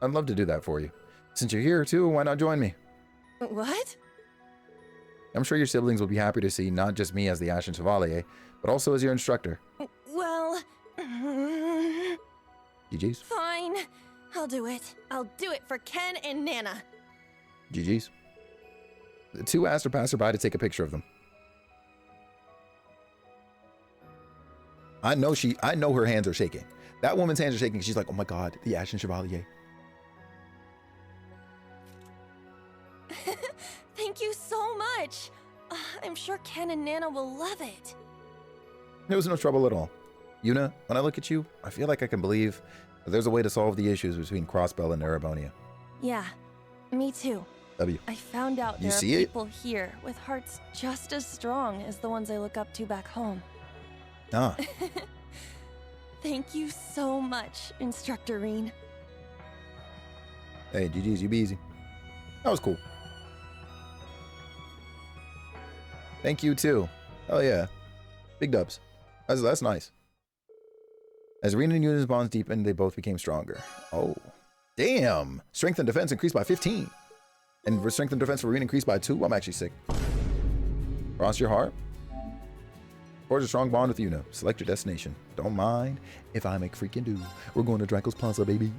S1: I'd love to do that for you. Since you're here too, why not join me?
S8: What?
S1: I'm sure your siblings will be happy to see not just me as the Ashen Chevalier, but also as your instructor.
S8: Well...
S1: GG's.
S8: Fine. I'll do it. I'll do it for Ken and Nana.
S1: GG's. The two asked her passerby to take a picture of them. I know her hands are shaking. That woman's hands are shaking. She's like, oh my God, the Ashen Chevalier.
S8: Thank you so much. I'm sure Ken and Nana will love it.
S1: It was no trouble at all. Yuna, when I look at you, I feel like I can believe that there's a way to solve the issues between Crossbell and Erebonia.
S8: Yeah, me too.
S1: W.
S8: I found out
S1: You
S8: there are
S1: see it?
S8: people here with hearts just as strong as the ones I look up to back home.
S1: Ah.
S8: Thank you so much, Instructor Reen.
S1: Hey, GG's, you be easy. That was cool. Thank you too. Oh yeah. Big dubs. That's nice. As Reen and Yuna's bonds deepened, they both became stronger. Oh. Damn! Strength and defense increased by 15. And strength and defense for Reen increased by 2. I'm actually sick. Cross your heart. Forge a strong bond with Yuna. Select your destination. Don't mind if I make freaking do. We're going to Draco's Plaza, baby.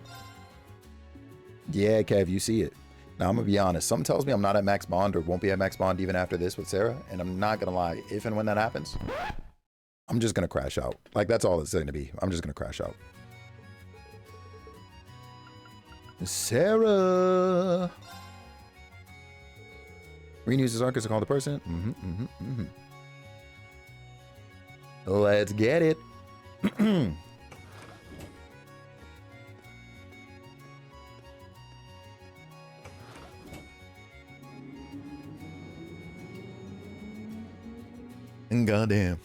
S1: Yeah, Kev, you see it. Now, I'm going to be honest. Something tells me I'm not at max bond or won't be at max bond even after this with Sarah. And I'm not going to lie. If and when that happens, I'm just going to crash out. Like, that's all it's going to be. I'm just going to crash out. Sarah. Reen uses Arcus to call the person. Let's get it. Goddamn.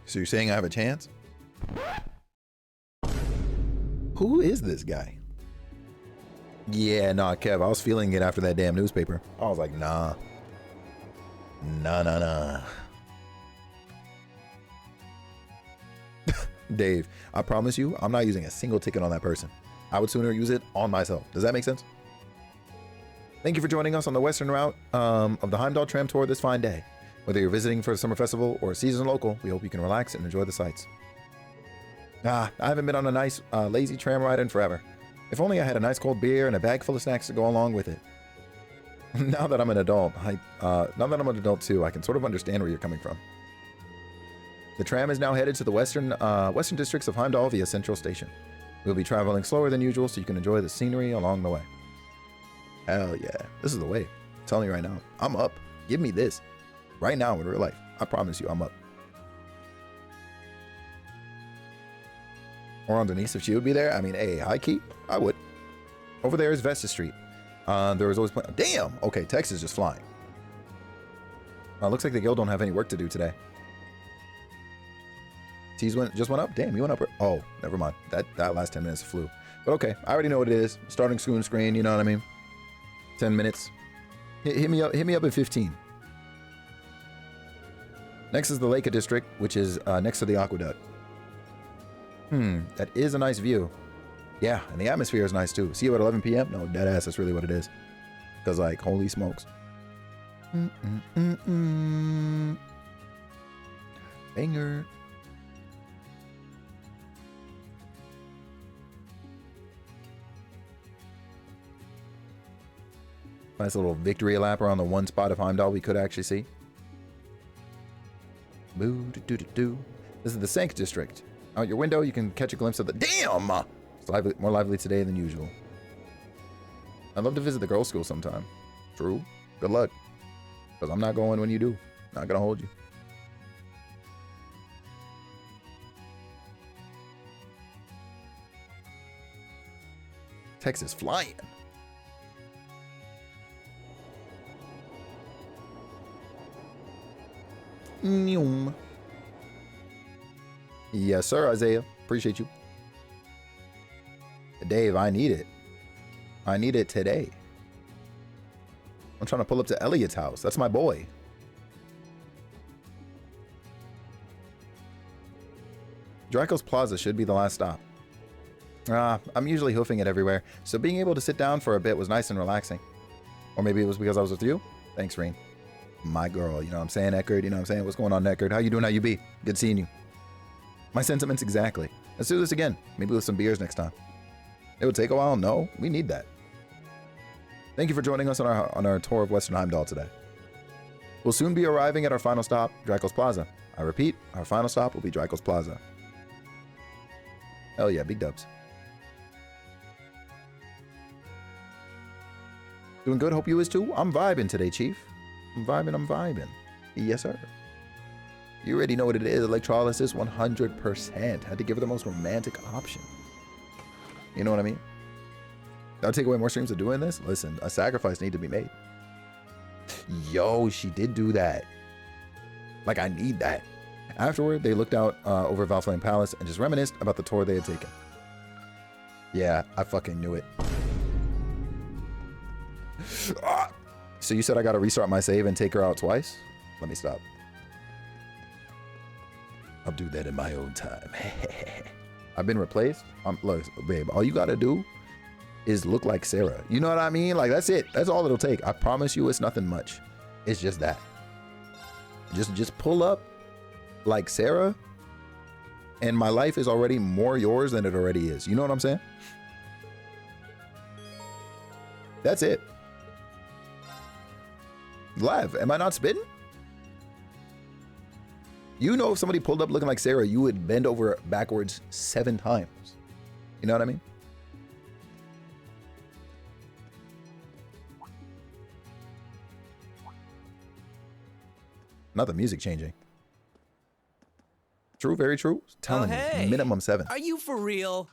S1: So you're saying I have a chance? Who is this guy? Yeah, nah, Kev, I was feeling it after that damn newspaper. I was like, nah. Nah. Dave, I promise you, I'm not using a single ticket on that person. I would sooner use it on myself. Does that make sense? Thank you for joining us on the western route of the Heimdall Tram Tour this fine day. Whether you're visiting for the summer festival or a season local, we hope you can relax and enjoy the sights. I haven't been on a nice, lazy tram ride in forever. If only I had a nice cold beer and a bag full of snacks to go along with it. Now that I'm an adult, too, I can sort of understand where you're coming from. The tram is now headed to the western districts of Heimdall via Central Station. We'll be traveling slower than usual so you can enjoy the scenery along the way. Hell yeah, this is the way. I'm telling you right now, I'm up. Give me this. Right now in real life. I promise you, I'm up. Or on Denise, if she would be there. I mean, hey, high key, I would. Over there is Vesta Street. There was always damn. Okay, text is just flying. Looks like the guild don't have any work to do today. T's just went up. Damn, you went up. Oh, never mind. That last 10 minutes flew. But okay, I already know what it is. Starting screen. You know what I mean? 10 minutes. Hit me up at 15. Next is the Leica district, which is next to the aqueduct. That is a nice view. Yeah, and the atmosphere is nice too. See you at 11 p.m.? No, deadass, that's really what it is. Because, like, holy smokes. Banger. Nice little victory lap around the one spot of Heimdall we could actually see. Boo, do, do, do, do. This is the Sank District. Out your window, you can catch a glimpse of the... Damn! It's lively, more lively today than usual. I'd love to visit the girls' school sometime. True. Good luck. Because I'm not going when you do. Not gonna hold you. Texas flying. Yes, sir, Isaiah. Appreciate you. Dave, I need it. I need it today. I'm trying to pull up to Elliot's house. That's my boy. Draco's Plaza should be the last stop. I'm usually hoofing it everywhere, so being able to sit down for a bit was nice and relaxing. Or maybe it was because I was with you. Thanks, Reen. My girl, you know what I'm saying, Eckerd? You know what I'm saying? What's going on, Eckerd? How you doing? How you be? Good seeing you. My sentiments exactly. Let's do this again. Maybe with some beers next time. It would take a while. No, we need that. Thank you for joining us on our tour of Western Heimdall today. We'll soon be arriving at our final stop, Draco's Plaza. I repeat, our final stop will be Draco's Plaza. Hell yeah, big dubs. Doing good, hope you is too. I'm vibing today, Chief. I'm vibing. Yes, sir. You already know what it is, electrolysis 100%. Had to give her the most romantic option. You know what I mean? That'll take away more streams of doing this? Listen, a sacrifice need to be made. Yo, she did do that. Like, I need that. Afterward, they looked out over Valflame Palace and just reminisced about the tour they had taken. Yeah, I fucking knew it. So you said I gotta restart my save and take her out twice? Let me stop. I'll do that in my own time. I've been replaced. Look, babe, all you gotta do is look like Sarah. You know what I mean? Like, that's it. That's all it'll take. I promise you it's nothing much. It's just that. Just pull up like Sarah, and my life is already more yours than it already is. You know what I'm saying? That's it. Lav, am I not spitting? You know, if somebody pulled up looking like Sarah, you would bend over backwards 7 times. You know what I mean? Not the music changing. True, very true. Telling you, minimum 7.
S12: Are you for real?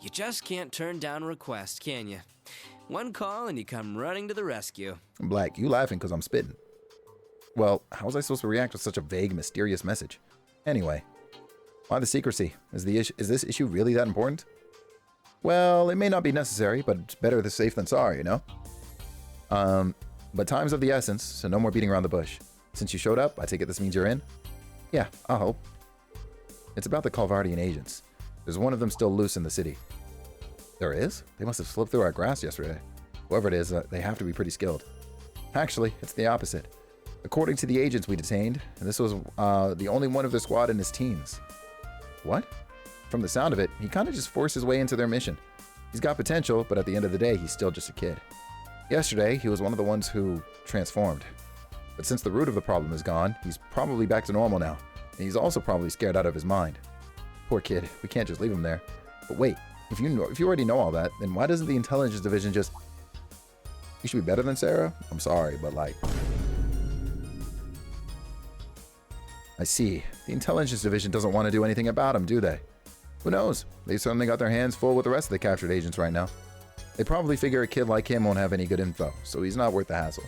S12: You just can't turn down a request, can you? One call and you come running to the rescue.
S1: Black, you laughing because I'm spitting. Well, how was I supposed to react with such a vague, mysterious message? Anyway, why the secrecy? Is this issue really that important? Well, it may not be necessary, but it's better the safe than sorry, you know? But time's of the essence, so no more beating around the bush. Since you showed up, I take it this means you're in? Yeah, I'll hope. It's about the Calvardian agents. There's one of them still loose in the city. There is? They must have slipped through our grass yesterday. Whoever it is, they have to be pretty skilled. Actually, it's the opposite. According to the agents we detained, this was the only one of their squad in his teens. What? From the sound of it, he kind of just forced his way into their mission. He's got potential, but at the end of the day, he's still just a kid. Yesterday, he was one of the ones who transformed. But since the root of the problem is gone, he's probably back to normal now. And he's also probably scared out of his mind. Poor kid, we can't just leave him there. But wait, if you already know all that, then why doesn't the intelligence division just... You should be better than Sarah? I'm sorry, but like... I see. The intelligence division doesn't want to do anything about him, do they? Who knows? They certainly got their hands full with the rest of the captured agents right now. They probably figure a kid like him won't have any good info, so he's not worth the hassle.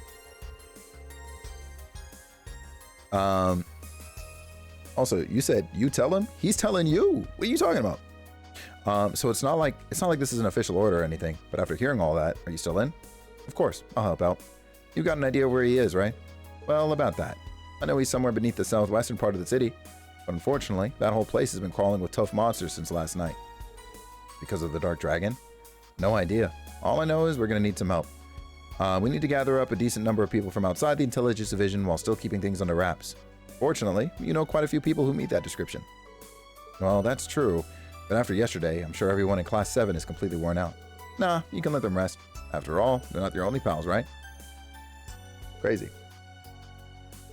S1: Also, you said you tell him? He's telling you. What are you talking about? So it's not like this is an official order or anything, but after hearing all that, are you still in? Of course, I'll help out. You got an idea where he is, right? Well, about that. I know he's somewhere beneath the southwestern part of the city, but unfortunately, that whole place has been crawling with tough monsters since last night. Because of the Dark Dragon? No idea. All I know is we're gonna need some help. We need to gather up a decent number of people from outside the intelligence division while still keeping things under wraps. Fortunately, you know quite a few people who meet that description. Well, that's true, but after yesterday, I'm sure everyone in Class 7 is completely worn out. Nah, you can let them rest. After all, they're not your only pals, right? Crazy.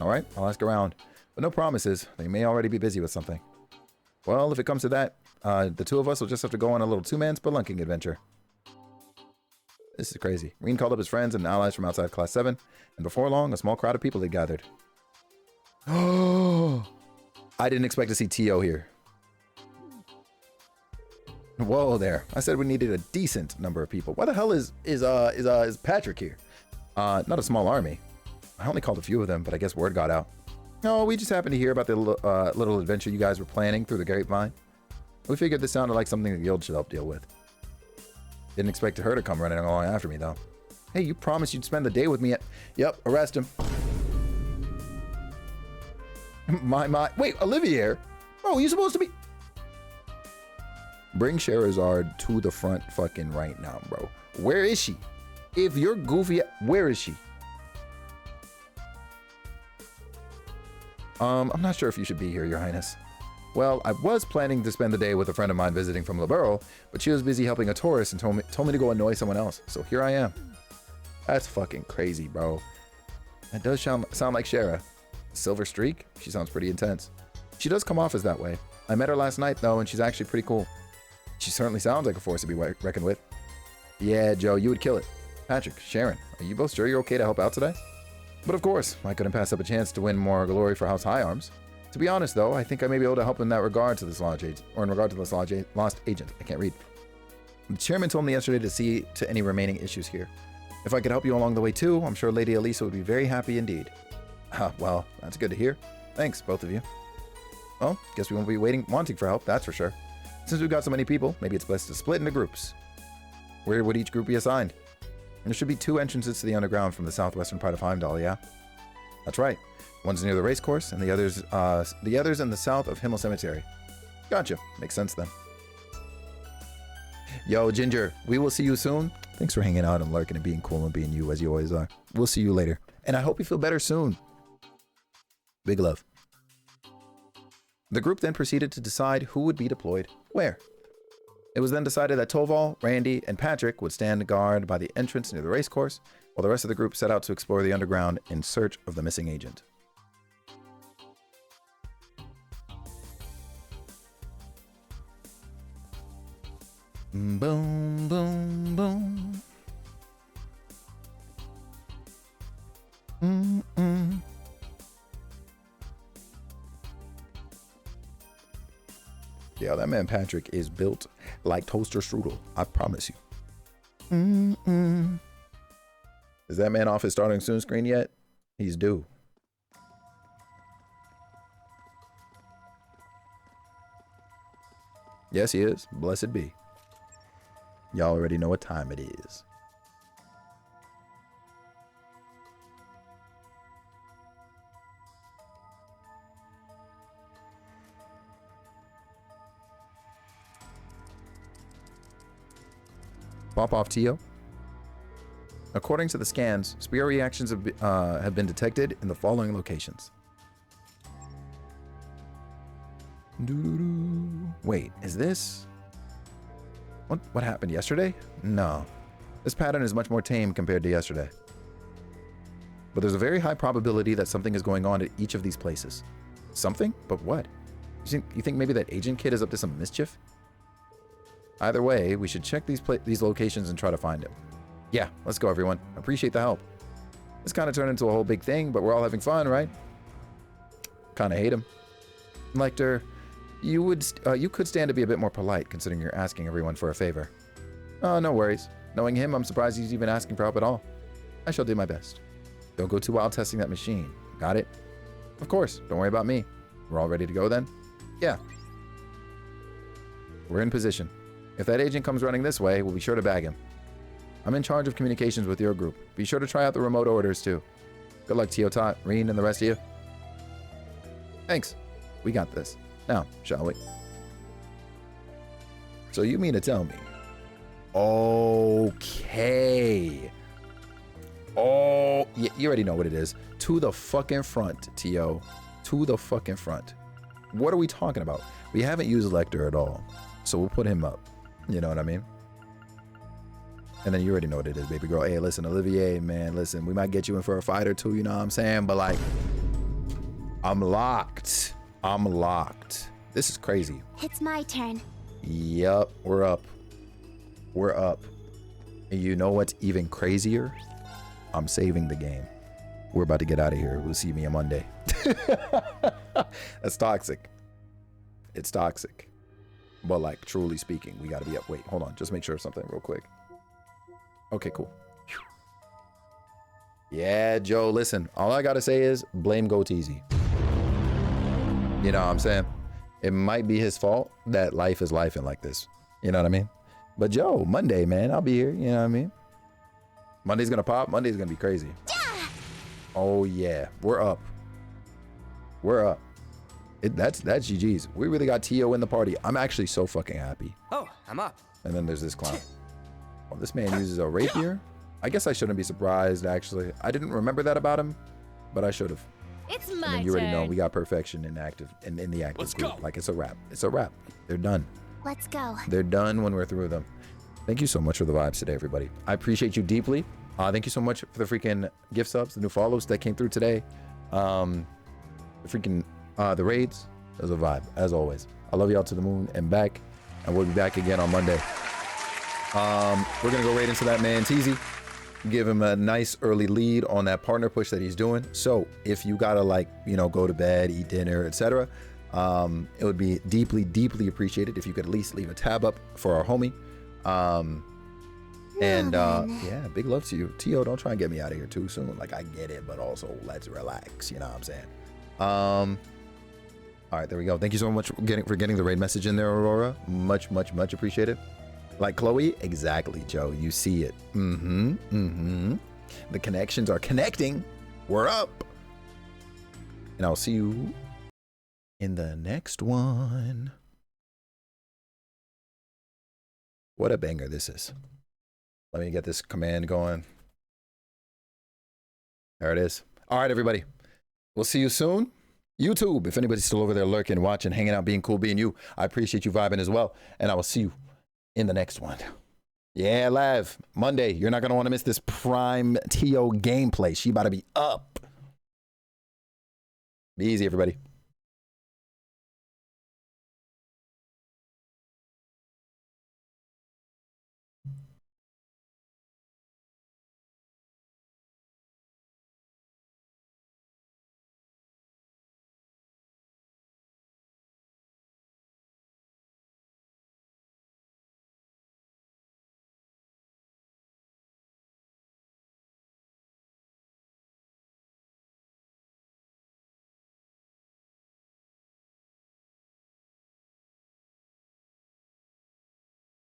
S1: Alright, I'll ask around. But no promises. They may already be busy with something. Well, if it comes to that, the two of us will just have to go on a little two-man spelunking adventure. This is crazy. Rean called up his friends and allies from outside Class 7, and before long, a small crowd of people had gathered. Oh! I didn't expect to see T.O. here. Whoa there. I said we needed a decent number of people. Why the hell is Patrick here? Not a small army. I only called a few of them, but I guess word got out. No, we just happened to hear about the little adventure you guys were planning through the grapevine. We figured this sounded like something the guild should help deal with. Didn't expect her to come running along after me, though. Hey, you promised you'd spend the day with me at... Yep, arrest him. Wait, Olivier? Oh, you supposed to be... Bring Sherazard to the front fucking right now, bro. Where is she? If you're goofy, where is she? I'm not sure if you should be here, Your Highness. Well, I was planning to spend the day with a friend of mine visiting from Liberl, but she was busy helping a tourist and told me to go annoy someone else. So here I am. That's fucking crazy, bro. That does sound like Shara. Silver Streak? She sounds pretty intense. She does come off as that way. I met her last night, though, and she's actually pretty cool. She certainly sounds like a force to be reckoned with. Yeah, Joe, you would kill it. Patrick, Sharon, are you both sure you're okay to help out today? But of course, I couldn't pass up a chance to win more glory for House High Arms. To be honest, though, I think I may be able to help in that regard to this lost agent. I can't read. The chairman told me yesterday to see to any remaining issues here. If I could help you along the way too, I'm sure Lady Elisa would be very happy indeed. Well, that's good to hear. Thanks, both of you. Well, guess we won't be wanting for help, that's for sure. Since we've got so many people, maybe it's best to split into groups. Where would each group be assigned? And there should be 2 entrances to the underground from the southwestern part of Heimdall, yeah? That's right. One's near the racecourse, and the others in the south of Himmel Cemetery. Gotcha. Makes sense then. Yo, Ginger, we will see you soon. Thanks for hanging out and lurking and being cool and being you as you always are. We'll see you later. And I hope you feel better soon. Big love. The group then proceeded to decide who would be deployed where. It was then decided that Toval, Randy, and Patrick would stand guard by the entrance near the racecourse, while the rest of the group set out to explore the underground in search of the missing agent. Boom, boom, boom. Mm-mm. Yeah, that man Patrick is built like toaster strudel. I promise you. Mm-mm. Is that man off his starting soon screen yet? He's due. Yes, he is. Blessed be. Y'all already know what time it is. Pop off, Tio. According to the scans, spear reactions have been detected in the following locations. Wait, is this... What happened yesterday? No. This pattern is much more tame compared to yesterday. But there's a very high probability that something is going on at each of these places. Something? But what? You think maybe that agent kid is up to some mischief? Either way, we should check these locations and try to find him. Yeah, let's go, everyone. Appreciate the help. This kind of turned into a whole big thing, but we're all having fun, right? Kind of hate him. Lecter, you could stand to be a bit more polite, considering you're asking everyone for a favor. Oh, no worries. Knowing him, I'm surprised he's even asking for help at all. I shall do my best. Don't go too wild testing that machine. Got it? Of course. Don't worry about me. We're all ready to go then? Yeah. We're in position. If that agent comes running this way, we'll be sure to bag him. I'm in charge of communications with your group. Be sure to try out the remote orders too. Good luck, Teotot, Reen, and the rest of you. Thanks. We got this. Now, shall we? So you mean to tell me? Okay. Oh, you already know what it is. To the fucking front, Tio. To the fucking front. What are we talking about? We haven't used Lecter at all. So we'll put him up. You know what I mean? And then you already know what it is, baby girl. Hey, listen, Olivier, man, listen, we might get you in for a fight or two, you know what I'm saying? But like, I'm locked. I'm locked. This is crazy.
S10: It's my turn.
S1: Yup, we're up. We're up. And you know what's even crazier? I'm saving the game. We're about to get out of here. We'll see me on Monday. That's toxic. It's toxic. But like, truly speaking, we got to be up. Wait, hold on. Just make sure of something real quick. Okay, cool. Yeah, Joe, listen. All I got to say is blame Goateezy. You know what I'm saying? It might be his fault that life is lifing like this. You know what I mean? But Joe, Monday, man, I'll be here. You know what I mean? Monday's going to pop. Monday's going to be crazy. Oh, yeah. We're up. We're up. That's GG's. We really got Tio in the party. I'm actually so fucking happy.
S12: Oh, I'm up.
S1: And then there's this clown. Oh, this man uses a rapier? I guess I shouldn't be surprised, actually. I didn't remember that about him, but I should have.
S9: It's
S1: And
S9: my
S1: then you already know
S9: turn.
S1: we got perfection in the active
S9: Let's
S1: group.
S9: go.
S1: Like, it's a wrap. It's a wrap. They're done.
S10: Let's go.
S1: They're done when we're through with them. Thank you so much for the vibes today, everybody. I appreciate you deeply. Thank you so much for the freaking gift subs, the new follows that came through today. The raids. That was a vibe, as always. I love y'all to the moon and back. And we'll be back again on Monday. We're going to go right into that man, Teasy. Give him a nice early lead on that partner push that he's doing. So if you got to, like, you know, go to bed, eat dinner, etc., it would be deeply, deeply appreciated if you could at least leave a tab up for our homie. Yeah, big love to you. Tio, don't try and get me out of here too soon. Like, I get it, but also let's relax. You know what I'm saying? All right, there we go. Thank you so much for getting the raid message in there, Aurora. Much, much, much appreciated. Like Chloe, exactly, Joe. You see it. The connections are connecting. We're up. And I'll see you in the next one. What a banger this is. Let me get this command going. There it is. All right, everybody. We'll see you soon. YouTube, if anybody's still over there lurking, watching, hanging out, being cool, being you, I appreciate you vibing as well. And I will see you in the next one. Yeah, Lav, Monday, you're not going to want to miss this prime Tio gameplay. She about to be up. Be easy, everybody.